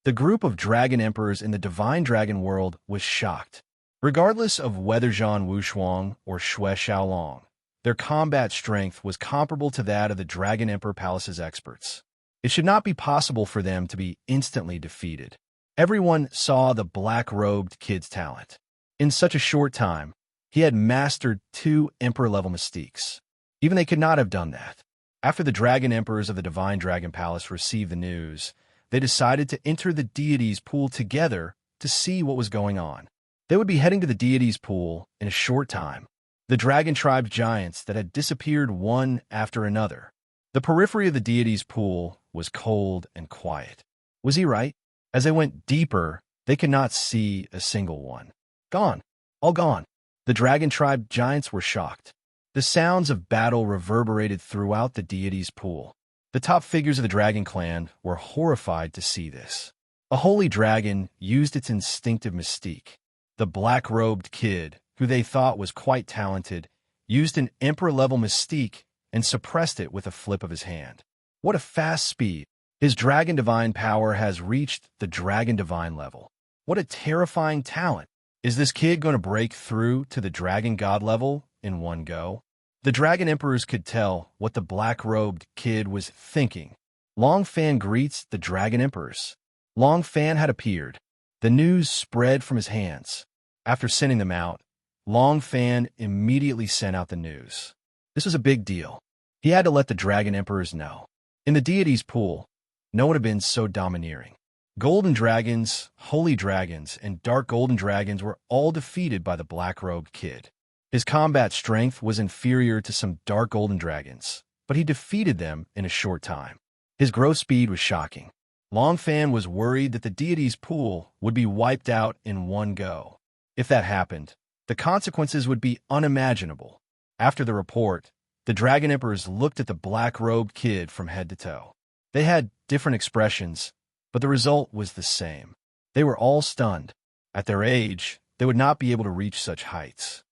The group of dragon emperors in the Divine Dragon World was shocked. Regardless of whether Zhan Wushuang or Xue Xiaolong, their combat strength was comparable to that of the Dragon Emperor Palace's experts. It should not be possible for them to be instantly defeated. Everyone saw the black-robed kid's talent. In such a short time, he had mastered 2 Emperor-level mystiques. Even they could not have done that. After the Dragon Emperors of the Divine Dragon Palace received the news, they decided to enter the deities' pool together to see what was going on. They would be heading to the deities' pool in a short time. The Dragon Tribe giants that had disappeared one after another. The periphery of the deities' pool was cold and quiet. Was he right? As they went deeper, they could not see a single one. Gone. All gone. The Dragon Tribe giants were shocked. The sounds of battle reverberated throughout the deities' pool. The top figures of the dragon clan were horrified to see this. A holy dragon used its instinctive mystique. The black-robed kid, who they thought was quite talented, used an emperor-level mystique and suppressed it with a flip of his hand. What a fast speed! His dragon divine power has reached the dragon divine level. What a terrifying talent! Is this kid going to break through to the dragon god level in one go? The dragon emperors could tell what the black-robed kid was thinking. Long Fan greets the dragon emperors. Long Fan had appeared. The news spread from his hands. After sending them out, Long Fan immediately sent out the news. This was a big deal. He had to let the dragon emperors know. In the deities' pool, no one had been so domineering. Golden dragons, holy dragons, and dark golden dragons were all defeated by the black-robed kid. His combat strength was inferior to some dark golden dragons, but he defeated them in a short time. His growth speed was shocking. Long Fan was worried that the deities' pool would be wiped out in one go. If that happened, the consequences would be unimaginable. After the report, the dragon emperors looked at the black-robed kid from head to toe. They had different expressions, but the result was the same. They were all stunned. At their age, they would not be able to reach such heights.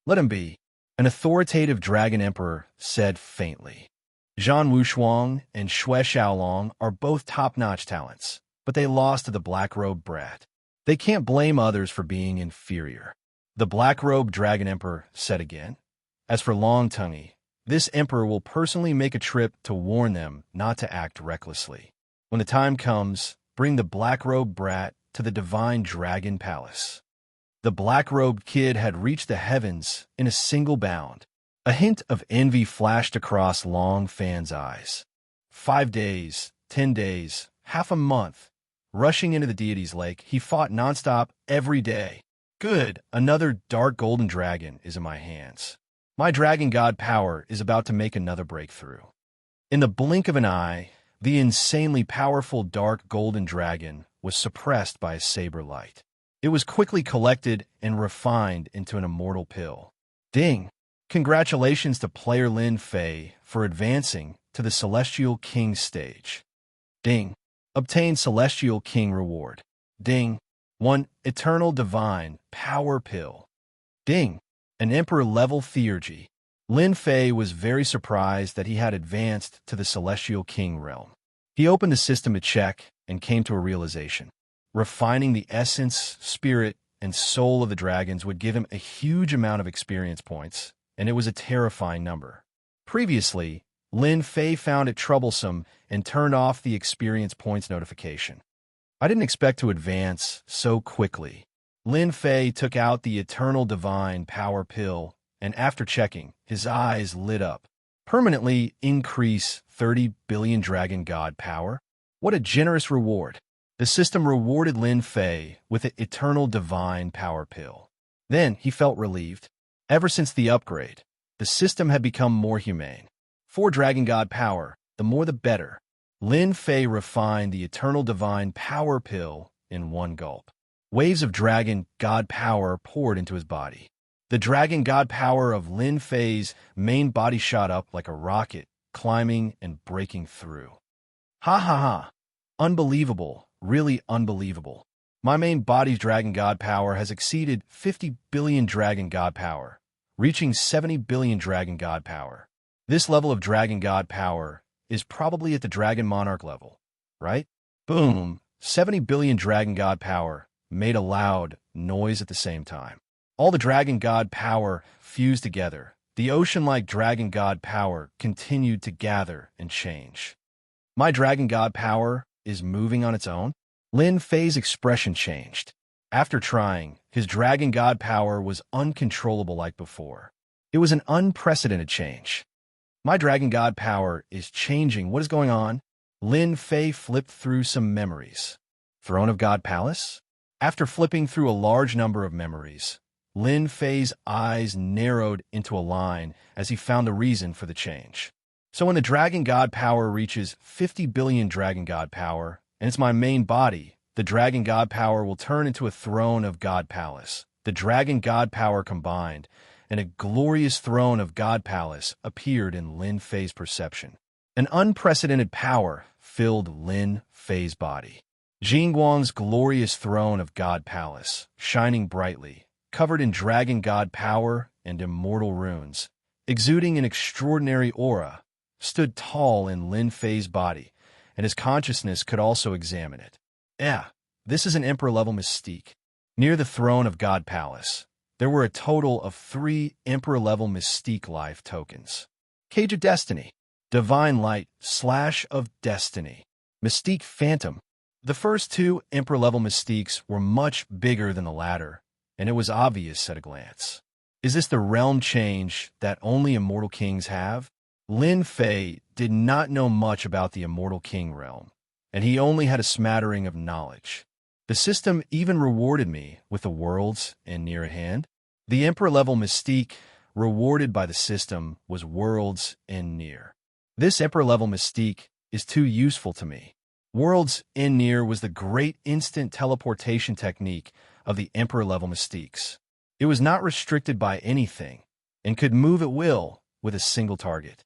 Let him be, an authoritative dragon emperor said faintly. Zhan Wushuang and Xue Xiaolong are both top-notch talents, but they lost to the black-robed brat. They can't blame others for being inferior. The black-robed dragon emperor said again. As for Long Tongue, this emperor will personally make a trip to warn them not to act recklessly. When the time comes, bring the black-robed brat to the divine dragon palace. The black-robed kid had reached the heavens in a single bound. A hint of envy flashed across Long Fan's eyes. 5 days, 10 days, half a month. Rushing into the deity's lake, he fought nonstop every day. Good, another dark golden dragon is in my hands. My dragon god power is about to make another breakthrough. In the blink of an eye, the insanely powerful dark golden dragon was suppressed by a saber light. It was quickly collected and refined into an immortal pill. Ding! Congratulations to player Lin Fei for advancing to the Celestial King stage. Ding! Obtain Celestial King reward. Ding! 1 Eternal Divine Power Pill. Ding! An Emperor-level theurgy. Lin Fei was very surprised that he had advanced to the Celestial King realm. He opened the system to check and came to a realization. Refining the essence, spirit, and soul of the dragons would give him a huge amount of experience points, and it was a terrifying number. Previously, Lin Fei found it troublesome and turned off the experience points notification. I didn't expect to advance so quickly. Lin Fei took out the Eternal Divine Power Pill, and after checking, his eyes lit up. Permanently increase 30 billion Dragon God power? What a generous reward! The system rewarded Lin Fei with the Eternal Divine Power Pill. Then he felt relieved. Ever since the upgrade, the system had become more humane. 4 Dragon God power, the more the better. Lin Fei refined the Eternal Divine Power Pill in one gulp. Waves of Dragon God power poured into his body. The Dragon God power of Lin Fei's main body shot up like a rocket, climbing and breaking through. Ha ha ha! Unbelievable, really unbelievable. My main body's Dragon God power has exceeded 50 billion Dragon God power, reaching 70 billion Dragon God power. This level of Dragon God power is probably at the Dragon Monarch level, right? Boom! 70 billion Dragon God power made a loud noise at the same time. All the Dragon God power fused together. The ocean-like Dragon God power continued to gather and change. My Dragon God power is moving on its own? Lin Fei's expression changed. After trying, his Dragon God power was uncontrollable like before. It was an unprecedented change. My Dragon God power is changing. What is going on? Lin Fei flipped through some memories. Throne of God Palace? After flipping through a large number of memories, Lin Fei's eyes narrowed into a line as he found the reason for the change. So when the Dragon God power reaches 50 billion Dragon God power, and it's my main body, the Dragon God power will turn into a Throne of God Palace. The Dragon God power combined, and a glorious Throne of God Palace appeared in Lin Fei's perception. An unprecedented power filled Lin Fei's body. Jingguang's glorious throne of God Palace, shining brightly, covered in dragon god power and immortal runes, exuding an extraordinary aura, stood tall in Lin Fei's body, and his consciousness could also examine it. Yeah, this is an emperor-level mystique. Near the throne of God Palace, there were a total of 3 emperor-level mystique life tokens. Cage of Destiny, Divine Light / of Destiny, Mystique Phantom. The first 2 emperor-level mystiques were much bigger than the latter, and it was obvious at a glance. Is this the realm change that only immortal kings have? Lin Fei did not know much about the Immortal King realm, and he only had a smattering of knowledge. The system even rewarded me with the worlds and near at hand. The Emperor-level mystique rewarded by the system was worlds and near. This Emperor-level mystique is too useful to me. Worlds and near was the great instant teleportation technique of the Emperor-level mystiques. It was not restricted by anything and could move at will with a single target.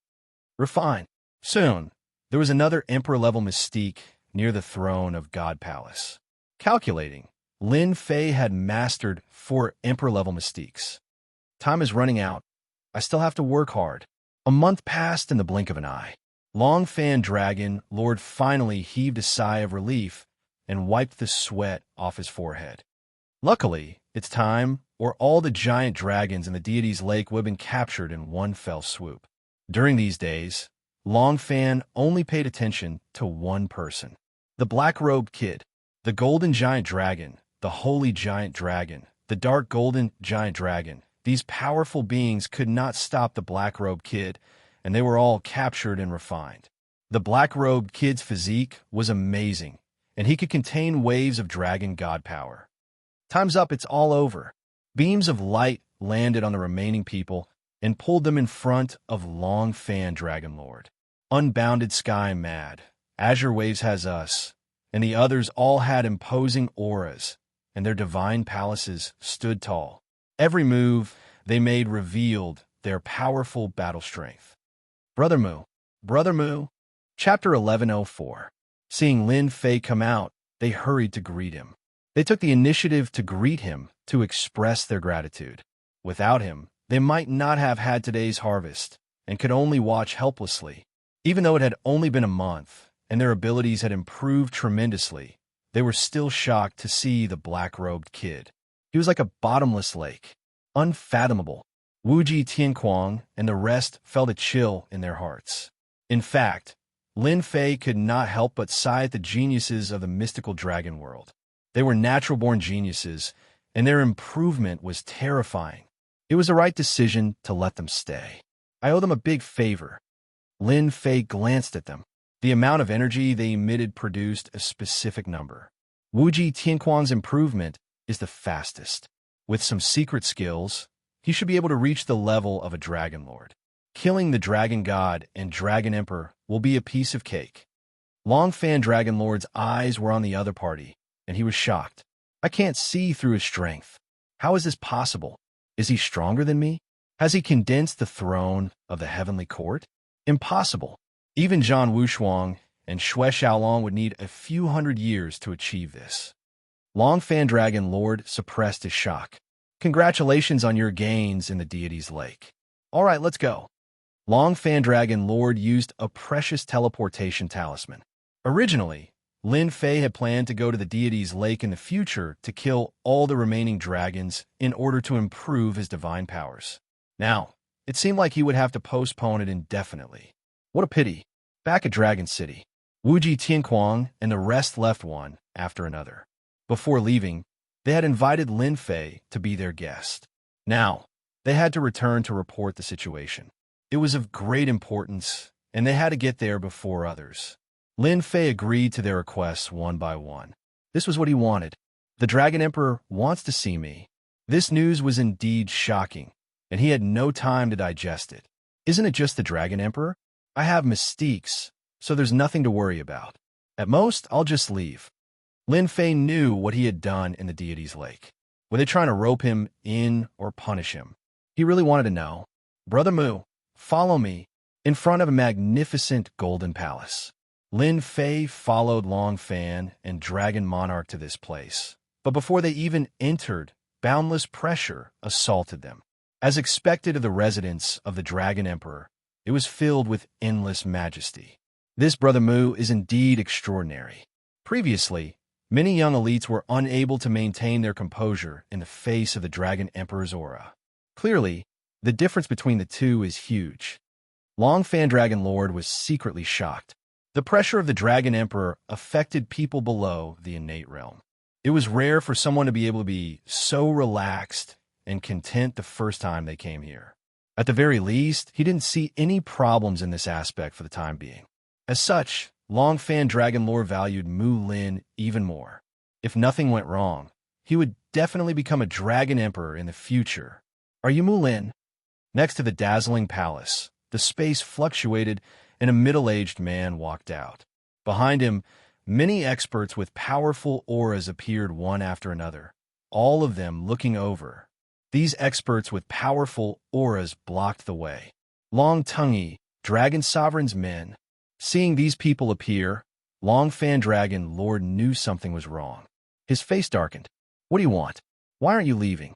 Refine. Soon, there was another Emperor-level mystique near the throne of God Palace. Calculating, Lin Fei had mastered 4 Emperor-level mystiques. Time is running out. I still have to work hard. A month passed in the blink of an eye. Long-Fan Dragon Lord finally heaved a sigh of relief and wiped the sweat off his forehead. Luckily, it's time, or all the giant dragons in the deity's lake would have been captured in one fell swoop. During these days, Long-Fan only paid attention to one person. The black-robed kid, the golden giant dragon, the holy giant dragon, the dark golden giant dragon. These powerful beings could not stop the black-robed kid, and they were all captured and refined. The black-robed kid's physique was amazing, and he could contain waves of dragon god power. Time's up, it's all over. Beams of light landed on the remaining people and pulled them in front of Long-Fan Dragon Lord. Unbounded Sky Mad, Azure Waves Has Us, and the others all had imposing auras, and their divine palaces stood tall. Every move they made revealed their powerful battle strength. Brother Mu, Chapter 1104. Seeing Lin Fei come out, they hurried to greet him. They took the initiative to greet him to express their gratitude. Without him, they might not have had today's harvest and could only watch helplessly. Even though it had only been a month and their abilities had improved tremendously, they were still shocked to see the black-robed kid. He was like a bottomless lake, unfathomable. Wuji Tianquang and the rest felt a chill in their hearts. In fact, Lin Fei could not help but sigh at the geniuses of the mystical dragon world. They were natural-born geniuses, and their improvement was terrifying. It was the right decision to let them stay. I owe them a big favor. Lin Fei glanced at them. The amount of energy they emitted produced a specific number. Wuji Tianquang's improvement is the fastest. With some secret skills, he should be able to reach the level of a Dragon Lord. Killing the Dragon God and Dragon Emperor will be a piece of cake. Long-Fan Dragon Lord's eyes were on the other party, and he was shocked. I can't see through his strength. How is this possible? Is he stronger than me? Has he condensed the throne of the heavenly court? Impossible. Even Zhang Wushuang and Xue Xiaolong would need a few hundred years to achieve this. Long-Fan Dragon Lord suppressed his shock. Congratulations on your gains in the deity's lake. All right, let's go. Long-Fan Dragon Lord used a precious teleportation talisman. Originally, Lin Fei had planned to go to the deity's lake in the future to kill all the remaining dragons in order to improve his divine powers. Now, it seemed like he would have to postpone it indefinitely. What a pity. Back at Dragon City, Wuji Tianquang and the rest left one after another. Before leaving, they had invited Lin Fei to be their guest. Now, they had to return to report the situation. It was of great importance, and they had to get there before others. Lin Fei agreed to their requests one by one. This was what he wanted. The Dragon Emperor wants to see me. This news was indeed shocking, and he had no time to digest it. Isn't it just the Dragon Emperor? I have mystiques, so there's nothing to worry about. At most, I'll just leave. Lin Fei knew what he had done in the deity's lake. Were they trying to rope him in or punish him? He really wanted to know. Brother Mu, follow me. in front of a magnificent golden palace. Lin Fei followed Long Fan and Dragon Monarch to this place, but before they even entered, boundless pressure assaulted them. As expected of the residence of the Dragon Emperor, it was filled with endless majesty. This Brother Mu is indeed extraordinary. Previously, many young elites were unable to maintain their composure in the face of the Dragon Emperor's aura. Clearly, the difference between the two is huge. Long Fan Dragon Lord was secretly shocked. The pressure of the Dragon Emperor affected people below the innate realm. It was rare for someone to be able to be so relaxed and content the first time they came here. At the very least, he didn't see any problems in this aspect for the time being. As such, Long Fan Dragon Lord valued Mu Lin even more. If nothing went wrong, he would definitely become a Dragon Emperor in the future. Are you Mu Lin? Next to the dazzling palace, the space fluctuated and a middle-aged man walked out. Behind him, many experts with powerful auras appeared one after another, all of them looking over. These experts with powerful auras blocked the way. Long Tonguey, Dragon Sovereign's men. Seeing these people appear, Long Fan Dragon Lord knew something was wrong. His face darkened. What do you want? Why aren't you leaving?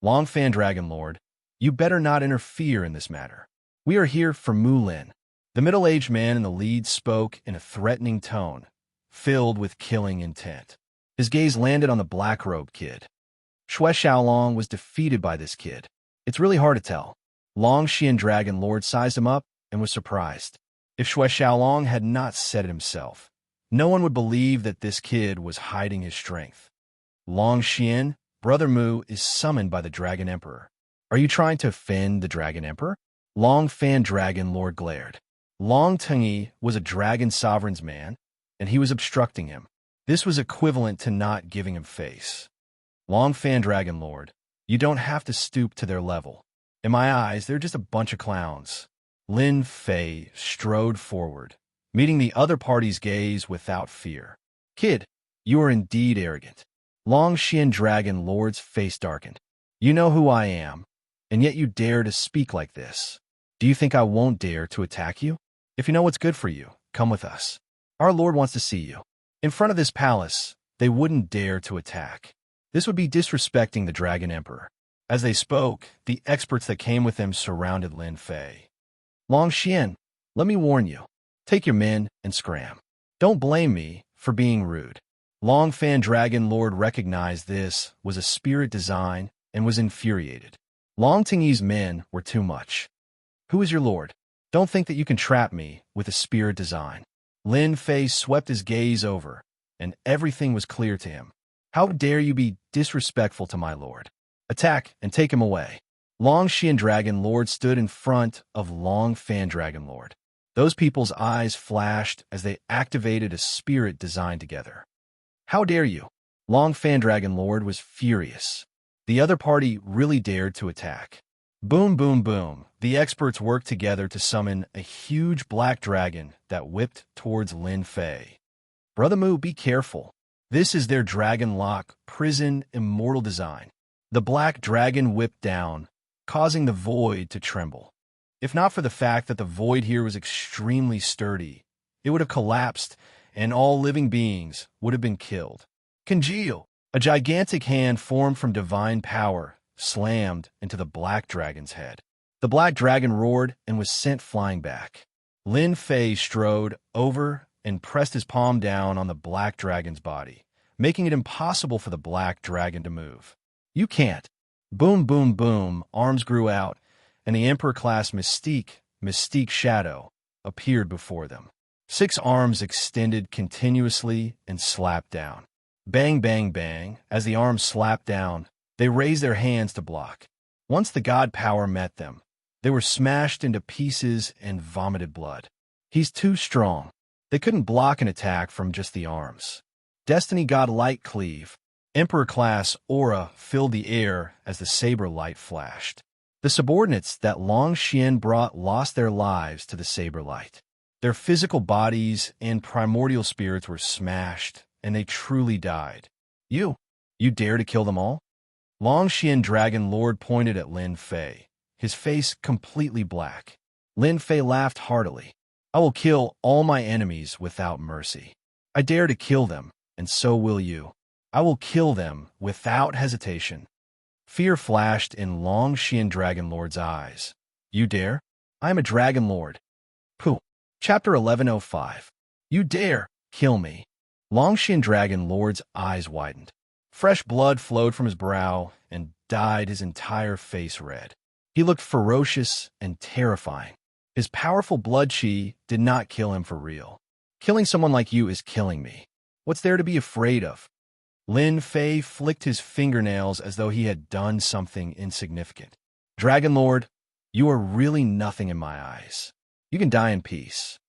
Long Fan Dragon Lord, you better not interfere in this matter. We are here for Mu Lin. The middle-aged man in the lead spoke in a threatening tone, filled with killing intent. His gaze landed on the black-robed kid. Xue Xiaolong was defeated by this kid. It's really hard to tell. Long Xian Dragon Lord sized him up and was surprised. If Xue Xiaolong had not said it himself, no one would believe that this kid was hiding his strength. Long Xian, Brother Mu, is summoned by the Dragon Emperor. Are you trying to offend the Dragon Emperor? Long Fan Dragon Lord glared. Long Tonguey was a Dragon Sovereign's man, and he was obstructing him. This was equivalent to not giving him face. Long Fan Dragon Lord, you don't have to stoop to their level. In my eyes, they're just a bunch of clowns. Lin Fei strode forward, meeting the other party's gaze without fear. Kid, you are indeed arrogant. Long Xian Dragon Lord's face darkened. You know who I am, and yet you dare to speak like this. Do you think I won't dare to attack you? If you know what's good for you, come with us. Our Lord wants to see you. In front of this palace, they wouldn't dare to attack. This would be disrespecting the Dragon Emperor. As they spoke, the experts that came with them surrounded Lin Fei. Long Xian, let me warn you. Take your men and scram. Don't blame me for being rude. Long Fan Dragon Lord recognized this was a spirit design and was infuriated. Long Tingyi's men were too much. Who is your lord? Don't think that you can trap me with a spirit design. Lin Fei swept his gaze over, and everything was clear to him. How dare you be disrespectful to my lord? Attack and take him away. Long Xian Dragon Lord stood in front of Long Fan Dragon Lord. Those people's eyes flashed as they activated a spirit design together. How dare you? Long Fan Dragon Lord was furious. The other party really dared to attack. Boom, boom, boom. The experts worked together to summon a huge black dragon that whipped towards Lin Fei. Brother Mu, be careful. This is their Dragon Lock Prison Immortal design. The black dragon whipped down, causing the void to tremble. If not for the fact that the void here was extremely sturdy, it would have collapsed and all living beings would have been killed. Congeal! A gigantic hand formed from divine power slammed into the black dragon's head. The black dragon roared and was sent flying back. Lin Fei strode over and pressed his palm down on the black dragon's body, making it impossible for the black dragon to move. You can't. Boom, boom, boom, arms grew out, and the Emperor-class Mystique Shadow, appeared before them. 6 arms extended continuously and slapped down. Bang, bang, bang. As the arms slapped down, they raised their hands to block. Once the god power met them, they were smashed into pieces and vomited blood. He's too strong. They couldn't block an attack from just the arms. Destiny God Light Cleave. Emperor-class aura filled the air as the saber light flashed. The subordinates that Long Xian brought lost their lives to the saber light. Their physical bodies and primordial spirits were smashed, and they truly died. You dare to kill them all? Long Xian Dragon Lord pointed at Lin Fei, his face completely black. Lin Fei laughed heartily. I will kill all my enemies without mercy. I dare to kill them, and so will you. I will kill them without hesitation. Fear flashed in Long Xian Dragon Lord's eyes. You dare? I am a Dragon Lord. Pooh. Chapter 1105. You dare kill me. Long Xian Dragon Lord's eyes widened. Fresh blood flowed from his brow and dyed his entire face red. He looked ferocious and terrifying. His powerful blood chi did not kill him for real. Killing someone like you is killing me. What's there to be afraid of? Lin Fei flicked his fingernails as though he had done something insignificant. Dragon Lord, you are really nothing in my eyes. You can die in peace.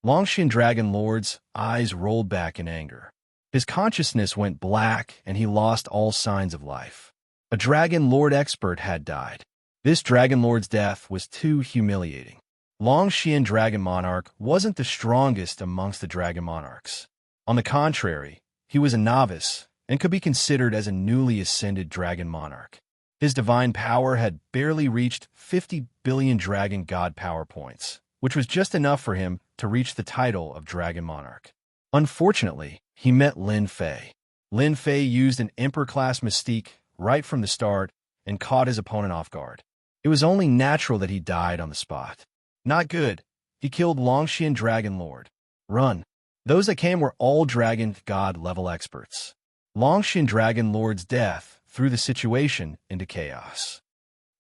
Longshin Dragon Lord's eyes rolled back in anger. His consciousness went black and he lost all signs of life. A Dragon Lord expert had died. This Dragon Lord's death was too humiliating. Longshin Dragon Monarch wasn't the strongest amongst the Dragon Monarchs. On the contrary, he was a novice and could be considered as a newly ascended Dragon Monarch. His divine power had barely reached 50 billion Dragon God power points, which was just enough for him to reach the title of Dragon Monarch. Unfortunately, he met Lin Fei. Lin Fei used an Emperor-class mystique right from the start and caught his opponent off guard. It was only natural that he died on the spot. Not good. He killed Longshin Dragon Lord. Run. Those that came were all Dragon God level experts. Longshin Dragon Lord's death threw the situation into chaos.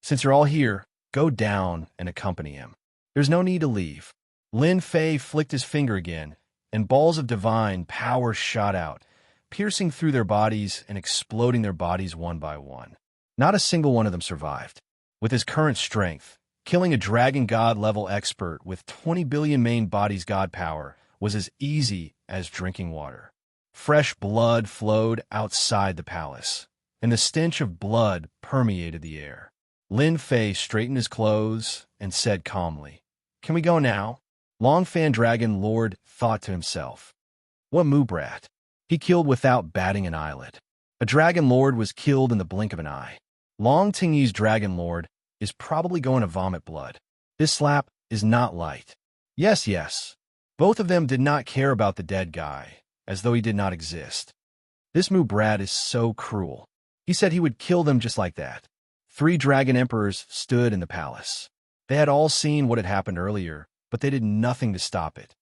Since you're all here, go down and accompany him. There's no need to leave. Lin Fei flicked his finger again, and balls of divine power shot out, piercing through their bodies and exploding their bodies one by one. Not a single one of them survived. With his current strength, killing a Dragon God level expert with 20 billion main body's God power was as easy as drinking water. Fresh blood flowed outside the palace, and the stench of blood permeated the air. Lin Fei straightened his clothes and said calmly, "Can we go now?" Long Fan Dragon Lord thought to himself, "What moo brat? He killed without batting an eyelid." A Dragon Lord was killed in the blink of an eye. Long Tingyi's Dragon Lord is probably going to vomit blood. This slap is not light. Yes. Both of them did not care about the dead guy, as though he did not exist. This moo brat is so cruel. He said he would kill them just like that. 3 Dragon Emperors stood in the palace. They had all seen what had happened earlier, but they did nothing to stop it.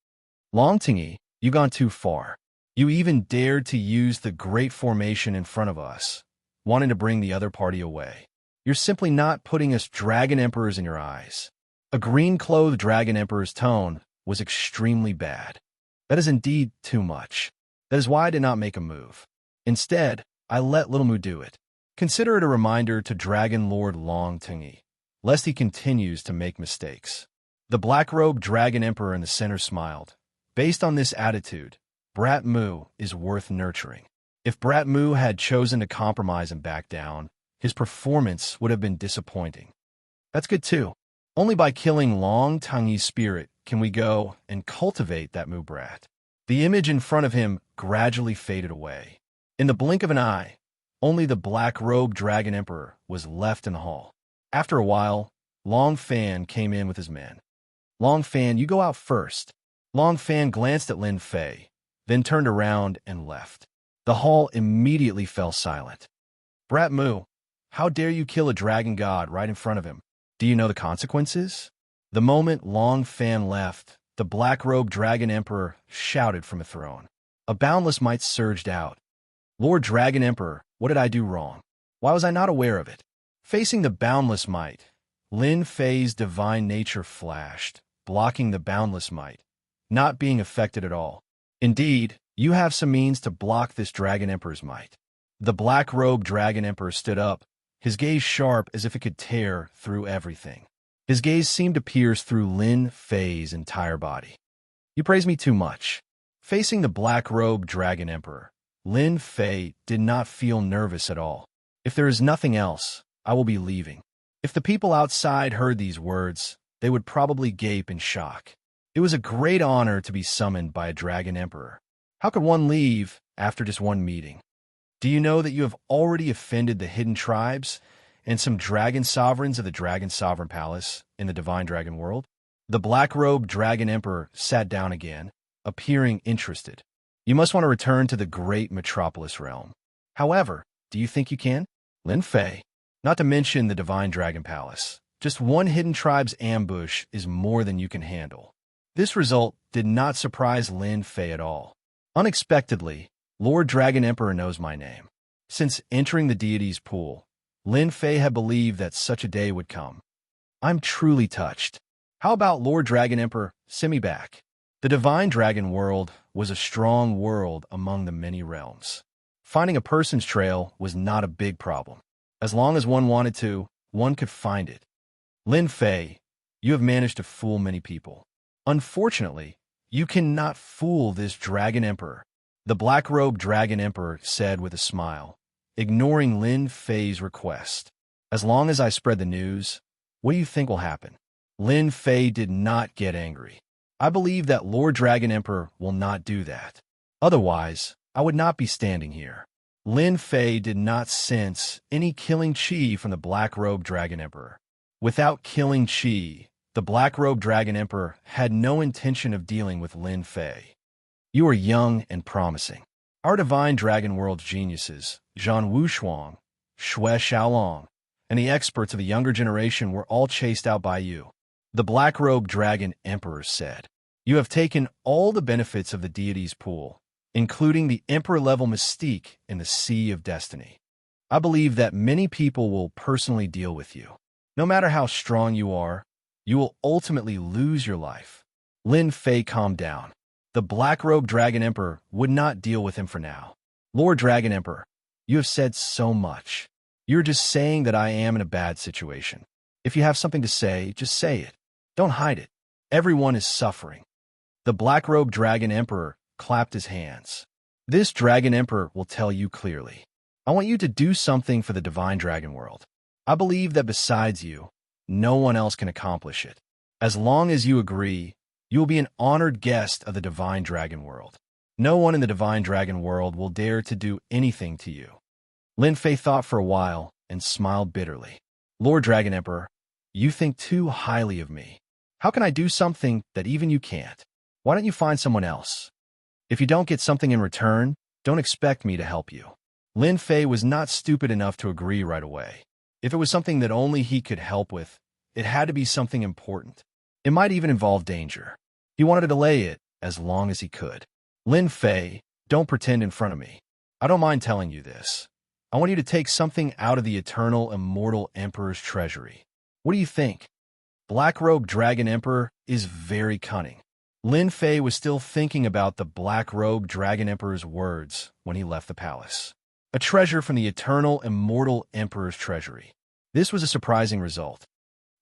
Long Tingyi, you gone too far. You even dared to use the great formation in front of us, wanting to bring the other party away. You're simply not putting us Dragon Emperors in your eyes. A green-clothed Dragon Emperor's tone was extremely bad. That is indeed too much. That is why I did not make a move. Instead, I let Little Moo do it. Consider it a reminder to Dragon Lord Long Tingyi, lest he continues to make mistakes. The black-robed Dragon Emperor in the center smiled. Based on this attitude, Brat Moo is worth nurturing. If Brat Moo had chosen to compromise and back down, his performance would have been disappointing. That's good too. Only by killing Long Tingyi's spirit can we go and cultivate that Moo brat. The image in front of him gradually faded away. In the blink of an eye, only the black-robed Dragon Emperor was left in the hall. After a while, Long Fan came in with his men. Long Fan, you go out first. Long Fan glanced at Lin Fei, then turned around and left. The hall immediately fell silent. Brat Moo, how dare you kill a dragon god right in front of him? Do you know the consequences? The moment Long Fan left, the black-robed Dragon Emperor shouted from a throne. A boundless might surged out. Lord Dragon Emperor, what did I do wrong? Why was I not aware of it? Facing the boundless might, Lin Fei's divine nature flashed, blocking the boundless might, not being affected at all. Indeed, you have some means to block this Dragon Emperor's might. The black-robed Dragon Emperor stood up, his gaze sharp as if it could tear through everything. His gaze seemed to pierce through Lin Fei's entire body. You praise me too much. Facing the black-robed Dragon Emperor, Lin Fei did not feel nervous at all. If there is nothing else, I will be leaving. If the people outside heard these words, they would probably gape in shock. It was a great honor to be summoned by a Dragon Emperor. How could one leave after just one meeting? Do you know that you have already offended the hidden tribes and some dragon sovereigns of the Dragon Sovereign Palace in the Divine Dragon World? The black-robed Dragon Emperor sat down again, appearing interested. You must want to return to the great metropolis realm. However, do you think you can? Lin Fei. Not to mention the Divine Dragon Palace. Just one hidden tribe's ambush is more than you can handle. This result did not surprise Lin Fei at all. Unexpectedly, Lord Dragon Emperor knows my name. Since entering the deity's pool, Lin Fei had believed that such a day would come. I'm truly touched. How about Lord Dragon Emperor, send me back? The Divine Dragon world was a strong world among the many realms. Finding a person's trail was not a big problem. As long as one wanted to, one could find it. Lin Fei, you have managed to fool many people. Unfortunately, you cannot fool this Dragon Emperor, the black-robed Dragon Emperor said with a smile, ignoring Lin Fei's request. As long as I spread the news, what do you think will happen? Lin Fei did not get angry. I believe that Lord Dragon Emperor will not do that. Otherwise, I would not be standing here. Lin Fei did not sense any killing chi from the black-robed Dragon Emperor. Without killing chi, the black-robed Dragon Emperor had no intention of dealing with Lin Fei. You are young and promising. Our Divine Dragon World's geniuses, Zhan Wuxia, Xue Xiaolong, and the experts of the younger generation were all chased out by you. The black-robed Dragon Emperor said, you have taken all the benefits of the deity's pool, including the emperor-level mystique in the Sea of Destiny. I believe that many people will personally deal with you. No matter how strong you are, you will ultimately lose your life. Lin Fei calmed down. The black-robed Dragon Emperor would not deal with him for now. Lord Dragon Emperor, you have said so much. You're just saying that I am in a bad situation. If you have something to say, just say it. Don't hide it. Everyone is suffering. The black-robed Dragon Emperor clapped his hands. This Dragon Emperor will tell you clearly. I want you to do something for the Divine Dragon World. I believe that besides you, no one else can accomplish it. As long as you agree, you will be an honored guest of the Divine Dragon World. No one in the Divine Dragon World will dare to do anything to you. Lin Fei thought for a while and smiled bitterly. Lord Dragon Emperor, you think too highly of me. How can I do something that even you can't? Why don't you find someone else? If you don't get something in return, don't expect me to help you. Lin Fei was not stupid enough to agree right away. If it was something that only he could help with, it had to be something important. It might even involve danger. He wanted to delay it as long as he could. Lin Fei, don't pretend in front of me. I don't mind telling you this. I want you to take something out of the eternal immortal Emperor's treasury. What do you think? Black-robed Dragon Emperor is very cunning. Lin Fei was still thinking about the black-robed Dragon Emperor's words when he left the palace. A treasure from the eternal immortal Emperor's treasury. This was a surprising result.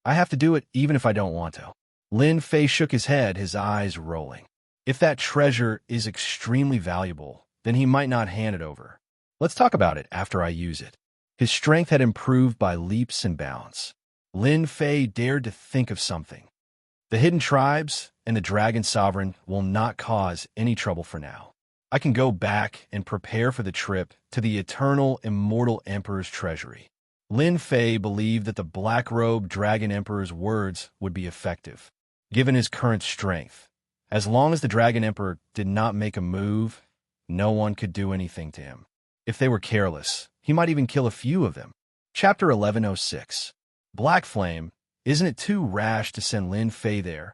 I have to do it even if I don't want to. Lin Fei shook his head, his eyes rolling. If that treasure is extremely valuable, then he might not hand it over. Let's talk about it after I use it. His strength had improved by leaps and bounds. Lin Fei dared to think of something. The hidden tribes and the Dragon Sovereign will not cause any trouble for now. I can go back and prepare for the trip to the eternal immortal Emperor's treasury. Lin Fei believed that the black-robed Dragon Emperor's words would be effective, given his current strength. As long as the Dragon Emperor did not make a move, no one could do anything to him. If they were careless, he might even kill a few of them. Chapter 1106. Black Flame, isn't it too rash to send Lin Fei there?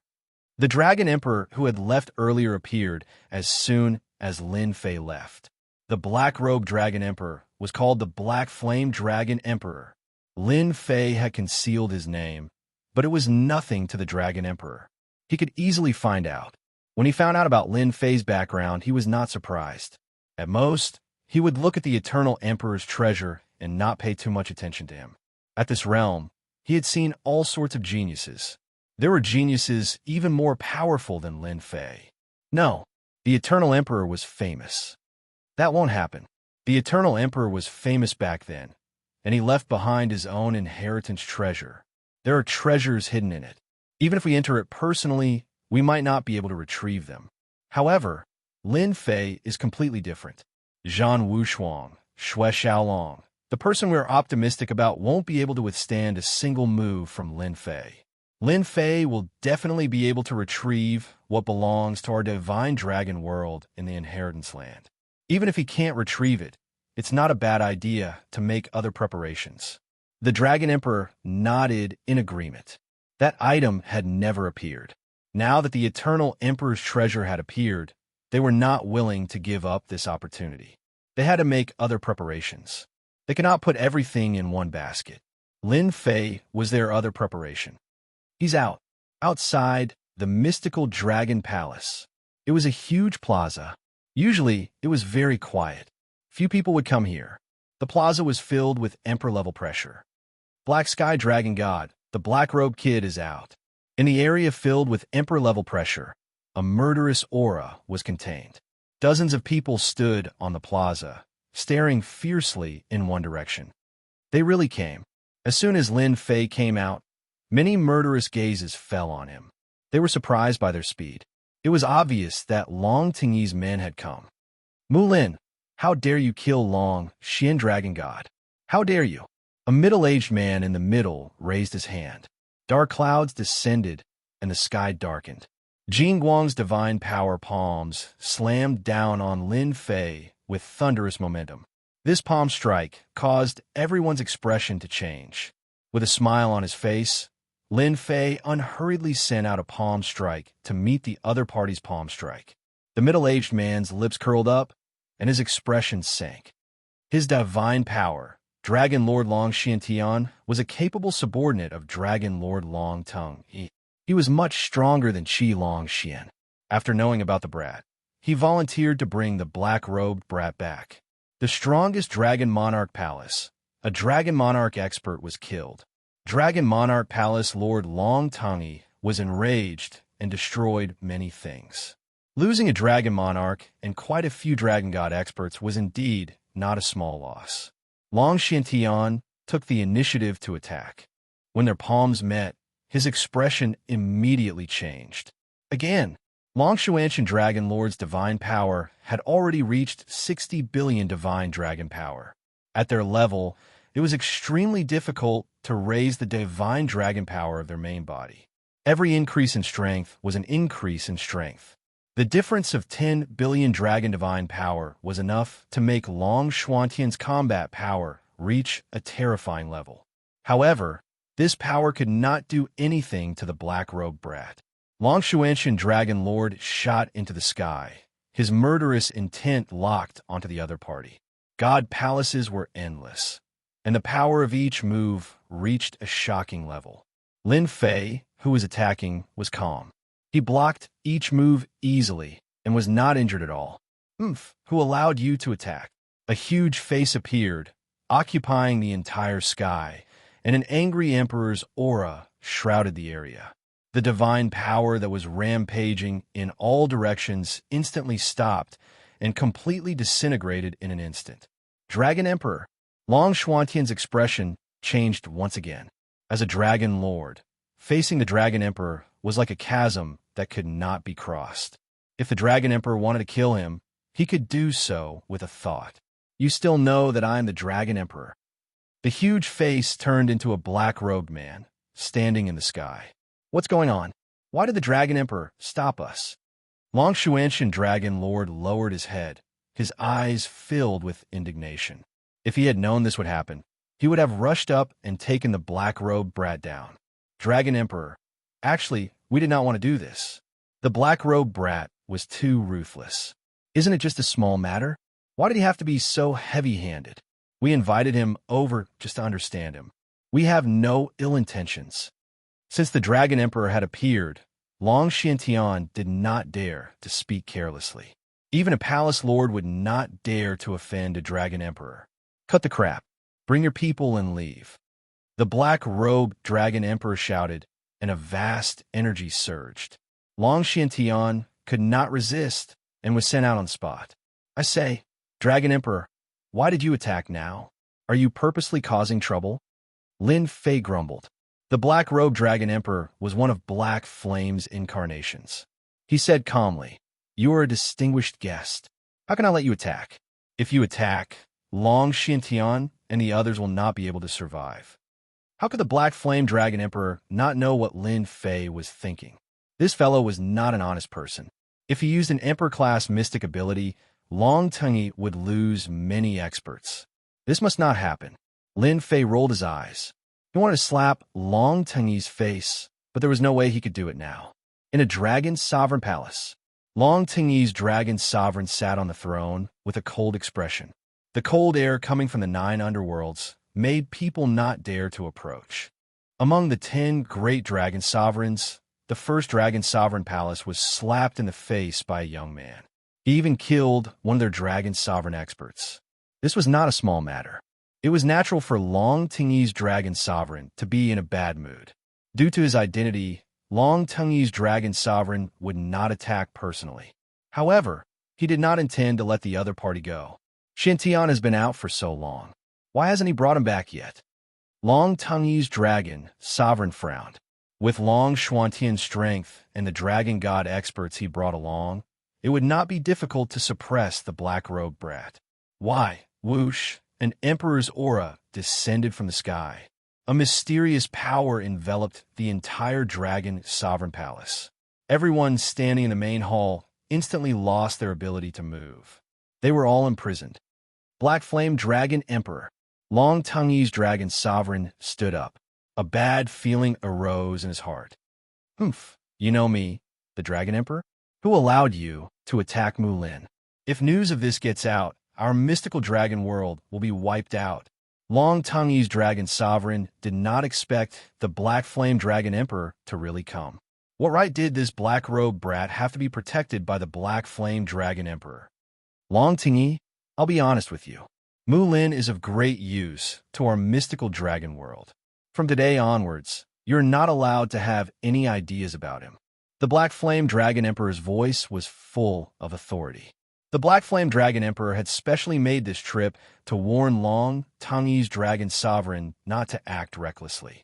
The Dragon Emperor who had left earlier appeared as soon as Lin Fei left. The black-robed Dragon Emperor was called the Black Flame Dragon Emperor. Lin Fei had concealed his name, but it was nothing to the Dragon Emperor. He could easily find out. When he found out about Lin Fei's background, he was not surprised. At most, he would look at the Eternal Emperor's treasure and not pay too much attention to him. At this realm, he had seen all sorts of geniuses. There were geniuses even more powerful than Lin Fei. No, the Eternal Emperor was famous. That won't happen. The Eternal Emperor was famous back then, and he left behind his own inheritance treasure. There are treasures hidden in it. Even if we enter it personally, we might not be able to retrieve them. However, Lin Fei is completely different. Zhan Wuxia, Xue Xiaolong, the person we're optimistic about won't be able to withstand a single move from Lin Fei. Lin Fei will definitely be able to retrieve what belongs to our divine dragon world in the inheritance land. Even if he can't retrieve it, it's not a bad idea to make other preparations. The Dragon Emperor nodded in agreement. That item had never appeared. Now that the Eternal Emperor's treasure had appeared, they were not willing to give up this opportunity. They had to make other preparations. They could not put everything in one basket. Lin Fei was their other preparation. He's out. Outside the mystical Dragon Palace. It was a huge plaza. Usually, it was very quiet. Few people would come here. The plaza was filled with Emperor-level pressure. Black Sky Dragon God, the Black-Robed Kid, is out. In the area filled with Emperor-level pressure, a murderous aura was contained. Dozens of people stood on the plaza, staring fiercely in one direction. They really came. As soon as Lin Fei came out, many murderous gazes fell on him. They were surprised by their speed. It was obvious that Long Tingyi's men had come. Mulin, how dare you kill Long Xian Dragon God? How dare you? A middle-aged man in the middle raised his hand. Dark clouds descended, and the sky darkened. Jing Guang's divine power palms slammed down on Lin Fei with thunderous momentum. This palm strike caused everyone's expression to change. With a smile on his face, Lin Fei unhurriedly sent out a palm strike to meet the other party's palm strike. The middle-aged man's lips curled up, and his expression sank. His divine power, Dragon Lord Long Xiantian, was a capable subordinate of Dragon Lord Long Tongue. He was much stronger than Qi Long Xian. After knowing about the brat, he volunteered to bring the black-robed brat back. The strongest Dragon Monarch Palace, a Dragon Monarch expert, was killed. Dragon Monarch Palace Lord Long Tongue was enraged and destroyed many things. Losing a Dragon Monarch and quite a few Dragon God experts was indeed not a small loss. Long Xiantian took the initiative to attack. When their palms met, his expression immediately changed. Again, Long Xuanshan Dragon Lord's divine power had already reached 60 billion divine dragon power. At their level, it was extremely difficult to raise the divine dragon power of their main body. Every increase in strength was an increase in strength. The difference of 10 billion dragon divine power was enough to make Long Xuantian's combat power reach a terrifying level. However, this power could not do anything to the black-robed brat. Long Xuanshan Dragon Lord shot into the sky, his murderous intent locked onto the other party. God palaces were endless, and the power of each move reached a shocking level. Lin Fei, who was attacking, was calm. He blocked each move easily and was not injured at all. Who allowed you to attack? A huge face appeared, occupying the entire sky, and an angry emperor's aura shrouded the area. The divine power that was rampaging in all directions instantly stopped and completely disintegrated in an instant. Dragon Emperor. Long Xuantian's expression changed once again. As a Dragon Lord, facing the Dragon Emperor was like a chasm that could not be crossed. If the Dragon Emperor wanted to kill him, he could do so with a thought. You still know that I am the Dragon Emperor. The huge face turned into a black-robed man, standing in the sky. What's going on? Why did the Dragon Emperor stop us? Long Xuanshan Dragon Lord lowered his head, his eyes filled with indignation. If he had known this would happen, he would have rushed up and taken the black-robed brat down. Dragon Emperor, actually, we did not want to do this. The black-robed brat was too ruthless. Isn't it just a small matter? Why did he have to be so heavy-handed? We invited him over just to understand him. We have no ill intentions. Since the Dragon Emperor had appeared, Long Xiantian did not dare to speak carelessly. Even a palace lord would not dare to offend a Dragon Emperor. Cut the crap. Bring your people and leave. The black-robed Dragon Emperor shouted, and a vast energy surged. Long Xiantian could not resist and was sent out on spot. I say, Dragon Emperor, why did you attack now? Are you purposely causing trouble? Lin Fei grumbled. The black-robed Dragon Emperor was one of Black Flame's incarnations. He said calmly, You are a distinguished guest. How can I let you attack? If you attack, Long Xiantian and the others will not be able to survive. How could the Black Flame Dragon Emperor not know what Lin Fei was thinking? This fellow was not an honest person. If he used an Emperor-class mystic ability, Long Tongue would lose many experts. This must not happen. Lin Fei rolled his eyes. He wanted to slap Long Tongue's face, but there was no way he could do it now. In a dragon sovereign palace, Long Tongue's dragon sovereign sat on the throne with a cold expression. The cold air coming from the 9 underworlds made people not dare to approach. Among the 10 great dragon sovereigns, the first dragon sovereign palace was slapped in the face by a young man. He even killed one of their dragon sovereign experts. This was not a small matter. It was natural for Long Tongue's dragon sovereign to be in a bad mood. Due to his identity, Long Tongue's dragon sovereign would not attack personally. However, he did not intend to let the other party go. Xianxia has been out for so long. Why hasn't he brought him back yet? Long Tongue's dragon sovereign frowned. With Long Xuantian's strength and the dragon god experts he brought along, it would not be difficult to suppress the black-robed brat. Why? Whoosh! An emperor's aura descended from the sky. A mysterious power enveloped the entire dragon sovereign palace. Everyone standing in the main hall instantly lost their ability to move. They were all imprisoned. Black Flame Dragon Emperor, Long Tongue's dragon sovereign, stood up. A bad feeling arose in his heart. Humph, you know me, the Dragon Emperor? Who allowed you to attack Mulin? If news of this gets out, our mystical dragon world will be wiped out. Long Tongue's dragon sovereign did not expect the Black Flame Dragon Emperor to really come. What right did this black-robed brat have to be protected by the Black Flame Dragon Emperor? Long Tongue, I'll be honest with you. Mulin is of great use to our mystical dragon world. From today onwards, you're not allowed to have any ideas about him. The Black Flame Dragon Emperor's voice was full of authority. The Black Flame Dragon Emperor had specially made this trip to warn Long Tongue's dragon sovereign not to act recklessly.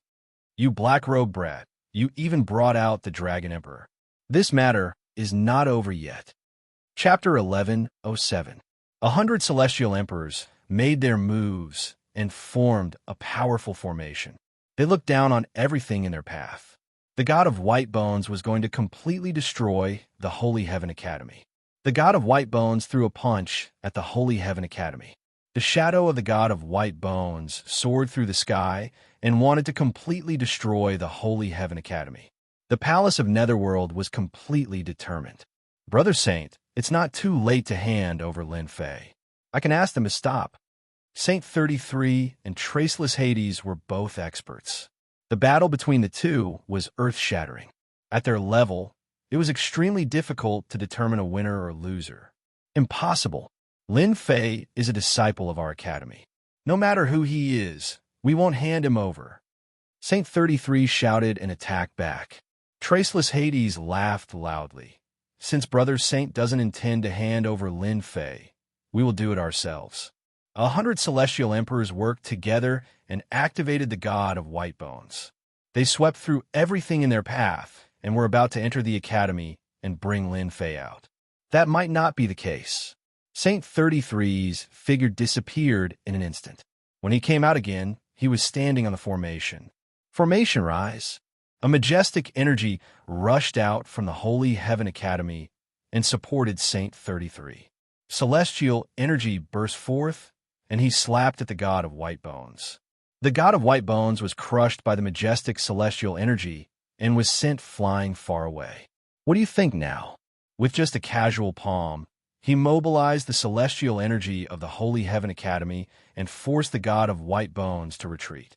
You black-robed brat, you even brought out the Dragon Emperor. This matter is not over yet. Chapter 11:07. 100 celestial emperors made their moves and formed a powerful formation. They looked down on everything in their path. The god of White Bones was going to completely destroy the Holy Heaven Academy. The god of White Bones threw a punch at the Holy Heaven Academy. The shadow of the god of White Bones soared through the sky and wanted to completely destroy the Holy Heaven Academy. The Palace of Netherworld was completely determined. Brother Saint, it's not too late to hand over Lin Fei. I can ask them to stop. Saint 33 and Traceless Hades were both experts. The battle between the two was earth-shattering. At their level, it was extremely difficult to determine a winner or loser. Impossible. Lin Fei is a disciple of our academy. No matter who he is, we won't hand him over. Saint 33 shouted and attacked back. Traceless Hades laughed loudly. Since Brother Saint doesn't intend to hand over Lin Fei, we will do it ourselves. 100 celestial emperors worked together and activated the god of White Bones. They swept through everything in their path and were about to enter the academy and bring Lin Fei out. That might not be the case. Saint 33's figure disappeared in an instant. When he came out again, he was standing on the formation. Formation rise. A majestic energy rushed out from the Holy Heaven Academy and supported Saint 33. Celestial energy burst forth, and he slapped at the god of White Bones. The god of White Bones was crushed by the majestic celestial energy and was sent flying far away. What do you think now? With just a casual palm, he mobilized the celestial energy of the Holy Heaven Academy and forced the god of White Bones to retreat.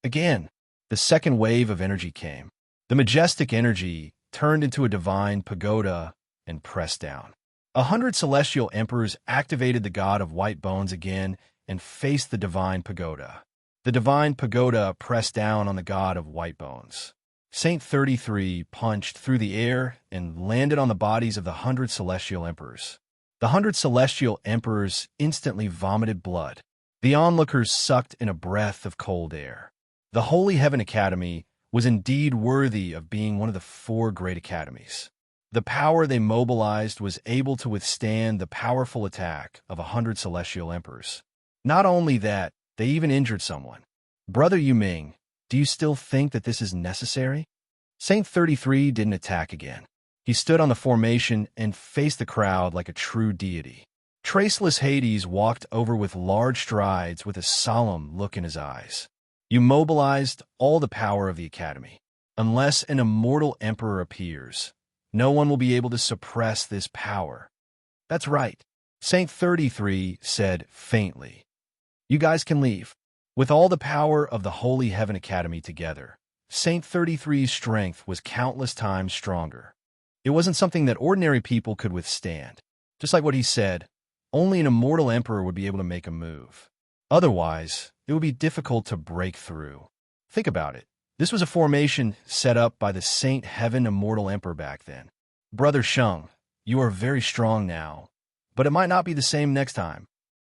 Again, the second wave of energy came. The majestic energy turned into a divine pagoda and pressed down. 100 celestial emperors activated the god of White Bones again and faced the divine pagoda. The divine pagoda pressed down on the god of White Bones. Saint 33 punched through the air and landed on the bodies of the 100 celestial emperors. The 100 celestial emperors instantly vomited blood. The onlookers sucked in a breath of cold air. The Holy Heaven Academy was indeed worthy of being one of the 4 great academies. The power they mobilized was able to withstand the powerful attack of 100 celestial emperors. Not only that, they even injured someone. Brother Yuming, Do you still think that this is necessary? Saint 33 didn't attack again. He stood on the formation and faced the crowd like a true deity. Traceless Hades walked over with large strides with a solemn look in his eyes. You mobilized all the power of the Academy. Unless an immortal emperor appears, no one will be able to suppress this power. That's right, Saint 33 said faintly. You guys can leave. With all the power of the Holy Heaven Academy together, Saint 33's strength was countless times stronger. It wasn't something that ordinary people could withstand. Just like what he said, only an immortal emperor would be able to make a move. Otherwise, it would be difficult to break through. Think about it. This was a formation set up by the Saint Heaven Immortal Emperor back then. Brother Sheng, you are very strong now, but it might not be the same next time.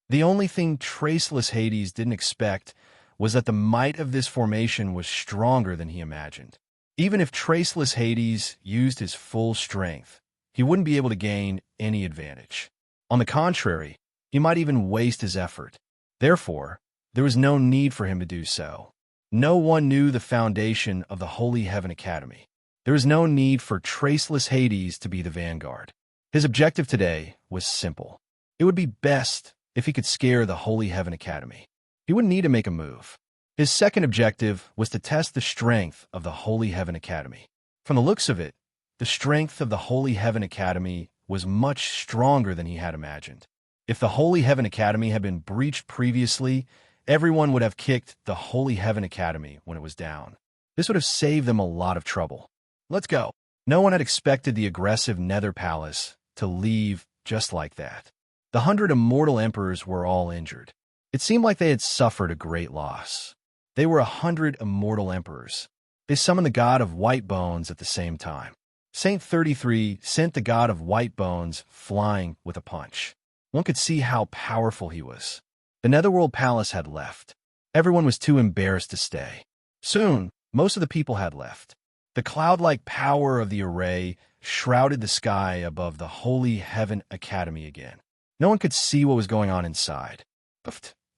The only thing Traceless Hades didn't expect was that the might of this formation was stronger than he imagined. Even if Traceless Hades used his full strength, he wouldn't be able to gain any advantage. On the contrary, he might even waste his effort. Therefore, there was no need for him to do so. No one knew the foundation of the Holy Heaven Academy. There was no need for Traceless Hades to be the vanguard. His objective today was simple. It would be best if he could scare the Holy Heaven Academy. He wouldn't need to make a move. His second objective was to test the strength of the Holy Heaven Academy. From the looks of it, the strength of the Holy Heaven Academy was much stronger than he had imagined. If the Holy Heaven Academy had been breached previously, everyone would have kicked the Holy Heaven Academy when it was down. This would have saved them a lot of trouble. Let's go. No one had expected the aggressive Nether Palace to leave just like that. The 100 immortal emperors were all injured. It seemed like they had suffered a great loss. They were 100 immortal emperors. They summoned the god of white bones at the same time. Saint 33 sent the god of white bones flying with a punch. One could see how powerful he was. The Netherworld Palace had left. Everyone was too embarrassed to stay. Soon, most of the people had left. The cloud-like power of the array shrouded the sky above the Holy Heaven Academy again. No one could see what was going on inside.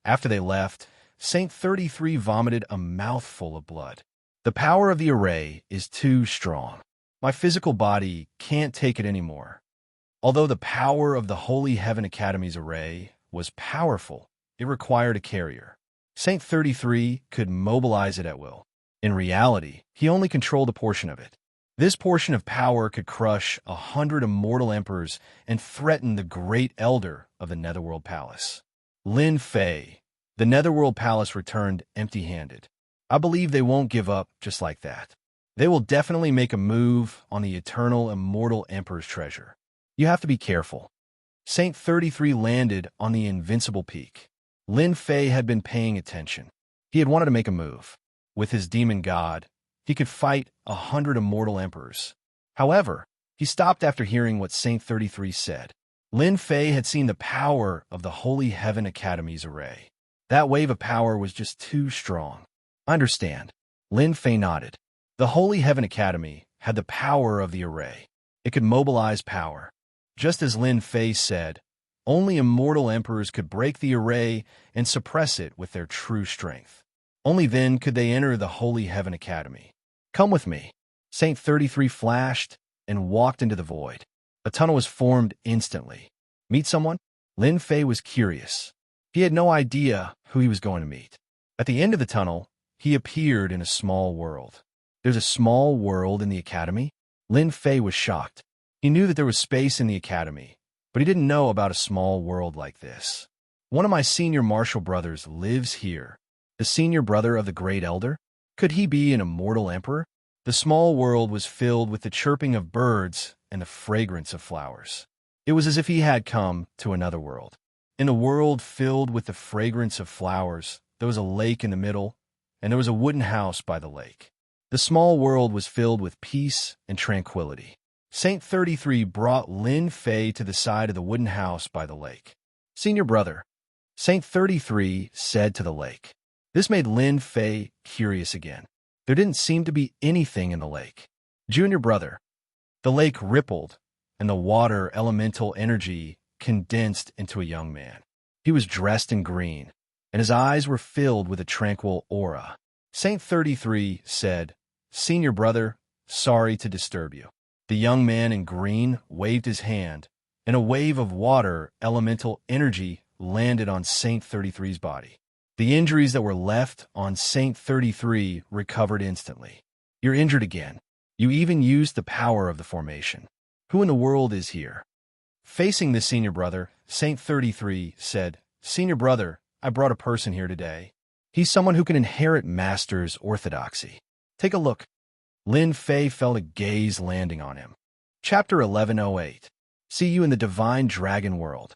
After they left, Saint 33 vomited a mouthful of blood. The power of the array is too strong. My physical body can't take it anymore. Although the power of the Holy Heaven Academy's array was powerful, it required a carrier. Saint 33 could mobilize it at will. In reality, he only controlled a portion of it. This portion of power could crush 100 immortal emperors and threaten the great elder of the Netherworld Palace. Lin Fei. The Netherworld Palace returned empty-handed. I believe they won't give up just like that. They will definitely make a move on the eternal immortal emperor's treasure. You have to be careful. Saint 33 landed on the invincible peak. Lin Fei had been paying attention. He had wanted to make a move. With his demon god, he could fight 100 immortal emperors. However, he stopped after hearing what Saint 33 said. Lin Fei had seen the power of the Holy Heaven Academy's array. That wave of power was just too strong. I understand. Lin Fei nodded. The Holy Heaven Academy had the power of the array. It could mobilize power. Just as Lin Fei said, only immortal emperors could break the array and suppress it with their true strength. Only then could they enter the Holy Heaven Academy. Come with me. Saint 33 flashed and walked into the void. A tunnel was formed instantly. Meet someone? Lin Fei was curious. He had no idea who he was going to meet. At the end of the tunnel, he appeared in a small world. There's a small world in the academy? Lin Fei was shocked. He knew that there was space in the academy, but he didn't know about a small world like this. One of my senior martial brothers lives here. The senior brother of the great elder? Could he be an immortal emperor? The small world was filled with the chirping of birds and the fragrance of flowers. It was as if he had come to another world. In a world filled with the fragrance of flowers, there was a lake in the middle, and there was a wooden house by the lake. The small world was filled with peace and tranquility. Saint 33 brought Lin Fei to the side of the wooden house by the lake. Senior brother, Saint 33 said to the lake. This made Lin Fei curious again. There didn't seem to be anything in the lake. Junior brother. The lake rippled, and the water elemental energy condensed into a young man. He was dressed in green, and his eyes were filled with a tranquil aura. Saint 33 said, "Senior brother, sorry to disturb you." The young man in green waved his hand, and a wave of water elemental energy landed on Saint 33's body. The injuries that were left on Saint 33 recovered instantly. "You're injured again. You even used the power of the formation. Who in the world is here?" Facing the senior brother, Saint 33 said, "Senior brother, I brought a person here today. He's someone who can inherit Master's orthodoxy. Take a look." Lin Fei felt a gaze landing on him. Chapter 1108. See you in the Divine Dragon World.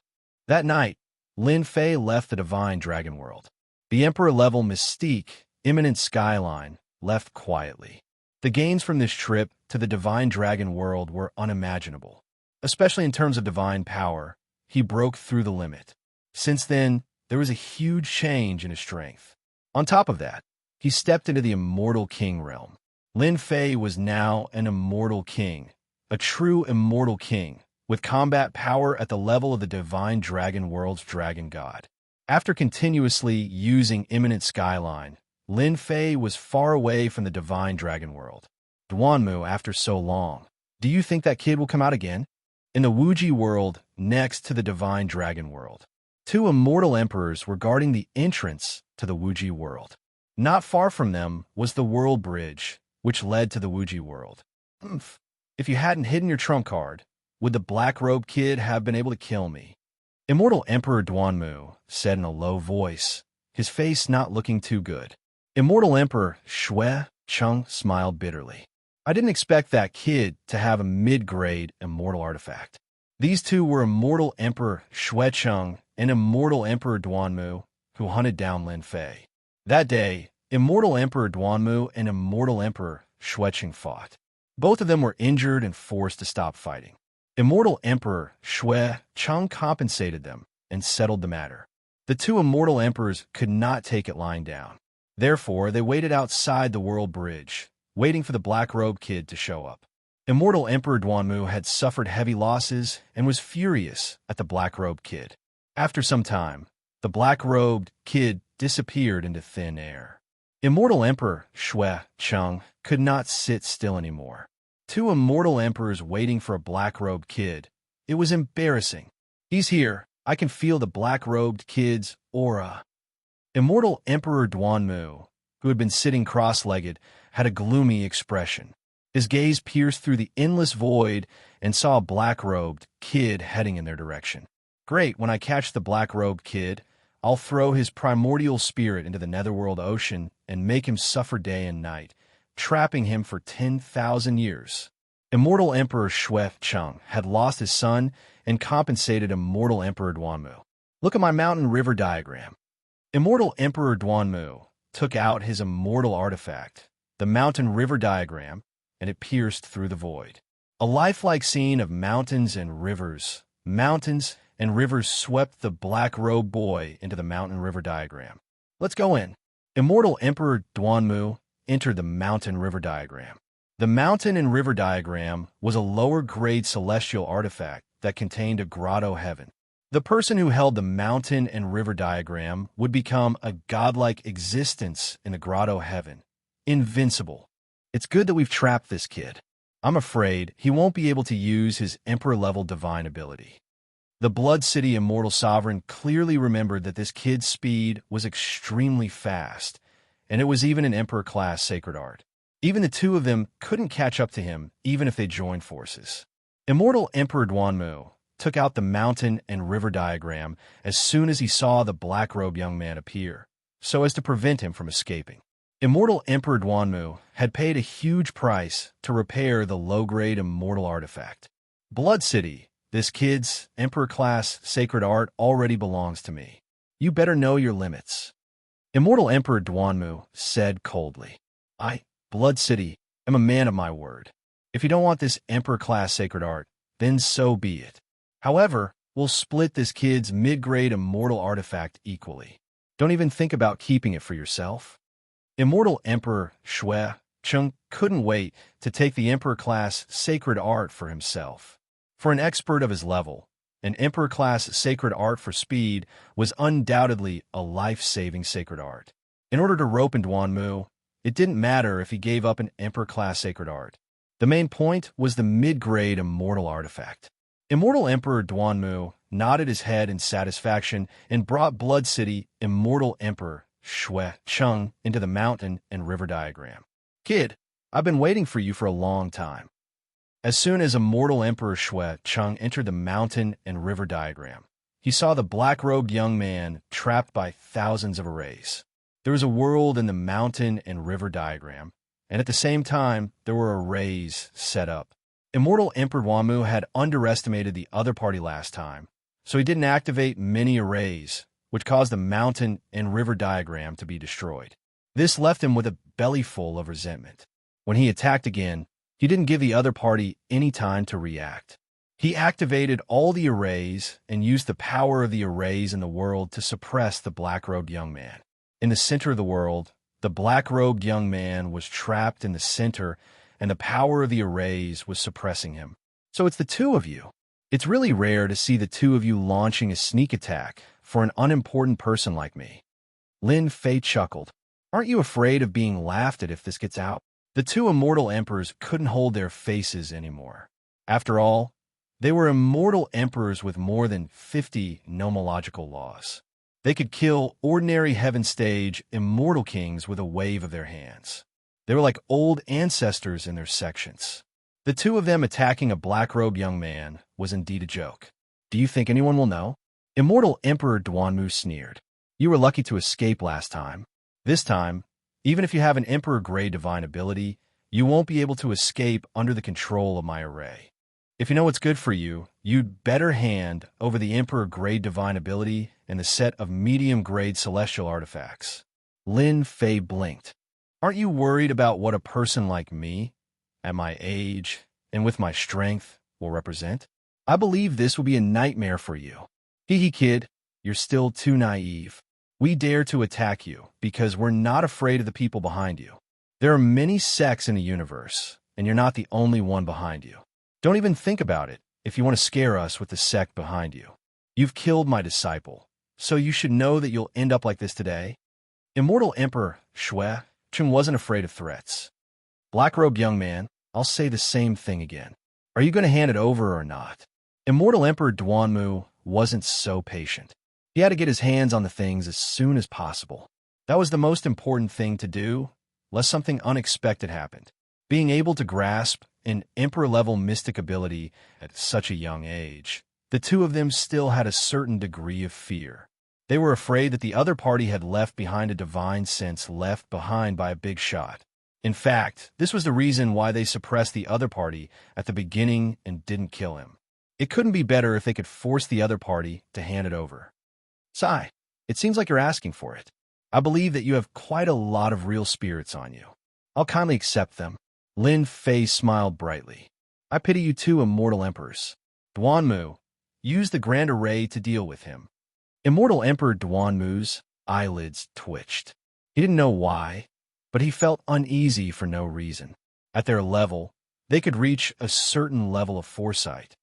That night, Lin Fei left the Divine Dragon World. The Emperor-level mystique, imminent skyline, left quietly. The gains from this trip to the Divine Dragon World were unimaginable. Especially in terms of divine power, he broke through the limit. Since then, there was a huge change in his strength. On top of that, he stepped into the Immortal King realm. Lin Fei was now an Immortal King, a true Immortal King, with combat power at the level of the Divine Dragon World's Dragon God. After continuously using Imminent Skyline, Lin Fei was far away from the Divine Dragon World. Duanmu, after so long, do you think that kid will come out again? In the Wuxia world, next to the Divine Dragon World, two immortal emperors were guarding the entrance to the Wuxia world. Not far from them was the World Bridge, which led to the Wuxia world. If you hadn't hidden your trump card, would the black-robed kid have been able to kill me? Immortal Emperor Duanmu said in a low voice, his face not looking too good. Immortal Emperor Shui Cheng smiled bitterly. I didn't expect that kid to have a mid-grade immortal artifact. These two were Immortal Emperor Shui Cheng and Immortal Emperor Duanmu, who hunted down Lin Fei. That day, Immortal Emperor Duanmu and Immortal Emperor Shui Cheng fought. Both of them were injured and forced to stop fighting. Immortal Emperor Shui Cheng compensated them and settled the matter. The two immortal emperors could not take it lying down. Therefore, they waited outside the World Bridge, waiting for the black-robed kid to show up. Immortal Emperor Duanmu had suffered heavy losses and was furious at the black-robed kid. After some time, the black-robed kid disappeared into thin air. Immortal Emperor Shui Cheng could not sit still anymore. Two immortal emperors waiting for a black-robed kid. It was embarrassing. He's here. I can feel the black-robed kid's aura. Immortal Emperor Duanmu, who had been sitting cross-legged, had a gloomy expression. His gaze pierced through the endless void and saw a black-robed kid heading in their direction. Great, when I catch the black-robed kid, I'll throw his primordial spirit into the netherworld ocean and make him suffer day and night, trapping him for 10,000 years. Immortal Emperor Shui Cheng had lost his son and compensated Immortal Emperor Duanmu. Look at my mountain river diagram. Immortal Emperor Duanmu took out his immortal artifact, the mountain river diagram, and it pierced through the void. A lifelike scene of mountains and rivers. Mountains and rivers swept the black-robed boy into the mountain river diagram. Let's go in. Immortal Emperor Duanmu entered the mountain river diagram. The mountain and river diagram was a lower-grade celestial artifact that contained a grotto heaven. The person who held the mountain and river diagram would become a godlike existence in the grotto heaven. Invincible. It's good that we've trapped this kid. I'm afraid he won't be able to use his emperor-level divine ability. The Blood City Immortal Sovereign clearly remembered that this kid's speed was extremely fast, and it was even an Emperor-class sacred art. Even the two of them couldn't catch up to him, even if they joined forces. Immortal Emperor Duanmu took out the mountain and river diagram as soon as he saw the black-robed young man appear, so as to prevent him from escaping. Immortal Emperor Duanmu had paid a huge price to repair the low-grade immortal artifact. Blood City, this kid's Emperor-class sacred art already belongs to me. You better know your limits. Immortal Emperor Duanmu said coldly, I, Blood City, am a man of my word. If you don't want this Emperor-class sacred art, then so be it. However, we'll split this kid's mid-grade immortal artifact equally. Don't even think about keeping it for yourself. Immortal Emperor Shui Cheng couldn't wait to take the Emperor-class sacred art for himself. For an expert of his level, an Emperor-class sacred art for speed was undoubtedly a life-saving sacred art. In order to rope in Duanmu, It didn't matter if he gave up an Emperor-class sacred art. The main point was the mid-grade immortal artifact. Immortal Emperor Duanmu nodded his head in satisfaction and brought Blood City Immortal Emperor Shui Cheng into the mountain and river diagram. Kid, I've been waiting for you for a long time. As soon as Immortal Emperor Shui Cheng entered the mountain and river diagram, he saw the black-robed young man trapped by thousands of arrays. There was a world in the mountain and river diagram, and at the same time, there were arrays set up. Immortal Emperor Duanmu had underestimated the other party last time, so he didn't activate many arrays, which caused the mountain and river diagram to be destroyed. This left him with a belly full of resentment. When he attacked again, he didn't give the other party any time to react. He activated all the arrays and used the power of the arrays in the world to suppress the black-robed young man. In the center of the world, the black-robed young man was trapped in the center, and the power of the arrays was suppressing him. So it's the two of you. It's really rare to see the two of you launching a sneak attack for an unimportant person like me. Lin Fei chuckled. Aren't you afraid of being laughed at if this gets out? The two immortal emperors couldn't hold their faces anymore. After all, they were immortal emperors with more than 50 nomological laws. They could kill ordinary heaven stage immortal kings with a wave of their hands. They were like old ancestors in their sections. The two of them attacking a black-robed young man was indeed a joke. Do you think anyone will know? Immortal Emperor Duanmu sneered. You were lucky to escape last time. This time, even if you have an Emperor-grade divine ability, you won't be able to escape under the control of my array. If you know what's good for you, you'd better hand over the Emperor-grade divine ability and the set of medium-grade celestial artifacts. Lin Fei blinked. Aren't you worried about what a person like me, at my age and with my strength, will represent? I believe this will be a nightmare for you. Hee kid, you're still too naive. We dare to attack you because we're not afraid of the people behind you. There are many sects in the universe, and you're not the only one behind you. Don't even think about it if you want to scare us with the sect behind you. You've killed my disciple, so you should know that you'll end up like this today. Immortal Emperor Shui Cheng wasn't afraid of threats. Black-robed young man, I'll say the same thing again. Are you going to hand it over or not? Immortal Emperor Duanmu wasn't so patient. He had to get his hands on the things as soon as possible. That was the most important thing to do, lest something unexpected happened. Being able to grasp an Emperor-level mystic ability at such a young age, the two of them still had a certain degree of fear. They were afraid that the other party had left behind a divine sense left behind by a big shot. In fact, this was the reason why they suppressed the other party at the beginning and didn't kill him. It couldn't be better if they could force the other party to hand it over. Sai, it seems like you're asking for it. I believe that you have quite a lot of real spirits on you. I'll kindly accept them. Lin Fei smiled brightly. I pity you two immortal emperors. Duanmu, use the grand array to deal with him. Immortal Emperor Duanmu's eyelids twitched. He didn't know why, but he felt uneasy for no reason. At their level, they could reach a certain level of foresight.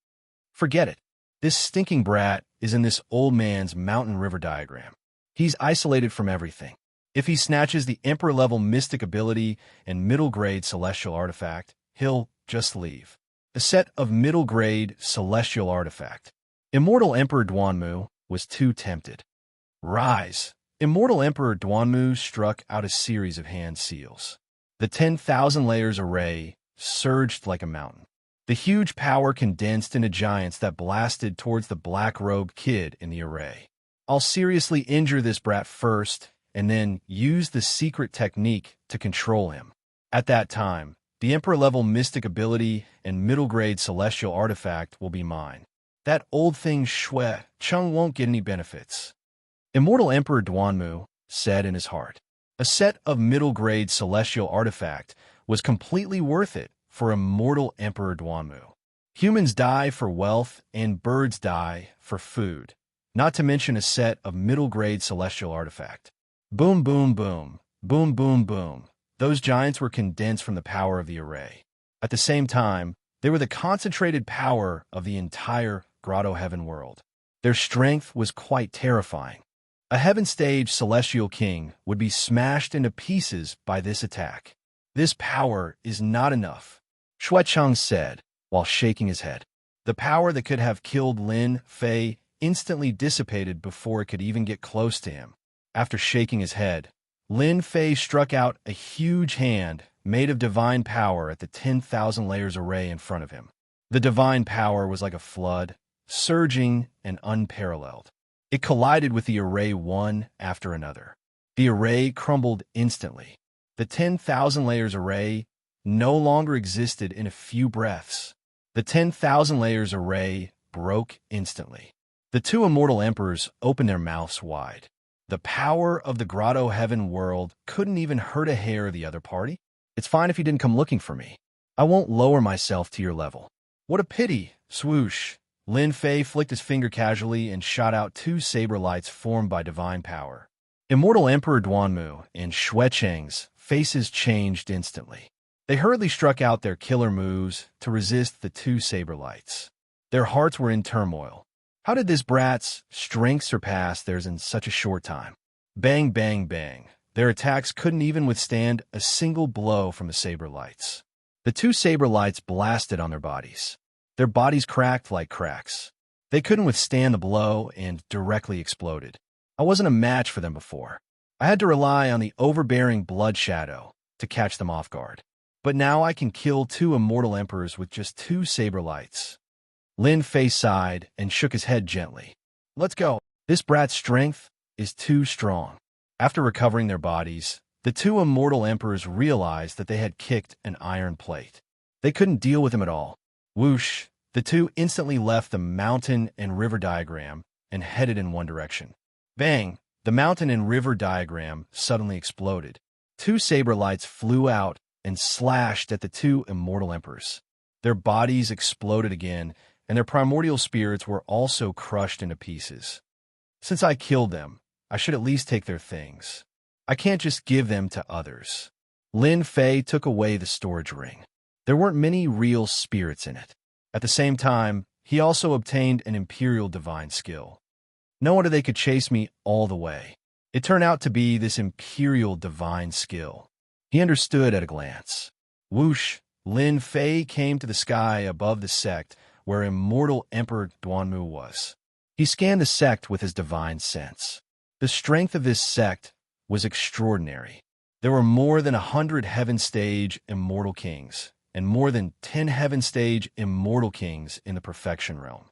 Forget it. This stinking brat is in this old man's mountain river diagram. He's isolated from everything. If he snatches the Emperor-level mystic ability and middle-grade celestial artifact, he'll just leave. A set of middle-grade celestial artifact. Immortal Emperor Duanmu was too tempted. Rise! Immortal Emperor Duanmu struck out a series of hand seals. The 10,000 layers array surged like a mountain. The huge power condensed into giants that blasted towards the black-robed kid in the array. I'll seriously injure this brat first, and then use the secret technique to control him. At that time, the Emperor-level mystic ability and middle-grade celestial artifact will be mine. That old thing Shui Cheng won't get any benefits. Immortal Emperor Duanmu said in his heart. A set of middle-grade celestial artifact was completely worth it for Immortal Emperor Duanmu. Humans die for wealth and birds die for food, not to mention a set of middle-grade celestial artifact. Boom, boom, boom, boom, boom, boom. Those giants were condensed from the power of the array. At the same time, they were the concentrated power of the entire Grotto Heaven world. Their strength was quite terrifying. A heaven-stage celestial king would be smashed into pieces by this attack. This power is not enough, Xianxia said, while shaking his head. The power that could have killed Lin Fei instantly dissipated before it could even get close to him. After shaking his head, Lin Fei struck out a huge hand made of divine power at the 10,000 layers array in front of him. The divine power was like a flood, surging and unparalleled. It collided with the array one after another. The array crumbled instantly. The 10,000 layers array no longer existed in a few breaths. The 10,000 layers array broke instantly. The two immortal emperors opened their mouths wide. The power of the Grotto Heaven world couldn't even hurt a hair of the other party. It's fine if you didn't come looking for me. I won't lower myself to your level. What a pity, swoosh. Lin Fei flicked his finger casually and shot out two saber lights formed by divine power. Immortal Emperor Duanmu and Xianxia's faces changed instantly. They hurriedly struck out their killer moves to resist the two saber lights. Their hearts were in turmoil. How did this brat's strength surpass theirs in such a short time? Bang, bang, bang. Their attacks couldn't even withstand a single blow from the saber lights. The two saber lights blasted on their bodies. Their bodies cracked like cracks. They couldn't withstand the blow and directly exploded. I wasn't a match for them before. I had to rely on the overbearing blood shadow to catch them off guard. But now I can kill two immortal emperors with just two saber lights. Lin Fei sighed and shook his head gently. Let's go. This brat's strength is too strong. After recovering their bodies, the two immortal emperors realized that they had kicked an iron plate. They couldn't deal with him at all. Whoosh! The two instantly left the mountain and river diagram and headed in one direction. Bang! The mountain and river diagram suddenly exploded. Two saber lights flew out and slashed at the two immortal emperors. Their bodies exploded again, and their primordial spirits were also crushed into pieces. Since I killed them, I should at least take their things. I can't just give them to others. Lin Fei took away the storage ring. There weren't many real spirits in it. At the same time, he also obtained an imperial divine skill. No wonder they could chase me all the way. It turned out to be this imperial divine skill. He understood at a glance. Whoosh! Lin Fei came to the sky above the sect where Immortal Emperor Duanmu was. He scanned the sect with his divine sense. The strength of this sect was extraordinary. There were more than 100 heaven-stage immortal kings, and more than 10 heaven-stage immortal kings in the perfection realm.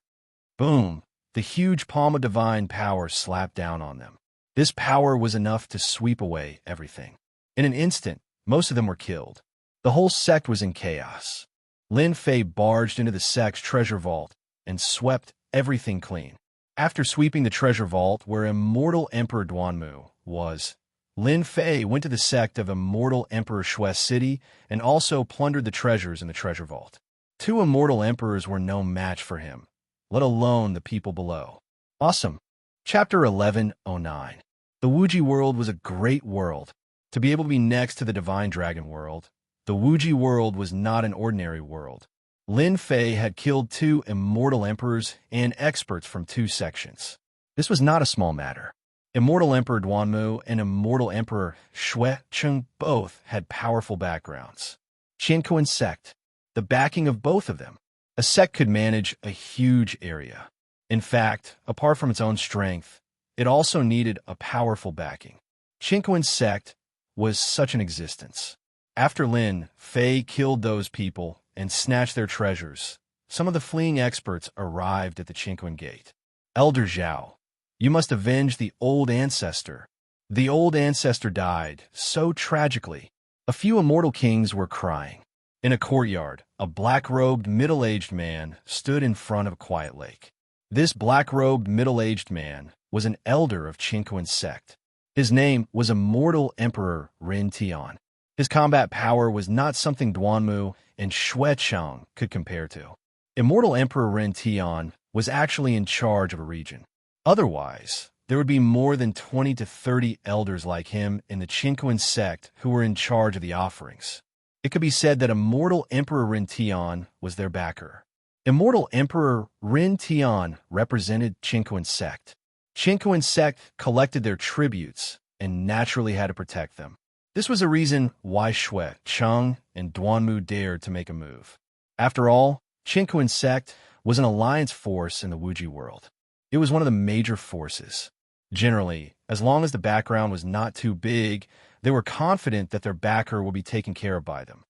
Boom! The huge palm of divine power slapped down on them. This power was enough to sweep away everything. In an instant, most of them were killed. The whole sect was in chaos. Lin Fei barged into the sect's treasure vault and swept everything clean. After sweeping the treasure vault where Immortal Emperor Duanmu was, Lin Fei went to the sect of Immortal Emperor Shui's city and also plundered the treasures in the treasure vault. Two immortal emperors were no match for him, let alone the people below. Awesome. Chapter 1109. The Wuji world was a great world. To be able to be next to the Divine Dragon world, the Wuji world was not an ordinary world. Lin Fei had killed two immortal emperors and experts from two sections. This was not a small matter. Immortal Emperor Duanmu and Immortal Emperor Xianxia both had powerful backgrounds. Xianxia sect, the backing of both of them. A sect could manage a huge area. In fact, apart from its own strength, it also needed a powerful backing. Xianxia sect was such an existence. After Lin Fei killed those people and snatched their treasures, some of the fleeing experts arrived at the Xianxia gate. Elder Zhao, you must avenge the old ancestor. The old ancestor died so tragically. A few immortal kings were crying. In a courtyard, a black-robed middle-aged man stood in front of a quiet lake. This black-robed middle-aged man was an elder of Xianxia sect. His name was Immortal Emperor Ren Tian. His combat power was not something Duanmu and Xianxia could compare to. Immortal Emperor Ren Tian was actually in charge of a region. Otherwise, there would be more than 20 to 30 elders like him in the Xianxia sect who were in charge of the offerings. It could be said that Immortal Emperor Ren Tian was their backer. Immortal Emperor Ren Tian represented Xianxia sect. Qinkuan sect collected their tributes and naturally had to protect them. This was a reason why Shui, Cheng, and Duanmu dared to make a move. After all, Qinkuan sect was an alliance force in the Wuji world. It was one of the major forces. Generally, as long as the background was not too big, they were confident that their backer would be taken care of by them.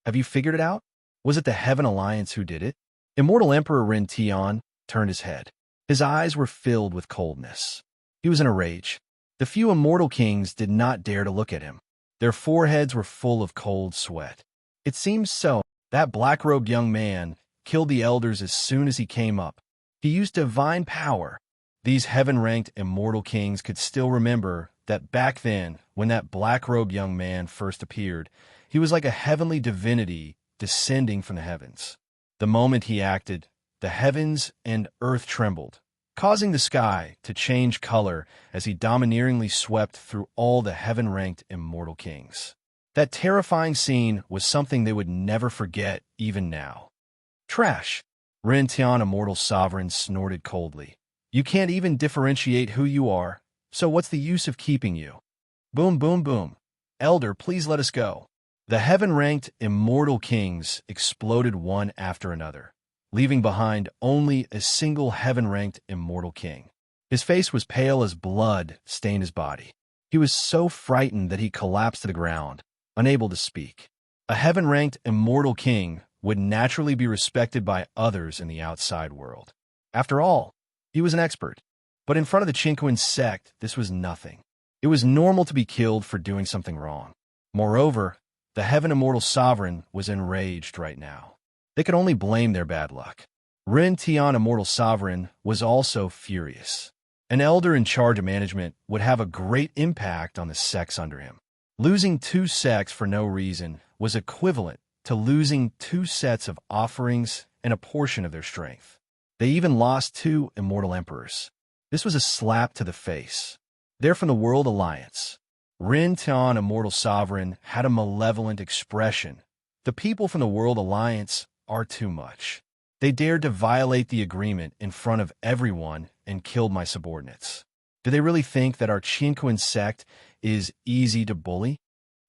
Have you figured it out? Was it the Heaven Alliance who did it? Immortal Emperor Ren Tian turned his head. His eyes were filled with coldness. He was in a rage. The few immortal kings did not dare to look at him. Their foreheads were full of cold sweat. It seems so. That black-robed young man killed the elders as soon as he came up. He used divine power. These heaven-ranked immortal kings could still remember that back then, when that black-robed young man first appeared, he was like a heavenly divinity descending from the heavens. The moment he acted, the heavens and earth trembled, causing the sky to change color as he domineeringly swept through all the heaven-ranked immortal kings. That terrifying scene was something they would never forget, even now. Trash! Ren Tian, Immortal Sovereign, snorted coldly. You can't even differentiate who you are, so what's the use of keeping you? Boom, boom, boom. Elder, please let us go. The heaven-ranked immortal kings exploded one after another, leaving behind only a single heaven-ranked immortal king. His face was pale as blood stained his body. He was so frightened that he collapsed to the ground, unable to speak. A heaven-ranked immortal king would naturally be respected by others in the outside world. After all, he was an expert. But in front of the Qinkuan sect, this was nothing. It was normal to be killed for doing something wrong. Moreover, the Heaven Immortal Sovereign was enraged right now. They could only blame their bad luck. Ren Tian, Immortal Sovereign, was also furious. An elder in charge of management would have a great impact on the sects under him. Losing 2 sects for no reason was equivalent to losing 2 sets of offerings and a portion of their strength. They even lost 2 immortal emperors. This was a slap to the face. They're from the World Alliance. Ren Tian, Immortal Sovereign, had a malevolent expression. The people from the World Alliance are too much. They dared to violate the agreement in front of everyone and killed my subordinates. Do they really think that our Qinkuan sect is easy to bully?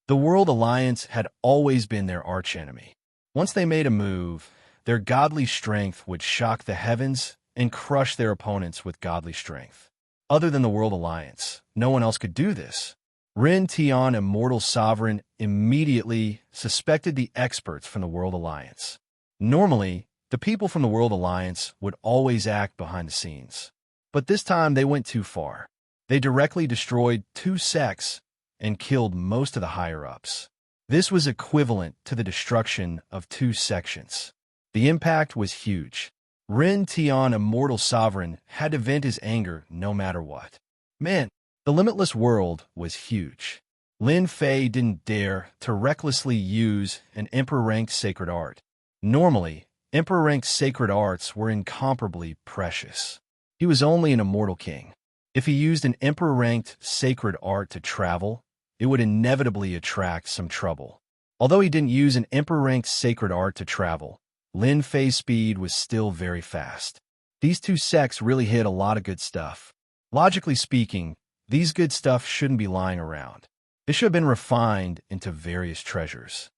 The World Alliance had always been their archenemy. Once they made a move, their godly strength would shock the heavens and crush their opponents with godly strength. Other than the World Alliance, no one else could do this. Ren Tian, Immortal Sovereign, immediately suspected the experts from the World Alliance. Normally, the people from the World Alliance would always act behind the scenes. But this time they went too far. They directly destroyed 2 sects and killed most of the higher-ups. This was equivalent to the destruction of 2 sections. The impact was huge. Ren Tian, Immortal Sovereign, had to vent his anger no matter what. Man, the limitless world was huge. Lin Fei didn't dare to recklessly use an Emperor-ranked sacred art. Normally, Emperor-ranked sacred arts were incomparably precious. He was only an immortal king. If he used an Emperor-ranked sacred art to travel, it would inevitably attract some trouble. Although he didn't use an Emperor-ranked sacred art to travel, Lin Fei's speed was still very fast. These 2 sects really hid a lot of good stuff. Logically speaking, these good stuff shouldn't be lying around. They should have been refined into various treasures.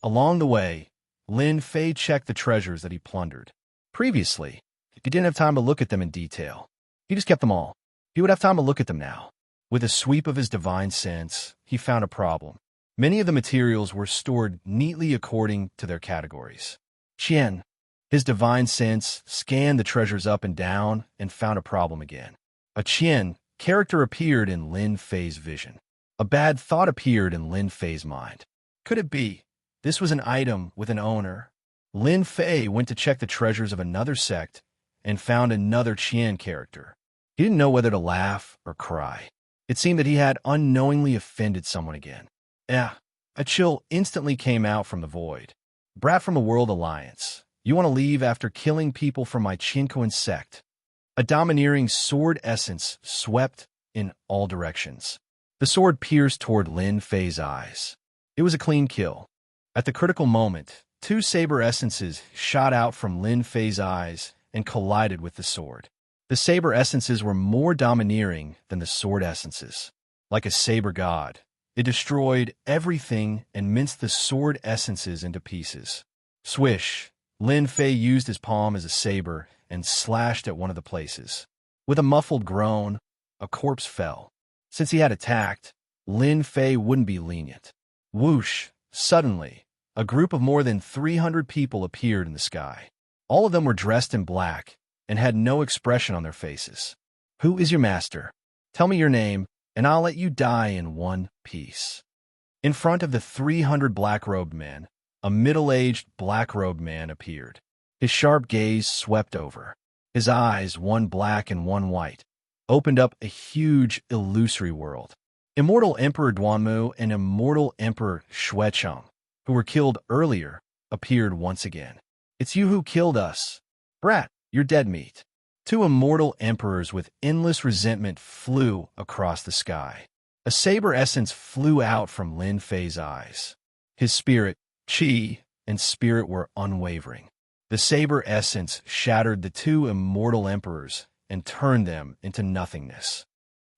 Along the way, Lin Fei checked the treasures that he plundered. Previously, he didn't have time to look at them in detail. He just kept them all. He would have time to look at them now. With a sweep of his divine sense, he found a problem. Many of the materials were stored neatly according to their categories. Qian, his divine sense, scanned the treasures up and down and found a problem again. A Qian character appeared in Lin Fei's vision. A bad thought appeared in Lin Fei's mind. Could it be? This was an item with an owner. Lin Fei went to check the treasures of another sect and found another Qian character. He didn't know whether to laugh or cry. It seemed that he had unknowingly offended someone again. A chill instantly came out from the void. Brat from a World Alliance, you want to leave after killing people from my Qinkuan sect. A domineering sword essence swept in all directions. The sword pierced toward Lin Fei's eyes. It was a clean kill. At the critical moment, 2 saber essences shot out from Lin Fei's eyes and collided with the sword. The saber essences were more domineering than the sword essences. Like a saber god, it destroyed everything and minced the sword essences into pieces. Swish! Lin Fei used his palm as a saber and slashed at one of the places. With a muffled groan, a corpse fell. Since he had attacked, Lin Fei wouldn't be lenient. Whoosh! Suddenly, a group of more than 300 people appeared in the sky. All of them were dressed in black and had no expression on their faces. "Who is your master? Tell me your name, and I'll let you die in one piece." In front of the 300 black-robed men, a middle-aged black-robed man appeared. His sharp gaze swept over. His eyes, one black and one white, opened up a huge, illusory world. Immortal Emperor Duanmu and Immortal Emperor Xuecheng, who were killed earlier, appeared once again. "It's you who killed us. Brat, you're dead meat." Two immortal emperors with endless resentment flew across the sky. A saber essence flew out from Lin Fei's eyes. His spirit, qi, and spirit were unwavering. The saber essence shattered the two immortal emperors and turned them into nothingness.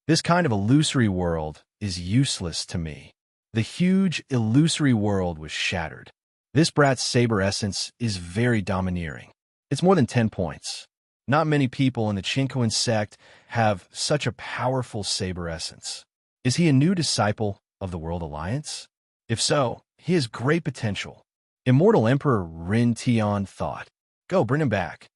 This kind of illusory world is useless to me. The huge, illusory world was shattered. This brat's saber essence is very domineering. It's more than 10 points. Not many people in the Xianxia sect have such a powerful saber essence. Is he a new disciple of the World Alliance? If so, he has great potential. Immortal Emperor Rin Tian thought. Go, bring him back.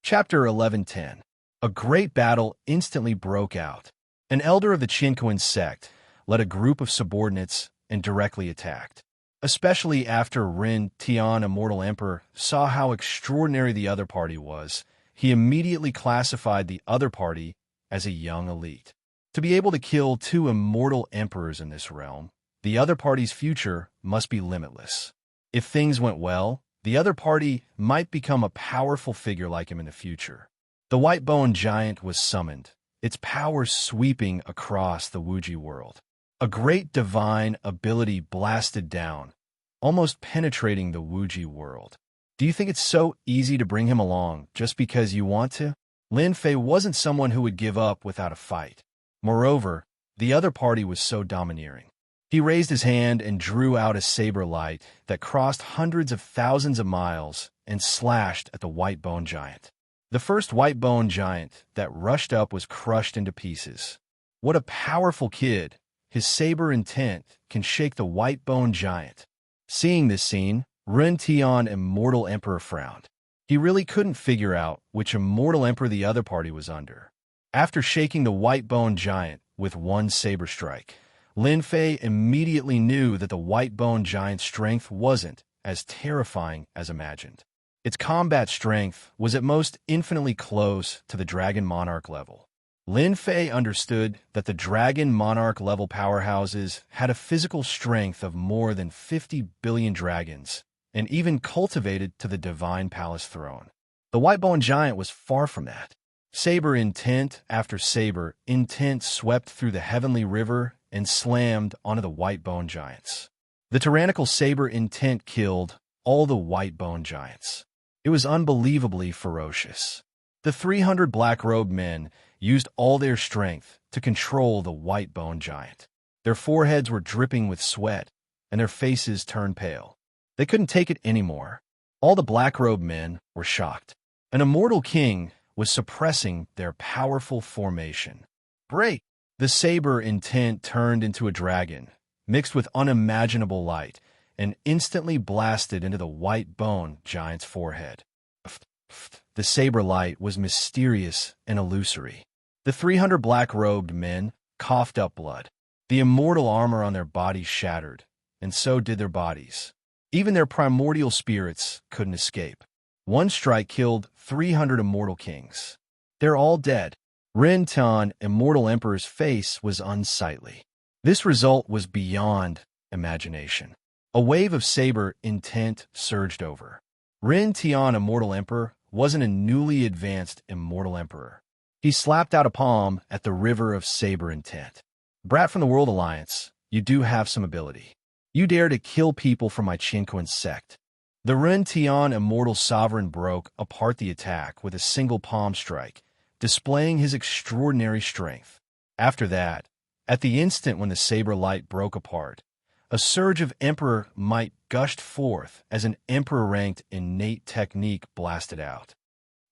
Chapter 11:10. A great battle instantly broke out. An elder of the Xianxia sect led a group of subordinates and directly attacked. Especially after Rin Tian, Immortal Emperor, saw how extraordinary the other party was, he immediately classified the other party as a young elite. To be able to kill two immortal emperors in this realm, the other party's future must be limitless. If things went well, the other party might become a powerful figure like him in the future. The White Bone Giant was summoned, its power sweeping across the Wuxia world. A great divine ability blasted down, almost penetrating the Wuxia world. Do you think it's so easy to bring him along just because you want to? Lin Fei wasn't someone who would give up without a fight. Moreover, the other party was so domineering. He raised his hand and drew out a saber light that crossed hundreds of thousands of miles and slashed at the White Bone Giant. The first White Bone Giant that rushed up was crushed into pieces. What a powerful kid! His saber intent can shake the White Bone Giant. Seeing this scene, Rin Tian, Immortal Emperor, frowned. He really couldn't figure out which Immortal Emperor the other party was under. After shaking the White Bone Giant with one saber strike, Lin Fei immediately knew that the White Bone Giant's strength wasn't as terrifying as imagined. Its combat strength was at most infinitely close to the Dragon Monarch level. Lin Fei understood that the Dragon Monarch level powerhouses had a physical strength of more than 50 billion dragons, and even cultivated to the Divine Palace throne. The White Bone Giant was far from that. Saber intent after saber intent swept through the heavenly river and slammed onto the White Bone Giants. The tyrannical saber intent killed all the White Bone Giants. It was unbelievably ferocious. The 300 black-robed men used all their strength to control the White Bone Giant. Their foreheads were dripping with sweat, and their faces turned pale. They couldn't take it anymore. All the black-robed men were shocked. An immortal king was suppressing their powerful formation. Break! The saber intent turned into a dragon, mixed with unimaginable light, and instantly blasted into the White Bone Giant's forehead. The saber light was mysterious and illusory. The 300 black-robed men coughed up blood. The immortal armor on their bodies shattered, and so did their bodies. Even their primordial spirits couldn't escape. One strike killed 300 immortal kings. They're all dead. Rin Tian, Immortal Emperor's face was unsightly. This result was beyond imagination. A wave of saber intent surged over. Rin Tian, Immortal Emperor, wasn't a newly advanced Immortal Emperor. He slapped out a palm at the river of saber intent. Brat from the World Alliance, you do have some ability. You dare to kill people from my Xianxia sect. The Rin Tian Immortal Sovereign broke apart the attack with a single palm strike, displaying his extraordinary strength. After that, at the instant when the saber light broke apart, a surge of Emperor might gushed forth as an Emperor-ranked innate technique blasted out.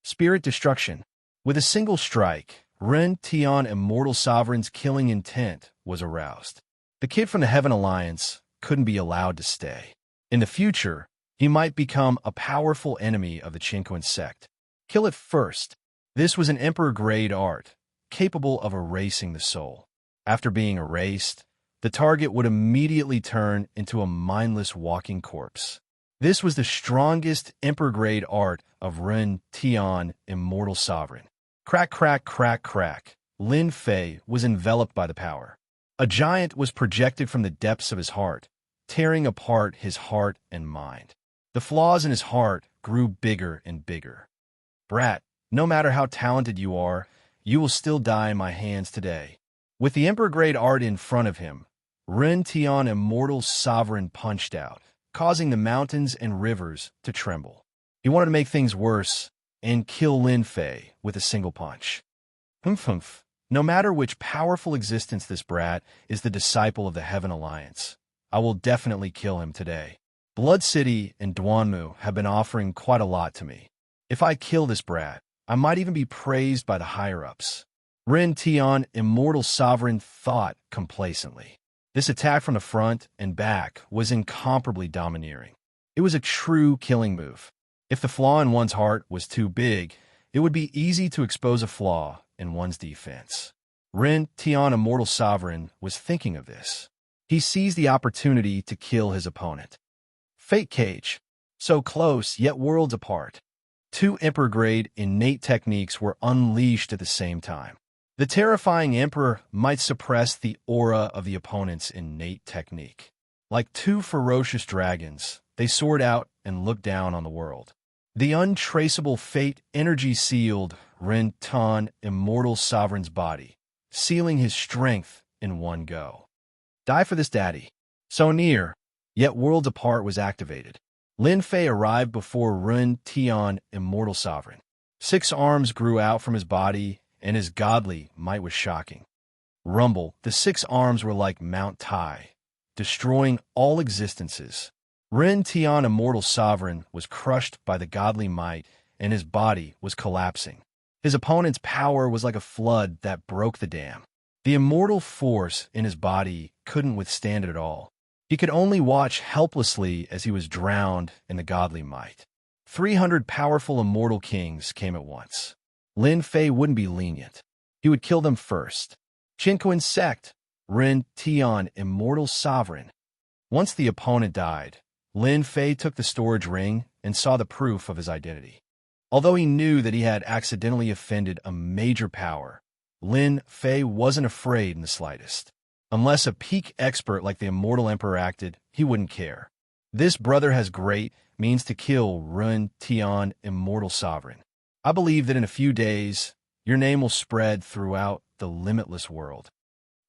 Spirit destruction. With a single strike, Ren Tian Immortal Sovereign's killing intent was aroused. The kid from the Heaven Alliance couldn't be allowed to stay. In the future, he might become a powerful enemy of the Qinquan sect. Kill it first. This was an Emperor-grade art, capable of erasing the soul. After being erased, the target would immediately turn into a mindless walking corpse. This was the strongest Emperor-grade art of Ren Tian Immortal Sovereign. Crack, crack, crack, crack. Lin Fei was enveloped by the power. A giant was projected from the depths of his heart, tearing apart his heart and mind. The flaws in his heart grew bigger and bigger. Brat, no matter how talented you are, you will still die in my hands today. With the Emperor-grade art in front of him, Ren Tian Immortal Sovereign punched out, causing the mountains and rivers to tremble. He wanted to make things worse and kill Lin Fei with a single punch. Humph. No matter which powerful existence this brat is the disciple of the Heaven Alliance, I will definitely kill him today. Blood City and Duanmu have been offering quite a lot to me. If I kill this brat, I might even be praised by the higher-ups. Ren Tian Immortal Sovereign thought complacently. This attack from the front and back was incomparably domineering. It was a true killing move. If the flaw in one's heart was too big, it would be easy to expose a flaw in one's defense. Ren Tian Immortal Sovereign was thinking of this. He seized the opportunity to kill his opponent. Fate Cage. So close, yet worlds apart. Two Emperor-grade innate techniques were unleashed at the same time. The terrifying Emperor might suppress the aura of the opponent's innate technique. Like two ferocious dragons, they soared out and looked down on the world. The untraceable fate energy sealed Ren Tian Immortal Sovereign's body, sealing his strength in one go. Die for this, daddy. So near, yet worlds apart was activated. Lin Fei arrived before Ren Tian Immortal Sovereign. 6 arms grew out from his body, and his godly might was shocking. Rumble, the 6 arms were like Mount Tai, destroying all existences. Ren Tian Immortal Sovereign was crushed by the godly might, and his body was collapsing. His opponent's power was like a flood that broke the dam. The immortal force in his body couldn't withstand it at all. He could only watch helplessly as he was drowned in the godly might. 300 powerful immortal kings came at once. Lin Fei wouldn't be lenient. He would kill them first. Qinquan sect, Ren Tian Immortal Sovereign. Once the opponent died, Lin Fei took the storage ring and saw the proof of his identity. Although he knew that he had accidentally offended a major power, Lin Fei wasn't afraid in the slightest. Unless a peak expert like the Immortal Emperor acted, he wouldn't care. This brother has great means to kill Ren Tian Immortal Sovereign. I believe that in a few days, your name will spread throughout the limitless world.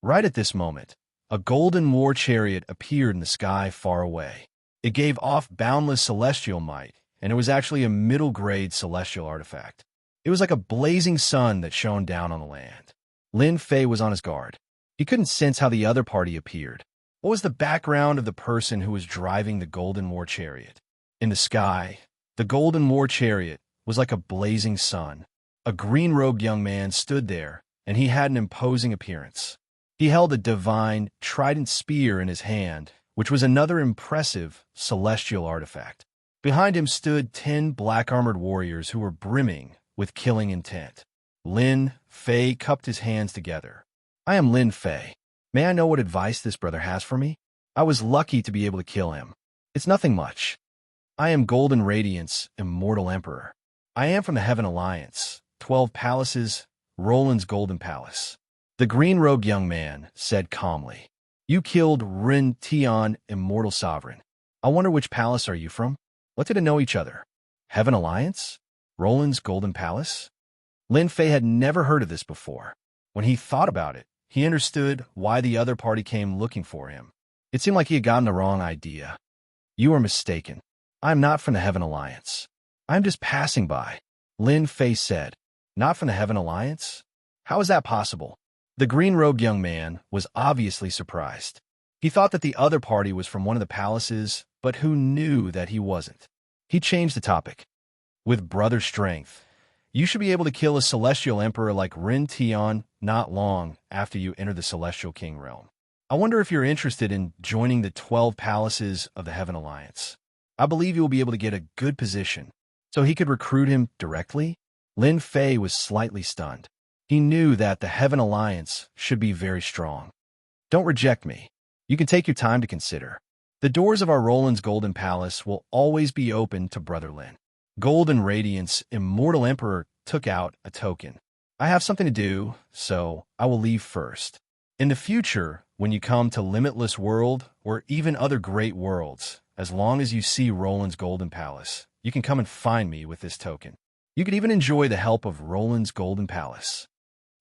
Right at this moment, a golden war chariot appeared in the sky far away. It gave off boundless celestial might, and it was actually a middle-grade celestial artifact. It was like a blazing sun that shone down on the land. Lin Fei was on his guard. He couldn't sense how the other party appeared. What was the background of the person who was driving the golden war chariot? In the sky, the golden war chariot was like a blazing sun. A green-robed young man stood there, and he had an imposing appearance. He held a divine, trident spear in his hand, which was another impressive celestial artifact. Behind him stood 10 black-armored warriors who were brimming with killing intent. Lin Fei cupped his hands together. I am Lin Fei. May I know what advice this brother has for me? I was lucky to be able to kill him. It's nothing much. I am Golden Radiance, Immortal Emperor. I am from the Heaven Alliance, 12 Palaces, Roland's Golden Palace. The green-robed young man said calmly. You killed Ren Tian Immortal Sovereign. I wonder which palace are you from? What did it know each other? Heaven Alliance? Roland's Golden Palace? Lin Fei had never heard of this before. When he thought about it, he understood why the other party came looking for him. It seemed like he had gotten the wrong idea. You are mistaken. I am not from the Heaven Alliance. I am just passing by, Lin Fei said. Not from the Heaven Alliance? How is that possible? The green-robed young man was obviously surprised. He thought that the other party was from one of the palaces, but who knew that he wasn't? He changed the topic. With brother strength, you should be able to kill a celestial emperor like Rin Tian not long after you enter the celestial king realm. I wonder if you're interested in joining the 12 palaces of the Heaven Alliance. I believe you will be able to get a good position. So he could recruit him directly? Lin Fei was slightly stunned. He knew that the Heaven Alliance should be very strong. Don't reject me. You can take your time to consider. The doors of our Roland's Golden Palace will always be open to Brother Lin. Golden Radiance Immortal Emperor took out a token. I have something to do, so I will leave first. In the future, when you come to Limitless World or even other great worlds, as long as you see Roland's Golden Palace, you can come and find me with this token. You could even enjoy the help of Roland's Golden Palace.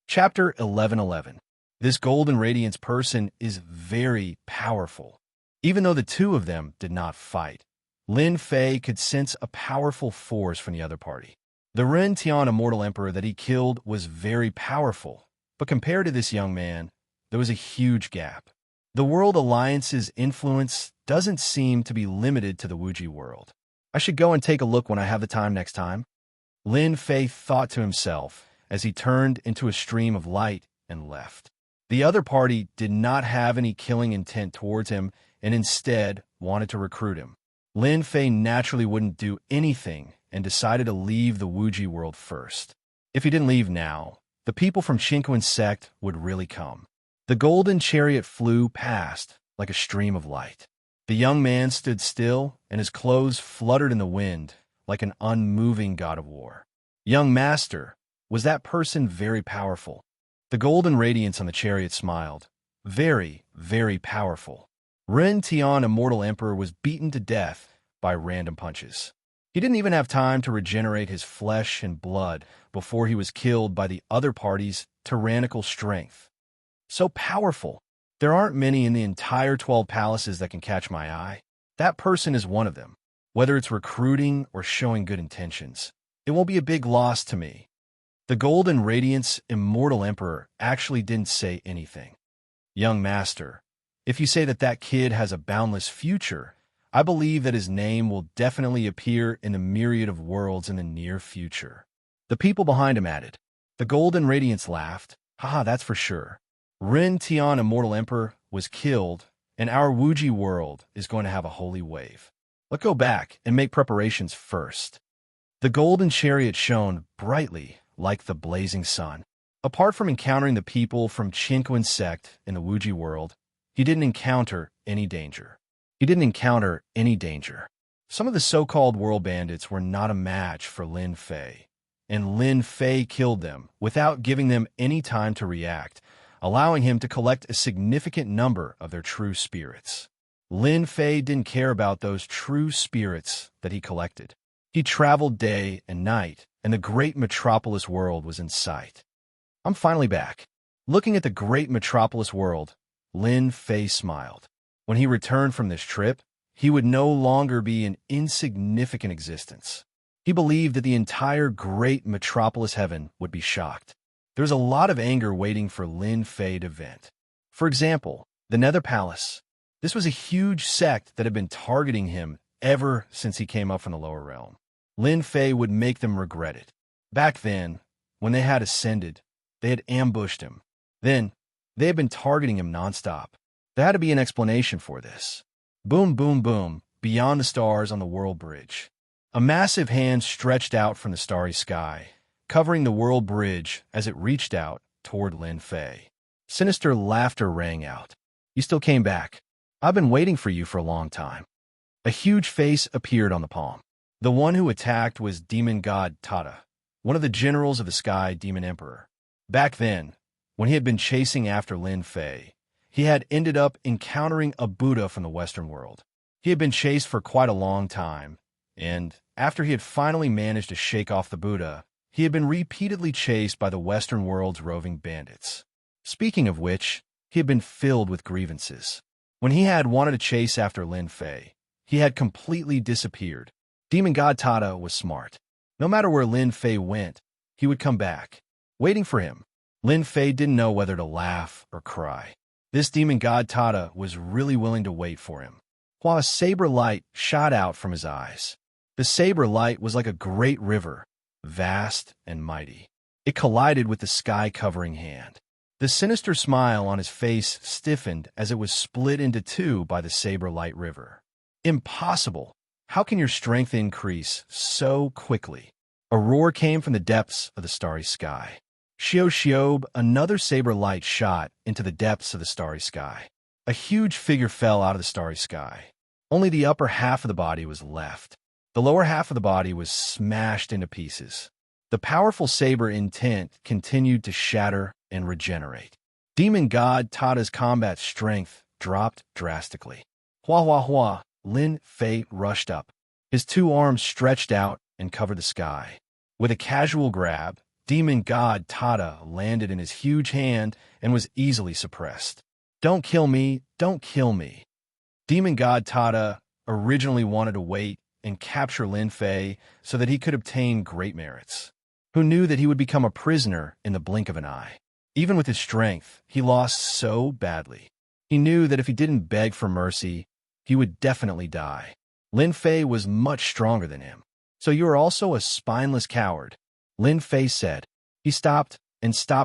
Chapter 1111. This Golden Radiance person is very powerful. Even though the two of them did not fight, Lin Fei could sense a powerful force from the other party. The Ren Tian Immortal Emperor that he killed was very powerful, but compared to this young man, there was a huge gap. The World Alliance's influence doesn't seem to be limited to the Wuxia world. I should go and take a look when I have the time next time. Lin Fei thought to himself as he turned into a stream of light and left. The other party did not have any killing intent towards him and instead wanted to recruit him. Lin Fei naturally wouldn't do anything and decided to leave the Wuxia world first. If he didn't leave now, the people from Xianxia's sect would really come. The golden chariot flew past like a stream of light. The young man stood still, and his clothes fluttered in the wind like an unmoving god of war. Young master, was that person very powerful? The golden radiance on the chariot smiled. Very, very powerful. Ren Tian Immortal Emperor was beaten to death by random punches. He didn't even have time to regenerate his flesh and blood before he was killed by the other party's tyrannical strength. So powerful. There aren't many in the entire 12 palaces that can catch my eye. That person is one of them. Whether it's recruiting or showing good intentions, it won't be a big loss to me. The Golden Radiance Immortal Emperor actually didn't say anything. Young master, if you say that that kid has a boundless future, I believe that his name will definitely appear in the myriad of worlds in the near future. The people behind him added. The Golden Radiance laughed. Haha, that's for sure. Ren Tian Immortal Emperor was killed, and our Wuxia world is going to have a holy wave. Let's go back and make preparations first. The golden chariot shone brightly like the blazing sun. Apart from encountering the people from Xianxia's sect in the Wuxia world, he didn't encounter any danger. Some of the so-called world bandits were not a match for Lin Fei, and Lin Fei killed them without giving them any time to react, allowing him to collect a significant number of their true spirits. Lin Fei didn't care about those true spirits that he collected. He traveled day and night, and the great metropolis world was in sight. I'm finally back. Looking at the great metropolis world, Lin Fei smiled. When he returned from this trip, he would no longer be an insignificant existence. He believed that the entire great metropolis heaven would be shocked. There's a lot of anger waiting for Lin Fei to vent. For example, the Nether Palace. This was a huge sect that had been targeting him ever since he came up from the lower realm. Lin Fei would make them regret it. Back then, when they had ascended, they had ambushed him. Then, they had been targeting him nonstop. There had to be an explanation for this. Boom, boom, boom, beyond the stars on the world bridge. A massive hand stretched out from the starry sky, covering the world bridge as it reached out toward Lin Fei. Sinister laughter rang out. You still came back. I've been waiting for you for a long time. A huge face appeared on the palm. The one who attacked was demon god Tata, one of the generals of the Sky Demon Emperor. Back then, when he had been chasing after Lin Fei, he had ended up encountering a Buddha from the Western world. He had been chased for quite a long time, and after he had finally managed to shake off the Buddha, he had been repeatedly chased by the Western world's roving bandits. Speaking of which, he had been filled with grievances. When he had wanted to chase after Lin Fei, he had completely disappeared. Demon God Tata was smart. No matter where Lin Fei went, he would come back, waiting for him. Lin Fei didn't know whether to laugh or cry. This demon god Tata was really willing to wait for him. While a saber light shot out from his eyes. The saber light was like a great river, vast and mighty. It collided with the sky-covering hand. The sinister smile on his face stiffened as it was split into two by the saber light river. Impossible! How can your strength increase so quickly? A roar came from the depths of the starry sky. Xiao, another saber light shot into the depths of the starry sky. A huge figure fell out of the starry sky. Only the upper half of the body was left. The lower half of the body was smashed into pieces. The powerful saber intent continued to shatter and regenerate. Demon god Tata's combat strength dropped drastically. Hua, Lin Fei rushed up. His two arms stretched out and covered the sky. With a casual grab, demon god Tata landed in his huge hand and was easily suppressed. Don't kill me, don't kill me. Demon god Tata originally wanted to wait and capture Lin Fei so that he could obtain great merits. Who knew that he would become a prisoner in the blink of an eye? Even with his strength, he lost so badly. He knew that if he didn't beg for mercy, he would definitely die. Lin Fei was much stronger than him. So you are also a spineless coward, Lin Fei said. He stopped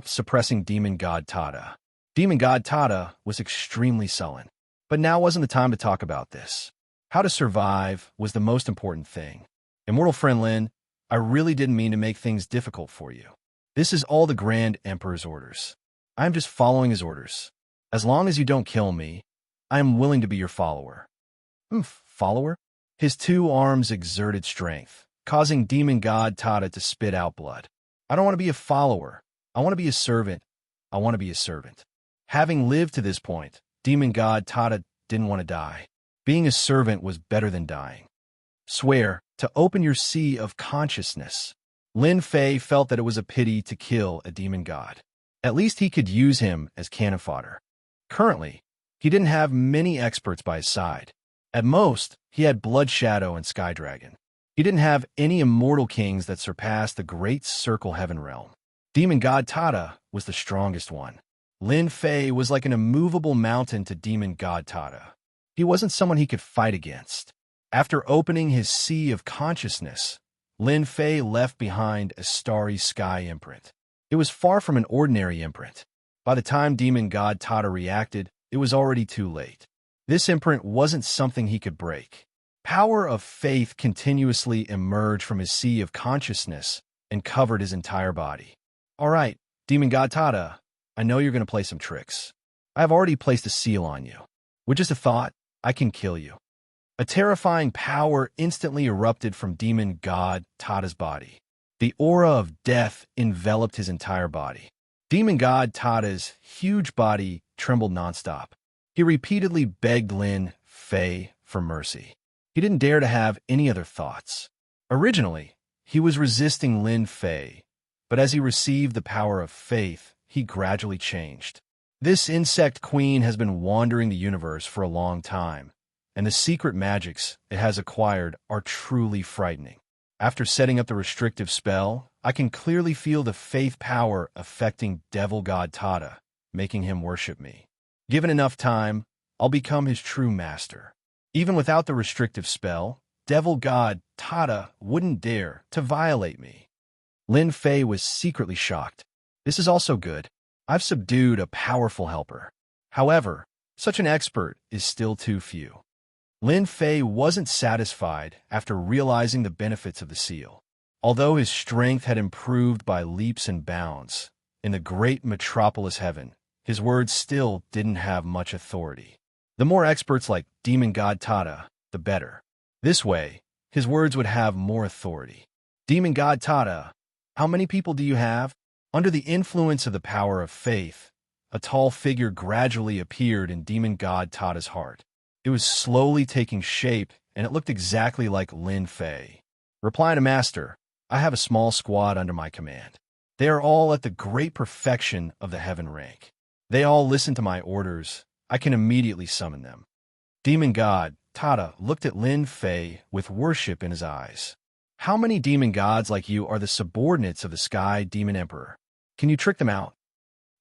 suppressing demon god Tata. Demon god Tata was extremely sullen. But now wasn't the time to talk about this. How to survive was the most important thing. Immortal friend Lin, I really didn't mean to make things difficult for you. This is all the Grand Emperor's orders. I am just following his orders. As long as you don't kill me, I am willing to be your follower. Follower? His two arms exerted strength, causing demon god Tata to spit out blood. I don't want to be a follower. I want to be a servant. I want to be a servant. Having lived to this point, demon god Tata didn't want to die. Being a servant was better than dying. Swear to open your sea of consciousness. Lin Fei felt that it was a pity to kill a demon god. At least he could use him as cannon fodder. Currently, he didn't have many experts by his side. At most, he had Blood Shadow and Sky Dragon. He didn't have any immortal kings that surpassed the Great Circle Heaven Realm. Demon god Tata was the strongest one. Lin Fei was like an immovable mountain to demon god Tata. He wasn't someone he could fight against. After opening his sea of consciousness, Lin Fei left behind a starry sky imprint. It was far from an ordinary imprint. By the time demon god Tata reacted, it was already too late. This imprint wasn't something he could break. Power of faith continuously emerged from his sea of consciousness and covered his entire body. All right, demon god Tata, I know you're going to play some tricks. I have already placed a seal on you. With just a thought, I can kill you. A terrifying power instantly erupted from demon god Tata's body. The aura of death enveloped his entire body. Demon god Tata's huge body trembled nonstop. He repeatedly begged Lin Fei for mercy. He didn't dare to have any other thoughts. Originally, he was resisting Lin Fei, but as he received the power of faith, he gradually changed. This insect queen has been wandering the universe for a long time, and the secret magics it has acquired are truly frightening. After setting up the restrictive spell, I can clearly feel the faith power affecting Devil God Tata, making him worship me. Given enough time, I'll become his true master. Even without the restrictive spell, Devil God Tata wouldn't dare to violate me. Lin Fei was secretly shocked. This is also good. I've subdued a powerful helper. However, such an expert is still too few. Lin Fei wasn't satisfied after realizing the benefits of the seal. Although his strength had improved by leaps and bounds, in the great metropolis heaven, his words still didn't have much authority. The more experts like Demon God Tata, the better. This way, his words would have more authority. Demon God Tata, how many people do you have? Under the influence of the power of faith, a tall figure gradually appeared in Demon God Tata's heart. It was slowly taking shape, and it looked exactly like Lin Fei. Reply to Master, I have a small squad under my command. They are all at the great perfection of the heaven rank. They all listen to my orders. I can immediately summon them. Demon God Tata looked at Lin Fei with worship in his eyes. How many demon gods like you are the subordinates of the Sky Demon Emperor? Can you trick them out?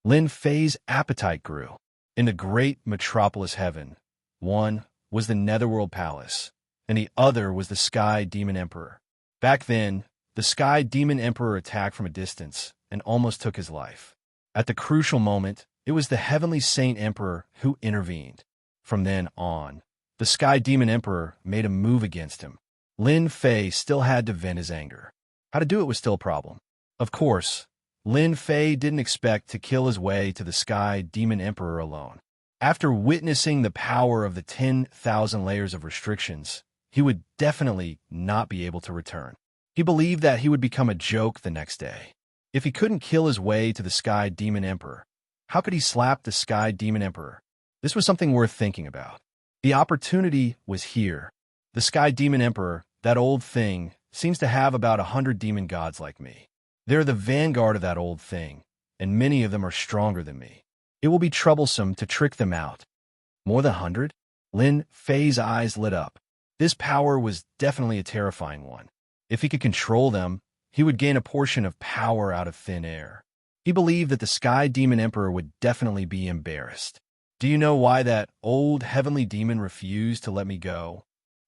Lin Fei's appetite grew. In the great metropolis heaven, one was the Netherworld Palace, and the other was the Sky Demon Emperor. Back then, the Sky Demon Emperor attacked from a distance and almost took his life. At the crucial moment, it was the Heavenly Saint Emperor who intervened. From then on, the Sky Demon Emperor made a move against him. Lin Fei still had to vent his anger. How to do it was still a problem. Of course, Lin Fei didn't expect to kill his way to the Sky Demon Emperor alone. After witnessing the power of the 10,000 layers of restrictions, he would definitely not be able to return. He believed that he would become a joke the next day. If he couldn't kill his way to the Sky Demon Emperor, how could he slap the Sky Demon Emperor? This was something worth thinking about. The opportunity was here. The Sky Demon Emperor, that old thing, seems to have about 100 demon gods like me. They're the vanguard of that old thing, and many of them are stronger than me. It will be troublesome to trick them out. More than 100? Lin Fei's eyes lit up. This power was definitely a terrifying one. If he could control them, he would gain a portion of power out of thin air. He believed that the Sky Demon Emperor would definitely be embarrassed. Do you know why that old heavenly demon refused to let me go?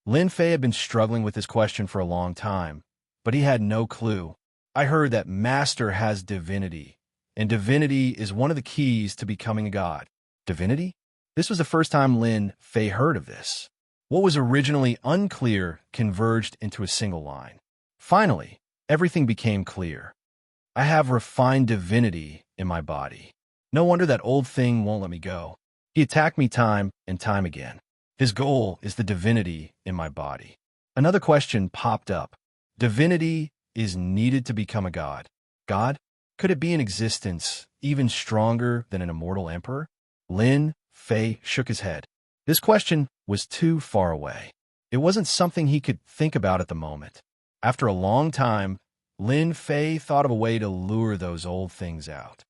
Lin Fei had been struggling with this question for a long time, but he had no clue. I heard that Master has divinity, and divinity is one of the keys to becoming a god. Divinity? This was the first time Lin Fei heard of this. What was originally unclear converged into a single line. Finally, everything became clear. I have refined divinity in my body. No wonder that old thing won't let me go. He attacked me time and time again. His goal is the divinity in my body. Another question popped up. Divinity is needed to become a god. God? Could it be an existence even stronger than an immortal emperor? Lin Fei shook his head. This question was too far away. It wasn't something he could think about at the moment. After a long time, Lin Fei thought of a way to lure those old things out.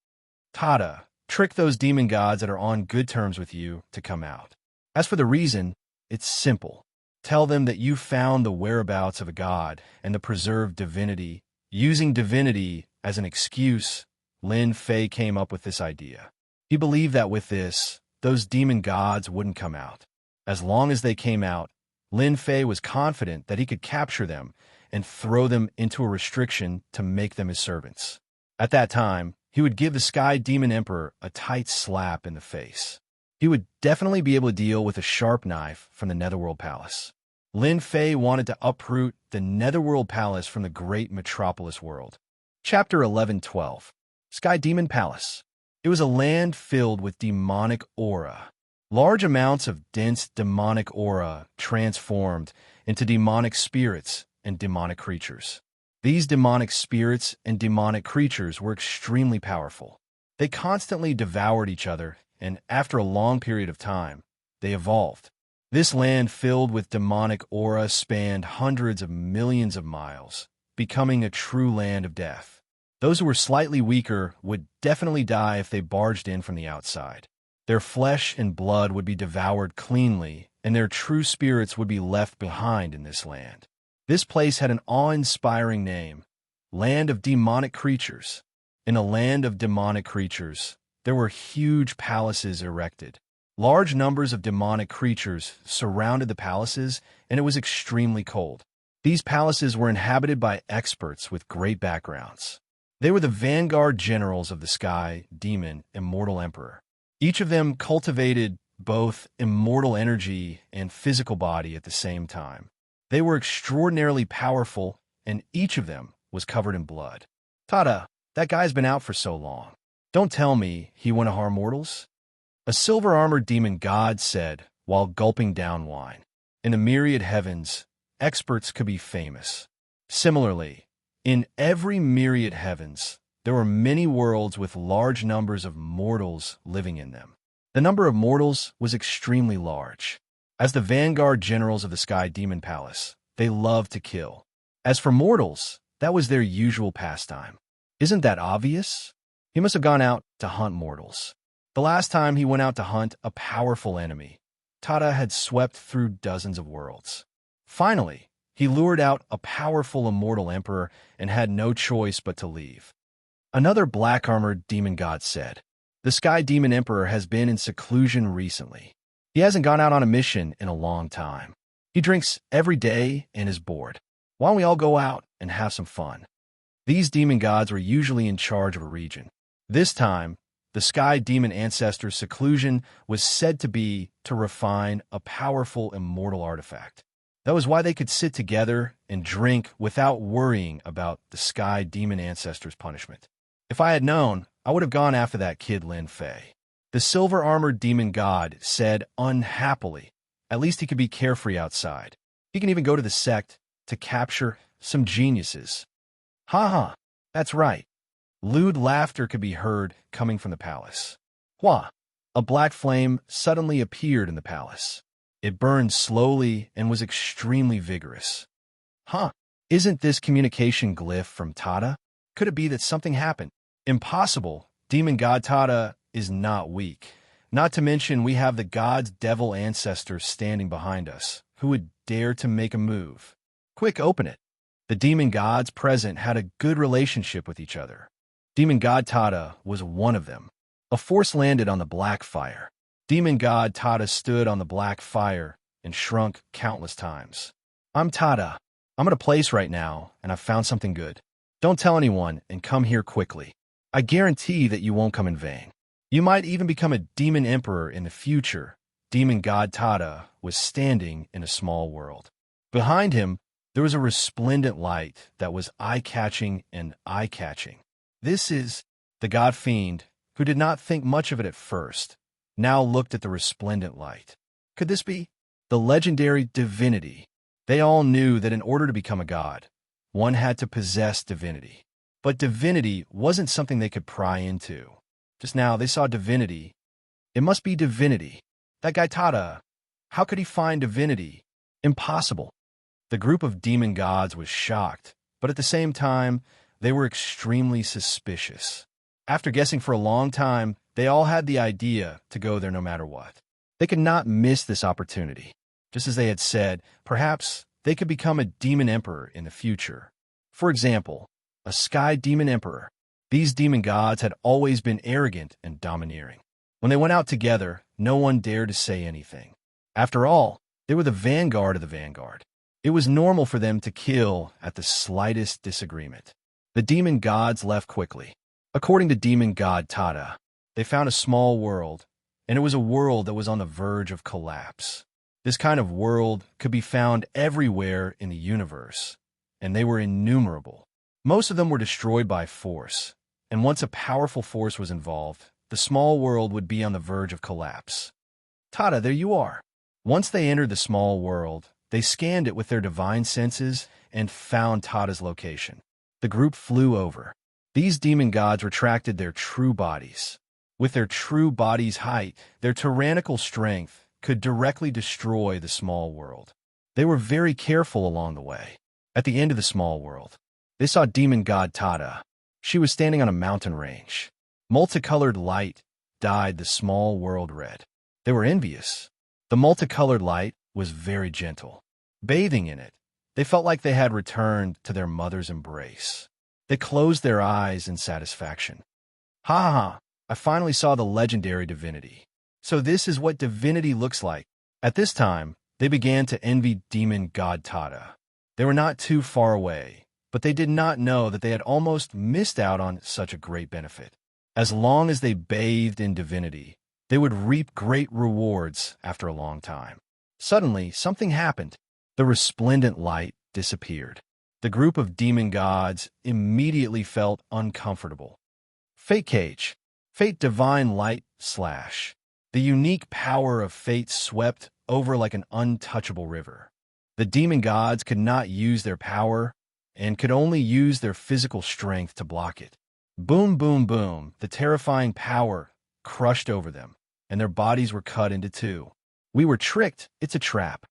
Tada, trick those demon gods that are on good terms with you to come out. As for the reason, it's simple. Tell them that you found the whereabouts of a god and the preserved divinity. Using divinity as an excuse, Lin Fei came up with this idea. He believed that with this, those demon gods wouldn't come out. As long as they came out, Lin Fei was confident that he could capture them and throw them into a restriction to make them his servants. At that time, he would give the Sky Demon Emperor a tight slap in the face. He would definitely be able to deal with a sharp knife from the Netherworld Palace. Lin Fei wanted to uproot the Netherworld Palace from the great metropolis world. Chapter 11:12. Sky Demon Palace. It was a land filled with demonic aura. Large amounts of dense demonic aura transformed into demonic spirits and demonic creatures. These demonic spirits and demonic creatures were extremely powerful. They constantly devoured each other, and after a long period of time, they evolved. This land filled with demonic aura spanned hundreds of millions of miles, becoming a true land of death. Those who were slightly weaker would definitely die if they barged in from the outside. Their flesh and blood would be devoured cleanly, and their true spirits would be left behind in this land. This place had an awe-inspiring name, Land of Demonic Creatures. In a land of demonic creatures, there were huge palaces erected. Large numbers of demonic creatures surrounded the palaces, and it was extremely cold. These palaces were inhabited by experts with great backgrounds. They were the vanguard generals of the Sky Demon Immortal Emperor. Each of them cultivated both immortal energy and physical body at the same time. They were extraordinarily powerful, and each of them was covered in blood. Tada, that guy's been out for so long. Don't tell me he want to harm mortals? A silver-armored demon god said while gulping down wine. In the myriad heavens, experts could be famous. Similarly, in every myriad heavens, there were many worlds with large numbers of mortals living in them. The number of mortals was extremely large. As the vanguard generals of the Sky Demon Palace, they loved to kill. As for mortals, that was their usual pastime. Isn't that obvious? He must have gone out to hunt mortals. The last time he went out to hunt a powerful enemy, Tada had swept through dozens of worlds. Finally, He lured out a powerful immortal emperor and had no choice but to leave. Another black-armored demon god said, "The Sky Demon Emperor has been in seclusion recently. He hasn't gone out on a mission in a long time. He drinks every day and is bored. Why don't we all go out and have some fun?" These demon gods were usually in charge of a region. This time, the Sky Demon Ancestor's seclusion was said to be to refine a powerful immortal artifact. That was why they could sit together and drink without worrying about the Sky Demon Ancestor's punishment. If I had known, I would have gone after that kid Lin Fei. The silver-armored demon god said unhappily, at least he could be carefree outside. He can even go to the sect to capture some geniuses. Ha ha, that's right. Lewd laughter could be heard coming from the palace. Hua! A black flame suddenly appeared in the palace. It burned slowly and was extremely vigorous. Huh, isn't this communication glyph from Tada? Could it be that something happened? Impossible. Demon god Tada is not weak. Not to mention we have the god's devil ancestors standing behind us, who would dare to make a move. Quick, open it. The demon gods present had a good relationship with each other. Demon god Tada was one of them. A force landed on the black fire. Demon god Tada stood on the black fire and shrunk countless times. I'm Tada. I'm at a place right now, and I've found something good. Don't tell anyone and come here quickly. I guarantee that you won't come in vain. You might even become a demon emperor in the future. Demon god Tada was standing in a small world. Behind him, there was a resplendent light that was eye-catching and eye-catching. This is the god fiend, who did not think much of it at first, now looked at the resplendent light. Could this be the legendary divinity? They all knew that in order to become a god, one had to possess divinity. But divinity wasn't something they could pry into. Just now, they saw divinity. It must be divinity. That guy Tada, how could he find divinity? Impossible. The group of demon gods was shocked, but at the same time, they were extremely suspicious. After guessing for a long time, they all had the idea to go there no matter what. They could not miss this opportunity. Just as they had said, perhaps they could become a demon emperor in the future. For example, a sky demon emperor. These demon gods had always been arrogant and domineering. When they went out together, no one dared to say anything. After all, they were the vanguard of the vanguard. It was normal for them to kill at the slightest disagreement. The demon gods left quickly. According to demon god Tada, they found a small world, and it was a world that was on the verge of collapse. This kind of world could be found everywhere in the universe, and they were innumerable. Most of them were destroyed by force, and once a powerful force was involved, the small world would be on the verge of collapse. Tada, there you are. Once they entered the small world, they scanned it with their divine senses and found Tada's location. The group flew over. These demon gods retracted their true bodies. With their true body's height, their tyrannical strength could directly destroy the small world. They were very careful along the way. At the end of the small world, they saw demon god Tada. She was standing on a mountain range. Multicolored light dyed the small world red. They were envious. The multicolored light was very gentle. Bathing in it, they felt like they had returned to their mother's embrace. They closed their eyes in satisfaction. Ha ha ha, I finally saw the legendary divinity. So this is what divinity looks like. At this time, they began to envy demon god Tada. They were not too far away, but they did not know that they had almost missed out on such a great benefit. As long as they bathed in divinity, they would reap great rewards after a long time. Suddenly, something happened. The resplendent light disappeared. The group of demon gods immediately felt uncomfortable. Fate Cage. Fate Divine Light Slash. The unique power of fate swept over like an untouchable river. The demon gods could not use their power and could only use their physical strength to block it. Boom, boom, boom, the terrifying power crushed over them, and their bodies were cut into two. We were tricked, it's a trap.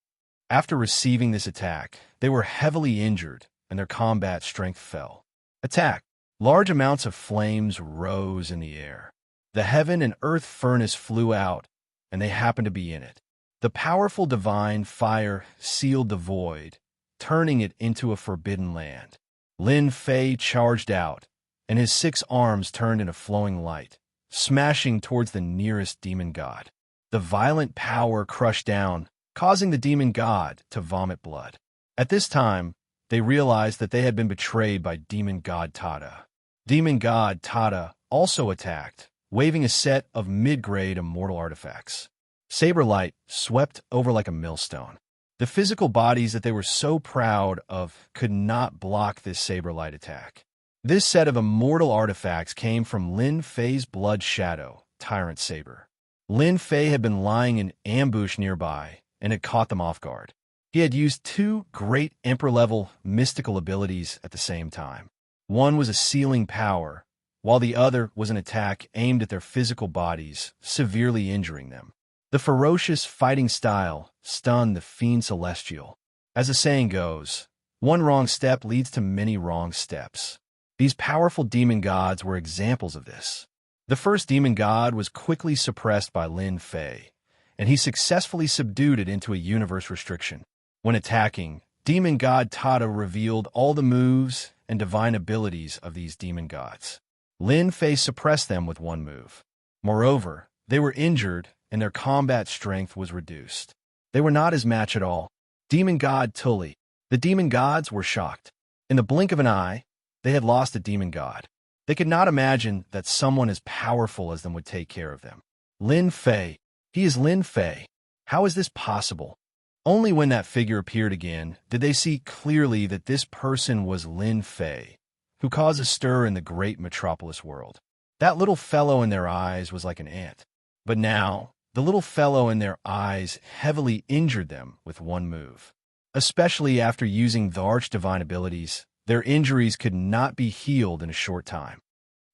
After receiving this attack, they were heavily injured, and their combat strength fell. Attack. Large amounts of flames rose in the air. The heaven and earth furnace flew out, and they happened to be in it. The powerful divine fire sealed the void, turning it into a forbidden land. Lin Fei charged out, and his 6 arms turned into flowing light, smashing towards the nearest demon god. The violent power crushed down, causing the demon god to vomit blood. At this time, they realized that they had been betrayed by demon god Tada. Demon god Tada also attacked, waving a set of mid-grade immortal artifacts. Saber light swept over like a millstone. The physical bodies that they were so proud of could not block this saber light attack. This set of immortal artifacts came from Lin Fei's blood shadow, Tyrant Saber. Lin Fei had been lying in ambush nearby and had caught them off guard. He had used 2 great Emperor-level mystical abilities at the same time. One was a sealing power, while the other was an attack aimed at their physical bodies, severely injuring them. The ferocious fighting style stunned the Fiend Celestial. As the saying goes, one wrong step leads to many wrong steps. These powerful demon gods were examples of this. The first demon god was quickly suppressed by Lin Fei, and he successfully subdued it into a universe restriction. When attacking, demon god Tada revealed all the moves and divine abilities of these demon gods. Lin Fei suppressed them with one move. Moreover, they were injured and their combat strength was reduced. They were not his match at all. Demon god Tully. The demon gods were shocked. In the blink of an eye, they had lost a demon god. They could not imagine that someone as powerful as them would take care of them. Lin Fei. He is Lin Fei. How is this possible? Only when that figure appeared again did they see clearly that this person was Lin Fei, who caused a stir in the great metropolis world. That little fellow in their eyes was like an ant. But now, the little fellow in their eyes heavily injured them with one move. Especially after using the arch-divine abilities, their injuries could not be healed in a short time.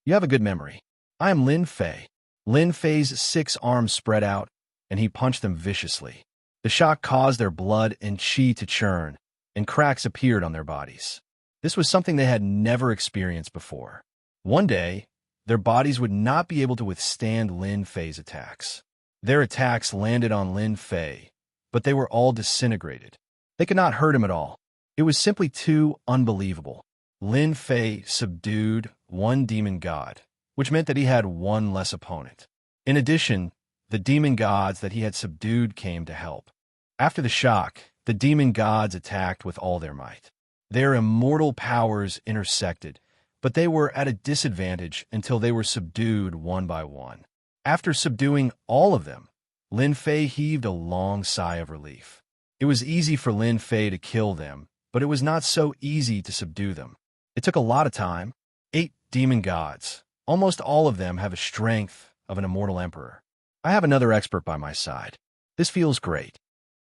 You have a good memory. I am Lin Fei. Lin Fei's 6 arms spread out, and he punched them viciously. The shock caused their blood and chi to churn, and cracks appeared on their bodies. This was something they had never experienced before. One day, their bodies would not be able to withstand Lin Fei's attacks. Their attacks landed on Lin Fei, but they were all disintegrated. They could not hurt him at all. It was simply too unbelievable. Lin Fei subdued one demon god, which meant that he had one less opponent. In addition, the demon gods that he had subdued came to help. After the shock, the demon gods attacked with all their might. Their immortal powers intersected, but they were at a disadvantage until they were subdued one by one. After subduing all of them, Lin Fei heaved a long sigh of relief. It was easy for Lin Fei to kill them, but it was not so easy to subdue them. It took a lot of time. 8 demon gods. Almost all of them have a strength of an immortal emperor. I have another expert by my side. This feels great.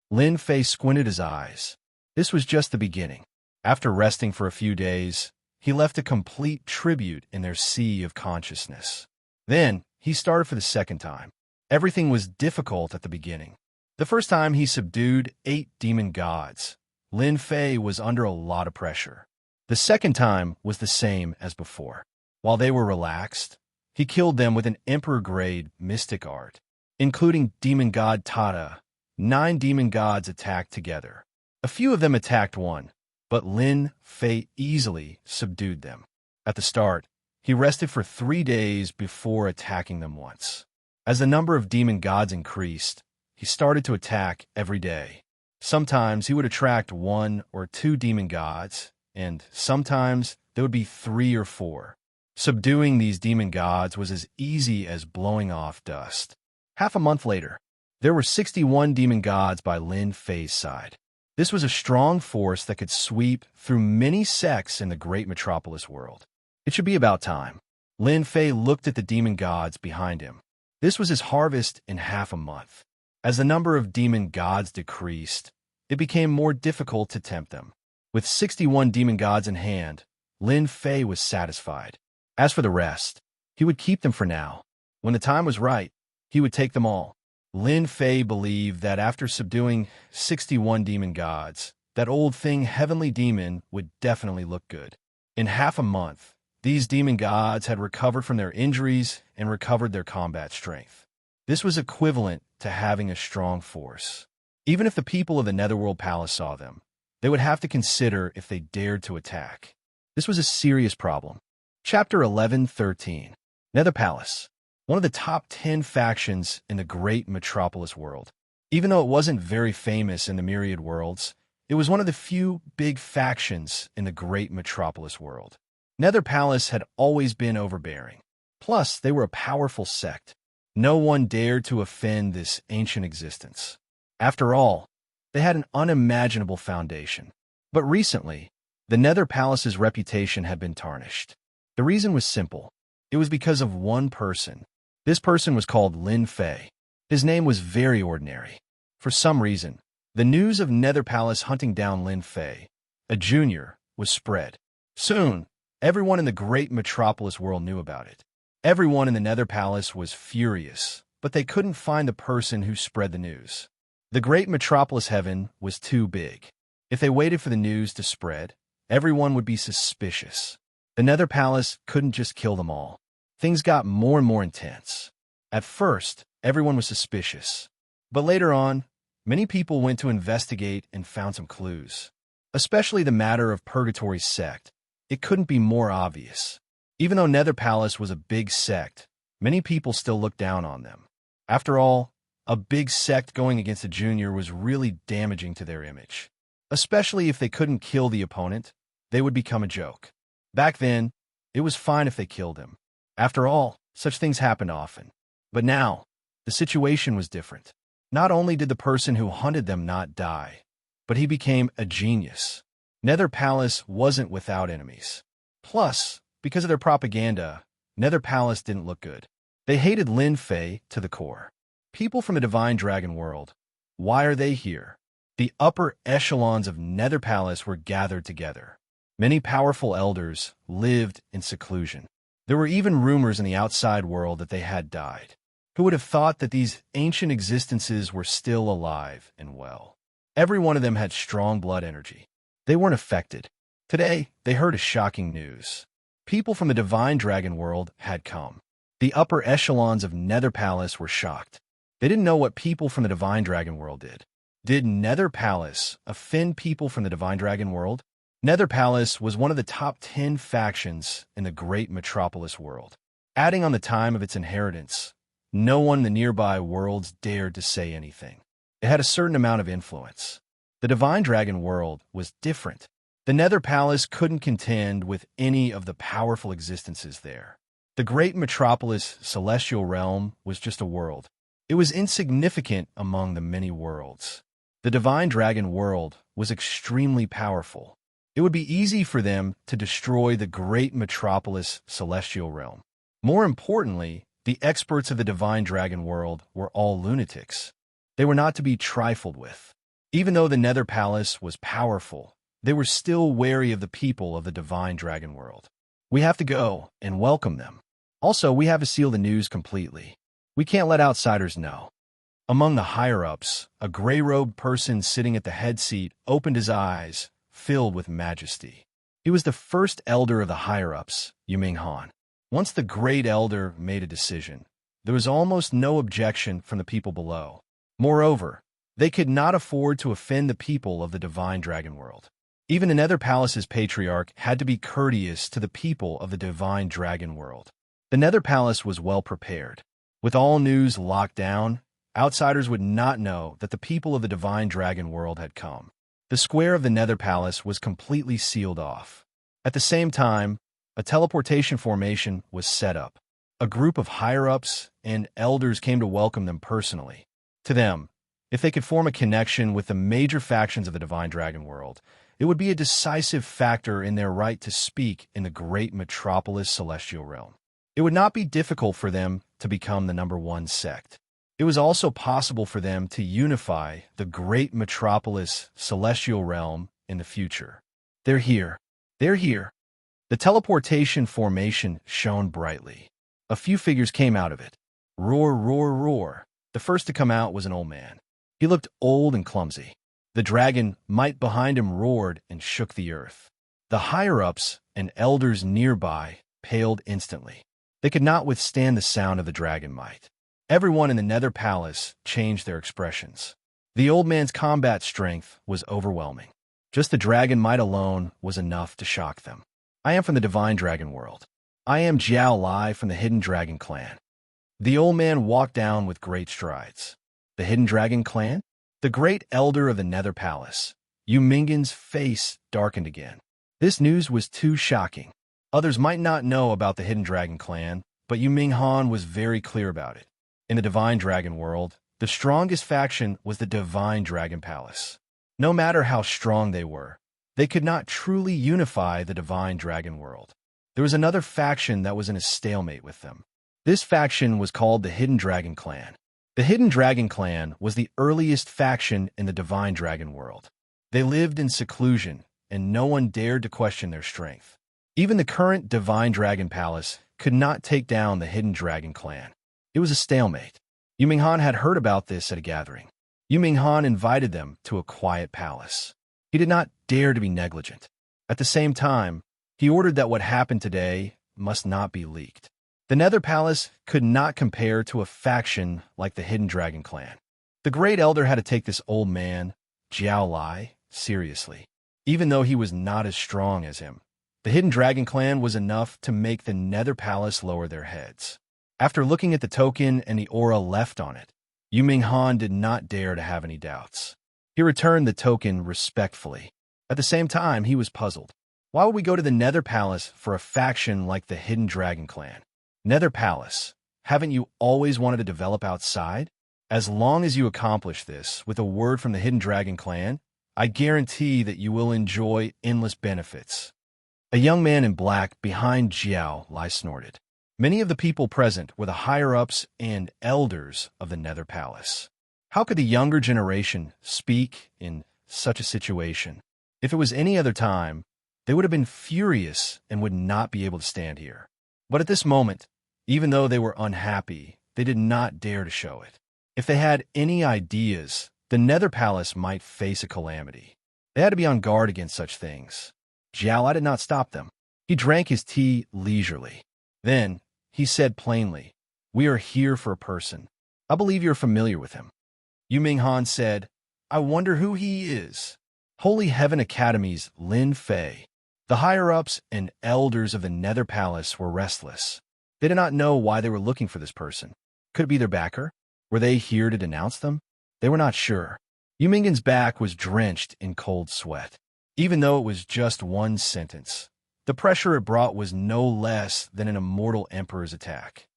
Lin Fei squinted his eyes. This was just the beginning. After resting for a few days, he left a complete tribute in their sea of consciousness. Then, he started for the second time. Everything was difficult at the beginning. The first time he subdued 8 demon gods, Lin Fei was under a lot of pressure. The second time was the same as before. While they were relaxed, he killed them with an emperor-grade mystic art. Including demon god Tada, 9 demon gods attacked together. A few of them attacked one, but Lin Fei easily subdued them. At the start, he rested for 3 days before attacking them once. As the number of demon gods increased, he started to attack every day. Sometimes he would attract 1 or 2 demon gods, and sometimes there would be 3 or 4. Subduing these demon gods was as easy as blowing off dust. Half a month later, there were 61 demon gods by Lin Fei's side. This was a strong force that could sweep through many sects in the great metropolis world. It should be about time. Lin Fei looked at the demon gods behind him. This was his harvest in half a month. As the number of demon gods decreased, it became more difficult to tempt them. With 61 demon gods in hand, Lin Fei was satisfied. As for the rest, he would keep them for now. When the time was right, he would take them all. Lin Fei believed that after subduing 61 demon gods, that old thing Heavenly Demon would definitely look good. In half a month, these demon gods had recovered from their injuries and recovered their combat strength. This was equivalent to having a strong force. Even if the people of the Netherworld Palace saw them, they would have to consider if they dared to attack. This was a serious problem. Chapter 11:13. Nether Palace. One of the top 10 factions in the great metropolis world. Even though it wasn't very famous in the myriad worlds, it was one of the few big factions in the great metropolis world. Nether Palace had always been overbearing. Plus, they were a powerful sect. No one dared to offend this ancient existence. After all, they had an unimaginable foundation. But recently, the Nether Palace's reputation had been tarnished. The reason was simple. It was because of one person. This person was called Lin Fei. His name was very ordinary. For some reason, the news of Nether Palace hunting down Lin Fei, a junior, was spread. Soon, everyone in the great metropolis world knew about it. Everyone in the Nether Palace was furious, but they couldn't find the person who spread the news. The great metropolis heaven was too big. If they waited for the news to spread, everyone would be suspicious. The Nether Palace couldn't just kill them all. Things got more and more intense. At first, everyone was suspicious. But later on, many people went to investigate and found some clues. Especially the matter of Purgatory's sect. It couldn't be more obvious. Even though Nether Palace was a big sect, many people still looked down on them. After all, a big sect going against a junior was really damaging to their image. Especially if they couldn't kill the opponent, they would become a joke. Back then, it was fine if they killed him. After all, such things happened often. But now, the situation was different. Not only did the person who hunted them not die, but he became a genius. Nether Palace wasn't without enemies. Plus, because of their propaganda, Nether Palace didn't look good. They hated Lin Fei to the core. People from the Divine Dragon world, why are they here? The upper echelons of Nether Palace were gathered together. Many powerful elders lived in seclusion. There were even rumors in the outside world that they had died. Who would have thought that these ancient existences were still alive and well? Every one of them had strong blood energy. They weren't affected. Today, they heard a shocking news. People from the Divine Dragon world had come. The upper echelons of Nether Palace were shocked. They didn't know what people from the Divine Dragon world did. Did Nether Palace offend people from the Divine Dragon world? Nether Palace was one of the top 10 factions in the great metropolis world. Adding on the time of its inheritance, no one in the nearby worlds dared to say anything. It had a certain amount of influence. The Divine Dragon world was different. The Nether Palace couldn't contend with any of the powerful existences there. The great metropolis celestial realm was just a world. It was insignificant among the many worlds. The Divine Dragon world was extremely powerful. It would be easy for them to destroy the great metropolis celestial realm. More importantly, the experts of the Divine Dragon world were all lunatics. They were not to be trifled with. Even though the Nether Palace was powerful, they were still wary of the people of the Divine Dragon world. We have to go and welcome them. Also, we have to seal the news completely. We can't let outsiders know. Among the higher-ups, a gray-robed person sitting at the head seat opened his eyes, filled with majesty. He was the first elder of the higher-ups, Yuming Han. Once the great elder made a decision, there was almost no objection from the people below. Moreover, they could not afford to offend the people of the Divine Dragon world. Even the Nether Palace's patriarch had to be courteous to the people of the Divine Dragon world. The Nether Palace was well prepared. With all news locked down, outsiders would not know that the people of the Divine Dragon world had come. The square of the Nether Palace was completely sealed off. At the same time, a teleportation formation was set up. A group of higher-ups and elders came to welcome them personally. To them, if they could form a connection with the major factions of the Divine Dragon world, it would be a decisive factor in their right to speak in the great metropolis celestial realm. It would not be difficult for them to become the #1 sect. It was also possible for them to unify the great metropolis celestial realm in the future. They're here. They're here. The teleportation formation shone brightly. A few figures came out of it. Roar, roar, roar. The first to come out was an old man. He looked old and clumsy. The dragon might behind him roared and shook the earth. The higher-ups and elders nearby paled instantly. They could not withstand the sound of the dragon might. Everyone in the Nether Palace changed their expressions. The old man's combat strength was overwhelming. Just the dragon might alone was enough to shock them. I am from the Divine Dragon world. I am Jiao Lai from the Hidden Dragon clan. The old man walked down with great strides. The Hidden Dragon clan? The great elder of the Nether Palace. Yu Mingan's face darkened again. This news was too shocking. Others might not know about the Hidden Dragon clan, but Yu Minghan was very clear about it. In the Divine Dragon world, the strongest faction was the Divine Dragon Palace. No matter how strong they were, they could not truly unify the Divine Dragon world. There was another faction that was in a stalemate with them. This faction was called the Hidden Dragon clan. The Hidden Dragon clan was the earliest faction in the Divine Dragon world. They lived in seclusion, and no one dared to question their strength. Even the current Divine Dragon Palace could not take down the Hidden Dragon clan. It was a stalemate. Yu Minghan had heard about this at a gathering. Yu Minghan invited them to a quiet palace. He did not dare to be negligent. At the same time, he ordered that what happened today must not be leaked. The Nether Palace could not compare to a faction like the Hidden Dragon clan. The Great Elder had to take this old man, Jiao Lai, seriously. Even though he was not as strong as him, the Hidden Dragon clan was enough to make the Nether Palace lower their heads. After looking at the token and the aura left on it, Yu Minghan did not dare to have any doubts. He returned the token respectfully. At the same time, he was puzzled. Why would we go to the Nether Palace for a faction like the Hidden Dragon clan? Nether Palace, haven't you always wanted to develop outside? As long as you accomplish this with a word from the Hidden Dragon clan, I guarantee that you will enjoy endless benefits. A young man in black behind Jiao Lai snorted. Many of the people present were the higher-ups and elders of the Nether Palace. How could the younger generation speak in such a situation? If it was any other time, they would have been furious and would not be able to stand here. But at this moment, even though they were unhappy, they did not dare to show it. If they had any ideas, the Nether Palace might face a calamity. They had to be on guard against such things. Jiao Lai did not stop them. He drank his tea leisurely. Then, he said plainly, "We are here for a person. I believe you're familiar with him." Yu Minghan said, "I wonder who he is." Holy Heaven Academy's Lin Fei. The higher-ups and elders of the Nether Palace were restless. They did not know why they were looking for this person. Could it be their backer? Were they here to denounce them? They were not sure. Yu Minghan's back was drenched in cold sweat. Even though it was just one sentence, the pressure it brought was no less than an immortal emperor's attack.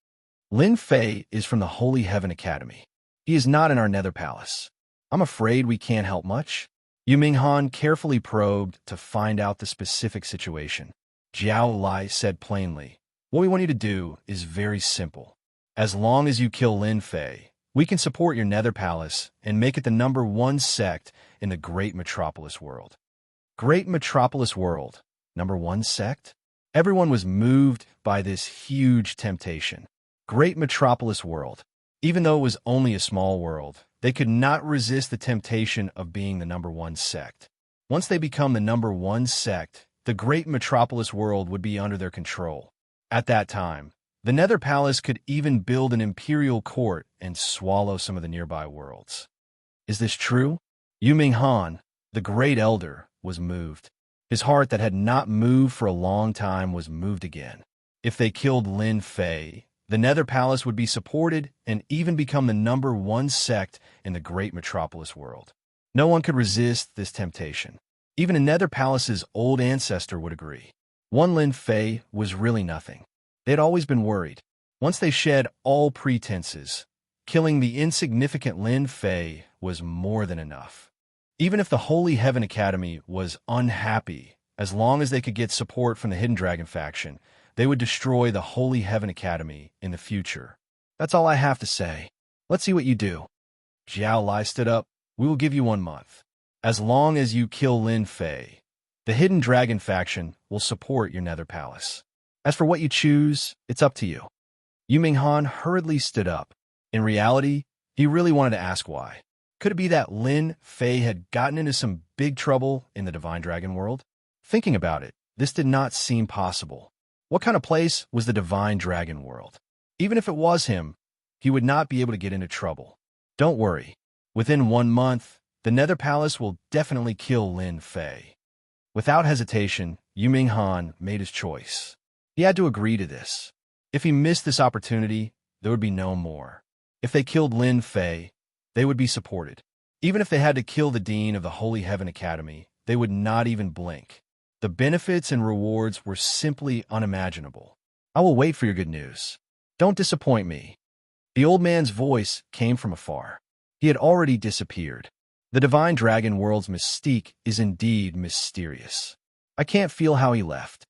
Lin Fei is from the Holy Heaven Academy. He is not in our Nether Palace. I'm afraid we can't help much. Yu Minghan carefully probed to find out the specific situation. Jiao Lai said plainly, "What we want you to do is very simple. As long as you kill Lin Fei, we can support your Nether Palace and make it the #1 sect in the Great Metropolis world." Great Metropolis world, #1 sect? Everyone was moved by this huge temptation. Great Metropolis world. Even though it was only a small world, they could not resist the temptation of being the #1 sect. Once they become the #1 sect, the Great Metropolis world would be under their control. At that time, the Nether Palace could even build an imperial court and swallow some of the nearby worlds. Is this true? Yu Minghan, the Great Elder, was moved. His heart that had not moved for a long time was moved again. If they killed Lin Fei, the Nether Palace would be supported and even become the #1 sect in the Great Metropolis world. No one could resist this temptation. Even a Nether Palace's old ancestor would agree. One Lin Fei was really nothing. They had always been worried. Once they shed all pretenses, killing the insignificant Lin Fei was more than enough. Even if the Holy Heaven Academy was unhappy, as long as they could get support from the Hidden Dragon faction, they would destroy the Holy Heaven Academy in the future. That's all I have to say. Let's see what you do. Jiao Lai stood up. We will give you 1 month. As long as you kill Lin Fei, the Hidden Dragon faction will support your Nether Palace. As for what you choose, it's up to you. Yu Minghan hurriedly stood up. In reality, he really wanted to ask why. Could it be that Lin Fei had gotten into some big trouble in the Divine Dragon world? Thinking about it, this did not seem possible. What kind of place was the Divine Dragon world? Even if it was him, he would not be able to get into trouble. Don't worry. Within 1 month, The Nether Palace will definitely kill Lin Fei. Without hesitation, Yu Minghan made his choice. He had to agree to this. If he missed this opportunity, there would be no more. If they killed Lin Fei, they would be supported. Even if they had to kill the Dean of the Holy Heaven Academy, they would not even blink. The benefits and rewards were simply unimaginable. I will wait for your good news. Don't disappoint me. The old man's voice came from afar. He had already disappeared. The divine dragon world's mystique is indeed mysterious. I can't feel how he left.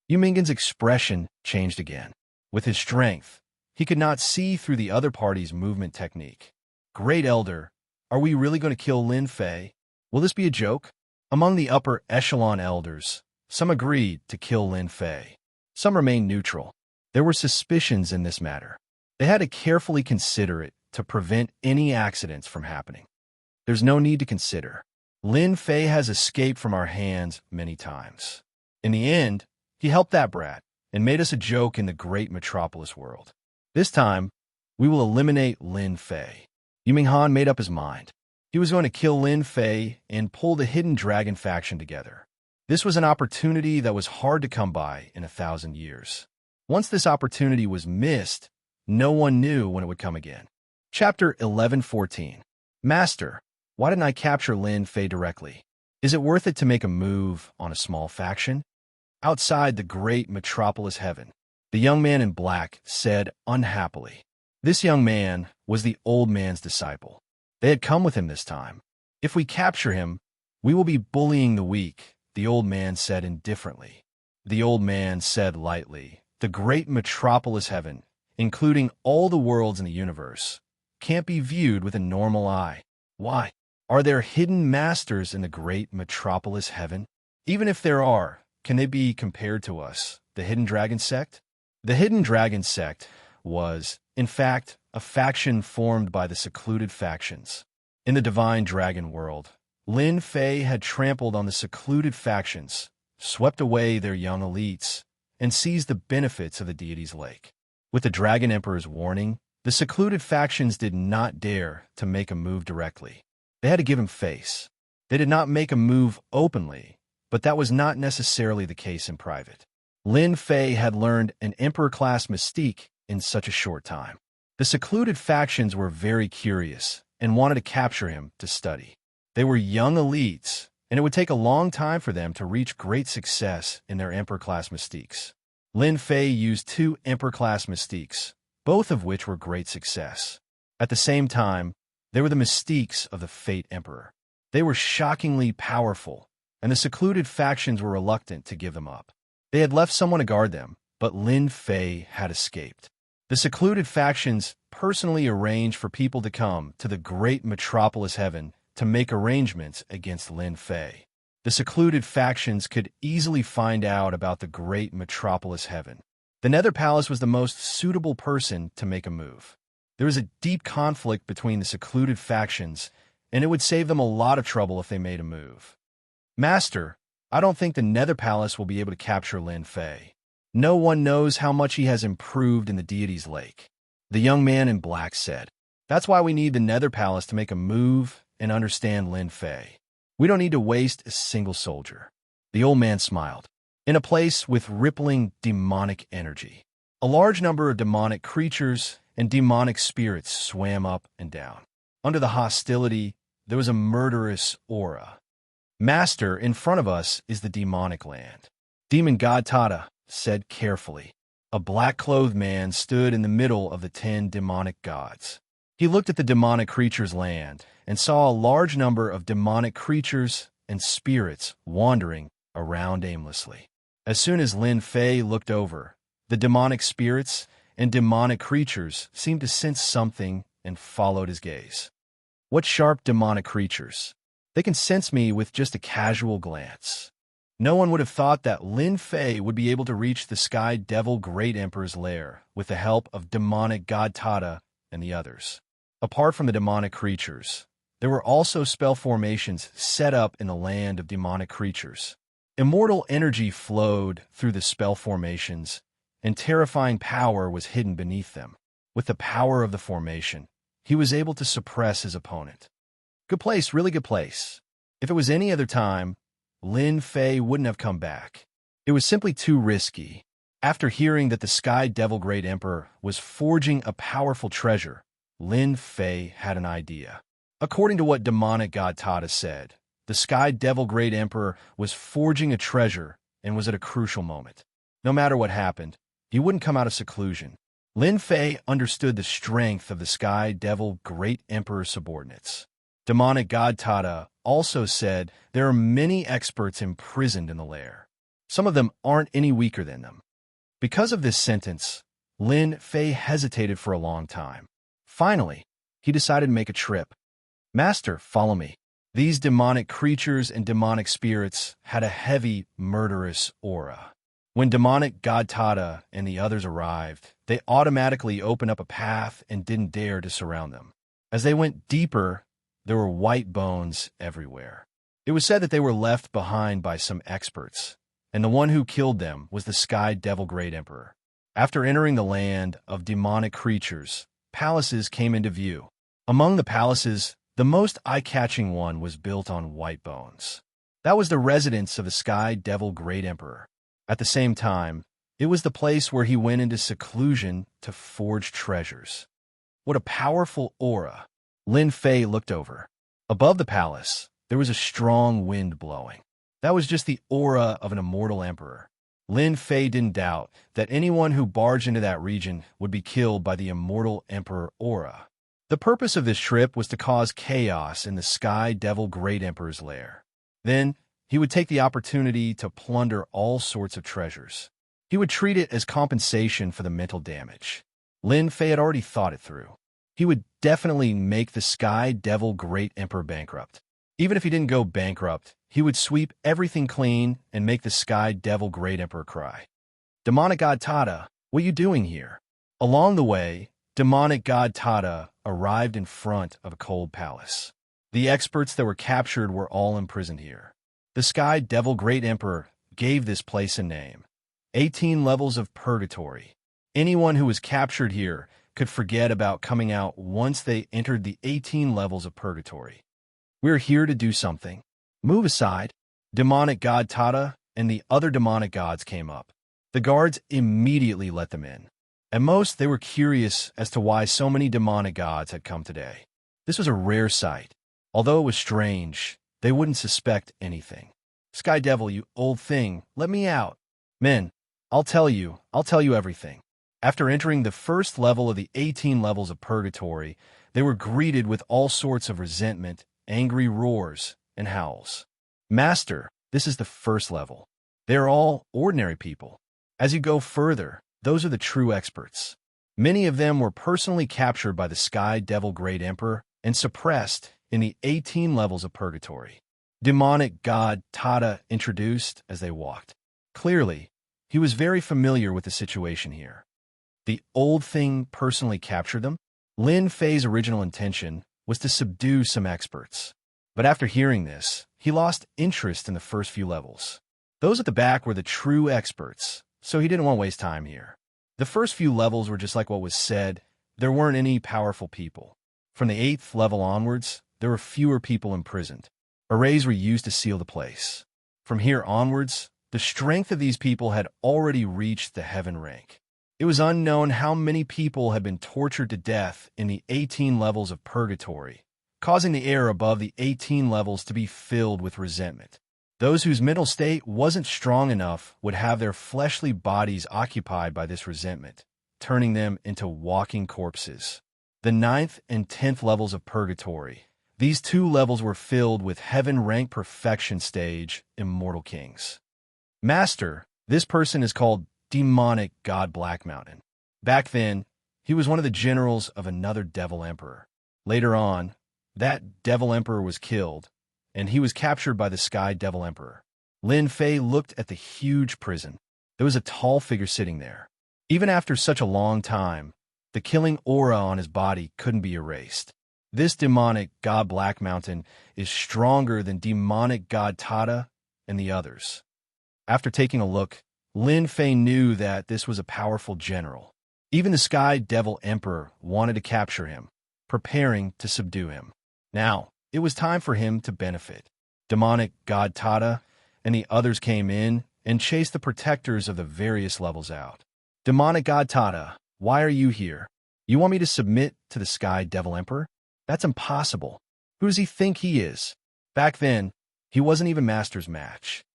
Yu Minghan's expression changed again. With his strength, he could not see through the other party's movement technique. Great Elder, are we really going to kill Lin Fei? Will this be a joke? Among the upper echelon elders, some agreed to kill Lin Fei. Some remained neutral. There were suspicions in this matter. They had to carefully consider it to prevent any accidents from happening. There's no need to consider. Lin Fei has escaped from our hands many times. In the end, he helped that brat and made us a joke in the great metropolis world. This time, we will eliminate Lin Fei. Yu Minghan made up his mind. He was going to kill Lin Fei and pull the Hidden Dragon faction together. This was an opportunity that was hard to come by in 1,000 years. Once this opportunity was missed, no one knew when it would come again. Chapter 11:14. Master, why didn't I capture Lin Fei directly? Is it worth it to make a move on a small faction? Outside the great metropolis heaven, the young man in black said unhappily. This young man was the old man's disciple. They had come with him this time. If we capture him, we will be bullying the weak, the old man said indifferently. The old man said lightly, the great metropolis heaven, including all the worlds in the universe, can't be viewed with a normal eye. Why? Are there hidden masters in the great metropolis heaven? Even if there are, can they be compared to us, the Hidden Dragon Sect? The Hidden Dragon Sect was, in fact, a faction formed by the secluded factions. In the divine dragon world, Lin Fei had trampled on the secluded factions, swept away their young elites, and seized the benefits of the deity's lake. With the Dragon Emperor's warning, the secluded factions did not dare to make a move directly. They had to give him face. They did not make a move openly, but that was not necessarily the case in private. Lin Fei had learned an Emperor-class mystique in such a short time. The secluded factions were very curious and wanted to capture him to study. They were young elites, and it would take a long time for them to reach great success in their Emperor-class mystiques. Lin Fei used 2 Emperor-class mystiques, both of which were great success. At the same time, they were the mystiques of the Fate Emperor. They were shockingly powerful, and the secluded factions were reluctant to give them up. They had left someone to guard them, but Lin Fei had escaped. The secluded factions personally arranged for people to come to the great metropolis heaven to make arrangements against Lin Fei. The secluded factions could easily find out about the great metropolis heaven. The Nether Palace was the most suitable person to make a move. There was a deep conflict between the secluded factions, and it would save them a lot of trouble if they made a move. Master, I don't think the Nether Palace will be able to capture Lin Fei. No one knows how much he has improved in the deity's lake. The young man in black said, that's why we need the Nether Palace to make a move and understand Lin Fei. We don't need to waste a single soldier. The old man smiled. In a place with rippling demonic energy, a large number of demonic creatures and demonic spirits swam up and down. Under the hostility, there was a murderous aura. Master, in front of us is the demonic land. Demon God Tata said carefully. A black-clothed man stood in the middle of the 10 demonic gods. He looked at the demonic creatures' land and saw a large number of demonic creatures and spirits wandering around aimlessly. As soon as Lin Fei looked over, the demonic spirits and demonic creatures seemed to sense something and followed his gaze. What sharp demonic creatures! They can sense me with just a casual glance. No one would have thought that Lin Fei would be able to reach the Sky Devil Great Emperor's lair with the help of demonic God Tata and the others. Apart from the demonic creatures, there were also spell formations set up in the land of demonic creatures. Immortal energy flowed through the spell formations, and terrifying power was hidden beneath them. With the power of the formation, he was able to suppress his opponent. Good place, really good place. If it was any other time, Lin Fei wouldn't have come back. It was simply too risky. After hearing that the Sky Devil Great Emperor was forging a powerful treasure, Lin Fei had an idea. According to what demonic god Tada said, the Sky Devil Great Emperor was forging a treasure and was at a crucial moment. No matter what happened, he wouldn't come out of seclusion. Lin Fei understood the strength of the Sky Devil Great Emperor's subordinates. Demonic god Tada also said there are many experts imprisoned in the lair. Some of them aren't any weaker than them. Because of this sentence, Lin Fei hesitated for a long time. Finally, he decided to make a trip. Master, follow me. These demonic creatures and demonic spirits had a heavy, murderous aura. When demonic god Tada and the others arrived, they automatically opened up a path and didn't dare to surround them. As they went deeper, there were white bones everywhere. It was said that they were left behind by some experts, and the one who killed them was the Sky Devil Great Emperor. After entering the land of demonic creatures, palaces came into view. Among the palaces, the most eye-catching one was built on white bones. That was the residence of the Sky Devil Great Emperor. At the same time, it was the place where he went into seclusion to forge treasures. What a powerful aura! Lin Fei looked over. Above the palace, there was a strong wind blowing. That was just the aura of an immortal emperor. Lin Fei didn't doubt that anyone who barged into that region would be killed by the immortal emperor aura. The purpose of this trip was to cause chaos in the Sky Devil Great Emperor's lair. Then, he would take the opportunity to plunder all sorts of treasures. He would treat it as compensation for the mental damage. Lin Fei had already thought it through. He would definitely make the Sky Devil Great Emperor bankrupt. Even if he didn't go bankrupt, he would sweep everything clean and make the Sky Devil Great Emperor cry. Demonic God Tada, what are you doing here? Along the way, demonic god Tada arrived in front of a cold palace. The experts that were captured were all imprisoned here. The Sky Devil Great Emperor gave this place a name: 18 levels of purgatory. Anyone who was captured here could forget about coming out once they entered the 18 levels of purgatory. We're here to do something. Move aside. Demonic god Tada and the other demonic gods came up. The guards immediately let them in. At most, they were curious as to why so many demonic gods had come today. This was a rare sight. Although it was strange, they wouldn't suspect anything. Sky Devil, you old thing, let me out. Men, I'll tell you everything. After entering the first level of the 18 levels of purgatory, they were greeted with all sorts of resentment, angry roars, and howls. Master, this is the first level. They are all ordinary people. As you go further, those are the true experts. Many of them were personally captured by the Sky Devil Great Emperor and suppressed in the 18 levels of purgatory. Demonic god Tada introduced as they walked. Clearly, he was very familiar with the situation here. The old thing personally captured them. Lin Fei's original intention was to subdue some experts. But after hearing this, he lost interest in the first few levels. Those at the back were the true experts, so he didn't want to waste time here. The first few levels were just like what was said. There weren't any powerful people. From the 8th level onwards, there were fewer people imprisoned. Arrays were used to seal the place. From here onwards, the strength of these people had already reached the heaven rank. It was unknown how many people had been tortured to death in the 18 levels of purgatory, causing the air above the 18 levels to be filled with resentment. Those whose mental state wasn't strong enough would have their fleshly bodies occupied by this resentment, turning them into walking corpses. The 9th and 10th levels of purgatory. These two levels were filled with heaven-rank perfection stage immortal kings. Master, this person is called Demonic God Black Mountain. Back then, he was one of the generals of another devil emperor. Later on, that devil emperor was killed, and he was captured by the Sky Devil Emperor. Lin Fei looked at the huge prison. There was a tall figure sitting there. Even after such a long time, the killing aura on his body couldn't be erased. This demonic God Black Mountain is stronger than demonic God Tada and the others. After taking a look, Lin Fei knew that this was a powerful general. Even the Sky Devil Emperor wanted to capture him, preparing to subdue him. Now, it was time for him to benefit. Demonic god Tata and the others came in and chased the protectors of the various levels out. Demonic god Tata, why are you here? You want me to submit to the Sky Devil Emperor? That's impossible. Who does he think he is? Back then, he wasn't even Master's match.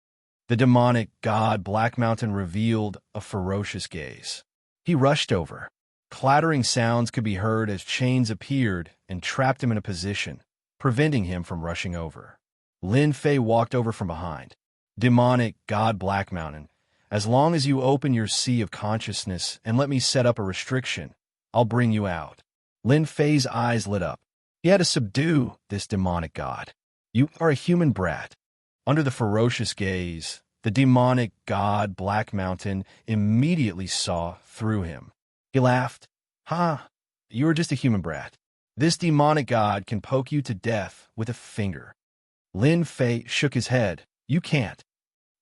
The demonic god Black Mountain revealed a ferocious gaze. He rushed over. Clattering sounds could be heard as chains appeared and trapped him in a position, preventing him from rushing over. Lin Fei walked over from behind. Demonic god Black Mountain, as long as you open your sea of consciousness and let me set up a restriction, I'll bring you out. Lin Fei's eyes lit up. He had to subdue this demonic god. You are a human brat. Under the ferocious gaze, the demonic god Black Mountain immediately saw through him. He laughed. Ha, you are just a human brat. This demonic god can poke you to death with a finger. Lin Fei shook his head. You can't.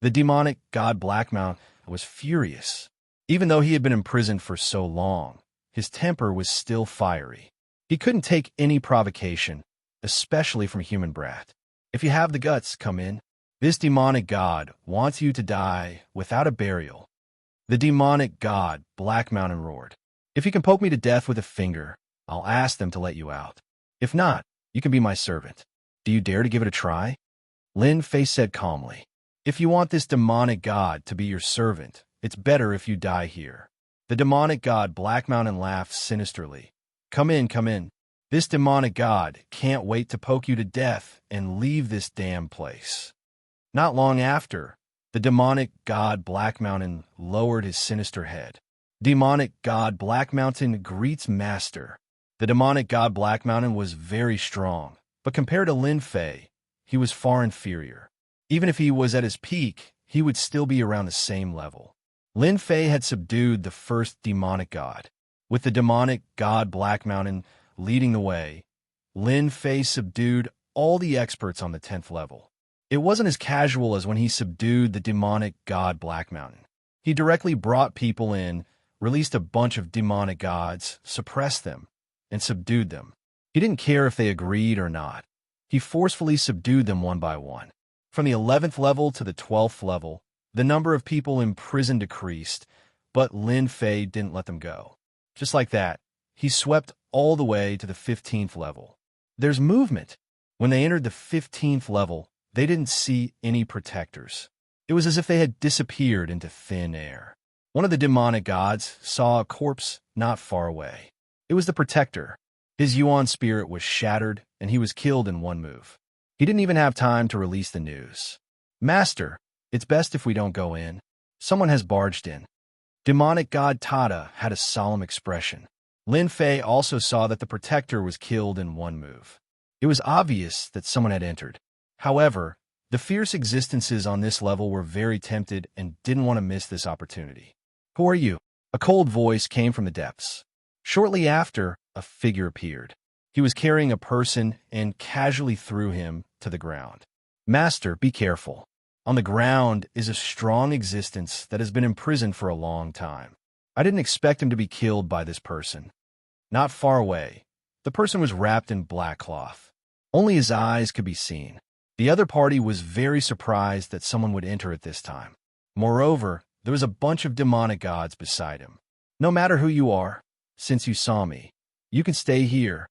The demonic god Black Mountain was furious. Even though he had been imprisoned for so long, his temper was still fiery. He couldn't take any provocation, especially from a human brat. If you have the guts, come in. This demonic god wants you to die without a burial. The demonic god Black Mountain roared. If you can poke me to death with a finger, I'll ask them to let you out. If not, you can be my servant. Do you dare to give it a try? Lin Fei said calmly. If you want this demonic god to be your servant, it's better if you die here. The demonic god Black Mountain laughed sinisterly. Come in, come in. This demonic god can't wait to poke you to death and leave this damn place. Not long after, the demonic god Black Mountain lowered his sinister head. Demonic god Black Mountain greets Master. The demonic god Black Mountain was very strong, but compared to Lin Fei, he was far inferior. Even if he was at his peak, he would still be around the same level. Lin Fei had subdued the first demonic god. With the demonic god Black Mountain leading the way, Lin Fei subdued all the experts on the 10th level. It wasn't as casual as when he subdued the demonic god Black Mountain. He directly brought people in, released a bunch of demonic gods, suppressed them, and subdued them. He didn't care if they agreed or not. He forcefully subdued them one by one. From the 11th level to the 12th level, the number of people in prison decreased, but Lin Fei didn't let them go. Just like that, he swept all the way to the 15th level. There's movement. When they entered the 15th level, they didn't see any protectors. It was as if they had disappeared into thin air. One of the demonic gods saw a corpse not far away. It was the protector. His Yuan spirit was shattered, and he was killed in one move. He didn't even have time to release the news. Master, it's best if we don't go in. Someone has barged in. Demonic god Tata had a solemn expression. Lin Fei also saw that the protector was killed in one move. It was obvious that someone had entered. However, the fierce existences on this level were very tempted and didn't want to miss this opportunity. Who are you? A cold voice came from the depths. Shortly after, a figure appeared. He was carrying a person and casually threw him to the ground. Master, be careful. On the ground is a strong existence that has been imprisoned for a long time. I didn't expect him to be killed by this person. Not far away, the person was wrapped in black cloth. Only his eyes could be seen. The other party was very surprised that someone would enter at this time. Moreover, there was a bunch of demonic gods beside him. No matter who you are, since you saw me, you can stay here.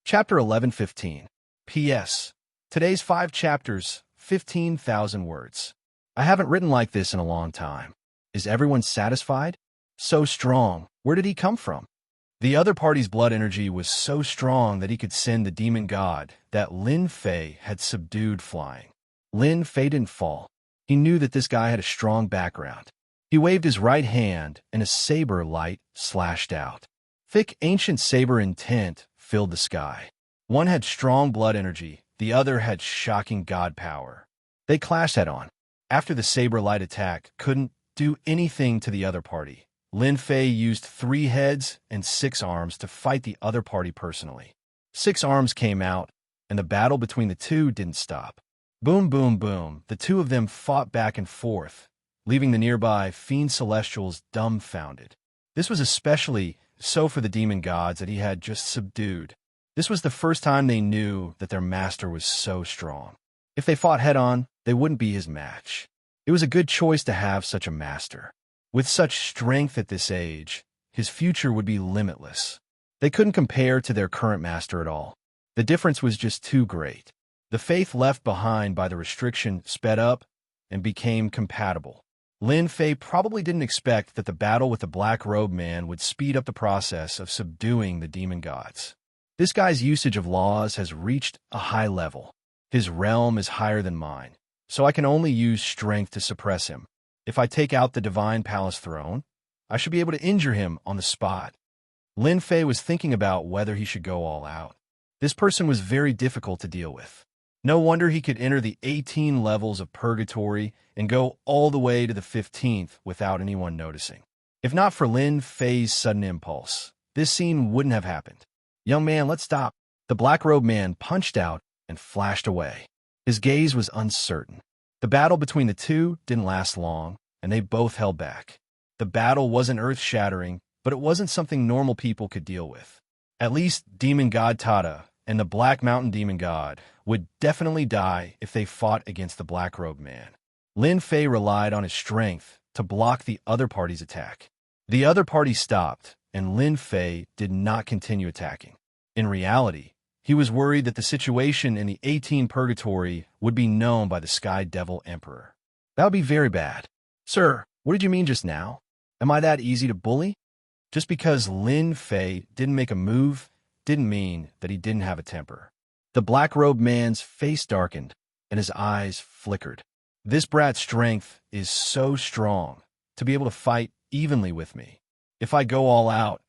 Chapter 11:15. P.S. Today's 5 chapters, 15,000 words. I haven't written like this in a long time. Is everyone satisfied? So strong. Where did he come from? The other party's blood energy was so strong that he could send the demon god that Lin Fei had subdued flying. Lin Fei didn't fall. He knew that this guy had a strong background. He waved his right hand, and a saber light slashed out. Thick, ancient saber intent filled the sky. One had strong blood energy, the other had shocking god power. They clashed head-on. After the saber light attack couldn't do anything to the other party, Lin Fei used 3 heads and 6 arms to fight the other party personally. 6 arms came out, and the battle between the two didn't stop. Boom, boom, boom, the two of them fought back and forth, leaving the nearby fiend celestials dumbfounded. This was especially so for the demon gods that he had just subdued. This was the first time they knew that their master was so strong. If they fought head-on, they wouldn't be his match. It was a good choice to have such a master. With such strength at this age, his future would be limitless. They couldn't compare to their current master at all. The difference was just too great. The faith left behind by the restriction sped up and became compatible. Lin Fei probably didn't expect that the battle with the Black Robe Man would speed up the process of subduing the demon gods. This guy's usage of laws has reached a high level. His realm is higher than mine, so I can only use strength to suppress him. If I take out the Divine Palace throne, I should be able to injure him on the spot. Lin Fei was thinking about whether he should go all out. This person was very difficult to deal with. No wonder he could enter the 18 levels of purgatory and go all the way to the 15th without anyone noticing. If not for Lin Fei's sudden impulse, this scene wouldn't have happened. "Young man, let's stop." The Black Robe Man punched out and flashed away. His gaze was uncertain. The battle between the two didn't last long, and they both held back. The battle wasn't earth-shattering, but it wasn't something normal people could deal with. At least Demon God Tada and the Black Mountain Demon God would definitely die if they fought against the Black Robe Man. Lin Fei relied on his strength to block the other party's attack. The other party stopped, and Lin Fei did not continue attacking. In reality, he was worried that the situation in the 18 Purgatory would be known by the Sky Devil Emperor. That would be very bad. "Sir, what did you mean just now? Am I that easy to bully?" Just because Lin Fei didn't make a move didn't mean that he didn't have a temper. The Black Robe Man's face darkened, and his eyes flickered. "This brat's strength is so strong to be able to fight evenly with me. If I go all out,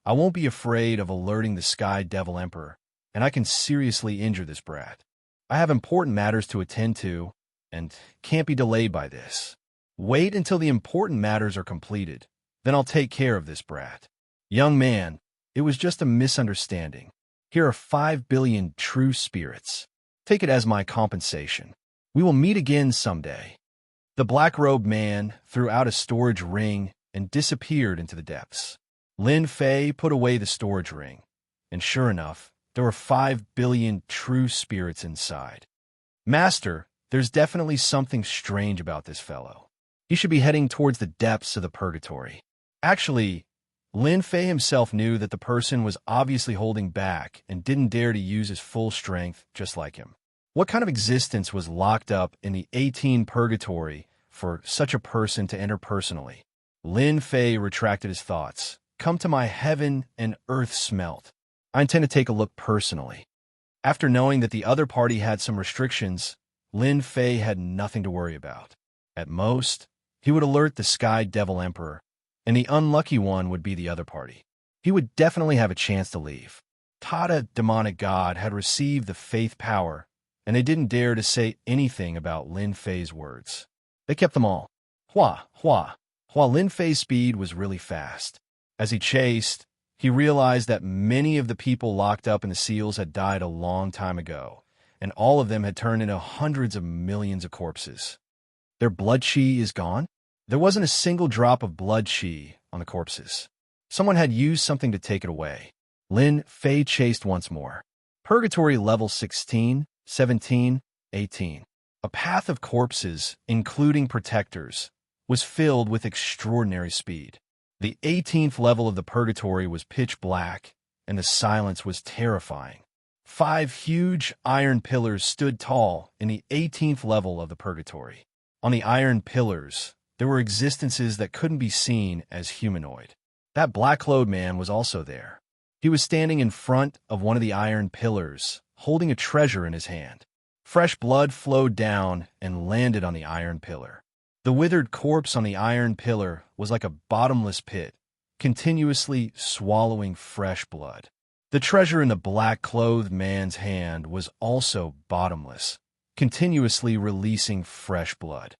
I won't be afraid of alerting the Sky Devil Emperor, and I can seriously injure this brat. I have important matters to attend to, and can't be delayed by this. Wait until the important matters are completed, then I'll take care of this brat." "Young man, it was just a misunderstanding. Here are 5 billion true spirits. Take it as my compensation. We will meet again someday." The Black Robe Man threw out a storage ring and disappeared into the depths. Lin Fei put away the storage ring, and sure enough, there were 5 billion true spirits inside. "Master, there's definitely something strange about this fellow. He should be heading towards the depths of the purgatory." Actually, Lin Fei himself knew that the person was obviously holding back and didn't dare to use his full strength just like him. What kind of existence was locked up in the 18 Purgatory for such a person to enter personally? Lin Fei retracted his thoughts. "Come to my heaven and earth smelt. I intend to take a look personally." After knowing that the other party had some restrictions, Lin Fei had nothing to worry about. At most, he would alert the Sky Devil Emperor, and the unlucky one would be the other party. He would definitely have a chance to leave. Tada Demonic God had received the faith power, and they didn't dare to say anything about Lin Fei's words. They kept them all. Hua, hua. While Lin Fei's speed was really fast. As he chased, he realized that many of the people locked up in the seals had died a long time ago, and all of them had turned into hundreds of millions of corpses. Their blood chi is gone? There wasn't a single drop of blood chi on the corpses. Someone had used something to take it away. Lin Fei chased once more. Purgatory level 16, 17, 18. A path of corpses, including protectors, was filled with extraordinary speed. The 18th level of the purgatory was pitch black, and the silence was terrifying. 5 huge iron pillars stood tall in the 18th level of the purgatory. On the iron pillars, there were existences that couldn't be seen as humanoid. That black-clothed man was also there. He was standing in front of one of the iron pillars, holding a treasure in his hand. Fresh blood flowed down and landed on the iron pillar. The withered corpse on the iron pillar was like a bottomless pit, continuously swallowing fresh blood. The treasure in the black-clothed man's hand was also bottomless, continuously releasing fresh blood.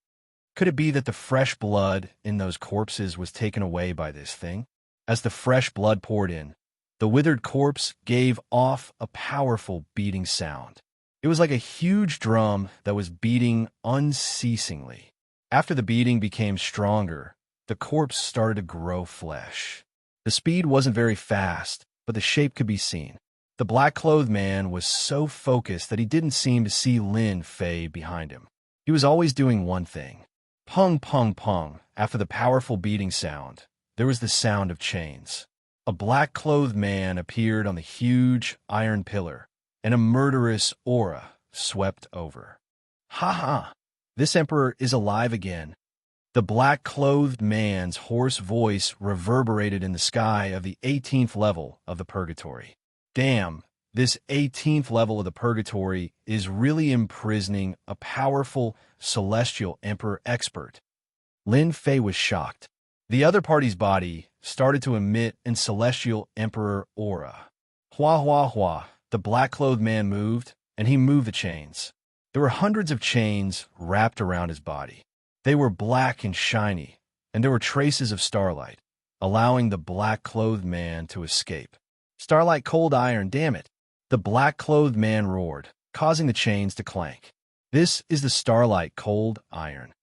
Could it be that the fresh blood in those corpses was taken away by this thing? As the fresh blood poured in, the withered corpse gave off a powerful beating sound. It was like a huge drum that was beating unceasingly. After the beating became stronger, the corpse started to grow flesh. The speed wasn't very fast, but the shape could be seen. The black-clothed man was so focused that he didn't seem to see Lin Fei behind him. He was always doing one thing. Pung, pung, pung. After the powerful beating sound, there was the sound of chains. A black-clothed man appeared on the huge iron pillar, and a murderous aura swept over. Ha ha! This emperor is alive again. The black-clothed man's hoarse voice reverberated in the sky of the 18th level of the purgatory. Damn, this 18th level of the purgatory is really imprisoning a powerful celestial emperor expert. Lin Fei was shocked. The other party's body started to emit an celestial emperor aura. Hua hua hua, the black-clothed man moved, and he moved the chains. There were hundreds of chains wrapped around his body. They were black and shiny, and there were traces of starlight, allowing the black-clothed man to escape. Starlight cold iron, damn it! The black-clothed man roared, causing the chains to clank. This is the starlight cold iron.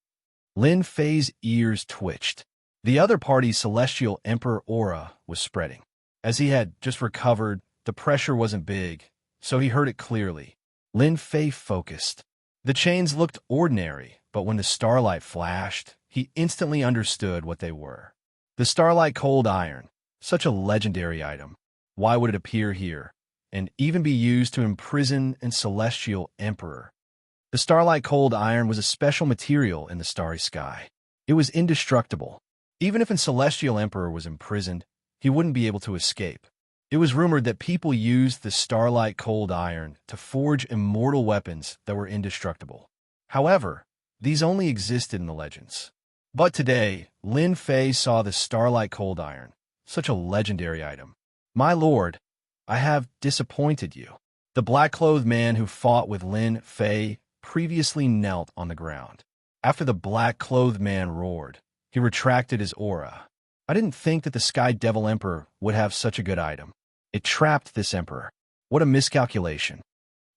Lin Fei's ears twitched. The other party's celestial emperor aura was spreading. As he had just recovered, the pressure wasn't big, so he heard it clearly. Lin Fei focused. The chains looked ordinary, but when the starlight flashed, he instantly understood what they were. The starlight cold iron, such a legendary item. Why would it appear here, and even be used to imprison a celestial emperor? The starlight cold iron was a special material in the starry sky. It was indestructible. Even if a celestial emperor was imprisoned, he wouldn't be able to escape. It was rumored that people used the starlight cold iron to forge immortal weapons that were indestructible. However, these only existed in the legends. But today, Lin Fei saw the starlight cold iron, such a legendary item. My lord, I have disappointed you. The black-clothed man who fought with Lin Fei previously knelt on the ground. After the black-clothed man roared, he retracted his aura. I didn't think that the Sky Devil Emperor would have such a good item. It trapped this emperor. What a miscalculation.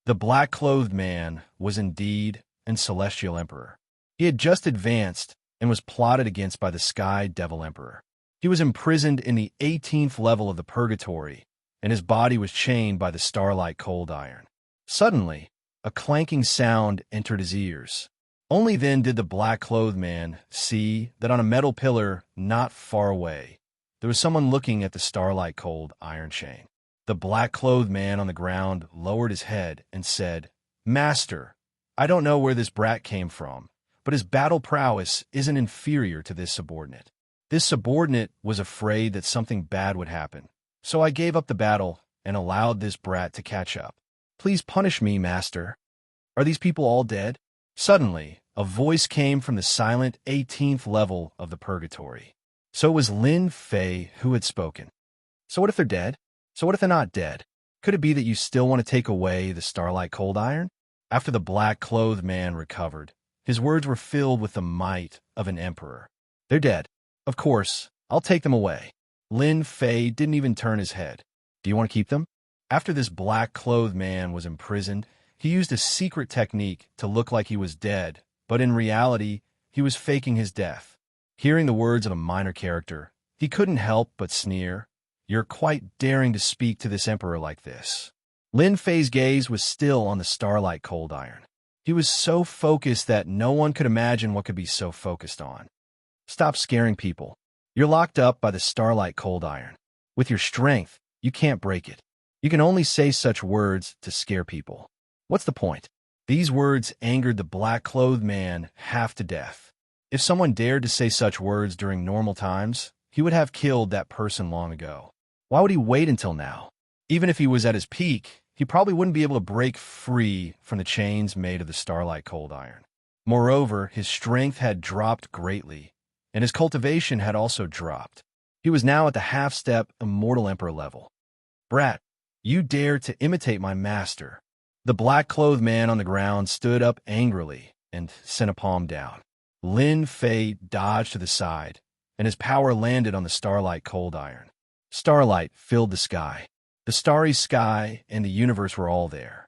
The black-clothed man was indeed a celestial emperor. He had just advanced and was plotted against by the Sky Devil Emperor. He was imprisoned in the 18th level of the purgatory, and his body was chained by the starlight cold iron. Suddenly, a clanking sound entered his ears. Only then did the black-clothed man see that on a metal pillar not far away, there was someone looking at the starlight cold iron chain. The black-clothed man on the ground lowered his head and said, "Master, I don't know where this brat came from, but his battle prowess isn't inferior to this subordinate. This subordinate was afraid that something bad would happen, so I gave up the battle and allowed this brat to catch up. Please punish me, master. Are these people all dead?" Suddenly, a voice came from the silent 18th level of the purgatory. So it was Lin Fei who had spoken. So what if they're dead? So what if they're not dead? Could it be that you still want to take away the starlight cold iron? After the black-clothed man recovered, his words were filled with the might of an emperor. They're dead. Of course, I'll take them away. Lin Fei didn't even turn his head. Do you want to keep them? After this black-clothed man was imprisoned, he used a secret technique to look like he was dead, but in reality, he was faking his death. Hearing the words of a minor character, he couldn't help but sneer. You're quite daring to speak to this emperor like this. Lin Fei's gaze was still on the starlight cold iron. He was so focused that no one could imagine what could be so focused on. Stop scaring people. You're locked up by the starlight cold iron. With your strength, you can't break it. You can only say such words to scare people. What's the point? These words angered the black-clothed man half to death. If someone dared to say such words during normal times, he would have killed that person long ago. Why would he wait until now? Even if he was at his peak, he probably wouldn't be able to break free from the chains made of the starlight cold iron. Moreover, his strength had dropped greatly, and his cultivation had also dropped. He was now at the half-step Immortal Emperor level. Brat, you dare to imitate my master. The black-clothed man on the ground stood up angrily and sent a palm down. Lin Fei dodged to the side, and his power landed on the starlight cold iron. Starlight filled the sky. The starry sky and the universe were all there.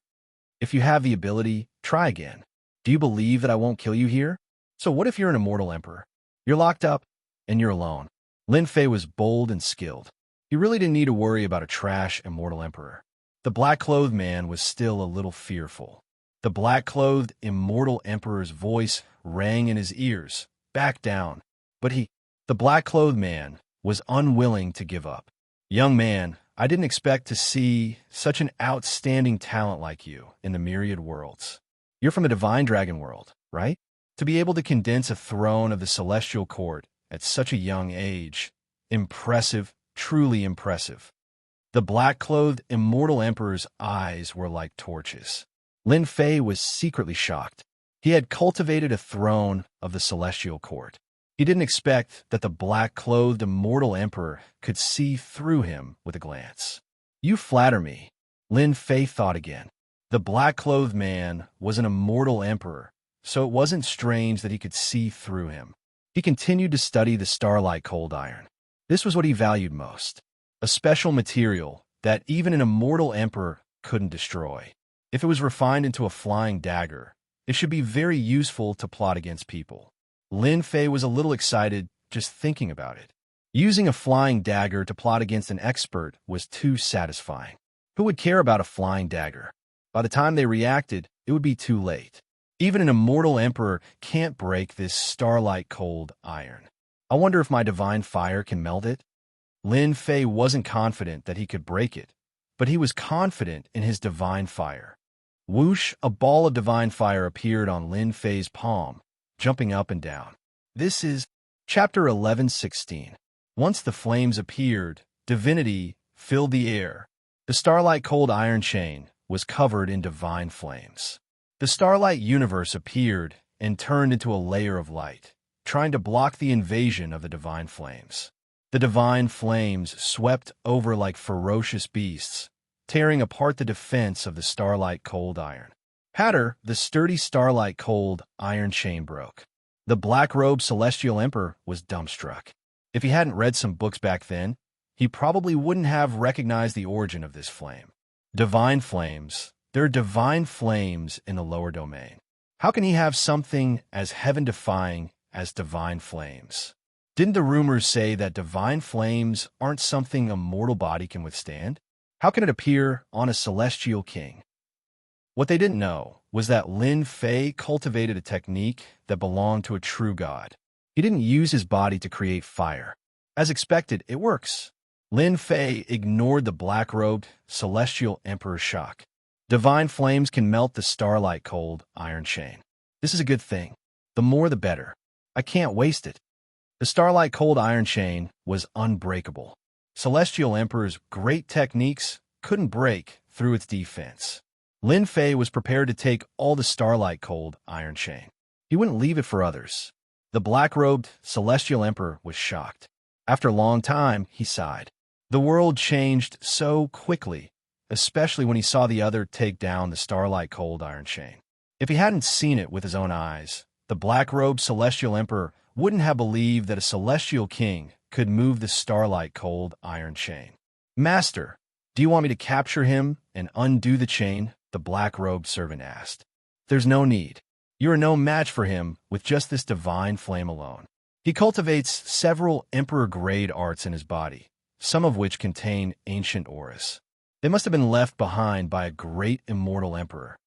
If you have the ability, try again. Do you believe that I won't kill you here? So what if you're an immortal emperor? You're locked up, and you're alone. Lin Fei was bold and skilled. He really didn't need to worry about a trash immortal emperor. The black-clothed man was still a little fearful. The black-clothed immortal emperor's voice rang in his ears. Back down. But the black-clothed man, was unwilling to give up. Young man, I didn't expect to see such an outstanding talent like you in the myriad worlds. You're from the divine dragon world, right? To be able to condense a throne of the celestial court at such a young age, impressive, truly impressive. The black-clothed immortal emperor's eyes were like torches. Lin Fei was secretly shocked. He had cultivated a throne of the celestial court. He didn't expect that the black-clothed immortal emperor could see through him with a glance. You flatter me, Lin Fei thought again. The black-clothed man was an immortal emperor, so it wasn't strange that he could see through him. He continued to study the starlight cold iron. This was what he valued most, a special material that even an immortal emperor couldn't destroy. If it was refined into a flying dagger, it should be very useful to plot against people. Lin Fei was a little excited just thinking about it. Using a flying dagger to plot against an expert was too satisfying. Who would care about a flying dagger? By the time they reacted, it would be too late. Even an immortal emperor can't break this starlight cold iron. I wonder if my divine fire can melt it? Lin Fei wasn't confident that he could break it, but he was confident in his divine fire. Whoosh, a ball of divine fire appeared on Lin Fei's palm, jumping up and down. This is Chapter 11:16. Once the flames appeared, divinity filled the air. The starlight cold iron chain was covered in divine flames. The starlight universe appeared and turned into a layer of light, trying to block the invasion of the divine flames. The divine flames swept over like ferocious beasts, tearing apart the defense of the starlight cold iron. Patter, the sturdy starlight cold iron chain broke. The black-robed celestial emperor was dumbstruck. If he hadn't read some books back then, he probably wouldn't have recognized the origin of this flame. Divine flames. There are divine flames in the lower domain. How can he have something as heaven-defying as divine flames? Didn't the rumors say that divine flames aren't something a mortal body can withstand? How can it appear on a celestial king? What they didn't know was that Lin Fei cultivated a technique that belonged to a true god. He didn't use his body to create fire. As expected, it works. Lin Fei ignored the black-robed celestial emperor's shock. Divine flames can melt the starlight cold iron chain. This is a good thing. The more the better. I can't waste it. The starlight cold iron chain was unbreakable. Celestial Emperor's great techniques couldn't break through its defense. Lin Fei was prepared to take all the starlight cold iron chain. He wouldn't leave it for others. The black-robed celestial emperor was shocked. After a long time, he sighed. The world changed so quickly, especially when he saw the other take down the starlight cold iron chain. If he hadn't seen it with his own eyes, the black-robed celestial emperor wouldn't have believed that a celestial king could move the starlight cold iron chain. Master, do you want me to capture him and undo the chain? The black-robed servant asked. There's no need. You are no match for him with just this divine flame alone. He cultivates several emperor-grade arts in his body, some of which contain ancient auras. They must have been left behind by a great immortal emperor.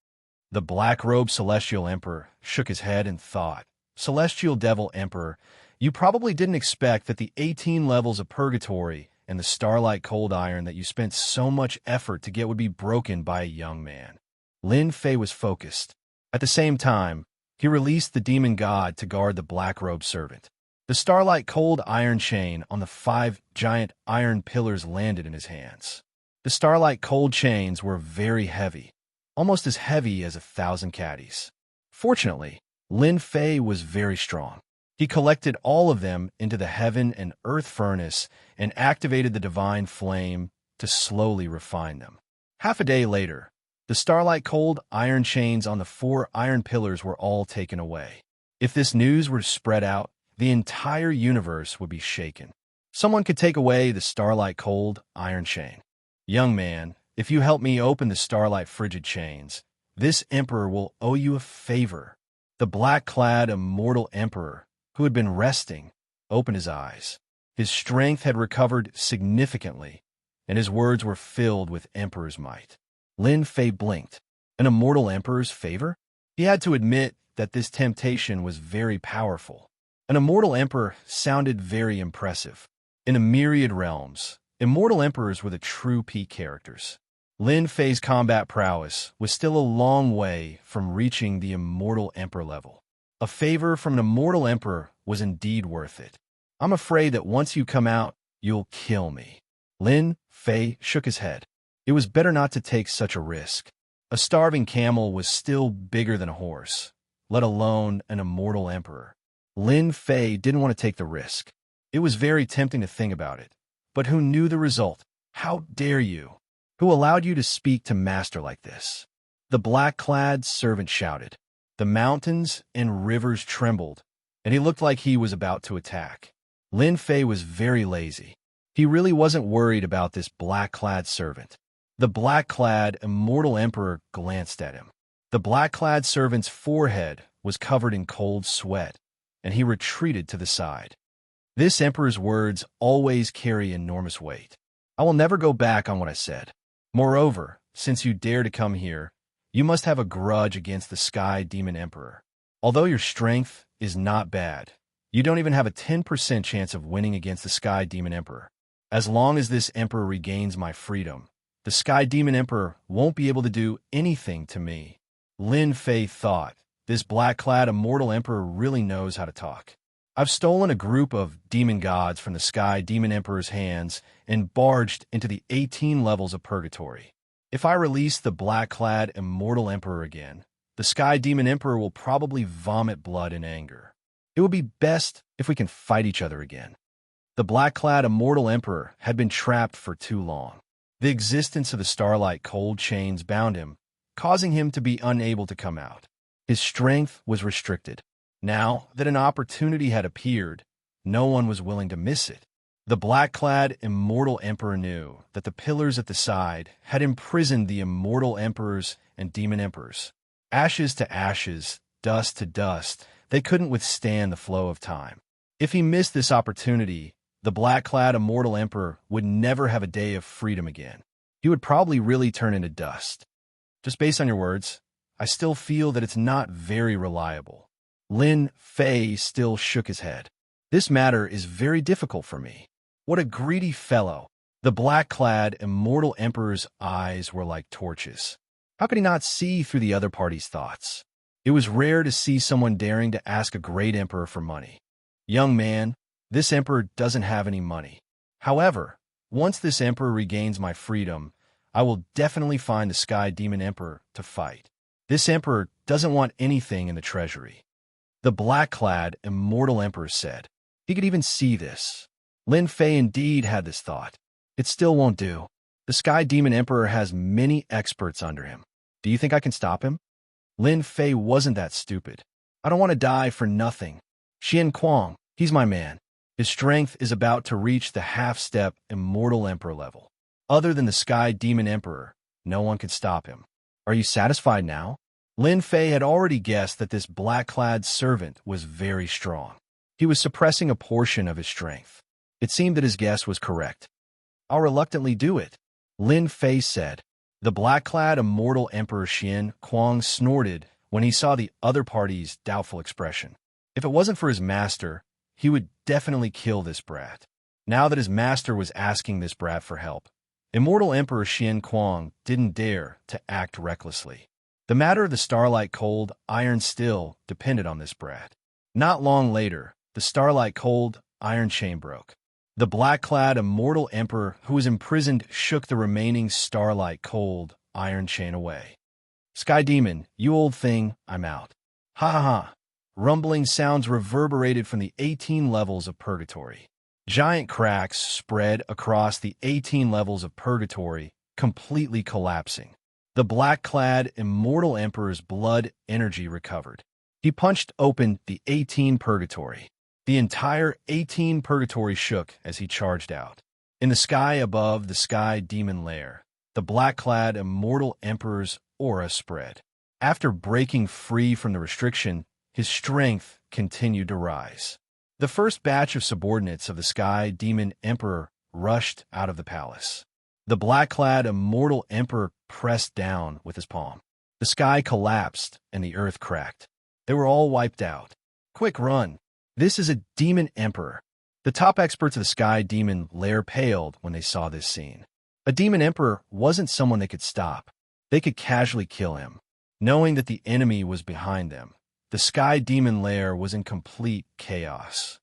The black-robed celestial emperor shook his head and thought, Celestial Devil Emperor, you probably didn't expect that the 18 levels of purgatory and the starlight cold iron that you spent so much effort to get would be broken by a young man. Lin Fei was focused. At the same time, he released the demon god to guard the black-robed servant. The starlight cold iron chain on the 5 giant iron pillars landed in his hands. The starlight cold chains were very heavy, almost as heavy as 1,000 caddies. Fortunately, Lin Fei was very strong. He collected all of them into the heaven and earth furnace and activated the divine flame to slowly refine them. Half a day later, the starlight cold iron chains on the 4 iron pillars were all taken away. If this news were spread out, the entire universe would be shaken. Someone could take away the starlight cold iron chain. Young man, if you help me open the starlight frigid chains, this emperor will owe you a favor. The black-clad immortal emperor, who had been resting, opened his eyes. His strength had recovered significantly, and his words were filled with emperor's might. Lin Fei blinked. An immortal emperor's favor? He had to admit that this temptation was very powerful. An immortal emperor sounded very impressive. In a myriad realms, immortal emperors were the true peak characters. Lin Fei's combat prowess was still a long way from reaching the immortal emperor level. A favor from an immortal emperor was indeed worth it. I'm afraid that once you come out, you'll kill me. Lin Fei shook his head. It was better not to take such a risk. A starving camel was still bigger than a horse, let alone an immortal emperor. Lin Fei didn't want to take the risk. It was very tempting to think about it. But who knew the result? How dare you? Who allowed you to speak to master like this? The black-clad servant shouted. The mountains and rivers trembled, and he looked like he was about to attack. Lin Fei was very lazy. He really wasn't worried about this black-clad servant. The black-clad immortal emperor glanced at him. The black-clad servant's forehead was covered in cold sweat, and he retreated to the side. This emperor's words always carry enormous weight. I will never go back on what I said. Moreover, since you dare to come here, you must have a grudge against the Sky Demon Emperor. Although your strength is not bad, you don't even have a 10% chance of winning against the Sky Demon Emperor. As long as this emperor regains my freedom, the Sky Demon Emperor won't be able to do anything to me. Lin Fei thought, this black-clad immortal emperor really knows how to talk. I've stolen a group of demon gods from the Sky Demon Emperor's hands and barged into the 18 levels of purgatory. If I release the black-clad immortal emperor again, the Sky Demon Emperor will probably vomit blood in anger. It would be best if we can fight each other again. The black-clad immortal emperor had been trapped for too long. The existence of the starlight cold chains bound him, causing him to be unable to come out. His strength was restricted. Now that an opportunity had appeared, no one was willing to miss it. The black-clad immortal emperor knew that the pillars at the side had imprisoned the immortal emperors and demon emperors. Ashes to ashes, dust to dust, they couldn't withstand the flow of time. If he missed this opportunity, the black-clad immortal emperor would never have a day of freedom again. He would probably really turn into dust. Just based on your words, I still feel that it's not very reliable. Lin Fei still shook his head. This matter is very difficult for me. What a greedy fellow. The black-clad immortal emperor's eyes were like torches. How could he not see through the other party's thoughts? It was rare to see someone daring to ask a great emperor for money. Young man, this emperor doesn't have any money. However, once this emperor regains my freedom, I will definitely find the Sky Demon Emperor to fight. This emperor doesn't want anything in the treasury. The black-clad immortal emperor said. He could even see this. Lin Fei indeed had this thought. It still won't do. The Sky Demon Emperor has many experts under him. Do you think I can stop him? Lin Fei wasn't that stupid. I don't want to die for nothing. Xianxia, he's my man. His strength is about to reach the half-step immortal emperor level. Other than the Sky Demon Emperor, no one could stop him. Are you satisfied now? Lin Fei had already guessed that this black-clad servant was very strong. He was suppressing a portion of his strength. It seemed that his guess was correct. I'll reluctantly do it, Lin Fei said. The black-clad immortal Emperor Xianxia snorted when he saw the other party's doubtful expression. If it wasn't for his master, he would definitely kill this brat. Now that his master was asking this brat for help, Immortal Emperor Xianxia didn't dare to act recklessly. The matter of the Starlight Cold Iron still depended on this brat. Not long later, the Starlight Cold Iron chain broke. The black-clad immortal emperor who was imprisoned shook the remaining Starlight Cold Iron chain away. Sky Demon, you old thing, I'm out. Ha ha ha. Rumbling sounds reverberated from the 18 levels of purgatory. Giant cracks spread across the 18 levels of purgatory, completely collapsing. The black-clad immortal emperor's blood energy recovered. He punched open the 18 purgatory. The entire 18 purgatory shook as he charged out. In the sky above the Sky Demon Lair, the black-clad immortal emperor's aura spread. After breaking free from the restriction, his strength continued to rise. The first batch of subordinates of the Sky Demon Emperor rushed out of the palace. The black-clad immortal emperor pressed down with his palm. The sky collapsed and the earth cracked. They were all wiped out. Quick, run. This is a demon emperor. The top experts of the sky demon lair paled when they saw this scene. A demon emperor wasn't someone they could stop. They could casually kill him. Knowing that the enemy was behind them, the sky demon lair was in complete chaos.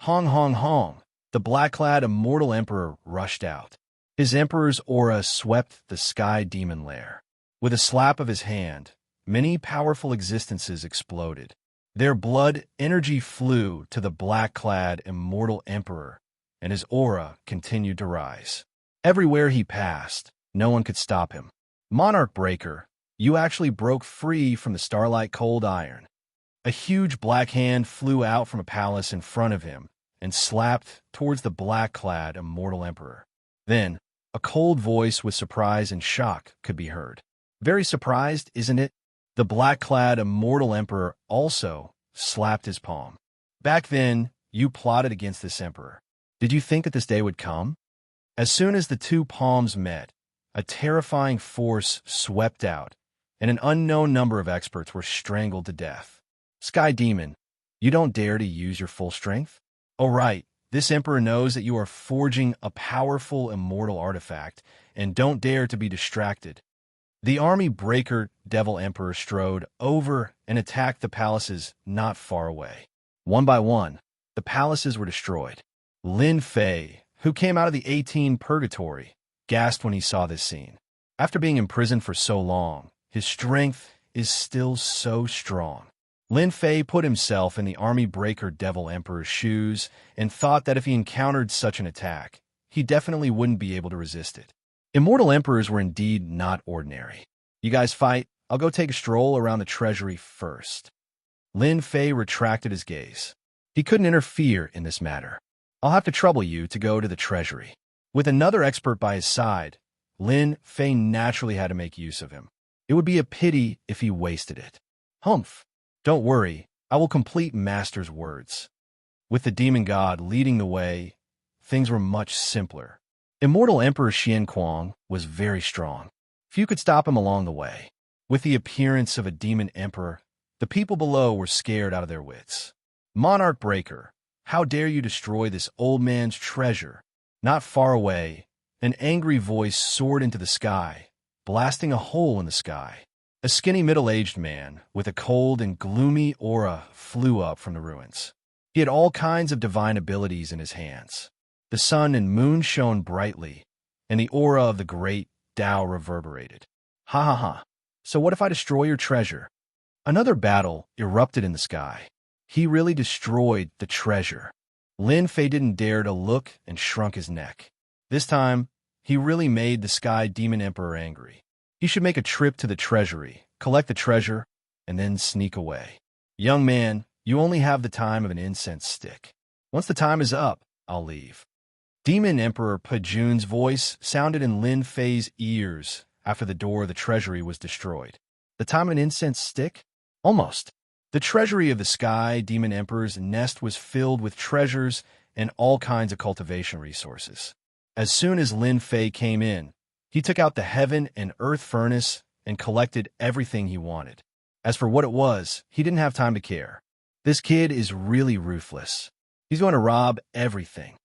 Hong, hong, hong. The black-clad immortal emperor rushed out. His emperor's aura swept the sky demon lair. With a slap of his hand, many powerful existences exploded. Their blood energy flew to the black-clad immortal emperor, and his aura continued to rise. Everywhere he passed, no one could stop him. Monarch Breaker, you actually broke free from the Starlight Cold Iron. A huge black hand flew out from a palace in front of him and slapped towards the black-clad immortal emperor. Then, a cold voice with surprise and shock could be heard. Very surprised, isn't it? The black-clad immortal emperor also slapped his palm. Back then, you plotted against this emperor. Did you think that this day would come? As soon as the two palms met, a terrifying force swept out, and an unknown number of experts were strangled to death. Sky Demon, you don't dare to use your full strength? Oh right, this emperor knows that you are forging a powerful immortal artifact, and don't dare to be distracted. The army breaker devil emperor strode over and attacked the palaces not far away. One by one, the palaces were destroyed. Lin Fei, who came out of the 18 purgatory, gasped when he saw this scene. After being imprisoned for so long, his strength is still so strong. Lin Fei put himself in the army breaker devil emperor's shoes and thought that if he encountered such an attack, he definitely wouldn't be able to resist it. Immortal emperors were indeed not ordinary. You guys fight, I'll go take a stroll around the treasury first. Lin Fei retracted his gaze. He couldn't interfere in this matter. I'll have to trouble you to go to the treasury. With another expert by his side, Lin Fei naturally had to make use of him. It would be a pity if he wasted it. Humph. Don't worry, I will complete Master's words. With the demon god leading the way, things were much simpler. Immortal Emperor Xianxia was very strong. Few could stop him along the way. With the appearance of a demon emperor, the people below were scared out of their wits. Monarch Breaker, how dare you destroy this old man's treasure? Not far away, an angry voice soared into the sky, blasting a hole in the sky. A skinny middle-aged man with a cold and gloomy aura flew up from the ruins. He had all kinds of divine abilities in his hands. The sun and moon shone brightly, and the aura of the great Tao reverberated. Ha ha ha. So what if I destroy your treasure? Another battle erupted in the sky. He really destroyed the treasure. Lin Fei didn't dare to look and shrunk his neck. This time, he really made the Sky Demon Emperor angry. He should make a trip to the treasury, collect the treasure, and then sneak away. Young man, you only have the time of an incense stick. Once the time is up, I'll leave. Demon Emperor Pajun's voice sounded in Lin Fei's ears after the door of the treasury was destroyed. The time of an incense stick? Almost. The treasury of the Sky Demon Emperor's nest was filled with treasures and all kinds of cultivation resources. As soon as Lin Fei came in, he took out the heaven and earth furnace and collected everything he wanted. As for what it was, he didn't have time to care. This kid is really ruthless. He's going to rob everything.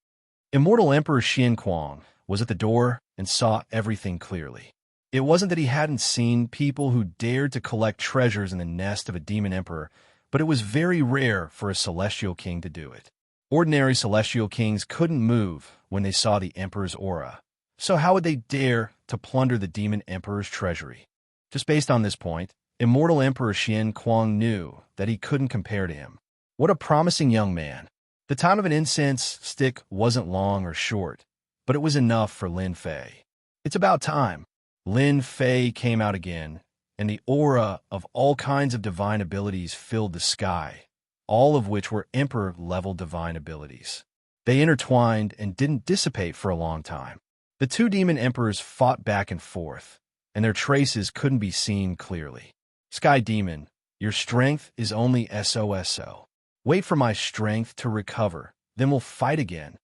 Immortal Emperor Xianxia was at the door and saw everything clearly. It wasn't that he hadn't seen people who dared to collect treasures in the nest of a demon emperor, but it was very rare for a celestial king to do it. Ordinary celestial kings couldn't move when they saw the emperor's aura. So how would they dare to plunder the demon emperor's treasury? Just based on this point, Immortal Emperor Xianxia knew that he couldn't compare to him. What a promising young man. The time of an incense stick wasn't long or short, but it was enough for Lin Fei. It's about time. Lin Fei came out again, and the aura of all kinds of divine abilities filled the sky, all of which were emperor-level divine abilities. They intertwined and didn't dissipate for a long time. The two demon emperors fought back and forth, and their traces couldn't be seen clearly. Sky Demon, your strength is only SOSO. Wait for my strength to recover, then we'll fight again.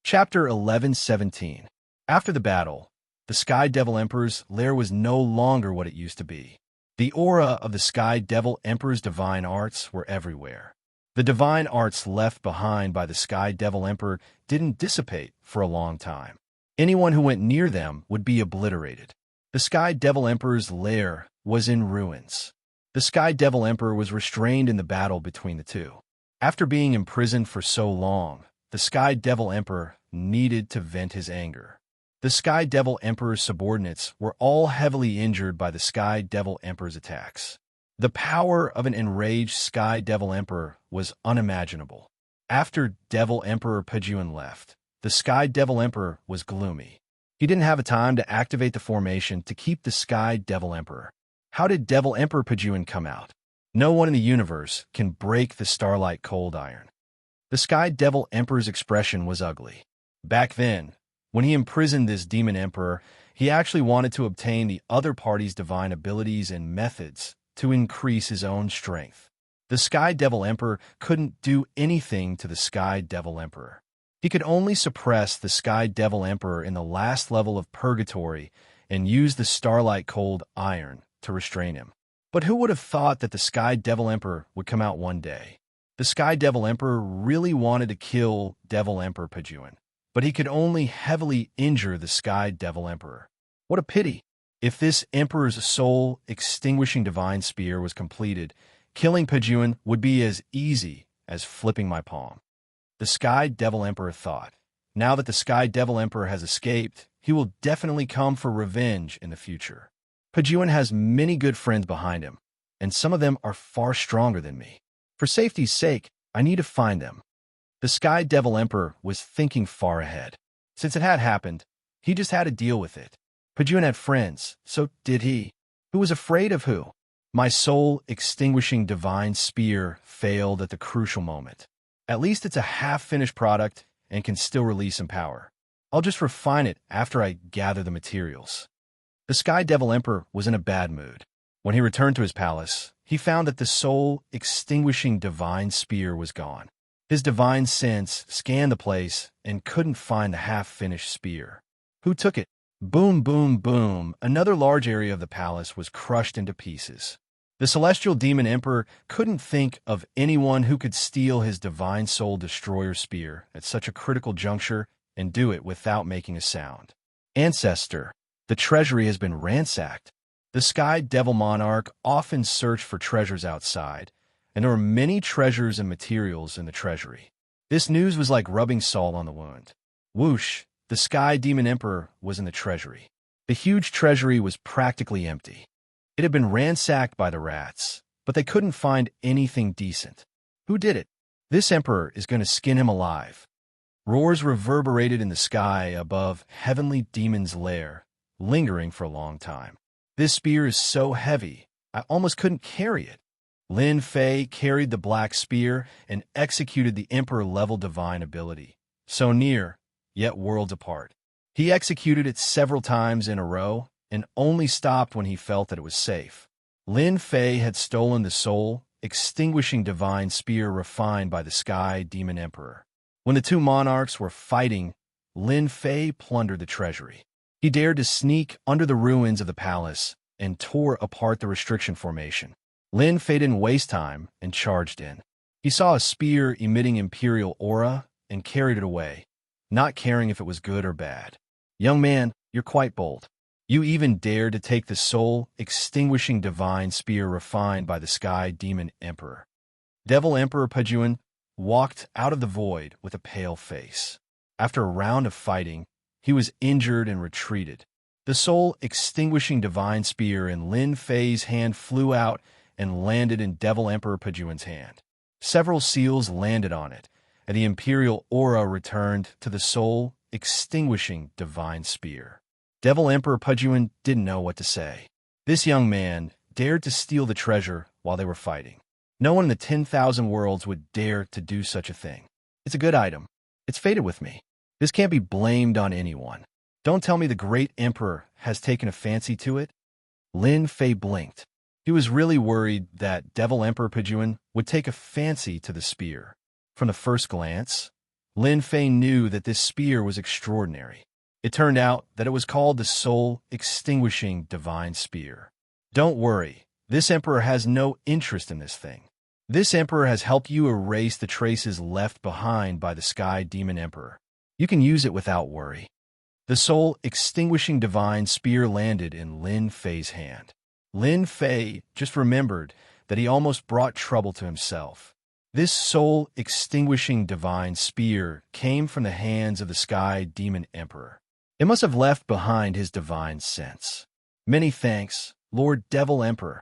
Chapter 11:17. After the battle, The Sky Devil Emperor's lair was no longer what it used to be. The aura of the Sky Devil Emperor's divine arts were everywhere. The divine arts left behind by the Sky Devil Emperor didn't dissipate for a long time. Anyone who went near them would be obliterated. The Sky Devil Emperor's lair was in ruins. The Sky Devil Emperor was restrained in the battle between the two. After being imprisoned for so long, the Sky Devil Emperor needed to vent his anger. The Sky Devil Emperor's subordinates were all heavily injured by the Sky Devil Emperor's attacks. The power of an enraged Sky Devil Emperor was unimaginable. After Devil Emperor Pejuan left, the Sky Devil Emperor was gloomy. He didn't have a time to activate the formation to keep the Sky Devil Emperor. How did Devil Emperor Pejuan come out? No one in the universe can break the Starlight Cold Iron. The Sky Devil Emperor's expression was ugly. Back then, when he imprisoned this demon emperor, he actually wanted to obtain the other party's divine abilities and methods to increase his own strength. The Sky Devil Emperor couldn't do anything to the Sky Devil Emperor. He could only suppress the Sky Devil Emperor in the last level of purgatory and use the Starlight Cold Iron to restrain him. But who would have thought that the Sky Devil Emperor would come out one day? The Sky Devil Emperor really wanted to kill Devil Emperor Pejuan, but he could only heavily injure the Sky Devil Emperor. What a pity! If this Emperor's soul-extinguishing divine spear was completed, killing Pejuan would be as easy as flipping my palm. The Sky Devil Emperor thought, now that the Sky Devil Emperor has escaped, he will definitely come for revenge in the future. Pejuan has many good friends behind him, and some of them are far stronger than me. For safety's sake, I need to find them. The Sky Devil Emperor was thinking far ahead. Since it had happened, he just had to deal with it. Pejuan had friends, so did he. Who was afraid of who? My soul-extinguishing divine spear failed at the crucial moment. At least it's a half-finished product and can still release some power. I'll just refine it after I gather the materials. The Sky Devil Emperor was in a bad mood. When he returned to his palace, he found that the soul-extinguishing divine spear was gone. His divine sense scanned the place and couldn't find the half-finished spear. Who took it? Boom, boom, boom. Another large area of the palace was crushed into pieces. The Celestial Demon Emperor couldn't think of anyone who could steal his divine soul destroyer spear at such a critical juncture and do it without making a sound. Ancestor, the treasury has been ransacked. The Sky Devil Monarch often searched for treasures outside, and there were many treasures and materials in the treasury. This news was like rubbing salt on the wound. Whoosh, the Sky Demon Emperor was in the treasury. The huge treasury was practically empty. It had been ransacked by the rats, but they couldn't find anything decent. Who did it? This emperor is going to skin him alive. Roars reverberated in the sky above Heavenly Demon's lair, lingering for a long time. This spear is so heavy, I almost couldn't carry it. Lin Fei carried the black spear and executed the emperor-level divine ability. So near, yet worlds apart. He executed it several times in a row and only stopped when he felt that it was safe. Lin Fei had stolen the soul-extinguishing divine spear refined by the Sky Demon Emperor. When the two monarchs were fighting, Lin Fei plundered the treasury. He dared to sneak under the ruins of the palace and tore apart the restriction formation. Lin Fei didn't waste time and charged in. He saw a spear emitting imperial aura and carried it away, not caring if it was good or bad. Young man, you're quite bold. You even dared to take the soul-extinguishing divine spear refined by the Sky Demon Emperor. Devil Emperor Pejuan walked out of the void with a pale face. After a round of fighting, he was injured and retreated. The soul-extinguishing divine spear in Lin Fei's hand flew out and landed in Devil Emperor Pejuan's hand. Several seals landed on it, and the imperial aura returned to the soul-extinguishing divine spear. Devil Emperor Pejuan didn't know what to say. This young man dared to steal the treasure while they were fighting. No one in the 10,000 worlds would dare to do such a thing. It's a good item. It's faded with me. This can't be blamed on anyone. Don't tell me the great emperor has taken a fancy to it? Lin Fei blinked. He was really worried that Devil Emperor Pejuan would take a fancy to the spear. From the first glance, Lin Fei knew that this spear was extraordinary. It turned out that it was called the Soul-Extinguishing Divine Spear. Don't worry, this emperor has no interest in this thing. This emperor has helped you erase the traces left behind by the Sky Demon Emperor. You can use it without worry. The Soul-Extinguishing Divine Spear landed in Lin Fei's hand. Lin Fei just remembered that he almost brought trouble to himself. This soul-extinguishing divine spear came from the hands of the Sky Demon Emperor. It must have left behind his divine sense. Many thanks, Lord Devil Emperor,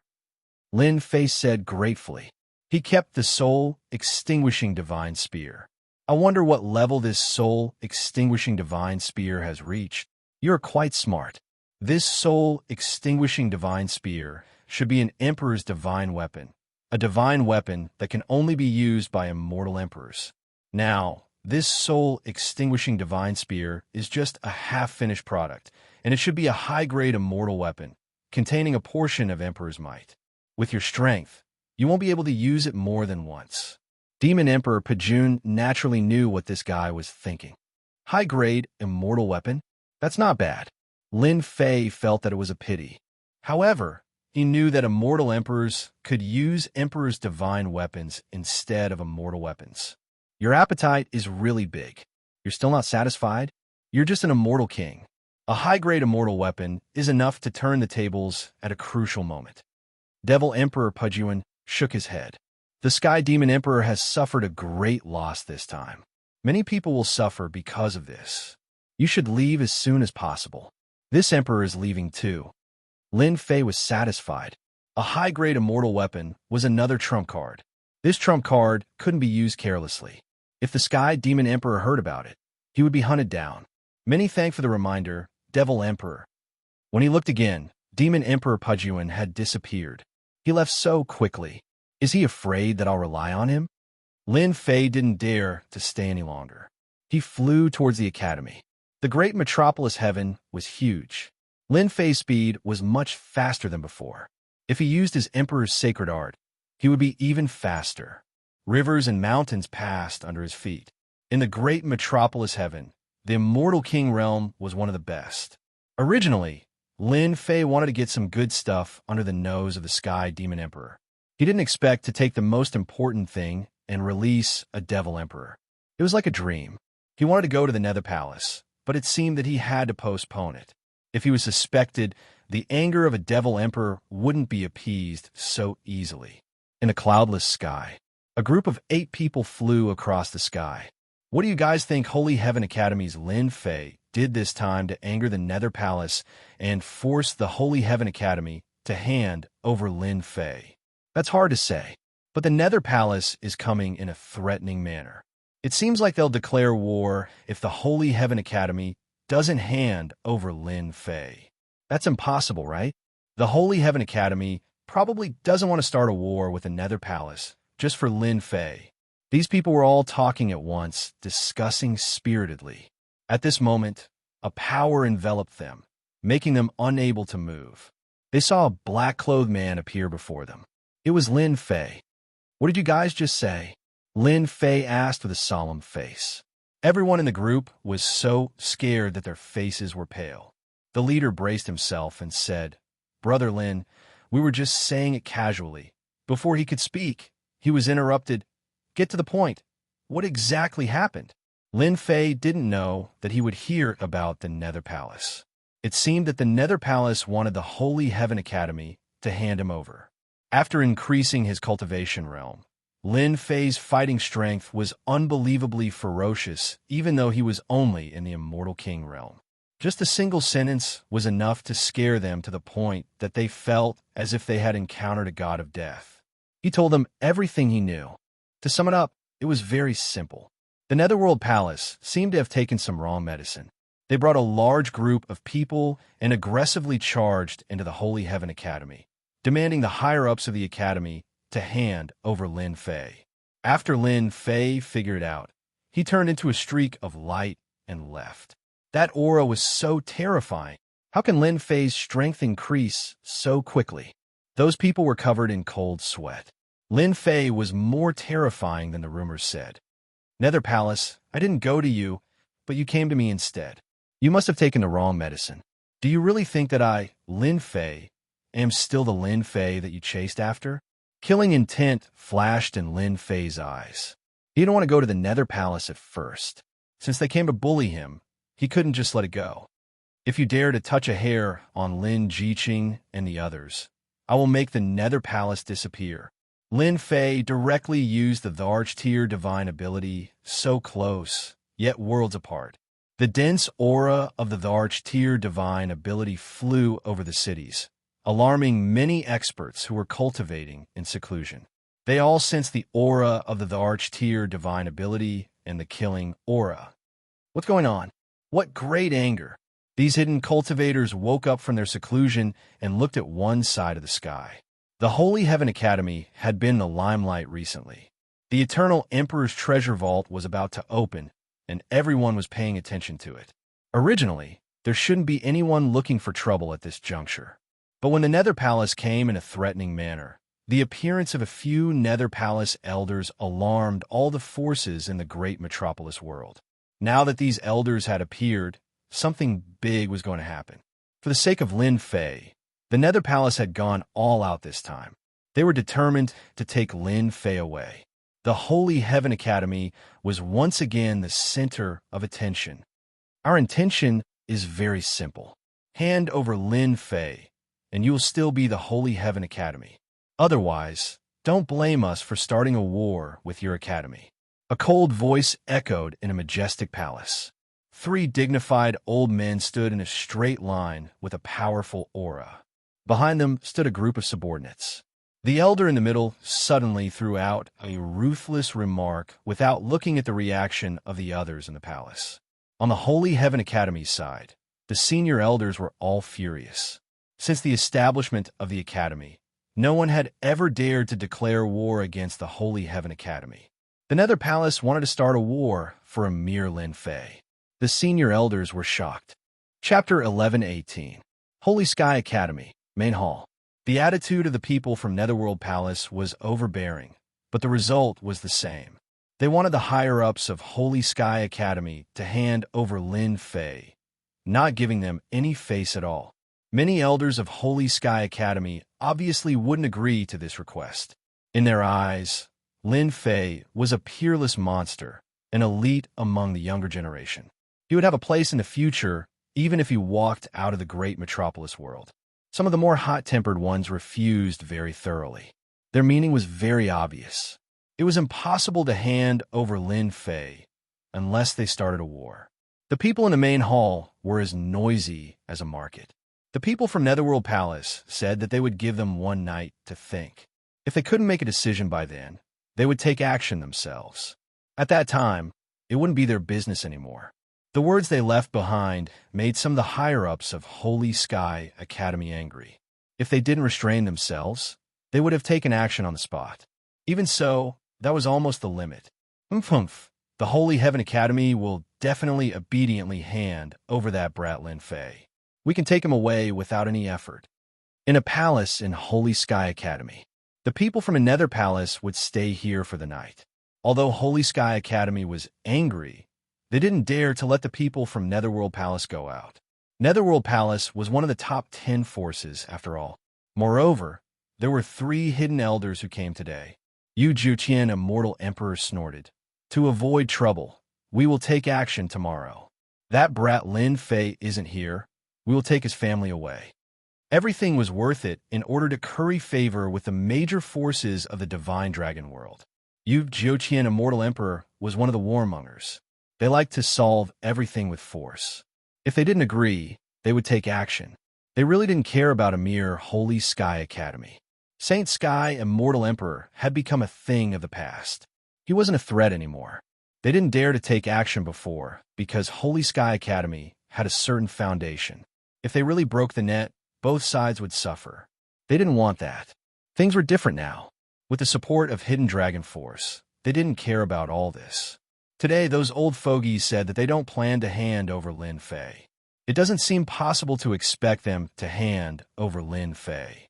Lin Fei said gratefully. He kept the soul-extinguishing divine spear. I wonder what level this soul-extinguishing divine spear has reached. You're quite smart. This soul-extinguishing divine spear should be an emperor's divine weapon. A divine weapon that can only be used by immortal emperors. Now, this soul-extinguishing divine spear is just a half-finished product, and it should be a high-grade immortal weapon, containing a portion of emperor's might. With your strength, you won't be able to use it more than once. Demon Emperor Pejun naturally knew what this guy was thinking. High-grade immortal weapon? That's not bad. Lin Fei felt that it was a pity. However, he knew that immortal emperors could use emperor's divine weapons instead of immortal weapons. Your appetite is really big. You're still not satisfied? You're just an immortal king. A high-grade immortal weapon is enough to turn the tables at a crucial moment. Devil Emperor Pejun shook his head. The Sky Demon Emperor has suffered a great loss this time. Many people will suffer because of this. You should leave as soon as possible. This emperor is leaving too. Lin Fei was satisfied. A high-grade immortal weapon was another trump card. This trump card couldn't be used carelessly. If the Sky Demon Emperor heard about it, he would be hunted down. Many thank for the reminder, Devil Emperor. When he looked again, Demon Emperor Pejun had disappeared. He left so quickly. Is he afraid that I'll rely on him? Lin Fei didn't dare to stay any longer. He flew towards the academy. The great metropolis heaven was huge. Lin Fei's speed was much faster than before. If he used his emperor's sacred art, he would be even faster. Rivers and mountains passed under his feet. In the great metropolis heaven, the immortal king realm was one of the best. Originally, Lin Fei wanted to get some good stuff under the nose of the Sky Demon Emperor. He didn't expect to take the most important thing and release a Devil Emperor. It was like a dream. He wanted to go to the Nether Palace, but it seemed that he had to postpone it. If he was suspected, the anger of a Devil Emperor wouldn't be appeased so easily. In a cloudless sky, a group of 8 people flew across the sky. What do you guys think Holy Heaven Academy's Lin Fei did this time to anger the Nether Palace and force the Holy Heaven Academy to hand over Lin Fei? That's hard to say, but the Nether Palace is coming in a threatening manner. It seems like they'll declare war if the Holy Heaven Academy doesn't hand over Lin Fei. That's impossible, right? The Holy Heaven Academy probably doesn't want to start a war with the Nether Palace just for Lin Fei. These people were all talking at once, discussing spiritedly. At this moment, a power enveloped them, making them unable to move. They saw a black-clothed man appear before them. It was Lin Fei. What did you guys just say? Lin Fei asked with a solemn face. Everyone in the group was so scared that their faces were pale. The leader braced himself and said, "Brother Lin, we were just saying it casually." Before he could speak, he was interrupted. "Get to the point. What exactly happened?" Lin Fei didn't know that he would hear about the Nether Palace. It seemed that the Nether Palace wanted the Holy Heaven Academy to hand him over. After increasing his cultivation realm, Lin Fei's fighting strength was unbelievably ferocious, even though he was only in the Immortal King realm. Just a single sentence was enough to scare them to the point that they felt as if they had encountered a god of death. He told them everything he knew. To sum it up, it was very simple. The Netherworld Palace seemed to have taken some wrong medicine. They brought a large group of people and aggressively charged into the Holy Heaven Academy, demanding the higher-ups of the academy to hand over Lin Fei. After Lin Fei figured it out, he turned into a streak of light and left. That aura was so terrifying. How can Lin Fei's strength increase so quickly? Those people were covered in cold sweat. Lin Fei was more terrifying than the rumors said. Nether Palace, I didn't go to you, but you came to me instead. You must have taken the wrong medicine. Do you really think that I, Lin Fei, am still the Lin Fei that you chased after? Killing intent flashed in Lin Fei's eyes. He didn't want to go to the Nether Palace at first. Since they came to bully him, he couldn't just let it go. If you dare to touch a hair on Lin Jiqing and the others, I will make the Nether Palace disappear. Lin Fei directly used the Arch-tier divine ability, so close, yet worlds apart. The dense aura of the Arch-tier divine ability flew over the cities, alarming many experts who were cultivating in seclusion. They all sensed the aura of the Arch-tier divine ability and the killing aura. What's going on? What great anger! These hidden cultivators woke up from their seclusion and looked at one side of the sky. The Holy Heaven Academy had been in the limelight recently. The Eternal Emperor's treasure vault was about to open, and everyone was paying attention to it. Originally, there shouldn't be anyone looking for trouble at this juncture. But when the Nether Palace came in a threatening manner, the appearance of a few Nether Palace elders alarmed all the forces in the great metropolis world. Now that these elders had appeared, something big was going to happen. For the sake of Lin Fei, the Nether Palace had gone all out this time. They were determined to take Lin Fei away. The Holy Heaven Academy was once again the center of attention. Our intention is very simple. Hand over Lin Fei, and you will still be the Holy Heaven Academy. Otherwise, don't blame us for starting a war with your academy. A cold voice echoed in a majestic palace. 3 dignified old men stood in a straight line with a powerful aura. Behind them stood a group of subordinates. The elder in the middle suddenly threw out a ruthless remark without looking at the reaction of the others in the palace. On the Holy Heaven Academy's side, the senior elders were all furious. Since the establishment of the academy, no one had ever dared to declare war against the Holy Heaven Academy. The Nether Palace wanted to start a war for a mere Lin Fei. The senior elders were shocked. Chapter 11:18. Holy Sky Academy, Main Hall. The attitude of the people from Netherworld Palace was overbearing, but the result was the same. They wanted the higher-ups of Holy Sky Academy to hand over Lin Fei, not giving them any face at all. Many elders of Holy Sky Academy obviously wouldn't agree to this request. In their eyes, Lin Fei was a peerless monster, an elite among the younger generation. He would have a place in the future even if he walked out of the great metropolis world. Some of the more hot-tempered ones refused very thoroughly. Their meaning was very obvious. It was impossible to hand over Lin Fei unless they started a war. The people in the main hall were as noisy as a market. The people from Netherworld Palace said that they would give them one night to think. If they couldn't make a decision by then, they would take action themselves. At that time, it wouldn't be their business anymore. The words they left behind made some of the higher-ups of Holy Sky Academy angry. If they didn't restrain themselves, they would have taken action on the spot. Even so, that was almost the limit. Humph. The Holy Heaven Academy will definitely obediently hand over that brat Lin Fei. We can take him away without any effort. In a palace in Holy Sky Academy, the people from a Nether Palace would stay here for the night. Although Holy Sky Academy was angry, they didn't dare to let the people from Netherworld Palace go out. Netherworld Palace was one of the top 10 forces, after all. Moreover, there were 3 hidden elders who came today. Yu Juqian, Immortal Emperor, snorted. To avoid trouble, we will take action tomorrow. That brat Lin Fei isn't here. We will take his family away. Everything was worth it in order to curry favor with the major forces of the Divine Dragon world. Yu Juqian, Immortal Emperor, was one of the warmongers. They liked to solve everything with force. If they didn't agree, they would take action. They really didn't care about a mere Holy Sky Academy. Saint Sky, Immortal Emperor, had become a thing of the past. He wasn't a threat anymore. They didn't dare to take action before because Holy Sky Academy had a certain foundation. If they really broke the net, both sides would suffer. They didn't want that. Things were different now. With the support of Hidden Dragon Force, they didn't care about all this. Today, those old fogies said that they don't plan to hand over Lin Fei. It doesn't seem possible to expect them to hand over Lin Fei.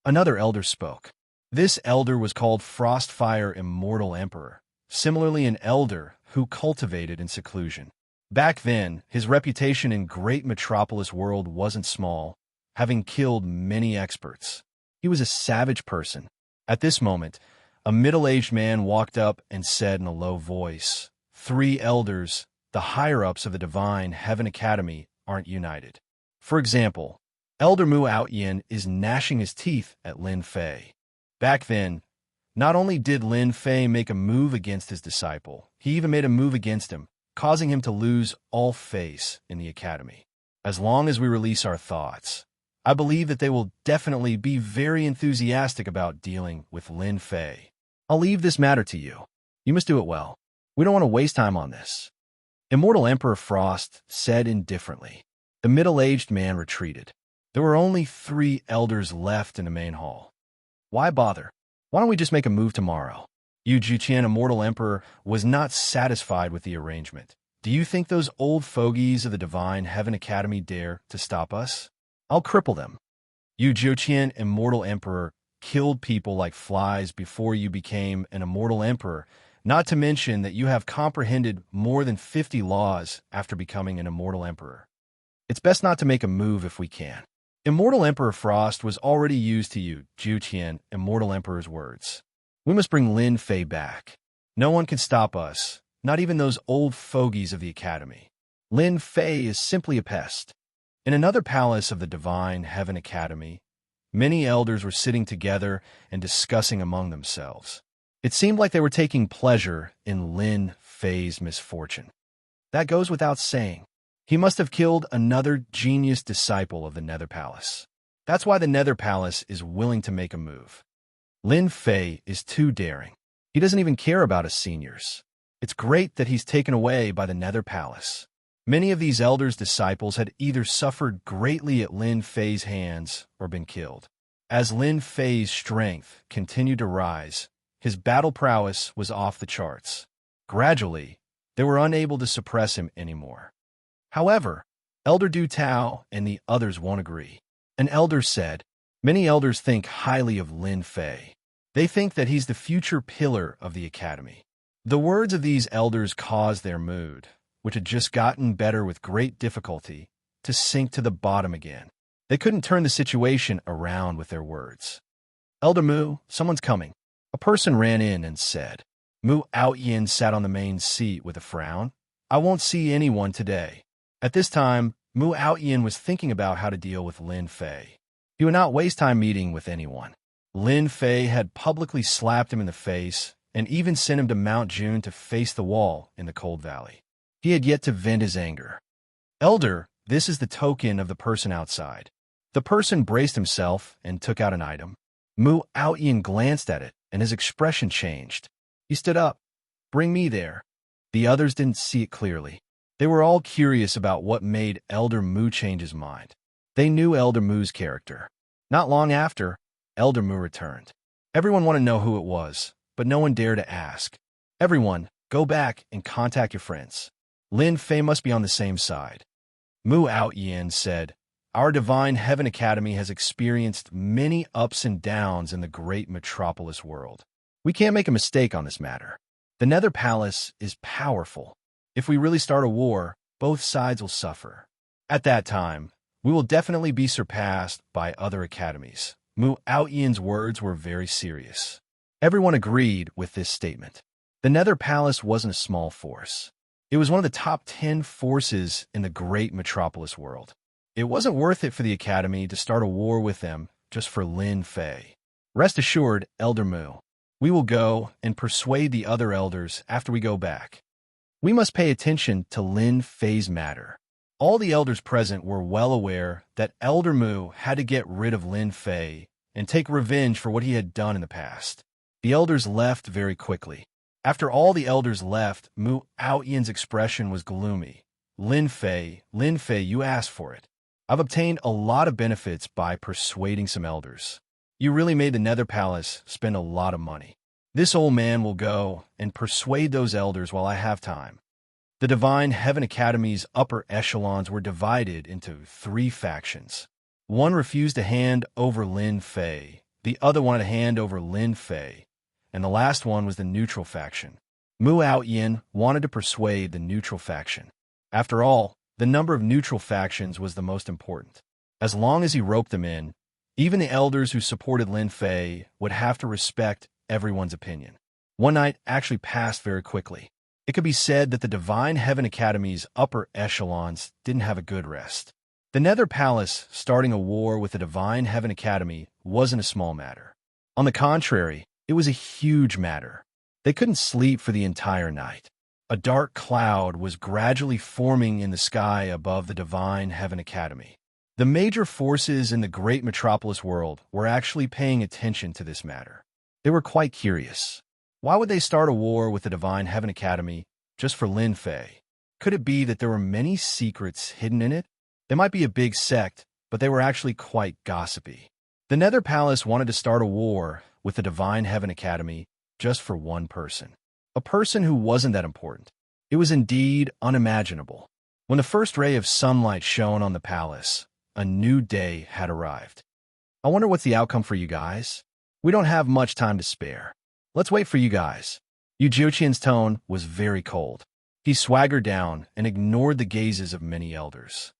Another elder spoke. This elder was called Frostfire Immortal Emperor, similarly an elder who cultivated in seclusion. Back then, his reputation in great metropolis world wasn't small, having killed many experts. He was a savage person. At this moment, a middle-aged man walked up and said in a low voice, "3 elders, the higher-ups of the Divine Heaven Academy, aren't united. For example, Elder Mu Outyin is gnashing his teeth at Lin Fei." Back then, not only did Lin Fei make a move against his disciple, he even made a move against him, causing him to lose all face in the academy. As long as we release our thoughts, I believe that they will definitely be very enthusiastic about dealing with Lin Fei. I'll leave this matter to you. You must do it well. We don't want to waste time on this. Immortal Emperor Frost said indifferently. The middle-aged man retreated. There were only 3 elders left in the main hall. Why bother? Why don't we just make a move tomorrow? Yu Juqian, Immortal Emperor, was not satisfied with the arrangement. Do you think those old fogies of the Divine Heaven Academy dare to stop us? I'll cripple them. Yu Juqian, Immortal Emperor, killed people like flies before you became an Immortal Emperor, not to mention that you have comprehended more than 50 laws after becoming an Immortal Emperor. It's best not to make a move if we can. Immortal Emperor Frost was already used to Yu Juqian, Immortal Emperor's words. We must bring Lin Fei back. No one can stop us, not even those old fogies of the Academy. Lin Fei is simply a pest. In another palace of the Divine Heaven Academy, many elders were sitting together and discussing among themselves. It seemed like they were taking pleasure in Lin Fei's misfortune. That goes without saying. He must have killed another genius disciple of the Nether Palace. That's why the Nether Palace is willing to make a move. Lin Fei is too daring. He doesn't even care about his seniors. It's great that he's taken away by the Nether Palace. Many of these elders' disciples had either suffered greatly at Lin Fei's hands or been killed. As Lin Fei's strength continued to rise, his battle prowess was off the charts. Gradually, they were unable to suppress him anymore. However, Elder Du Tao and the others won't agree. An elder said, "Many elders think highly of Lin Fei. They think that he's the future pillar of the academy." The words of these elders caused their mood, which had just gotten better with great difficulty, to sink to the bottom again. They couldn't turn the situation around with their words. "Elder Mu, someone's coming." A person ran in and said. Mu Outyin sat on the main seat with a frown. "I won't see anyone today." At this time, Mu Outyin was thinking about how to deal with Lin Fei. He would not waste time meeting with anyone. Lin Fei had publicly slapped him in the face and even sent him to Mount June to face the wall in the Cold Valley. He had yet to vent his anger. "Elder, this is the token of the person outside." The person braced himself and took out an item. Mu Outyin glanced at it, and his expression changed. He stood up. "Bring me there." The others didn't see it clearly. They were all curious about what made Elder Mu change his mind. They knew Elder Mu's character. Not long after, Elder Mu returned. Everyone wanted to know who it was, but no one dared to ask. "Everyone, go back and contact your friends. Lin Fei must be on the same side." Mu Outyin said, "Our Divine Heaven Academy has experienced many ups and downs in the great metropolis world. We can't make a mistake on this matter. The Nether Palace is powerful. If we really start a war, both sides will suffer. At that time, we will definitely be surpassed by other academies." Mu Outyin's words were very serious. Everyone agreed with this statement. The Nether Palace wasn't a small force. It was one of the top 10 forces in the great metropolis world. It wasn't worth it for the academy to start a war with them just for Lin Fei. Rest assured, Elder Mu, we will go and persuade the other elders after we go back. We must pay attention to Lin Fei's matter. All the elders present were well aware that Elder Mu had to get rid of Lin Fei and take revenge for what he had done in the past. The elders left very quickly. After all the elders left, Mu Outyin's expression was gloomy. Lin Fei, you asked for it. I've obtained a lot of benefits by persuading some elders. You really made the Nether Palace spend a lot of money. This old man will go and persuade those elders while I have time." The Divine Heaven Academy's upper echelons were divided into 3 factions. One refused to hand over Lin Fei, the other wanted to hand over Lin Fei, and the last one was the neutral faction. Mu Outyin wanted to persuade the neutral faction. After all, the number of neutral factions was the most important. As long as he roped them in, even the elders who supported Lin Fei would have to respect everyone's opinion. One night actually passed very quickly. It could be said that the Divine Heaven Academy's upper echelons didn't have a good rest. The Nether Palace starting a war with the Divine Heaven Academy wasn't a small matter. On the contrary, it was a huge matter. They couldn't sleep for the entire night. A dark cloud was gradually forming in the sky above the Divine Heaven Academy. The major forces in the great metropolis world were actually paying attention to this matter. They were quite curious. Why would they start a war with the Divine Heaven Academy just for Lin Fei? Could it be that there were many secrets hidden in it? They might be a big sect, but they were actually quite gossipy. The Nether Palace wanted to start a war with the Divine Heaven Academy just for one person. A person who wasn't that important. It was indeed unimaginable. When the first ray of sunlight shone on the palace, a new day had arrived. I wonder what's the outcome for you guys? We don't have much time to spare. Let's wait for you guys. Yu Jiuqian's tone was very cold. He swaggered down and ignored the gazes of many elders.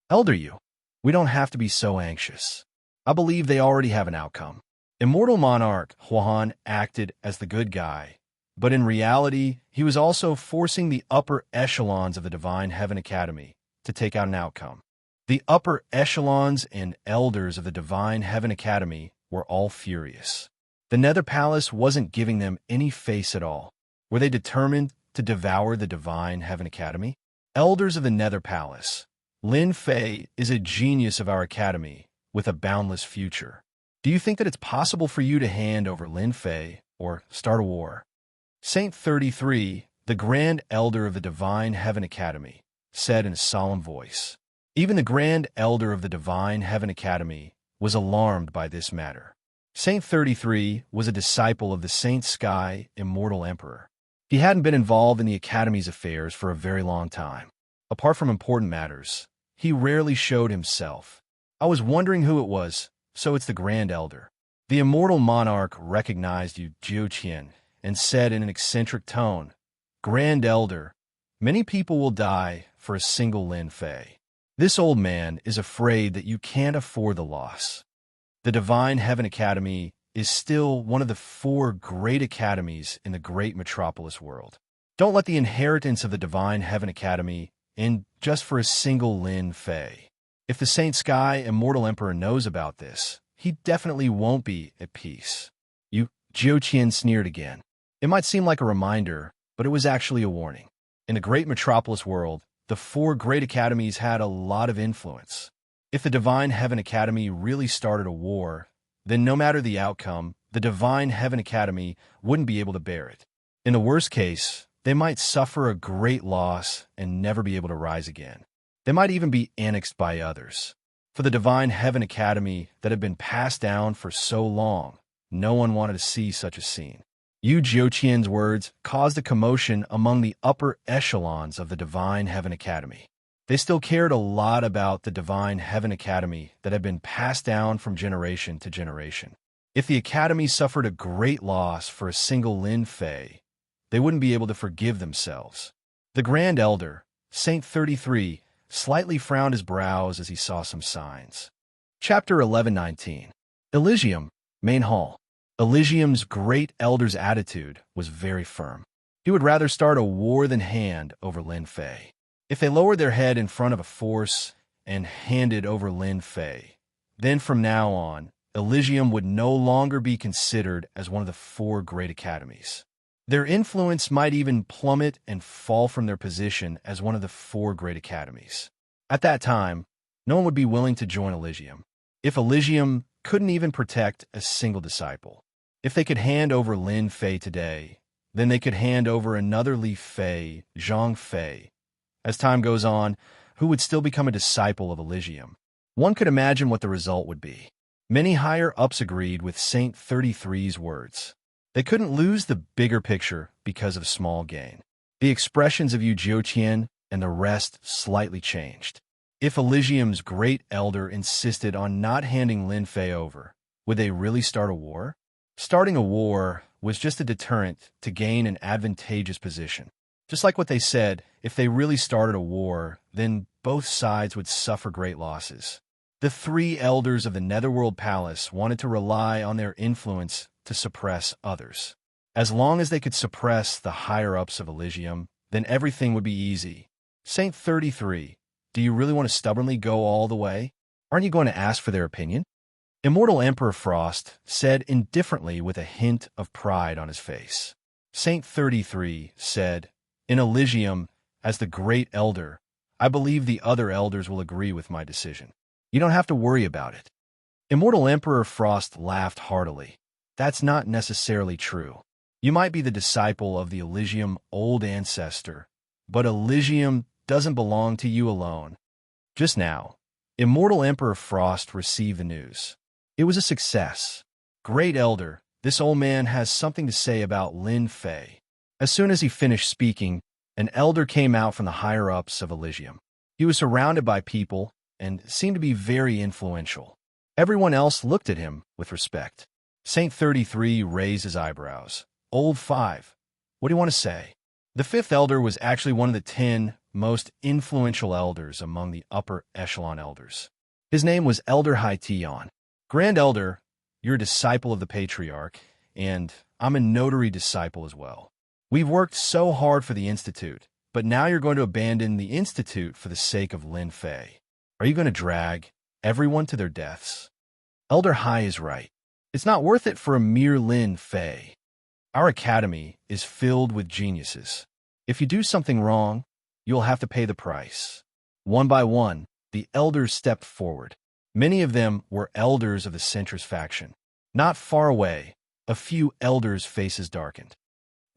Elder Yu, we don't have to be so anxious. I believe they already have an outcome. Immortal Monarch Huan acted as the good guy, but in reality, he was also forcing the upper echelons of the Divine Heaven Academy to take out an outcome. The upper echelons and elders of the Divine Heaven Academy were all furious. The Nether Palace wasn't giving them any face at all. Were they determined to devour the Divine Heaven Academy? Elders of the Nether Palace, Lin Fei is a genius of our academy with a boundless future. Do you think that it's possible for you to hand over Lin Fei or start a war? Saint 33, the Grand Elder of the Divine Heaven Academy, said in a solemn voice. Even the Grand Elder of the Divine Heaven Academy was alarmed by this matter. Saint 33 was a disciple of the Saint Sky Immortal Emperor. He hadn't been involved in the Academy's affairs for a very long time. Apart from important matters, he rarely showed himself. I was wondering who it was, so it's the Grand Elder. The Immortal Monarch recognized Yu Jiuqian and said in an eccentric tone, Grand Elder, many people will die for a single Lin Fei. This old man is afraid that you can't afford the loss. The Divine Heaven Academy is still one of the 4 great academies in the great metropolis world. Don't let the inheritance of the Divine Heaven Academy end just for a single Lin Fei. If the Saint Sky Immortal Emperor knows about this, he definitely won't be at peace. Yu Jiuqian sneered again. It might seem like a reminder, but it was actually a warning. In the great metropolis world, the 4 great academies had a lot of influence. If the Divine Heaven Academy really started a war, then no matter the outcome, the Divine Heaven Academy wouldn't be able to bear it. In the worst case, they might suffer a great loss and never be able to rise again. They might even be annexed by others. For the Divine Heaven Academy that had been passed down for so long, no one wanted to see such a scene. Yu Jiuqian's words caused a commotion among the upper echelons of the Divine Heaven Academy. They still cared a lot about the Divine Heaven Academy that had been passed down from generation to generation. If the Academy suffered a great loss for a single Lin Fei, they wouldn't be able to forgive themselves. The Grand Elder, Saint 33, slightly frowned his brows as he saw some signs. Chapter 11:19. Elysium, Main Hall. Elysium's great elder's attitude was very firm. He would rather start a war than hand over Lin Fei. If they lowered their head in front of a force and handed over Lin Fei, then from now on, Elysium would no longer be considered as one of the 4 great academies. Their influence might even plummet and fall from their position as one of the 4 great academies. At that time, no one would be willing to join Elysium. If Elysium couldn't even protect a single disciple. If they could hand over Lin Fei today, then they could hand over another Li Fei, Zhang Fei. As time goes on, who would still become a disciple of Elysium? One could imagine what the result would be. Many higher-ups agreed with Saint 33's words. They couldn't lose the bigger picture because of small gain. The expressions of Yu Jiuqian and the rest slightly changed. If Elysium's great elder insisted on not handing Lin Fei over, would they really start a war? Starting a war was just a deterrent to gain an advantageous position. Just like what they said, if they really started a war, then both sides would suffer great losses. The three elders of the Netherworld Palace wanted to rely on their influence to suppress others. As long as they could suppress the higher-ups of Elysium, then everything would be easy. Saint 33, do you really want to stubbornly go all the way? Aren't you going to ask for their opinion? Immortal Emperor Frost said indifferently with a hint of pride on his face. Saint 33 said, in Elysium, as the great elder, I believe the other elders will agree with my decision. You don't have to worry about it. Immortal Emperor Frost laughed heartily. That's not necessarily true. You might be the disciple of the Elysium old ancestor, but Elysium doesn't belong to you alone. Just now, Immortal Emperor Frost received the news. It was a success. Great Elder, this old man has something to say about Lin Fei. As soon as he finished speaking, an elder came out from the higher-ups of Elysium. He was surrounded by people and seemed to be very influential. Everyone else looked at him with respect. Saint 33 raised his eyebrows. Old 5, what do you want to say? The fifth elder was actually one of the 10 most influential elders among the upper echelon elders. His name was Elder Haitian. Grand Elder, you're a disciple of the Patriarch, and I'm a notary disciple as well. We've worked so hard for the Institute, but now you're going to abandon the Institute for the sake of Lin Fei. Are you going to drag everyone to their deaths? Elder Hai is right. It's not worth it for a mere Lin Fei. Our academy is filled with geniuses. If you do something wrong, you'll have to pay the price. One by one, the elders stepped forward. Many of them were elders of the centrist faction. Not far away, a few elders' faces darkened.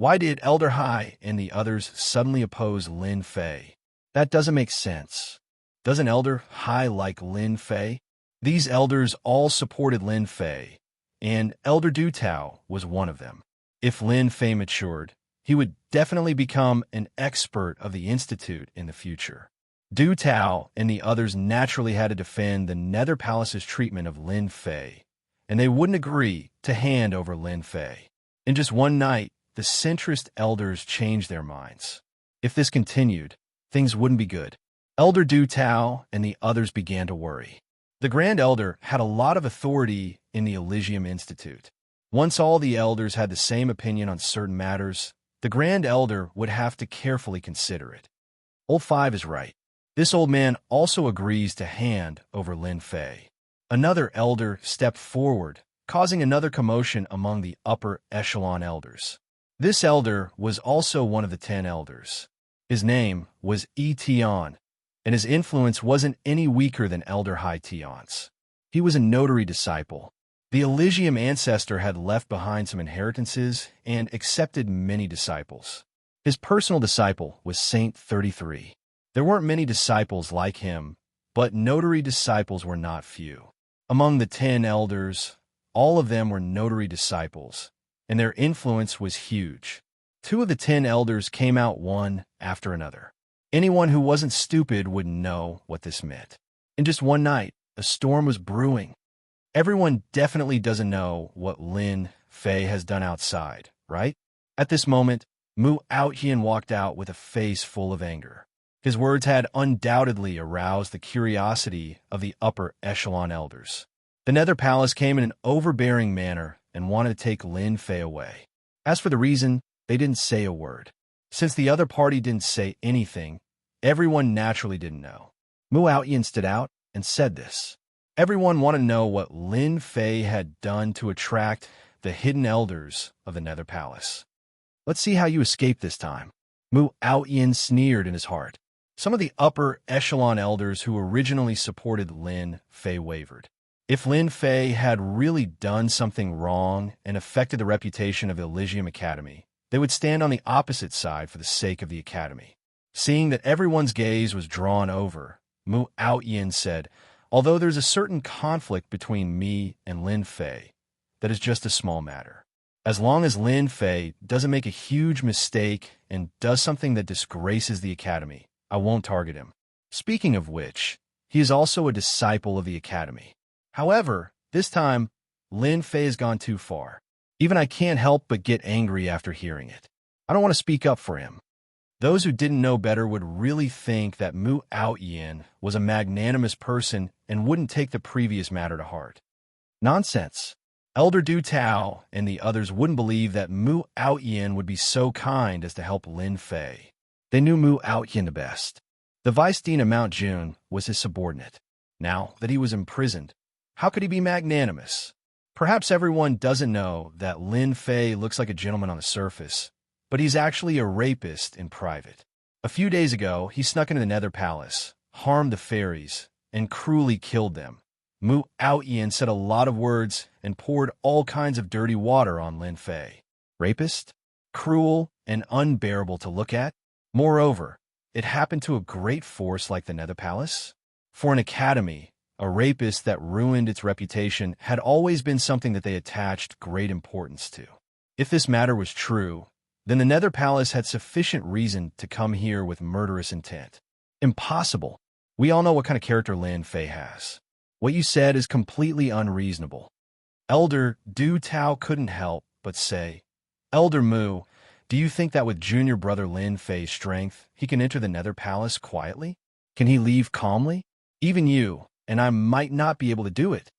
Why did Elder Hai and the others suddenly oppose Lin Fei? That doesn't make sense. Doesn't Elder Hai like Lin Fei? These elders all supported Lin Fei, and Elder Du Tao was one of them. If Lin Fei matured, he would definitely become an expert of the Institute in the future. Du Tao and the others naturally had to defend the Nether Palace's treatment of Lin Fei, and they wouldn't agree to hand over Lin Fei. In just one night, the centrist elders changed their minds. If this continued, things wouldn't be good. Elder Du Tao and the others began to worry. The Grand Elder had a lot of authority in the Elysium Institute. Once all the elders had the same opinion on certain matters, the Grand Elder would have to carefully consider it. Old 5 is right. This old man also agrees to hand over Lin Fei. Another elder stepped forward, causing another commotion among the upper echelon elders. This elder was also one of the 10 elders. His name was Tian, and his influence wasn't any weaker than Elder Hai Tian's. He was a notary disciple. The Elysium ancestor had left behind some inheritances and accepted many disciples. His personal disciple was Saint 33. There weren't many disciples like him, but notary disciples were not few. Among the 10 elders, all of them were notary disciples, and their influence was huge. 2 of the 10 elders came out one after another. Anyone who wasn't stupid would know what this meant. In just one night, a storm was brewing. Everyone definitely doesn't know what Lin Fei has done outside, right? At this moment, Mu Outhian walked out with a face full of anger. His words had undoubtedly aroused the curiosity of the upper echelon elders. The Nether Palace came in an overbearing manner and wanted to take Lin Fei away. As for the reason, they didn't say a word. Since the other party didn't say anything, everyone naturally didn't know. Mu Outhian stood out and said this. Everyone wanted to know what Lin Fei had done to attract the hidden elders of the Nether Palace. Let's see how you escape this time. Mu Outhian sneered in his heart. Some of the upper echelon elders who originally supported Lin Fei wavered. If Lin Fei had really done something wrong and affected the reputation of the Elysium Academy, they would stand on the opposite side for the sake of the Academy. Seeing that everyone's gaze was drawn over, Mu Outhian said, although there's a certain conflict between me and Lin Fei, that is just a small matter. As long as Lin Fei doesn't make a huge mistake and does something that disgraces the Academy, I won't target him. Speaking of which, he is also a disciple of the Academy. However, this time, Lin Fei has gone too far. Even I can't help but get angry after hearing it. I don't want to speak up for him. Those who didn't know better would really think that Mu Outyin was a magnanimous person and wouldn't take the previous matter to heart. Nonsense. Elder Du Tao and the others wouldn't believe that Mu Outyin would be so kind as to help Lin Fei. They knew Mu Outyin the best. The Vice Dean of Mount Jun was his subordinate. Now that he was imprisoned, how could he be magnanimous? Perhaps everyone doesn't know that Lin Fei looks like a gentleman on the surface, but he's actually a rapist in private. A few days ago, he snuck into the Nether Palace, harmed the fairies, and cruelly killed them. Mu Outyin said a lot of words and poured all kinds of dirty water on Lin Fei. Rapist? Cruel and unbearable to look at? Moreover, it happened to a great force like the Nether Palace. For an academy, a rapist that ruined its reputation had always been something that they attached great importance to. If this matter was true, then the Nether Palace had sufficient reason to come here with murderous intent. Impossible. We all know what kind of character Lin Fei has. What you said is completely unreasonable. Elder Du Tao couldn't help but say, Elder Mu, do you think that with junior brother Lin Fei's strength, he can enter the Nether Palace quietly? Can he leave calmly? Even you and I might not be able to do it.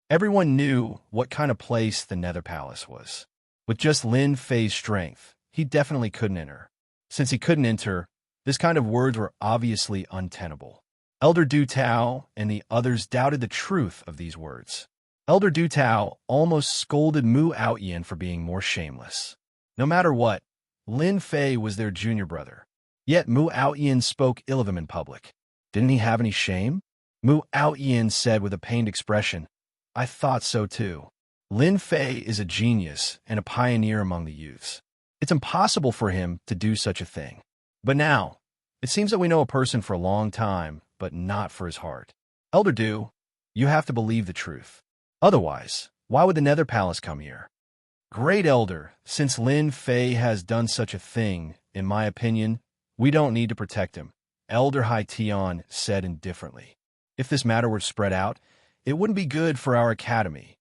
Everyone knew what kind of place the Nether Palace was. With just Lin Fei's strength, he definitely couldn't enter. Since he couldn't enter, this kind of words were obviously untenable. Elder Du Tao and the others doubted the truth of these words. Elder Du Tao almost scolded Mu Outyin for being more shameless. No matter what, Lin Fei was their junior brother. Yet Mu Outyin spoke ill of him in public. Didn't he have any shame? Mu Outyin said with a pained expression, I thought so too. Lin Fei is a genius and a pioneer among the youths. It's impossible for him to do such a thing. But now, it seems that we know a person for a long time, but not for his heart. Elder Du, you have to believe the truth. Otherwise, why would the Nether Palace come here? Great Elder, since Lin Fei has done such a thing, in my opinion, we don't need to protect him, Elder Hai Tian said indifferently. If this matter were spread out, it wouldn't be good for our academy.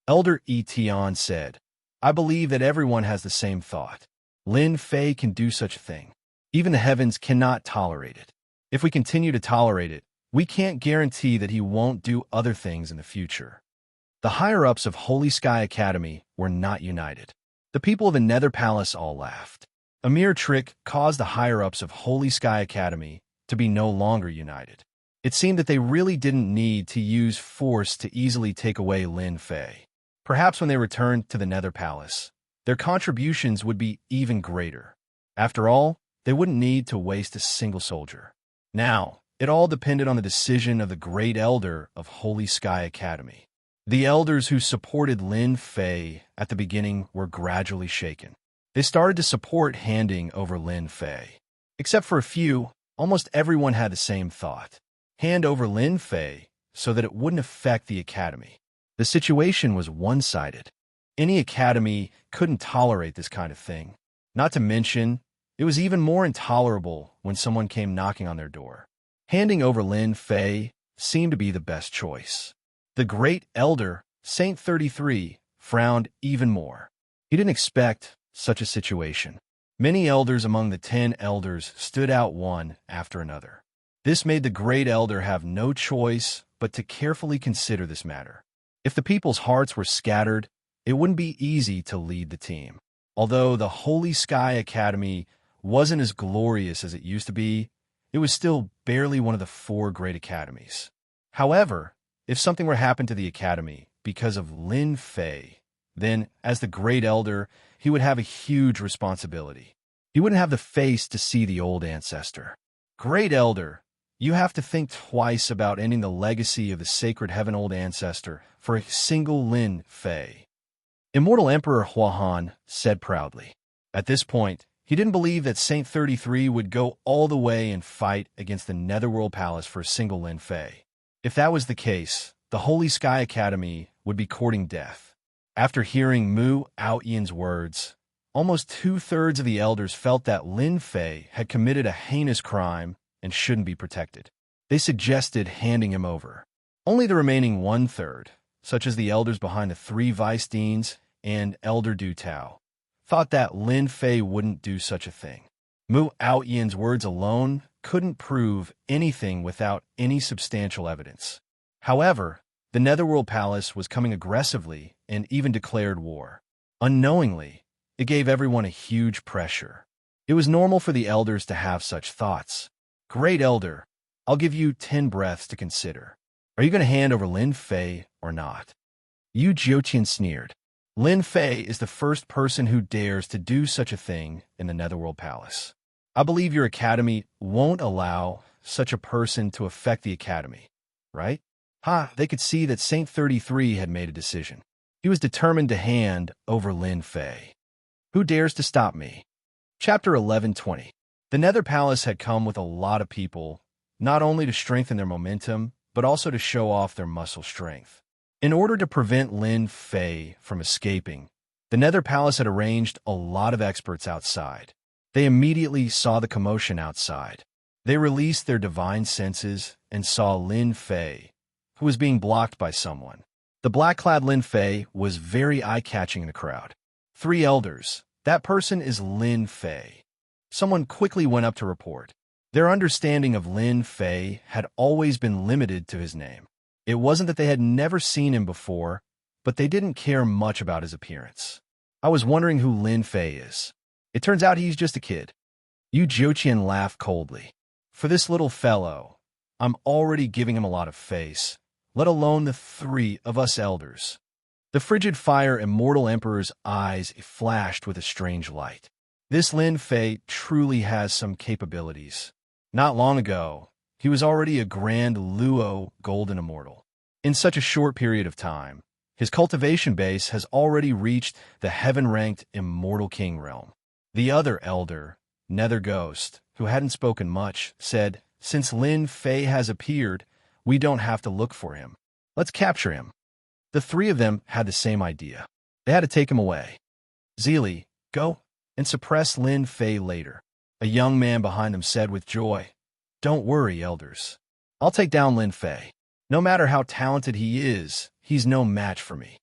Elder Yi Tian said, I believe that everyone has the same thought. Lin Fei can do such a thing. Even the heavens cannot tolerate it. If we continue to tolerate it, we can't guarantee that he won't do other things in the future. The higher-ups of Holy Sky Academy were not united. The people of the Nether Palace all laughed. A mere trick caused the higher-ups of Holy Sky Academy to be no longer united. It seemed that they really didn't need to use force to easily take away Lin Fei. Perhaps when they returned to the Nether Palace, their contributions would be even greater. After all, they wouldn't need to waste a single soldier. Now, it all depended on the decision of the great elder of Holy Sky Academy. The elders who supported Lin Fei at the beginning were gradually shaken. They started to support handing over Lin Fei. Except for a few, almost everyone had the same thought. Hand over Lin Fei so that it wouldn't affect the academy. The situation was one-sided. Any academy couldn't tolerate this kind of thing. Not to mention, it was even more intolerable when someone came knocking on their door. Handing over Lin Fei seemed to be the best choice. The great elder, Saint 33, frowned even more. He didn't expect such a situation. Many elders among the 10 elders stood out one after another. This made the great elder have no choice but to carefully consider this matter. If the people's hearts were scattered, it wouldn't be easy to lead the team. Although the Holy Sky Academy wasn't as glorious as it used to be, it was still barely one of the 4 great academies. However, if something were to happen to the academy because of Lin Fei, then, as the great elder, he would have a huge responsibility. He wouldn't have the face to see the old ancestor. Great elder, you have to think twice about ending the legacy of the sacred heaven old ancestor for a single Lin Fei. Immortal Emperor Huahan said proudly. At this point, he didn't believe that Saint 33 would go all the way and fight against the Netherworld Palace for a single Lin Fei. If that was the case, the Holy Sky Academy would be courting death. After hearing Mu Outyin's words, almost 2/3 of the elders felt that Lin Fei had committed a heinous crime and shouldn't be protected. They suggested handing him over. Only the remaining 1/3, such as the elders behind the 3 vice deans and Elder Du Tao, thought that Lin Fei wouldn't do such a thing. Mu Outyan's words alone couldn't prove anything without any substantial evidence. However, the Netherworld Palace was coming aggressively and even declared war. Unknowingly, it gave everyone a huge pressure. It was normal for the elders to have such thoughts. Great Elder, I'll give you 10 breaths to consider. Are you going to hand over Lin Fei or not? Yu Jiuqian sneered. Lin Fei is the first person who dares to do such a thing in the Netherworld Palace. I believe your academy won't allow such a person to affect the academy, right? They could see that Saint 33 had made a decision. He was determined to hand over Lin Fei. Who dares to stop me? Chapter 11:20. The Nether Palace had come with a lot of people, not only to strengthen their momentum, but also to show off their muscle strength. In order to prevent Lin Fei from escaping, the Nether Palace had arranged a lot of experts outside. They immediately saw the commotion outside. They released their divine senses and saw Lin Fei, who was being blocked by someone. The black-clad Lin Fei was very eye-catching in the crowd. 3 elders. That person is Lin Fei. Someone quickly went up to report. Their understanding of Lin Fei had always been limited to his name. It wasn't that they had never seen him before, but they didn't care much about his appearance. I was wondering who Lin Fei is. It turns out he's just a kid. Yu Jiuqian laughed coldly. For this little fellow, I'm already giving him a lot of face, let alone the 3 of us elders. The frigid fire Immortal Emperor's eyes flashed with a strange light. This Lin Fei truly has some capabilities. Not long ago, he was already a Grand Luo Golden Immortal. In such a short period of time, his cultivation base has already reached the heaven-ranked Immortal King realm. The other elder, Nether Ghost, who hadn't spoken much, said, "Since Lin Fei has appeared, we don't have to look for him. Let's capture him." The 3 of them had the same idea. They had to take him away. Zili, go and suppress Lin Fei later. A young man behind them said with joy, "Don't worry, elders. I'll take down Lin Fei. No matter how talented he is, he's no match for me."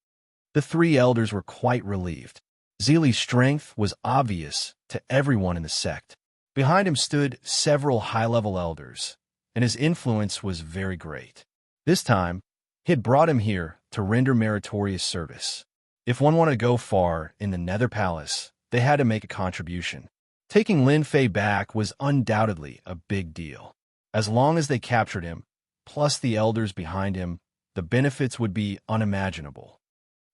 The 3 elders were quite relieved. Zili's strength was obvious to everyone in the sect. Behind him stood several high-level elders, and his influence was very great. This time, he had brought him here to render meritorious service. If one wanted to go far in the Nether Palace, they had to make a contribution. Taking Lin Fei back was undoubtedly a big deal. As long as they captured him, plus the elders behind him, the benefits would be unimaginable.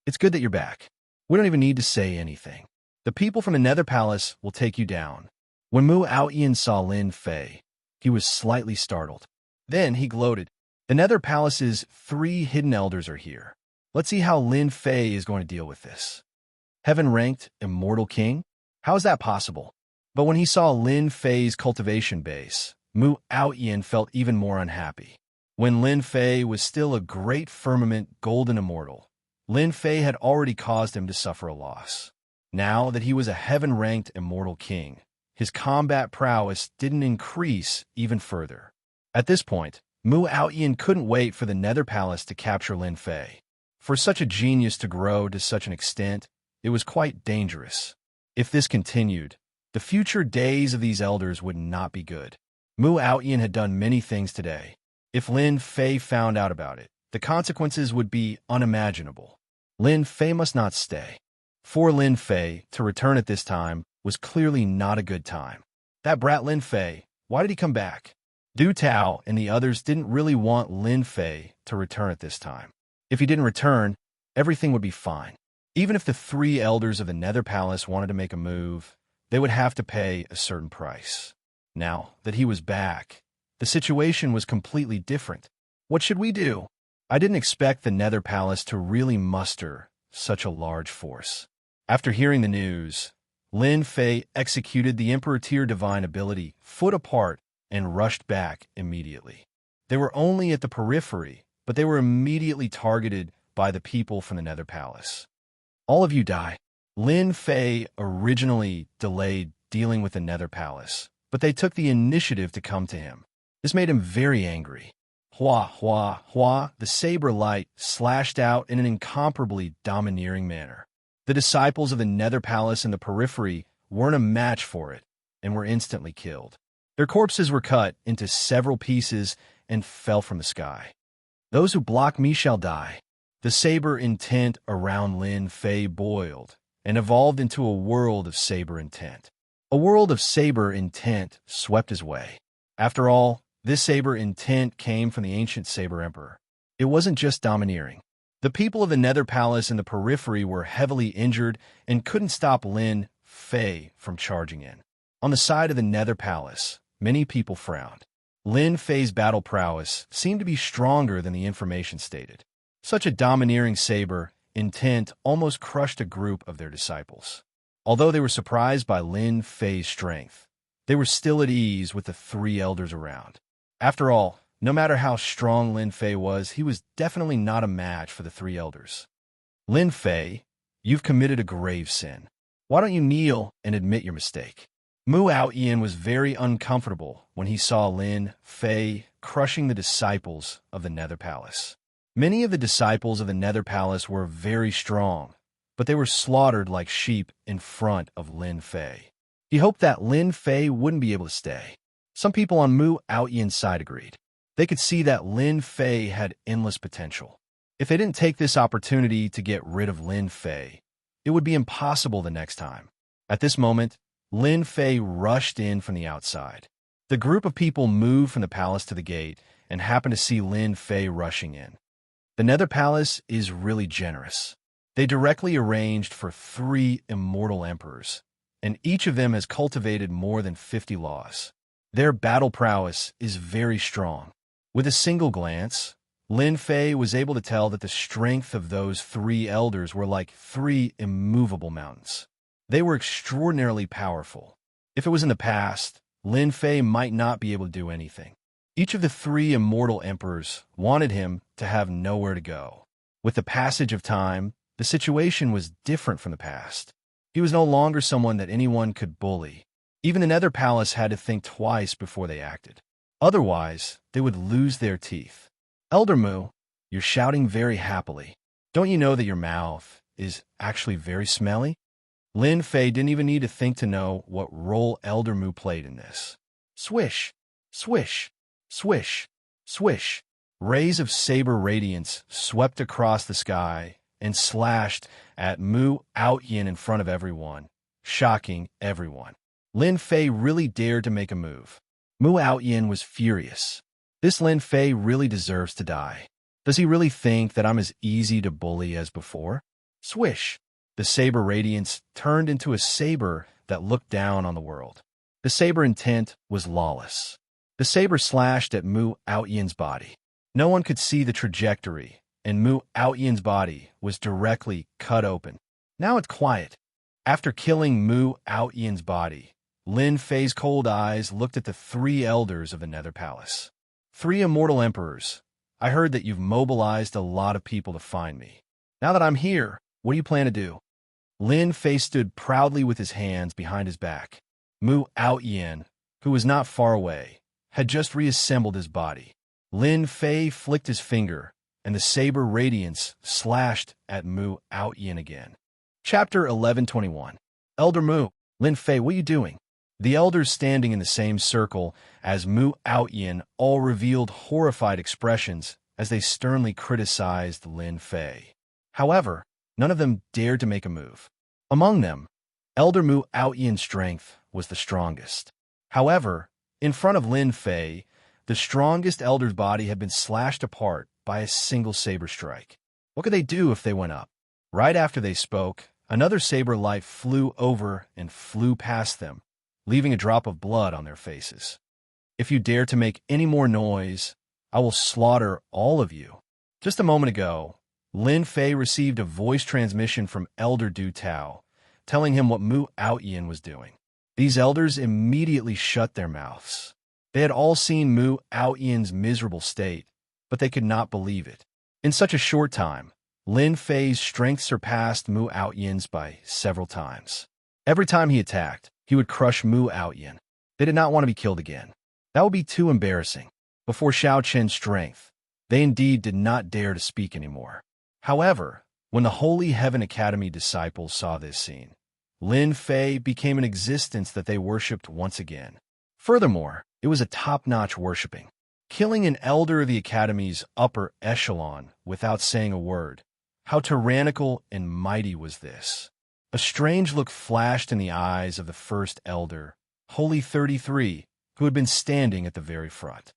It's good that you're back. We don't even need to say anything. The people from the Nether Palace will take you down. When Mu Outyan saw Lin Fei, he was slightly startled. Then he gloated. The Nether Palace's 3 hidden elders are here. Let's see how Lin Fei is going to deal with this. Heaven-ranked Immortal King? How is that possible? But when he saw Lin Fei's cultivation base, Mu Outyan felt even more unhappy. When Lin Fei was still a great firmament golden immortal, Lin Fei had already caused him to suffer a loss. Now that he was a heaven-ranked Immortal King, his combat prowess didn't increase even further. At this point, Mu Outyan couldn't wait for the Nether Palace to capture Lin Fei. For such a genius to grow to such an extent, it was quite dangerous. If this continued, the future days of these elders would not be good. Mu Outyan had done many things today. If Lin Fei found out about it, the consequences would be unimaginable. Lin Fei must not stay. For Lin Fei to return at this time was clearly not a good time. That brat Lin Fei, why did he come back? Du Tao and the others didn't really want Lin Fei to return at this time. If he didn't return, everything would be fine. Even if the 3 elders of the Nether Palace wanted to make a move, they would have to pay a certain price. Now that he was back, the situation was completely different. What should we do? I didn't expect the Nether Palace to really muster such a large force. After hearing the news, Lin Fei executed the Emperor Tier Divine ability foot apart and rushed back immediately. They were only at the periphery, but they were immediately targeted by the people from the Nether Palace. All of you die. Lin Fei originally delayed dealing with the Nether Palace, but they took the initiative to come to him. This made him very angry. Hua, hua, hua, the saber light slashed out in an incomparably domineering manner. The disciples of the Nether Palace in the periphery weren't a match for it, and were instantly killed. Their corpses were cut into several pieces and fell from the sky. Those who block me shall die. The saber intent around Lin Fei boiled and evolved into a world of saber intent. A world of saber intent swept his way. After all, this saber intent came from the ancient Saber Emperor. It wasn't just domineering. The people of the Nether Palace in the periphery were heavily injured and couldn't stop Lin Fei from charging in. On the side of the Nether Palace, many people frowned. Lin Fei's battle prowess seemed to be stronger than the information stated. Such a domineering saber intent almost crushed a group of their disciples. Although they were surprised by Lin Fei's strength, they were still at ease with the three elders around. After all, no matter how strong Lin Fei was, he was definitely not a match for the three elders. Lin Fei, you've committed a grave sin. Why don't you kneel and admit your mistake? Mu Aoyan was very uncomfortable when he saw Lin Fei crushing the disciples of the Nether Palace. Many of the disciples of the Nether Palace were very strong, but they were slaughtered like sheep in front of Lin Fei. He hoped that Lin Fei wouldn't be able to stay. Some people on Mu Aoyan's side agreed. They could see that Lin Fei had endless potential. If they didn't take this opportunity to get rid of Lin Fei, it would be impossible the next time. At this moment, Lin Fei rushed in from the outside. The group of people moved from the palace to the gate and happened to see Lin Fei rushing in. The Nether Palace is really generous. They directly arranged for 3 immortal emperors, and each of them has cultivated more than 50 laws. Their battle prowess is very strong. With a single glance, Lin Fei was able to tell that the strength of those 3 elders were like 3 immovable mountains. They were extraordinarily powerful. If it was in the past, Lin Fei might not be able to do anything. Each of the 3 immortal emperors wanted him to have nowhere to go. With the passage of time, the situation was different from the past. He was no longer someone that anyone could bully. Even the Nether Palace had to think twice before they acted. Otherwise, they would lose their teeth. Elder Mu, you're shouting very happily. Don't you know that your mouth is actually very smelly? Lin Fei didn't even need to think to know what role Elder Mu played in this. Swish, swish, swish, swish. Rays of saber radiance swept across the sky and slashed at Mu Aoyan in front of everyone, shocking everyone. Lin Fei really dared to make a move. Mu Aoyan was furious. This Lin Fei really deserves to die. Does he really think that I'm as easy to bully as before? Swish! The saber radiance turned into a saber that looked down on the world. The saber intent was lawless. The saber slashed at Mu Aoyan's body. No one could see the trajectory, and Mu Aoyan's body was directly cut open. Now it's quiet. After killing Mu Aoyan's body, Lin Fei's cold eyes looked at the 3 elders of the Nether Palace. 3 immortal emperors, I heard that you've mobilized a lot of people to find me. Now that I'm here, what do you plan to do? Lin Fei stood proudly with his hands behind his back. Mu Aoyan, who was not far away, had just reassembled his body. Lin Fei flicked his finger, and the saber radiance slashed at Mu Aoyan again. Chapter 1121. Elder Mu, Lin Fei, what are you doing? The elders standing in the same circle as Mu Aoyan all revealed horrified expressions as they sternly criticized Lin Fei. However, none of them dared to make a move. Among them, Elder Mu Aoyan's strength was the strongest. However, in front of Lin Fei, the strongest elder's body had been slashed apart by a single saber strike. What could they do if they went up? Right after they spoke, another saber light flew over and flew past them, leaving a drop of blood on their faces. If you dare to make any more noise, I will slaughter all of you. Just a moment ago, Lin Fei received a voice transmission from Elder Du Tao, telling him what Mu Aoyan was doing. These elders immediately shut their mouths. They had all seen Mu Aoyan's miserable state, but they could not believe it. In such a short time, Lin Fei's strength surpassed Mu Aoyan's by several times. Every time he attacked, he would crush Mu Aoyan. They did not want to be killed again. That would be too embarrassing. Before Xiao Qian's strength, they indeed did not dare to speak anymore. However, when the Holy Heaven Academy disciples saw this scene, Lin Fei became an existence that they worshipped once again. Furthermore, it was a top-notch worshipping. Killing an elder of the Academy's upper echelon without saying a word. How tyrannical and mighty was this? A strange look flashed in the eyes of the first elder, Holy 33, who had been standing at the very front.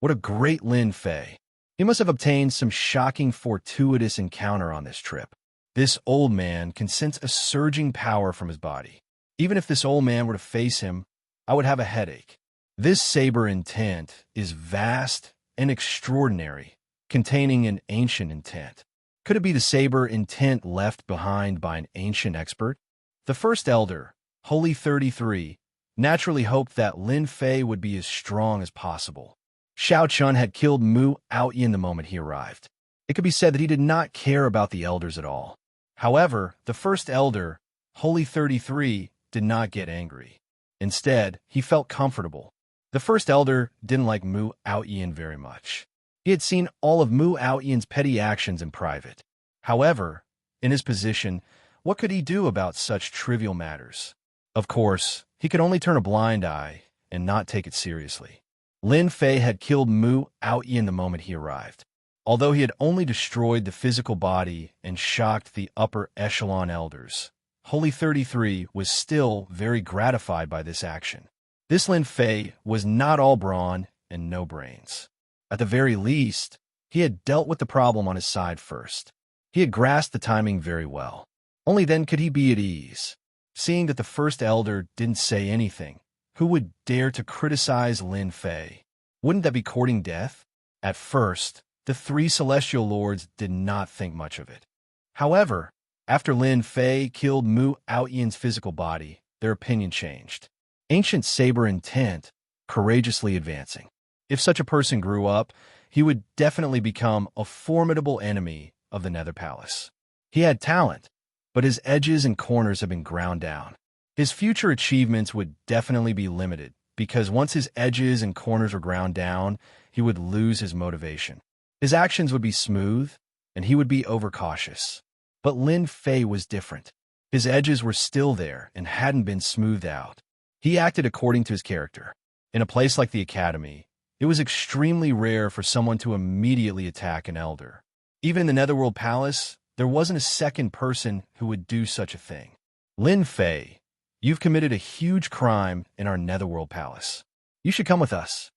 What a great Lin Fei! He must have obtained some shocking fortuitous encounter on this trip. This old man can sense a surging power from his body. Even if this old man were to face him, I would have a headache. This saber intent is vast and extraordinary, containing an ancient intent. Could it be the saber intent left behind by an ancient expert? The first elder, Holy 33, naturally hoped that Lin Fei would be as strong as possible. Xiao Chun had killed Mu Aoyin the moment he arrived. It could be said that he did not care about the elders at all. However, the first elder, Holy 33, did not get angry. Instead, he felt comfortable. The first elder didn't like Mu Aoyin very much. He had seen all of Mu Aoyin's petty actions in private. However, in his position, what could he do about such trivial matters? Of course, he could only turn a blind eye and not take it seriously. Lin Fei had killed Mu Aoyin the moment he arrived. Although he had only destroyed the physical body and shocked the upper echelon elders, Holy 33 was still very gratified by this action. This Lin Fei was not all brawn and no brains. At the very least, he had dealt with the problem on his side first. He had grasped the timing very well. Only then could he be at ease. Seeing that the first elder didn't say anything, who would dare to criticize Lin Fei? Wouldn't that be courting death? At first, the three celestial lords did not think much of it. However, after Lin Fei killed Mu Aoyin's physical body, their opinion changed. Ancient saber intent, courageously advancing. If such a person grew up, he would definitely become a formidable enemy of the Nether Palace. He had talent, but his edges and corners have been ground down. His future achievements would definitely be limited, because once his edges and corners were ground down, he would lose his motivation. His actions would be smooth, and he would be overcautious. But Lin Fei was different. His edges were still there and hadn't been smoothed out. He acted according to his character. In a place like the Academy, it was extremely rare for someone to immediately attack an elder. Even in the Netherworld Palace, there wasn't a second person who would do such a thing. Lin Fei, you've committed a huge crime in our Netherworld Palace. You should come with us.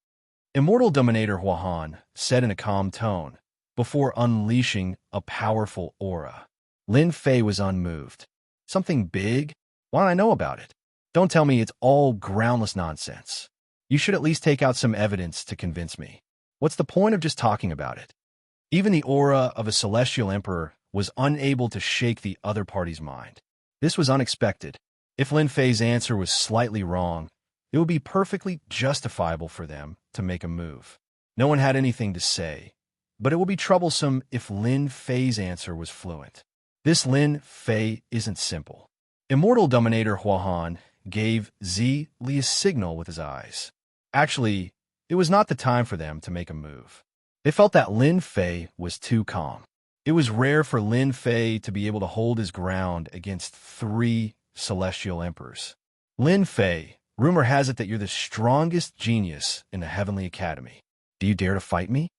Immortal Dominator Huahan said in a calm tone, before unleashing a powerful aura. Lin Fei was unmoved. Something big? Why don't I know about it? Don't tell me it's all groundless nonsense. You should at least take out some evidence to convince me. What's the point of just talking about it? Even the aura of a celestial emperor was unable to shake the other party's mind. This was unexpected. If Lin Fei's answer was slightly wrong, it would be perfectly justifiable for them to make a move. No one had anything to say, but it would be troublesome if Lin Fei's answer was fluent. This Lin Fei isn't simple. Immortal Dominator Huahan gave Zi Li a signal with his eyes. Actually, it was not the time for them to make a move. They felt that Lin Fei was too calm. It was rare for Lin Fei to be able to hold his ground against three celestial emperors. Lin Fei, rumor has it that you're the strongest genius in the Heavenly Academy. Do you dare to fight me?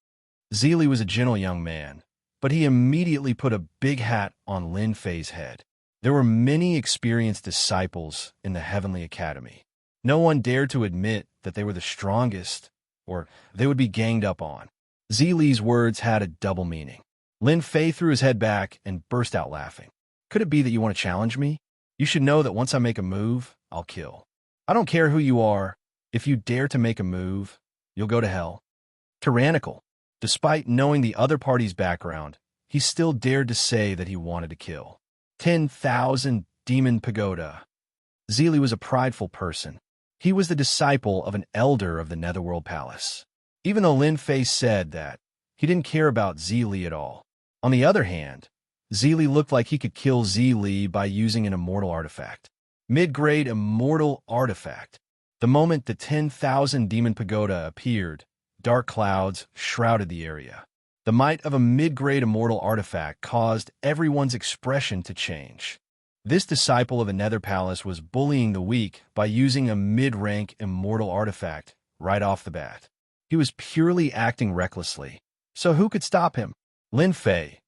Zili was a gentle young man, but he immediately put a big hat on Lin Fei's head. There were many experienced disciples in the Heavenly Academy. No one dared to admit that they were the strongest, or they would be ganged up on. Zili's words had a double meaning. Lin Fei threw his head back and burst out laughing. Could it be that you want to challenge me? You should know that once I make a move, I'll kill. I don't care who you are. If you dare to make a move, you'll go to hell. Tyrannical. Despite knowing the other party's background, he still dared to say that he wanted to kill. 10,000 Demon Pagoda. Zili was a prideful person. He was the disciple of an elder of the Netherworld Palace. Even though Lin Fei said that, he didn't care about Zili at all. On the other hand, Zili looked like he could kill Zili by using an immortal artifact. Mid-grade immortal artifact. The moment the 10,000 Demon Pagoda appeared, dark clouds shrouded the area. The might of a mid-grade immortal artifact caused everyone's expression to change. This disciple of the Nether Palace was bullying the weak by using a mid-rank immortal artifact right off the bat. He was purely acting recklessly. So who could stop him? Lin Fei,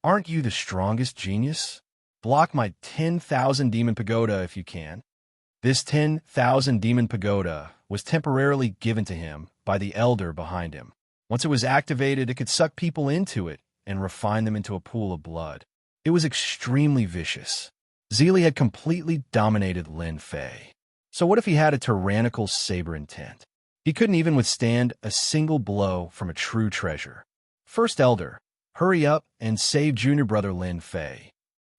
aren't you the strongest genius? Block my 10,000 demon pagoda if you can. This 10,000 demon pagoda was temporarily given to him by the elder behind him. Once it was activated, it could suck people into it and refine them into a pool of blood. It was extremely vicious. Zili had completely dominated Lin Fei. So what if he had a tyrannical saber intent? He couldn't even withstand a single blow from a true treasure. First Elder, hurry up and save junior brother Lin Fei.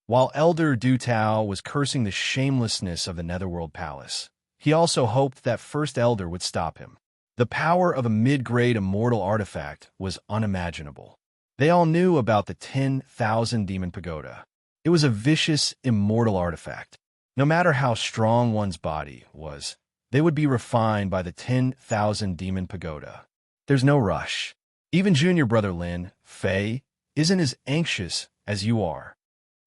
While Elder Du Tao was cursing the shamelessness of the Netherworld Palace, he also hoped that First Elder would stop him. The power of a mid-grade immortal artifact was unimaginable. They all knew about the 10,000 Demon Pagoda. It was a vicious, immortal artifact. No matter how strong one's body was, they would be refined by the 10,000 Demon Pagoda. There's no rush. Even junior brother Lin Fei isn't as anxious as you are.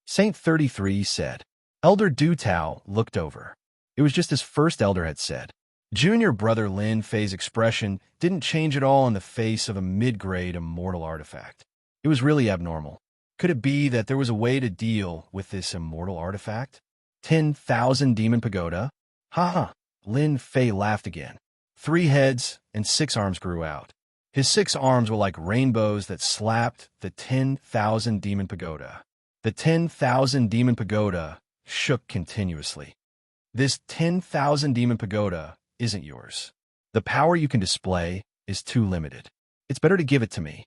Saint 33 said. Elder Du Tao looked over. It was just as First Elder had said. Junior brother Lin Fei's expression didn't change at all in the face of a mid-grade immortal artifact. It was really abnormal. Could it be that there was a way to deal with this immortal artifact? 10,000 Demon Pagoda? Ha! Lin Fei laughed again. 3 heads and 6 arms grew out. His 6 arms were like rainbows that slapped the 10,000 Demon Pagoda. The 10,000 Demon Pagoda shook continuously. This 10,000 Demon Pagoda isn't yours. The power you can display is too limited. It's better to give it to me.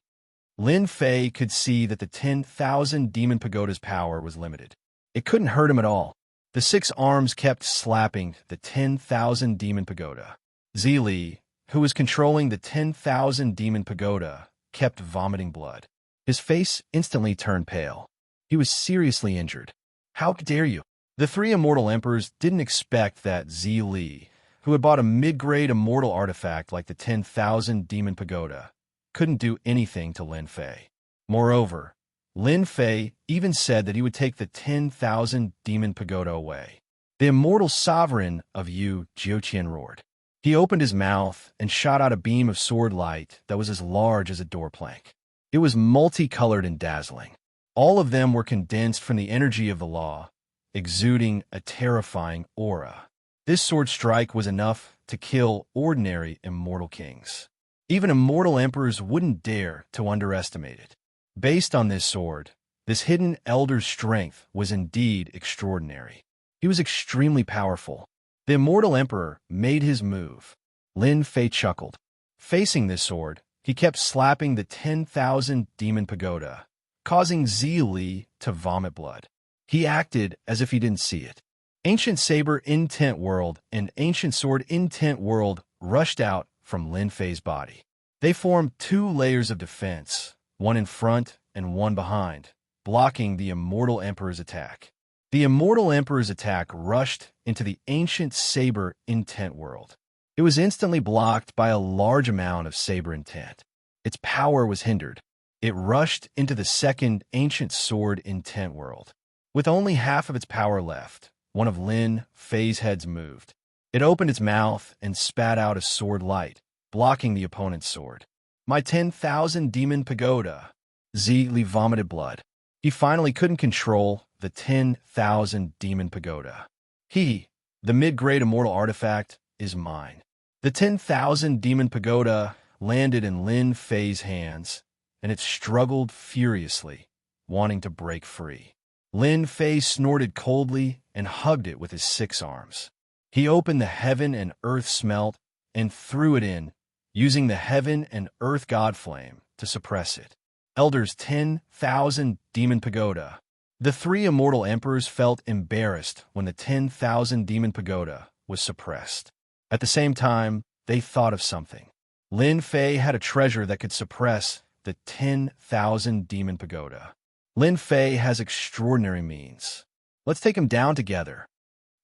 Lin Fei could see that the 10,000 Demon Pagoda's power was limited. It couldn't hurt him at all. The 6 arms kept slapping the 10,000 Demon Pagoda. Zili, who was controlling the 10,000 Demon Pagoda, kept vomiting blood. His face instantly turned pale. He was seriously injured. How dare you? The 3 immortal emperors didn't expect that Zili, who had bought a mid-grade immortal artifact like the 10,000 Demon Pagoda, couldn't do anything to Lin Fei. Moreover, Lin Fei even said that he would take the 10,000 Demon Pagoda away. The immortal sovereign of Yu Jiuqian roared. He opened his mouth and shot out a beam of sword light that was as large as a door plank. It was multicolored and dazzling. All of them were condensed from the energy of the law, exuding a terrifying aura. This sword strike was enough to kill ordinary immortal kings. Even immortal emperors wouldn't dare to underestimate it. Based on this sword, this hidden elder's strength was indeed extraordinary. He was extremely powerful. The immortal emperor made his move. Lin Fei chuckled. Facing this sword, he kept slapping the 10,000 Demon Pagoda, causing Zili to vomit blood. He acted as if he didn't see it. Ancient Saber Intent World and Ancient Sword Intent World rushed out from Lin Fei's body. They formed 2 layers of defense, one in front and one behind, blocking the Immortal Emperor's attack. The Immortal Emperor's attack rushed into the Ancient Saber Intent World. It was instantly blocked by a large amount of Saber Intent. Its power was hindered. It rushed into the second Ancient Sword Intent World. With only half of its power left, one of Lin Fei's heads moved. It opened its mouth and spat out a sword light, blocking the opponent's sword. My 10,000 Demon Pagoda. Zili vomited blood. He finally couldn't control the 10,000 Demon Pagoda. The mid-grade immortal artifact, is mine. The 10,000 Demon Pagoda landed in Lin Fei's hands, and it struggled furiously, wanting to break free. Lin Fei snorted coldly and hugged it with his 6 arms. He opened the heaven and earth smelt and threw it in, using the heaven and earth god flame to suppress it. Elder's 10,000 Demon Pagoda. The 3 immortal emperors felt embarrassed when the 10,000 Demon Pagoda was suppressed. At the same time, they thought of something. Lin Fei had a treasure that could suppress the 10,000 Demon Pagoda. Lin Fei has extraordinary means. Let's take him down together.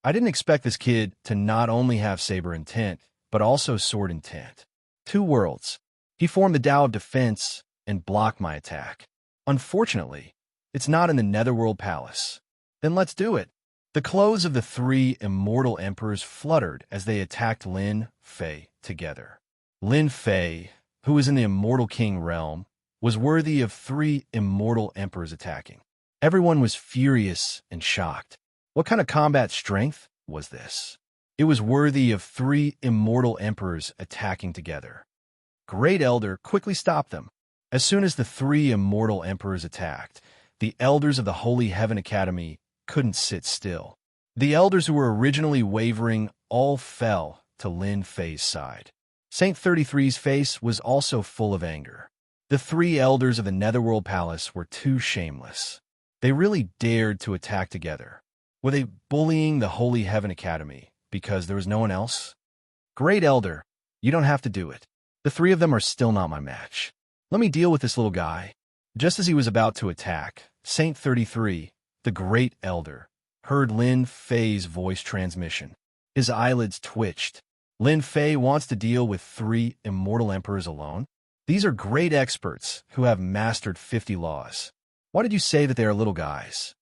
I didn't expect this kid to not only have saber intent, but also sword intent. 2 worlds. He formed the Tao of Defense and blocked my attack. Unfortunately, it's not in the Netherworld Palace. Then let's do it. The clothes of the three immortal emperors fluttered as they attacked Lin Fei together. Lin Fei, who was in the Immortal King realm, was worthy of three immortal emperors attacking. Everyone was furious and shocked. What kind of combat strength was this? It was worthy of three immortal emperors attacking together. Great Elder quickly stopped them. As soon as the three immortal emperors attacked, the elders of the Holy Heaven Academy couldn't sit still. The elders who were originally wavering all fell to Lin Fei's side. Saint 33's face was also full of anger. The three elders of the Netherworld Palace were too shameless. They really dared to attack together. Were they bullying the Holy Heaven Academy because there was no one else? Great Elder, you don't have to do it. The three of them are still not my match. Let me deal with this little guy. Just as he was about to attack, Saint 33, the Great Elder, heard Lin Fei's voice transmission. His eyelids twitched. Lin Fei wants to deal with three immortal emperors alone? These are great experts who have mastered 50 laws. Why did you say that they are little guys?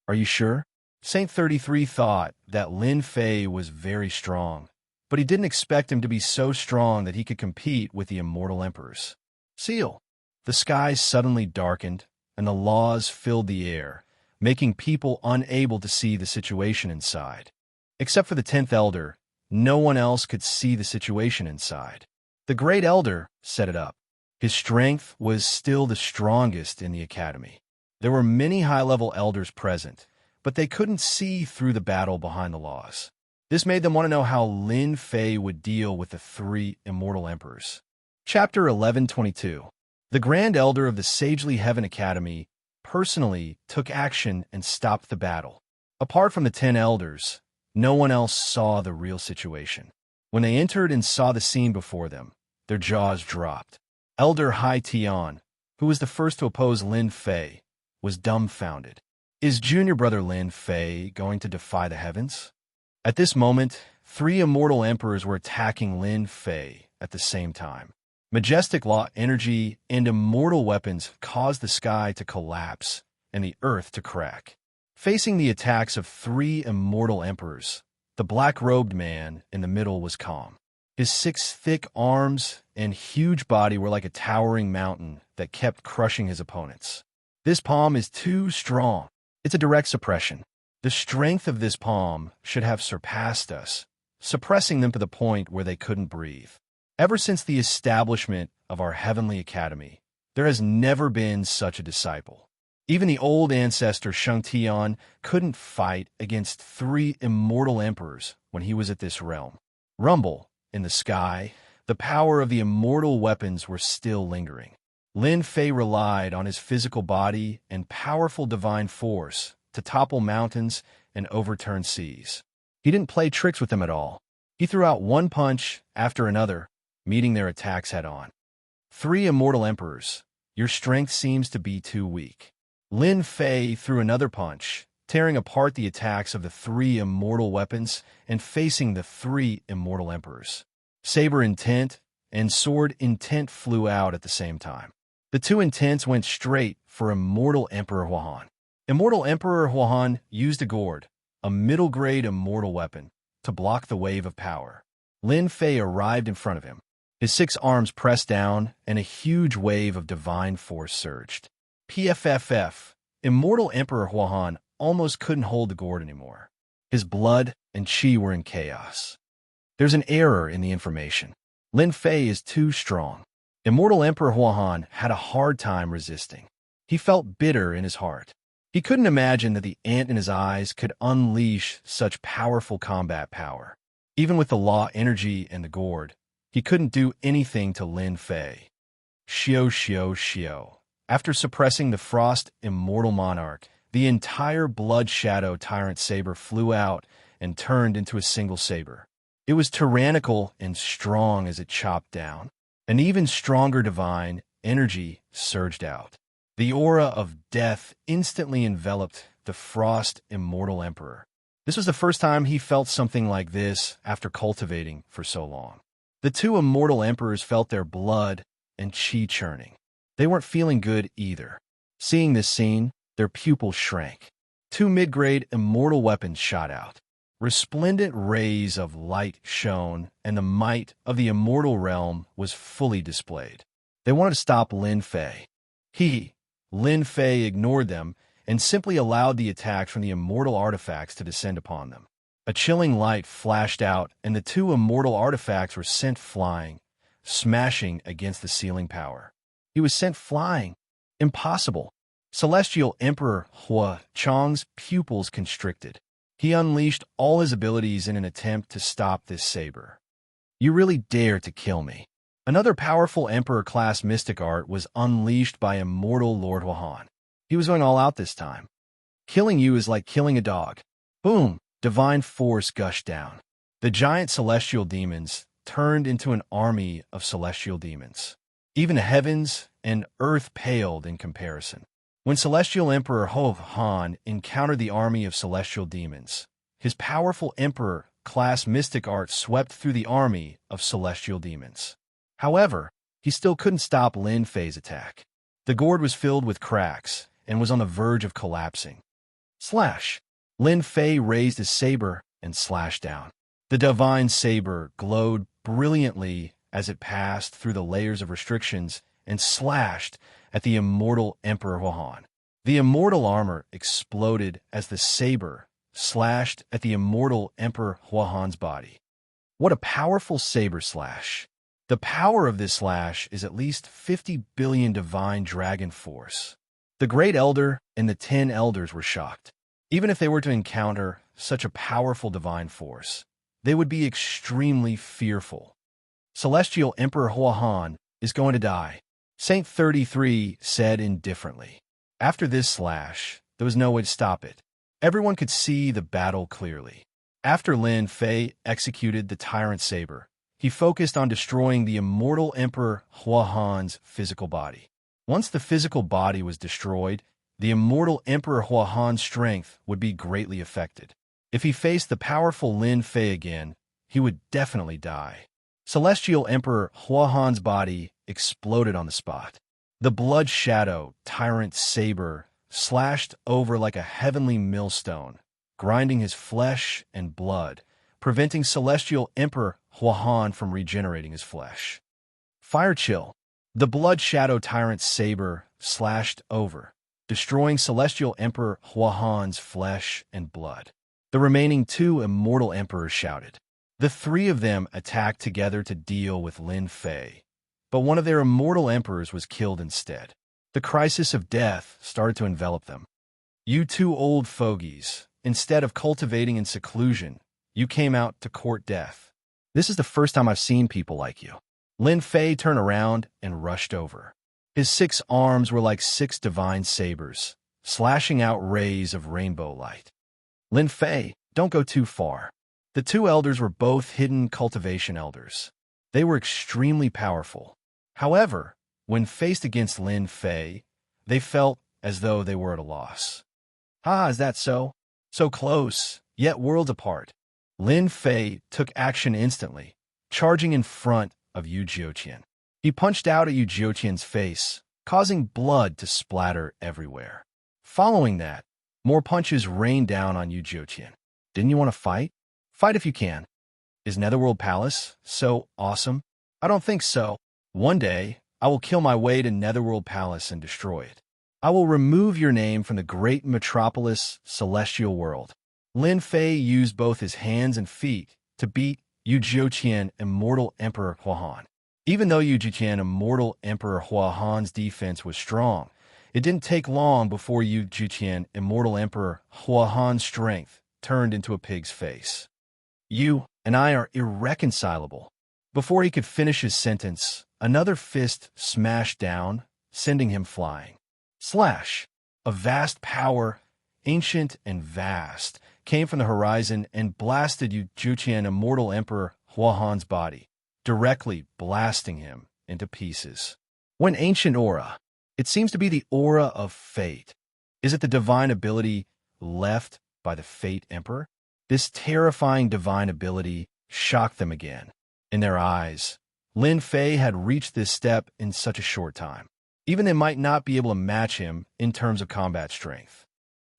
Are you sure? Saint 33 thought that Lin Fei was very strong, but he didn't expect him to be so strong that he could compete with the immortal emperors. Seal. The skies suddenly darkened, and the laws filled the air, making people unable to see the situation inside. Except for the 10th Elder, no one else could see the situation inside. The Great Elder set it up. His strength was still the strongest in the academy. There were many high-level elders present, but they couldn't see through the battle behind the laws. This made them want to know how Lin Fei would deal with the three immortal emperors. Chapter 1122. The Grand Elder of the Sagely Heaven Academy personally took action and stopped the battle. Apart from the 10 elders, no one else saw the real situation. When they entered and saw the scene before them, their jaws dropped. Elder Hai Tian, who was the first to oppose Lin Fei, was dumbfounded. Is junior brother Lin Fei going to defy the heavens? At this moment, three immortal emperors were attacking Lin Fei at the same time. Majestic law energy and immortal weapons caused the sky to collapse and the earth to crack. Facing the attacks of three immortal emperors, the black-robed man in the middle was calm. His 6 thick arms and huge body were like a towering mountain that kept crushing his opponents. This palm is too strong. It's a direct suppression. The strength of this palm should have surpassed us, suppressing them to the point where they couldn't breathe. Ever since the establishment of our heavenly academy, there has never been such a disciple. Even the old ancestor Xianxia couldn't fight against three immortal emperors when he was at this realm. Rumble, in the sky, the power of the immortal weapons were still lingering. Lin Fei relied on his physical body and powerful divine force to topple mountains and overturn seas. He didn't play tricks with them at all. He threw out one punch after another, meeting their attacks head-on. Three immortal emperors, your strength seems to be too weak. Lin Fei threw another punch, tearing apart the attacks of the three immortal weapons and facing the three immortal emperors. Saber intent and sword intent flew out at the same time. The two intents went straight for Immortal Emperor Huan. Immortal Emperor Huan used a gourd, a middle-grade immortal weapon, to block the wave of power. Lin Fei arrived in front of him. His 6 arms pressed down, and a huge wave of divine force surged. PFFF, Immortal Emperor Huan almost couldn't hold the gourd anymore. His blood and qi were in chaos. There's an error in the information. Lin Fei is too strong. Immortal Emperor Huan had a hard time resisting. He felt bitter in his heart. He couldn't imagine that the ant in his eyes could unleash such powerful combat power. Even with the law energy and the gourd, he couldn't do anything to Lin Fei. Xiao. After suppressing the Frost Immortal Monarch, the entire Blood Shadow Tyrant Saber flew out and turned into a single saber. It was tyrannical and strong as it chopped down. An even stronger divine energy surged out. The aura of death instantly enveloped the Frost Immortal Emperor. This was the first time he felt something like this after cultivating for so long. The two immortal emperors felt their blood and qi churning. They weren't feeling good either. Seeing this scene, their pupils shrank. Two mid-grade immortal weapons shot out. Resplendent rays of light shone, and the might of the immortal realm was fully displayed. They wanted to stop Lin Fei. Lin Fei, ignored them and simply allowed the attacks from the immortal artifacts to descend upon them. A chilling light flashed out, and the two immortal artifacts were sent flying, smashing against the ceiling power. He was sent flying. Impossible. Celestial Emperor Hua Chang's pupils constricted. He unleashed all his abilities in an attempt to stop this saber. You really dare to kill me. Another powerful Emperor-class mystic art was unleashed by Immortal Lord Huan. He was going all out this time. Killing you is like killing a dog. Boom! Divine force gushed down. The giant celestial demons turned into an army of celestial demons. Even the heavens and earth paled in comparison. When Celestial Emperor Han encountered the army of celestial demons, his powerful Emperor-class mystic art swept through the army of celestial demons. However, he still couldn't stop Lin Fei's attack. The gourd was filled with cracks and was on the verge of collapsing. Slash! Lin Fei raised his saber and slashed down. The divine saber glowed brilliantly as it passed through the layers of restrictions and slashed at the immortal Emperor Huan. The immortal armor exploded as the saber slashed at the immortal Emperor Huan's body. What a powerful saber slash! The power of this slash is at least 50 billion divine dragon force. The Great Elder and the 10 elders were shocked. Even if they were to encounter such a powerful divine force, they would be extremely fearful. Celestial Emperor Huan is going to die, Saint 33 said indifferently. After this slash, there was no way to stop it. Everyone could see the battle clearly. After Lin Fei executed the Tyrant Saber, he focused on destroying the immortal Emperor Huan's physical body. Once the physical body was destroyed, the immortal Emperor Huan's strength would be greatly affected. If he faced the powerful Lin Fei again, he would definitely die. Celestial Emperor Huan's body exploded on the spot. The blood shadow Tyrant Saber slashed over like a heavenly millstone, grinding his flesh and blood, preventing Celestial Emperor Huan from regenerating his flesh. Fire Chill. The blood shadow Tyrant Saber slashed over, destroying Celestial Emperor Huan's flesh and blood. The remaining two immortal emperors shouted. The three of them attacked together to deal with Lin Fei, but one of their immortal emperors was killed instead. The crisis of death started to envelop them. You two old fogies, instead of cultivating in seclusion, you came out to court death. This is the first time I've seen people like you. Lin Fei turned around and rushed over. His 6 arms were like 6 divine sabers, slashing out rays of rainbow light. Lin Fei, don't go too far. The 2 elders were both hidden cultivation elders. They were extremely powerful. However, when faced against Lin Fei, they felt as though they were at a loss. Is that so? So close, yet worlds apart. Lin Fei took action instantly, charging in front of Yu Jiuqian. He punched out at Yu Jiuqian's face, causing blood to splatter everywhere. Following that, more punches rained down on Yu Jiuqian. Didn't you want to fight? Fight if you can. Is Netherworld Palace so awesome? I don't think so. One day, I will kill my way to Netherworld Palace and destroy it. I will remove your name from the great metropolis Celestial World. Lin Fei used both his hands and feet to beat Yu Jiuqian Immortal Emperor Huan. Even though Yu Jiuqian Immortal Emperor Huan's defense was strong, it didn't take long before Yu Jiuqian Immortal Emperor Huan's strength turned into a pig's face. You and I are irreconcilable. Before he could finish his sentence, another fist smashed down, sending him flying. Slash! A vast power, ancient and vast, came from the horizon and blasted Yu Jiuqian Immortal Emperor Huan's body, directly blasting him into pieces. When ancient aura, it seems to be the aura of fate. Is it the divine ability left by the Fate Emperor? This terrifying divine ability shocked them again. In their eyes, Lin Fei had reached this step in such a short time. Even they might not be able to match him in terms of combat strength.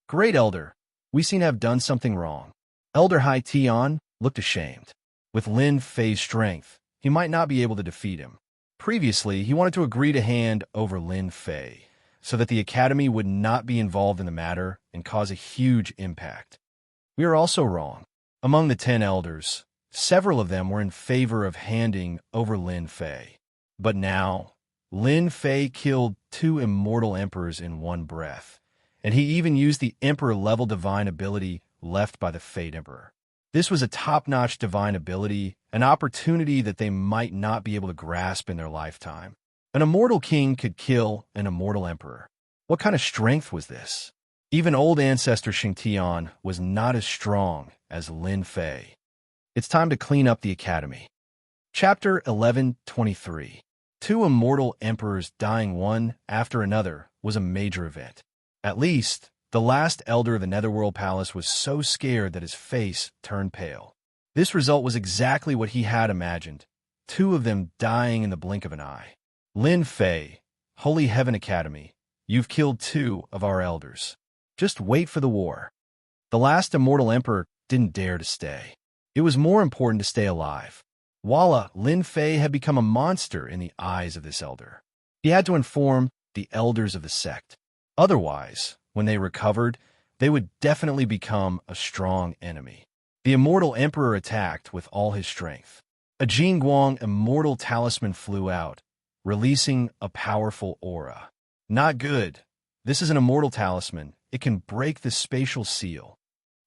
Great Elder, We seem to have done something wrong. Elder Hai Tian looked ashamed. With Lin Fei's strength, he might not be able to defeat him. Previously, he wanted to agree to hand over Lin Fei, so that the Academy would not be involved in the matter and cause a huge impact. We are also wrong. Among the 10 elders, several of them were in favor of handing over Lin Fei. But now, Lin Fei killed 2 immortal emperors in one breath, and he even used the emperor-level divine ability left by the Fate Emperor. This was a top-notch divine ability, an opportunity that they might not be able to grasp in their lifetime. An immortal king could kill an immortal emperor. What kind of strength was this? Even old ancestor Xianxia was not as strong as Lin Fei. It's time to clean up the academy. Chapter 11:23. 2 immortal emperors dying one after another was a major event. At least, the last elder of the Netherworld Palace was so scared that his face turned pale. This result was exactly what he had imagined, 2 of them dying in the blink of an eye. Lin Fei, Holy Heaven Academy, you've killed 2 of our elders. Just wait for the war. The last immortal emperor didn't dare to stay. It was more important to stay alive. Voila, Lin Fei had become a monster in the eyes of this elder. He had to inform the elders of the sect. Otherwise, when they recovered, they would definitely become a strong enemy. The immortal emperor attacked with all his strength. A Jingguang immortal talisman flew out, releasing a powerful aura. Not good. This is an immortal talisman. It can break the spatial seal.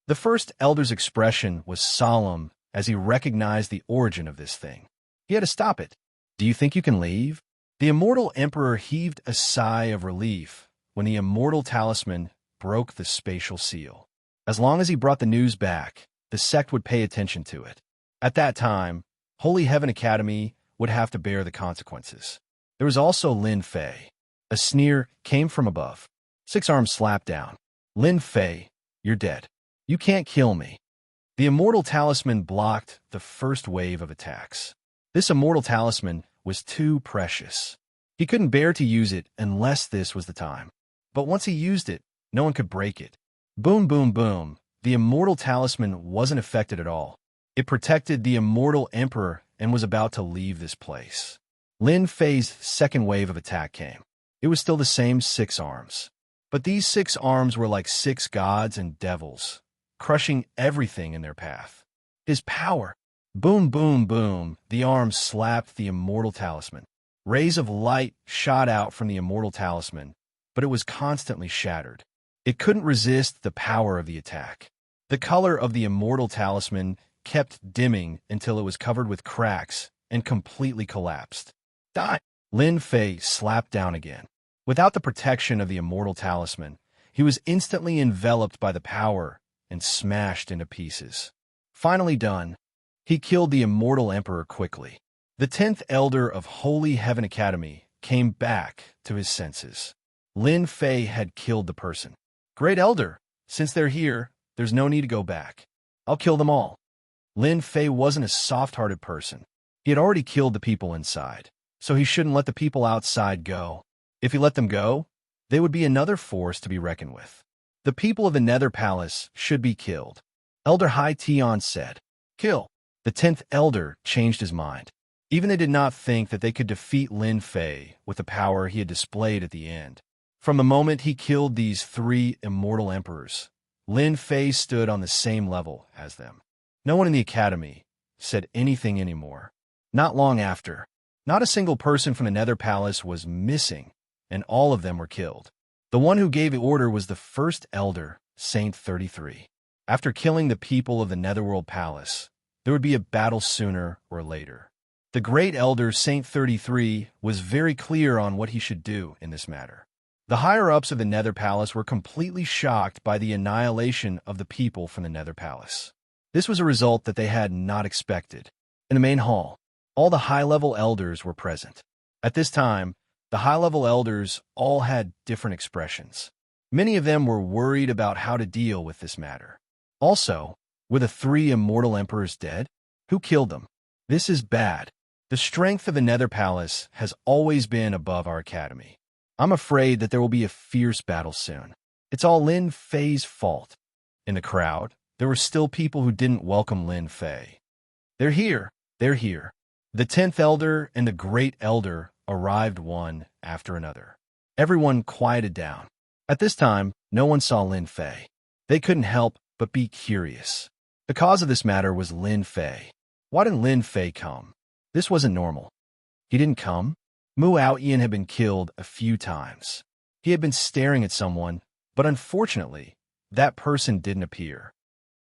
The first elder's expression was solemn as he recognized the origin of this thing. He had to stop it. Do you think you can leave? The immortal emperor heaved a sigh of relief when the immortal talisman broke the spatial seal. As long as he brought the news back, the sect would pay attention to it. At that time, Holy Heaven Academy would have to bear the consequences. There was also Lin Fei. A sneer came from above. 6 arms slapped down. Lin Fei, you're dead. You can't kill me. The immortal talisman blocked the first wave of attacks. This immortal talisman was too precious. He couldn't bear to use it unless this was the time. But once he used it, no one could break it. Boom, boom, boom. The immortal talisman wasn't affected at all. It protected the immortal emperor and was about to leave this place. Lin Fei's second wave of attack came. It was still the same 6 arms. But these 6 arms were like 6 gods and devils, crushing everything in their path. His power. Boom, boom, boom. The arms slapped the immortal talisman. Rays of light shot out from the immortal talisman, but it was constantly shattered. It couldn't resist the power of the attack. The color of the immortal talisman kept dimming until it was covered with cracks and completely collapsed. Die! Lin Fei slapped down again. Without the protection of the immortal talisman, he was instantly enveloped by the power and smashed into pieces. Finally done, he killed the immortal emperor quickly. The 10th elder of Holy Heaven Academy came back to his senses. Lin Fei had killed the person. Great elder, since they're here, there's no need to go back. I'll kill them all. Lin Fei wasn't a soft-hearted person. He had already killed the people inside, so he shouldn't let the people outside go. If he let them go, they would be another force to be reckoned with. The people of the Nether Palace should be killed. Elder Hai Tian said. Kill. The 10th elder changed his mind. Even they did not think that they could defeat Lin Fei with the power he had displayed at the end. From the moment he killed these 3 immortal emperors, Lin Fei stood on the same level as them. No one in the academy said anything anymore. Not long after, not a single person from the Nether Palace was missing, and all of them were killed. The one who gave the order was the first elder, Saint 33. After killing the people of the Netherworld Palace, there would be a battle sooner or later. The great elder, Saint 33, was very clear on what he should do in this matter. The higher-ups of the Nether Palace were completely shocked by the annihilation of the people from the Nether Palace. This was a result that they had not expected. In the main hall, all the high-level elders were present. At this time, the high-level elders all had different expressions. Many of them were worried about how to deal with this matter. Also, were the 3 immortal emperors dead? Who killed them? This is bad. The strength of the Nether Palace has always been above our academy. I'm afraid that there will be a fierce battle soon. It's all Lin Fei's fault. In the crowd, there were still people who didn't welcome Lin Fei. They're here. They're here. The 10th elder and the great elder arrived one after another. Everyone quieted down. At this time, no one saw Lin Fei. They couldn't help but be curious. The cause of this matter was Lin Fei. Why didn't Lin Fei come? This wasn't normal. He didn't come? Mu Aoyan had been killed a few times. He had been staring at someone, but unfortunately, that person didn't appear.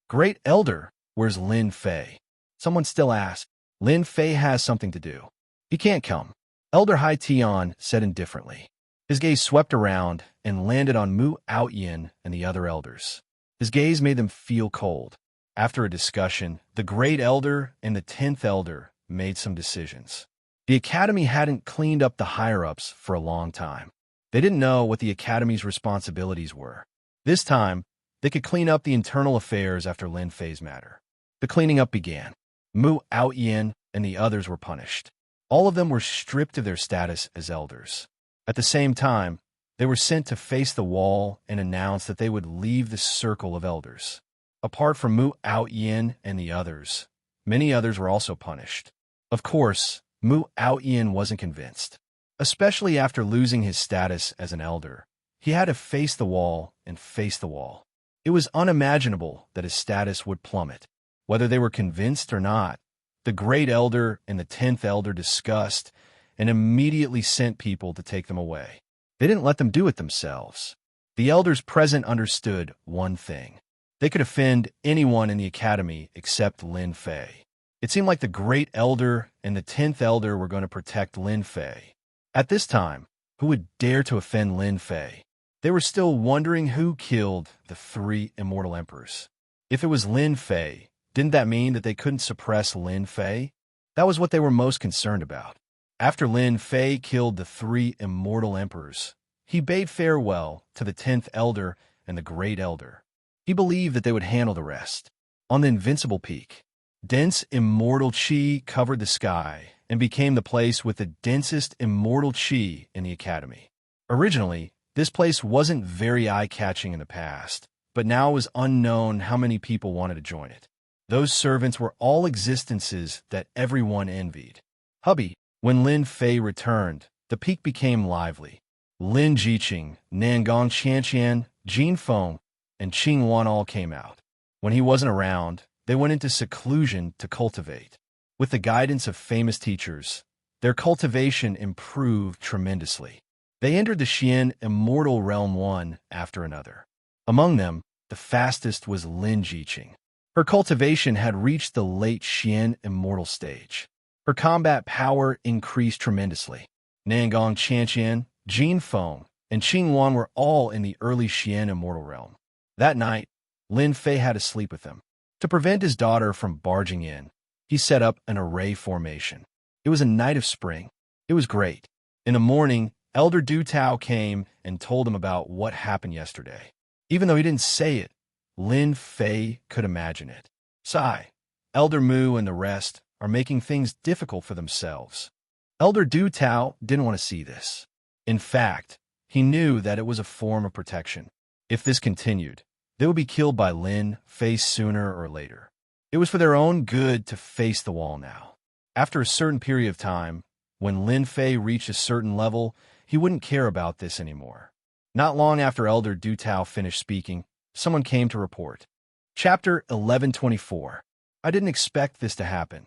Great Elder, where's Lin Fei? Someone still asked. Lin Fei has something to do. He can't come. Elder Hai Tian said indifferently. His gaze swept around and landed on Mu Aoyan and the other elders. His gaze made them feel cold. After a discussion, the Great Elder and the 10th Elder made some decisions. The Academy hadn't cleaned up the higher-ups for a long time. They didn't know what the Academy's responsibilities were. This time, they could clean up the internal affairs after Lin Fei's matter. The cleaning up began. Mu Aoyan and the others were punished. All of them were stripped of their status as elders. At the same time, they were sent to face the wall and announce that they would leave the circle of elders. Apart from Mu Aoyan and the others, many others were also punished. Of course, Mu Aoyan wasn't convinced. Especially after losing his status as an elder, he had to face the wall and face the wall. It was unimaginable that his status would plummet. Whether they were convinced or not, the Great Elder and the 10th Elder discussed and immediately sent people to take them away. They didn't let them do it themselves. The elders present understood one thing. They could offend anyone in the Academy except Lin Fei. It seemed like the Great Elder and the 10th Elder were going to protect Lin Fei. At this time, who would dare to offend Lin Fei? They were still wondering who killed the 3 immortal emperors. If it was Lin Fei, didn't that mean that they couldn't suppress Lin Fei? That was what they were most concerned about. After Lin Fei killed the 3 immortal emperors, he bade farewell to the 10th Elder and the Great Elder. He believed that they would handle the rest. On the invincible peak, dense immortal qi covered the sky and became the place with the densest immortal qi in the Academy. Originally, this place wasn't very eye-catching in the past, but now it was unknown how many people wanted to join it. Those servants were all existences that everyone envied. Hubby, when Lin Fei returned, the peak became lively. Lin Jiqing, Nangong Xianxian, Jin Feng, and Qing Wan all came out. When he wasn't around, they went into seclusion to cultivate. With the guidance of famous teachers, their cultivation improved tremendously. They entered the Xian Immortal Realm one after another. Among them, the fastest was Lin Jiqing. Her cultivation had reached the late Xian Immortal stage. Her combat power increased tremendously. Nangong Qianxian, Jin Feng, and Qing Wan were all in the early Xian Immortal Realm. That night, Lin Fei had to sleep with them. To prevent his daughter from barging in, he set up an array formation. It was a night of spring. It was great. In the morning, Elder Du Tao came and told him about what happened yesterday. Even though he didn't say it, Lin Fei could imagine it. Sigh, Elder Mu and the rest are making things difficult for themselves. Elder Du Tao didn't want to see this. In fact, he knew that it was a form of protection. If this continued, they would be killed by Lin Fei sooner or later. It was for their own good to face the wall now. After a certain period of time, when Lin Fei reached a certain level, he wouldn't care about this anymore. Not long after Elder Du Tao finished speaking, someone came to report. Chapter 1124. I didn't expect this to happen.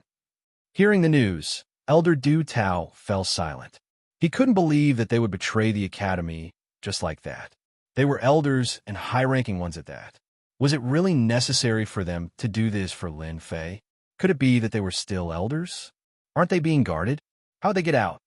Hearing the news, Elder Du Tao fell silent. He couldn't believe that they would betray the Academy just like that. They were elders and high-ranking ones at that. Was it really necessary for them to do this for Lin Fei? Could it be that they were still elders? Aren't they being guarded? How'd they get out?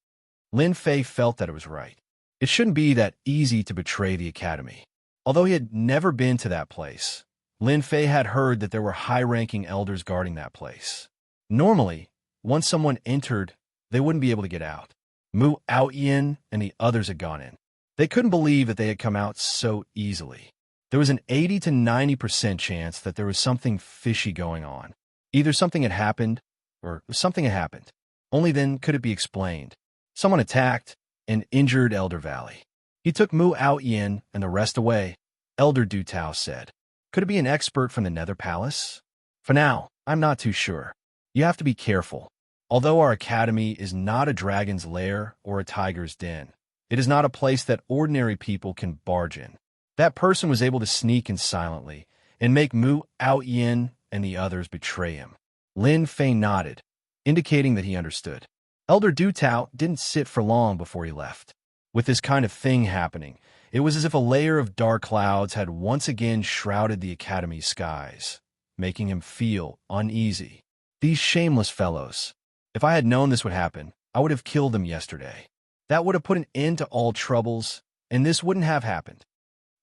Lin Fei felt that it was right. It shouldn't be that easy to betray the Academy. Although he had never been to that place, Lin Fei had heard that there were high-ranking elders guarding that place. Normally, once someone entered, they wouldn't be able to get out. Mu Aoyan and the others had gone in. They couldn't believe that they had come out so easily. There was an 80 to 90% chance that there was something fishy going on. Either something had happened, or something had happened. Only then could it be explained. Someone attacked and injured Elder Valley. He took Mu Aoyan and the rest away, Elder Du Tao said. Could it be an expert from the Nether Palace? For now, I'm not too sure. You have to be careful. Although our academy is not a dragon's lair or a tiger's den, it is not a place that ordinary people can barge in. That person was able to sneak in silently and make Mu Outyin and the others betray him. Lin Fei nodded, indicating that he understood. Elder Du Tao didn't sit for long before he left. With this kind of thing happening, it was as if a layer of dark clouds had once again shrouded the academy's skies, making him feel uneasy. These shameless fellows. If I had known this would happen, I would have killed them yesterday. That would have put an end to all troubles, and this wouldn't have happened.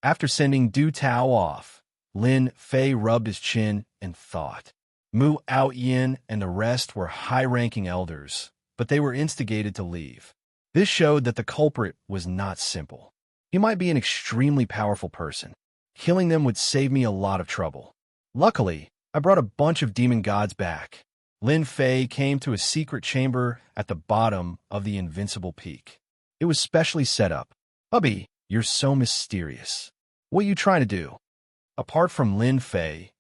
After sending Du Tao off, Lin Fei rubbed his chin and thought. Mu Outyin and the rest were high-ranking elders, but they were instigated to leave. This showed that the culprit was not simple. He might be an extremely powerful person. Killing them would save me a lot of trouble. Luckily, I brought a bunch of demon gods back. Lin Fei came to a secret chamber at the bottom of the invincible peak. It was specially set up. Hubby, you're so mysterious. What are you trying to do? Apart from Lin Fei,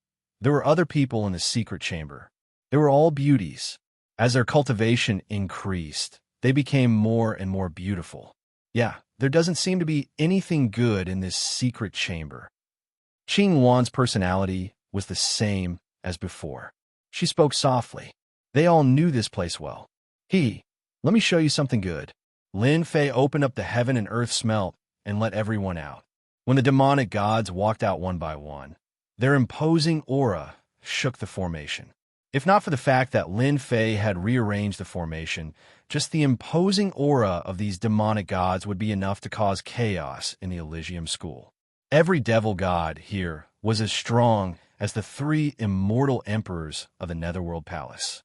there were other people in the secret chamber. They were all beauties. As their cultivation increased, they became more and more beautiful. Yeah, there doesn't seem to be anything good in this secret chamber. Qing Wan's personality was the same as before. She spoke softly. They all knew this place well. Let me show you something good. Lin Fei opened up the heaven and earth smelt and let everyone out. When the demonic gods walked out one by one, their imposing aura shook the formation. If not for the fact that Lin Fei had rearranged the formation, just the imposing aura of these demonic gods would be enough to cause chaos in the Elysium School. Every devil god here was as strong as the 3 immortal emperors of the Netherworld Palace.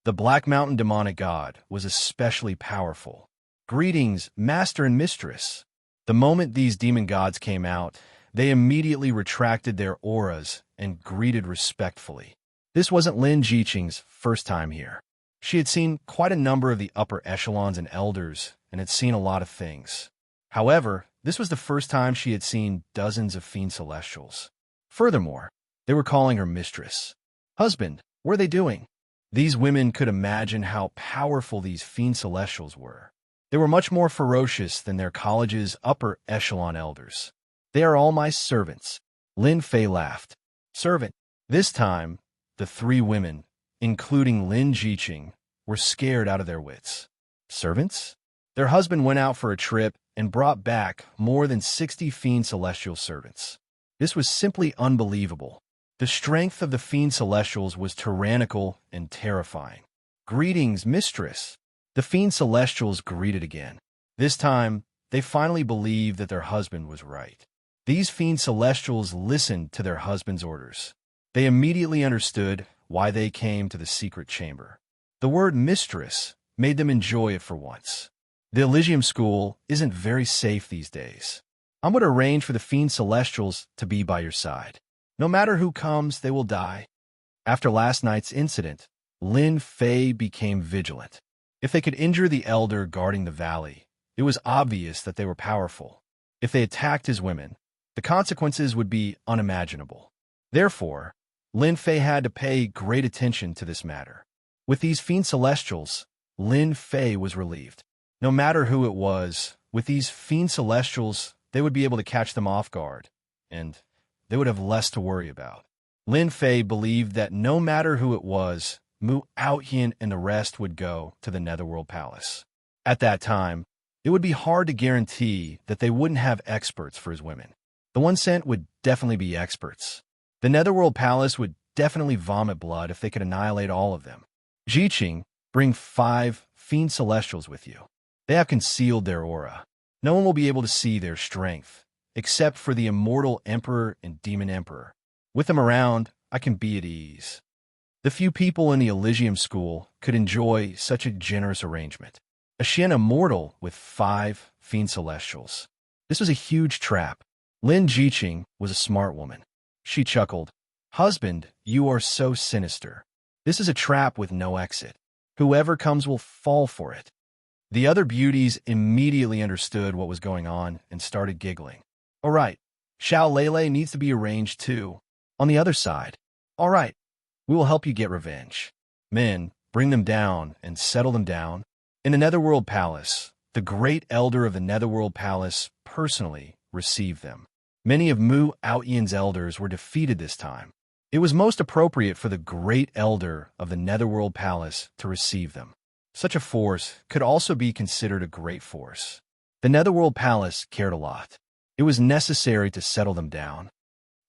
The Black Mountain demonic god was especially powerful. Greetings, master and mistress. The moment these demon gods came out, they immediately retracted their auras and greeted respectfully. This wasn't Lin Jiqing's first time here. She had seen quite a number of the upper echelons and elders and had seen a lot of things. However, this was the first time she had seen dozens of fiend celestials. Furthermore, they were calling her mistress. Husband, what are they doing? These women could imagine how powerful these fiend celestials were. They were much more ferocious than their college's upper echelon elders. They are all my servants. Lin Fei laughed. Servant. This time, the 3 women, including Lin Jiqing, were scared out of their wits. Servants? Their husband went out for a trip and brought back more than 60 fiend celestial servants. This was simply unbelievable. The strength of the fiend celestials was tyrannical and terrifying. Greetings, mistress. The fiend celestials greeted again. This time, they finally believed that their husband was right. These fiend celestials listened to their husband's orders. They immediately understood why they came to the secret chamber. The word mistress made them enjoy it for once. The Elysium School isn't very safe these days. I'm going to arrange for the fiend celestials to be by your side. No matter who comes, they will die. After last night's incident, Lin Fei became vigilant. If they could injure the elder guarding the valley, it was obvious that they were powerful. If they attacked his women, the consequences would be unimaginable. Therefore, Lin Fei had to pay great attention to this matter. With these fiend celestials, Lin Fei was relieved. No matter who it was, with these fiend celestials, they would be able to catch them off guard, and they would have less to worry about. Lin Fei believed that no matter who it was, Mu Outyin and the rest would go to the Netherworld Palace. At that time, it would be hard to guarantee that they wouldn't have experts for his women. The one sent would definitely be experts. The Netherworld Palace would definitely vomit blood if they could annihilate all of them. Jiqing, bring 5 fiend celestials with you. They have concealed their aura. No one will be able to see their strength, except for the Immortal Emperor and Demon Emperor. With them around, I can be at ease. The few people in the Elysium School could enjoy such a generous arrangement. A Xian immortal with 5 fiend celestials. This was a huge trap. Lin Jiqing was a smart woman. She chuckled. Husband, you are so sinister. This is a trap with no exit. Whoever comes will fall for it. The other beauties immediately understood what was going on and started giggling. All right, Xiao Lele needs to be arranged too. On the other side, all right, we will help you get revenge. Men, bring them down and settle them down. In the Netherworld Palace, the great elder of the Netherworld Palace personally received them. Many of Mu Outyan's elders were defeated this time. It was most appropriate for the great elder of the Netherworld Palace to receive them. Such a force could also be considered a great force. The Netherworld Palace cared a lot. It was necessary to settle them down.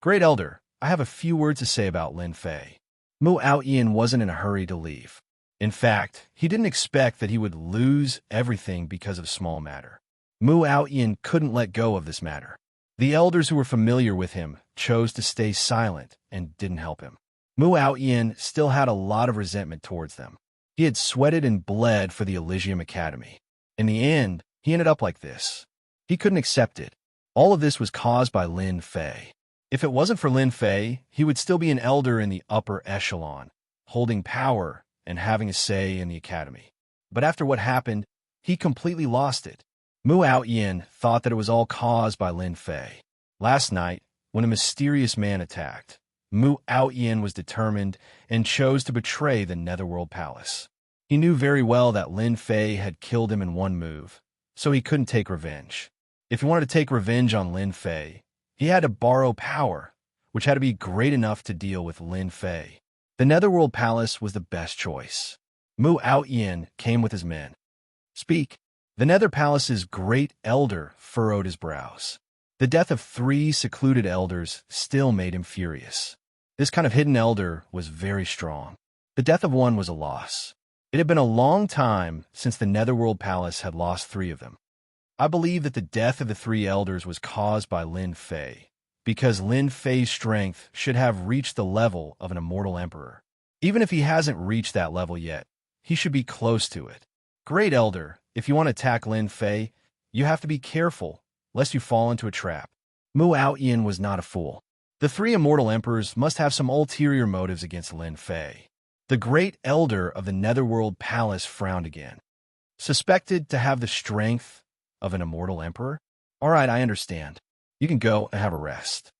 Great Elder, I have a few words to say about Lin Fei. Mu Outyan wasn't in a hurry to leave. In fact, he didn't expect that he would lose everything because of small matter. Mu Outyan couldn't let go of this matter. The elders who were familiar with him chose to stay silent and didn't help him. Mu Outyan still had a lot of resentment towards them. He had sweated and bled for the Elysium Academy. In the end, he ended up like this. He couldn't accept it. All of this was caused by Lin Fei. If it wasn't for Lin Fei, he would still be an elder in the upper echelon, holding power and having a say in the academy. But after what happened, he completely lost it. Mu Outyan thought that it was all caused by Lin Fei. Last night, when a mysterious man attacked, Mu Outyan was determined and chose to betray the Netherworld Palace. He knew very well that Lin Fei had killed him in one move, so he couldn't take revenge. If he wanted to take revenge on Lin Fei, he had to borrow power, which had to be great enough to deal with Lin Fei. The Netherworld Palace was the best choice. Mu Outyan came with his men. Speak. The Nether Palace's great elder furrowed his brows. The death of 3 secluded elders still made him furious. This kind of hidden elder was very strong. The death of one was a loss. It had been a long time since the Netherworld Palace had lost 3 of them. I believe that the death of the 3 elders was caused by Lin Fei, because Lin Fei's strength should have reached the level of an immortal emperor. Even if he hasn't reached that level yet, he should be close to it. Great Elder, if you want to attack Lin Fei, you have to be careful, lest you fall into a trap. Mu Outyan was not a fool. The 3 immortal emperors must have some ulterior motives against Lin Fei. The great elder of the Netherworld Palace frowned again. Suspected to have the strength of an immortal emperor? All right, I understand. You can go and have a rest.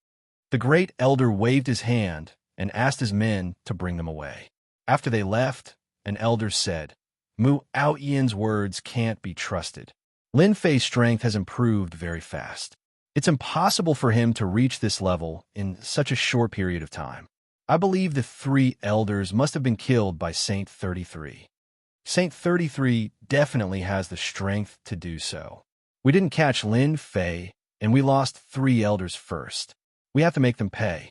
The great elder waved his hand and asked his men to bring them away. After they left, an elder said, Mu Outyan's words can't be trusted. Lin Fei's strength has improved very fast. It's impossible for him to reach this level in such a short period of time. I believe the 3 elders must have been killed by Saint 33. Saint 33 definitely has the strength to do so. We didn't catch Lin Fei, and we lost 3 elders first. We have to make them pay.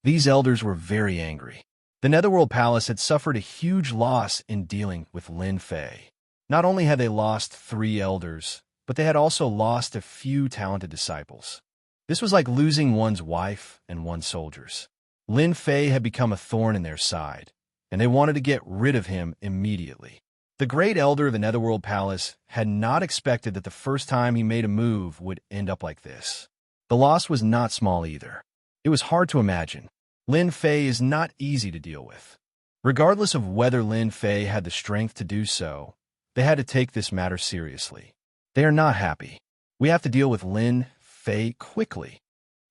These elders were very angry. The Netherworld Palace had suffered a huge loss in dealing with Lin Fei. Not only had they lost 3 elders, but they had also lost a few talented disciples. This was like losing one's wife and 1 soldiers. Lin Fei had become a thorn in their side, and they wanted to get rid of him immediately. The great elder of the Netherworld Palace had not expected that the first time he made a move would end up like this. The loss was not small either. It was hard to imagine. Lin Fei is not easy to deal with. Regardless of whether Lin Fei had the strength to do so, they had to take this matter seriously. They are not happy. We have to deal with Lin Fei quickly.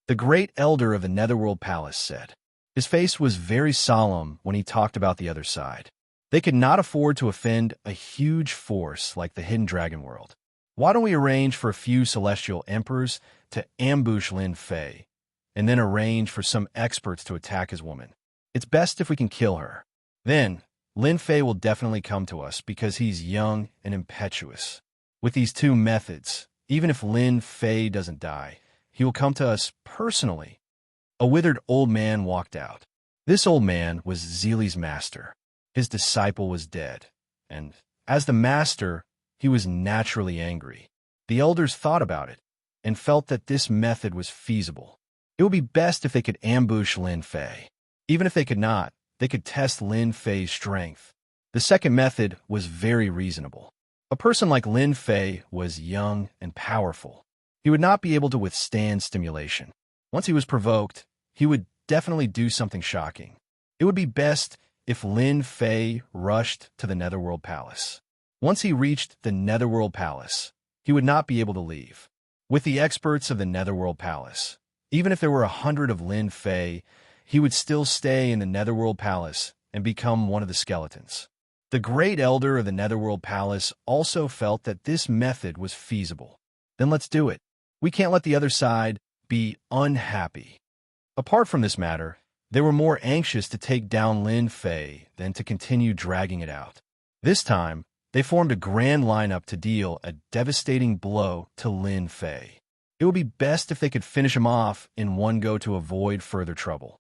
The great elder of the Netherworld Palace said. His face was very solemn when he talked about the other side. They could not afford to offend a huge force like the Hidden Dragon World. Why don't we arrange for a few celestial emperors to ambush Lin Fei, and then arrange for some experts to attack his woman? It's best if we can kill her. Then, Lin Fei will definitely come to us because he's young and impetuous. With these 2 methods, even if Lin Fei doesn't die, he will come to us personally. A withered old man walked out. This old man was Zili's master. His disciple was dead, and as the master, he was naturally angry. The elders thought about it and felt that this method was feasible. It would be best if they could ambush Lin Fei. Even if they could not, they could test Lin Fei's strength. The second method was very reasonable. A person like Lin Fei was young and powerful. He would not be able to withstand stimulation. Once he was provoked, he would definitely do something shocking. It would be best if Lin Fei rushed to the Netherworld Palace. Once he reached the Netherworld Palace, he would not be able to leave. With the experts of the Netherworld Palace, even if there were 100 of Lin Fei, he would still stay in the Netherworld Palace and become one of the skeletons. The Great Elder of the Netherworld Palace also felt that this method was feasible. Then let's do it. We can't let the other side be unhappy. Apart from this matter, they were more anxious to take down Lin Fei than to continue dragging it out. This time, they formed a grand lineup to deal a devastating blow to Lin Fei. It would be best if they could finish him off in one go to avoid further trouble.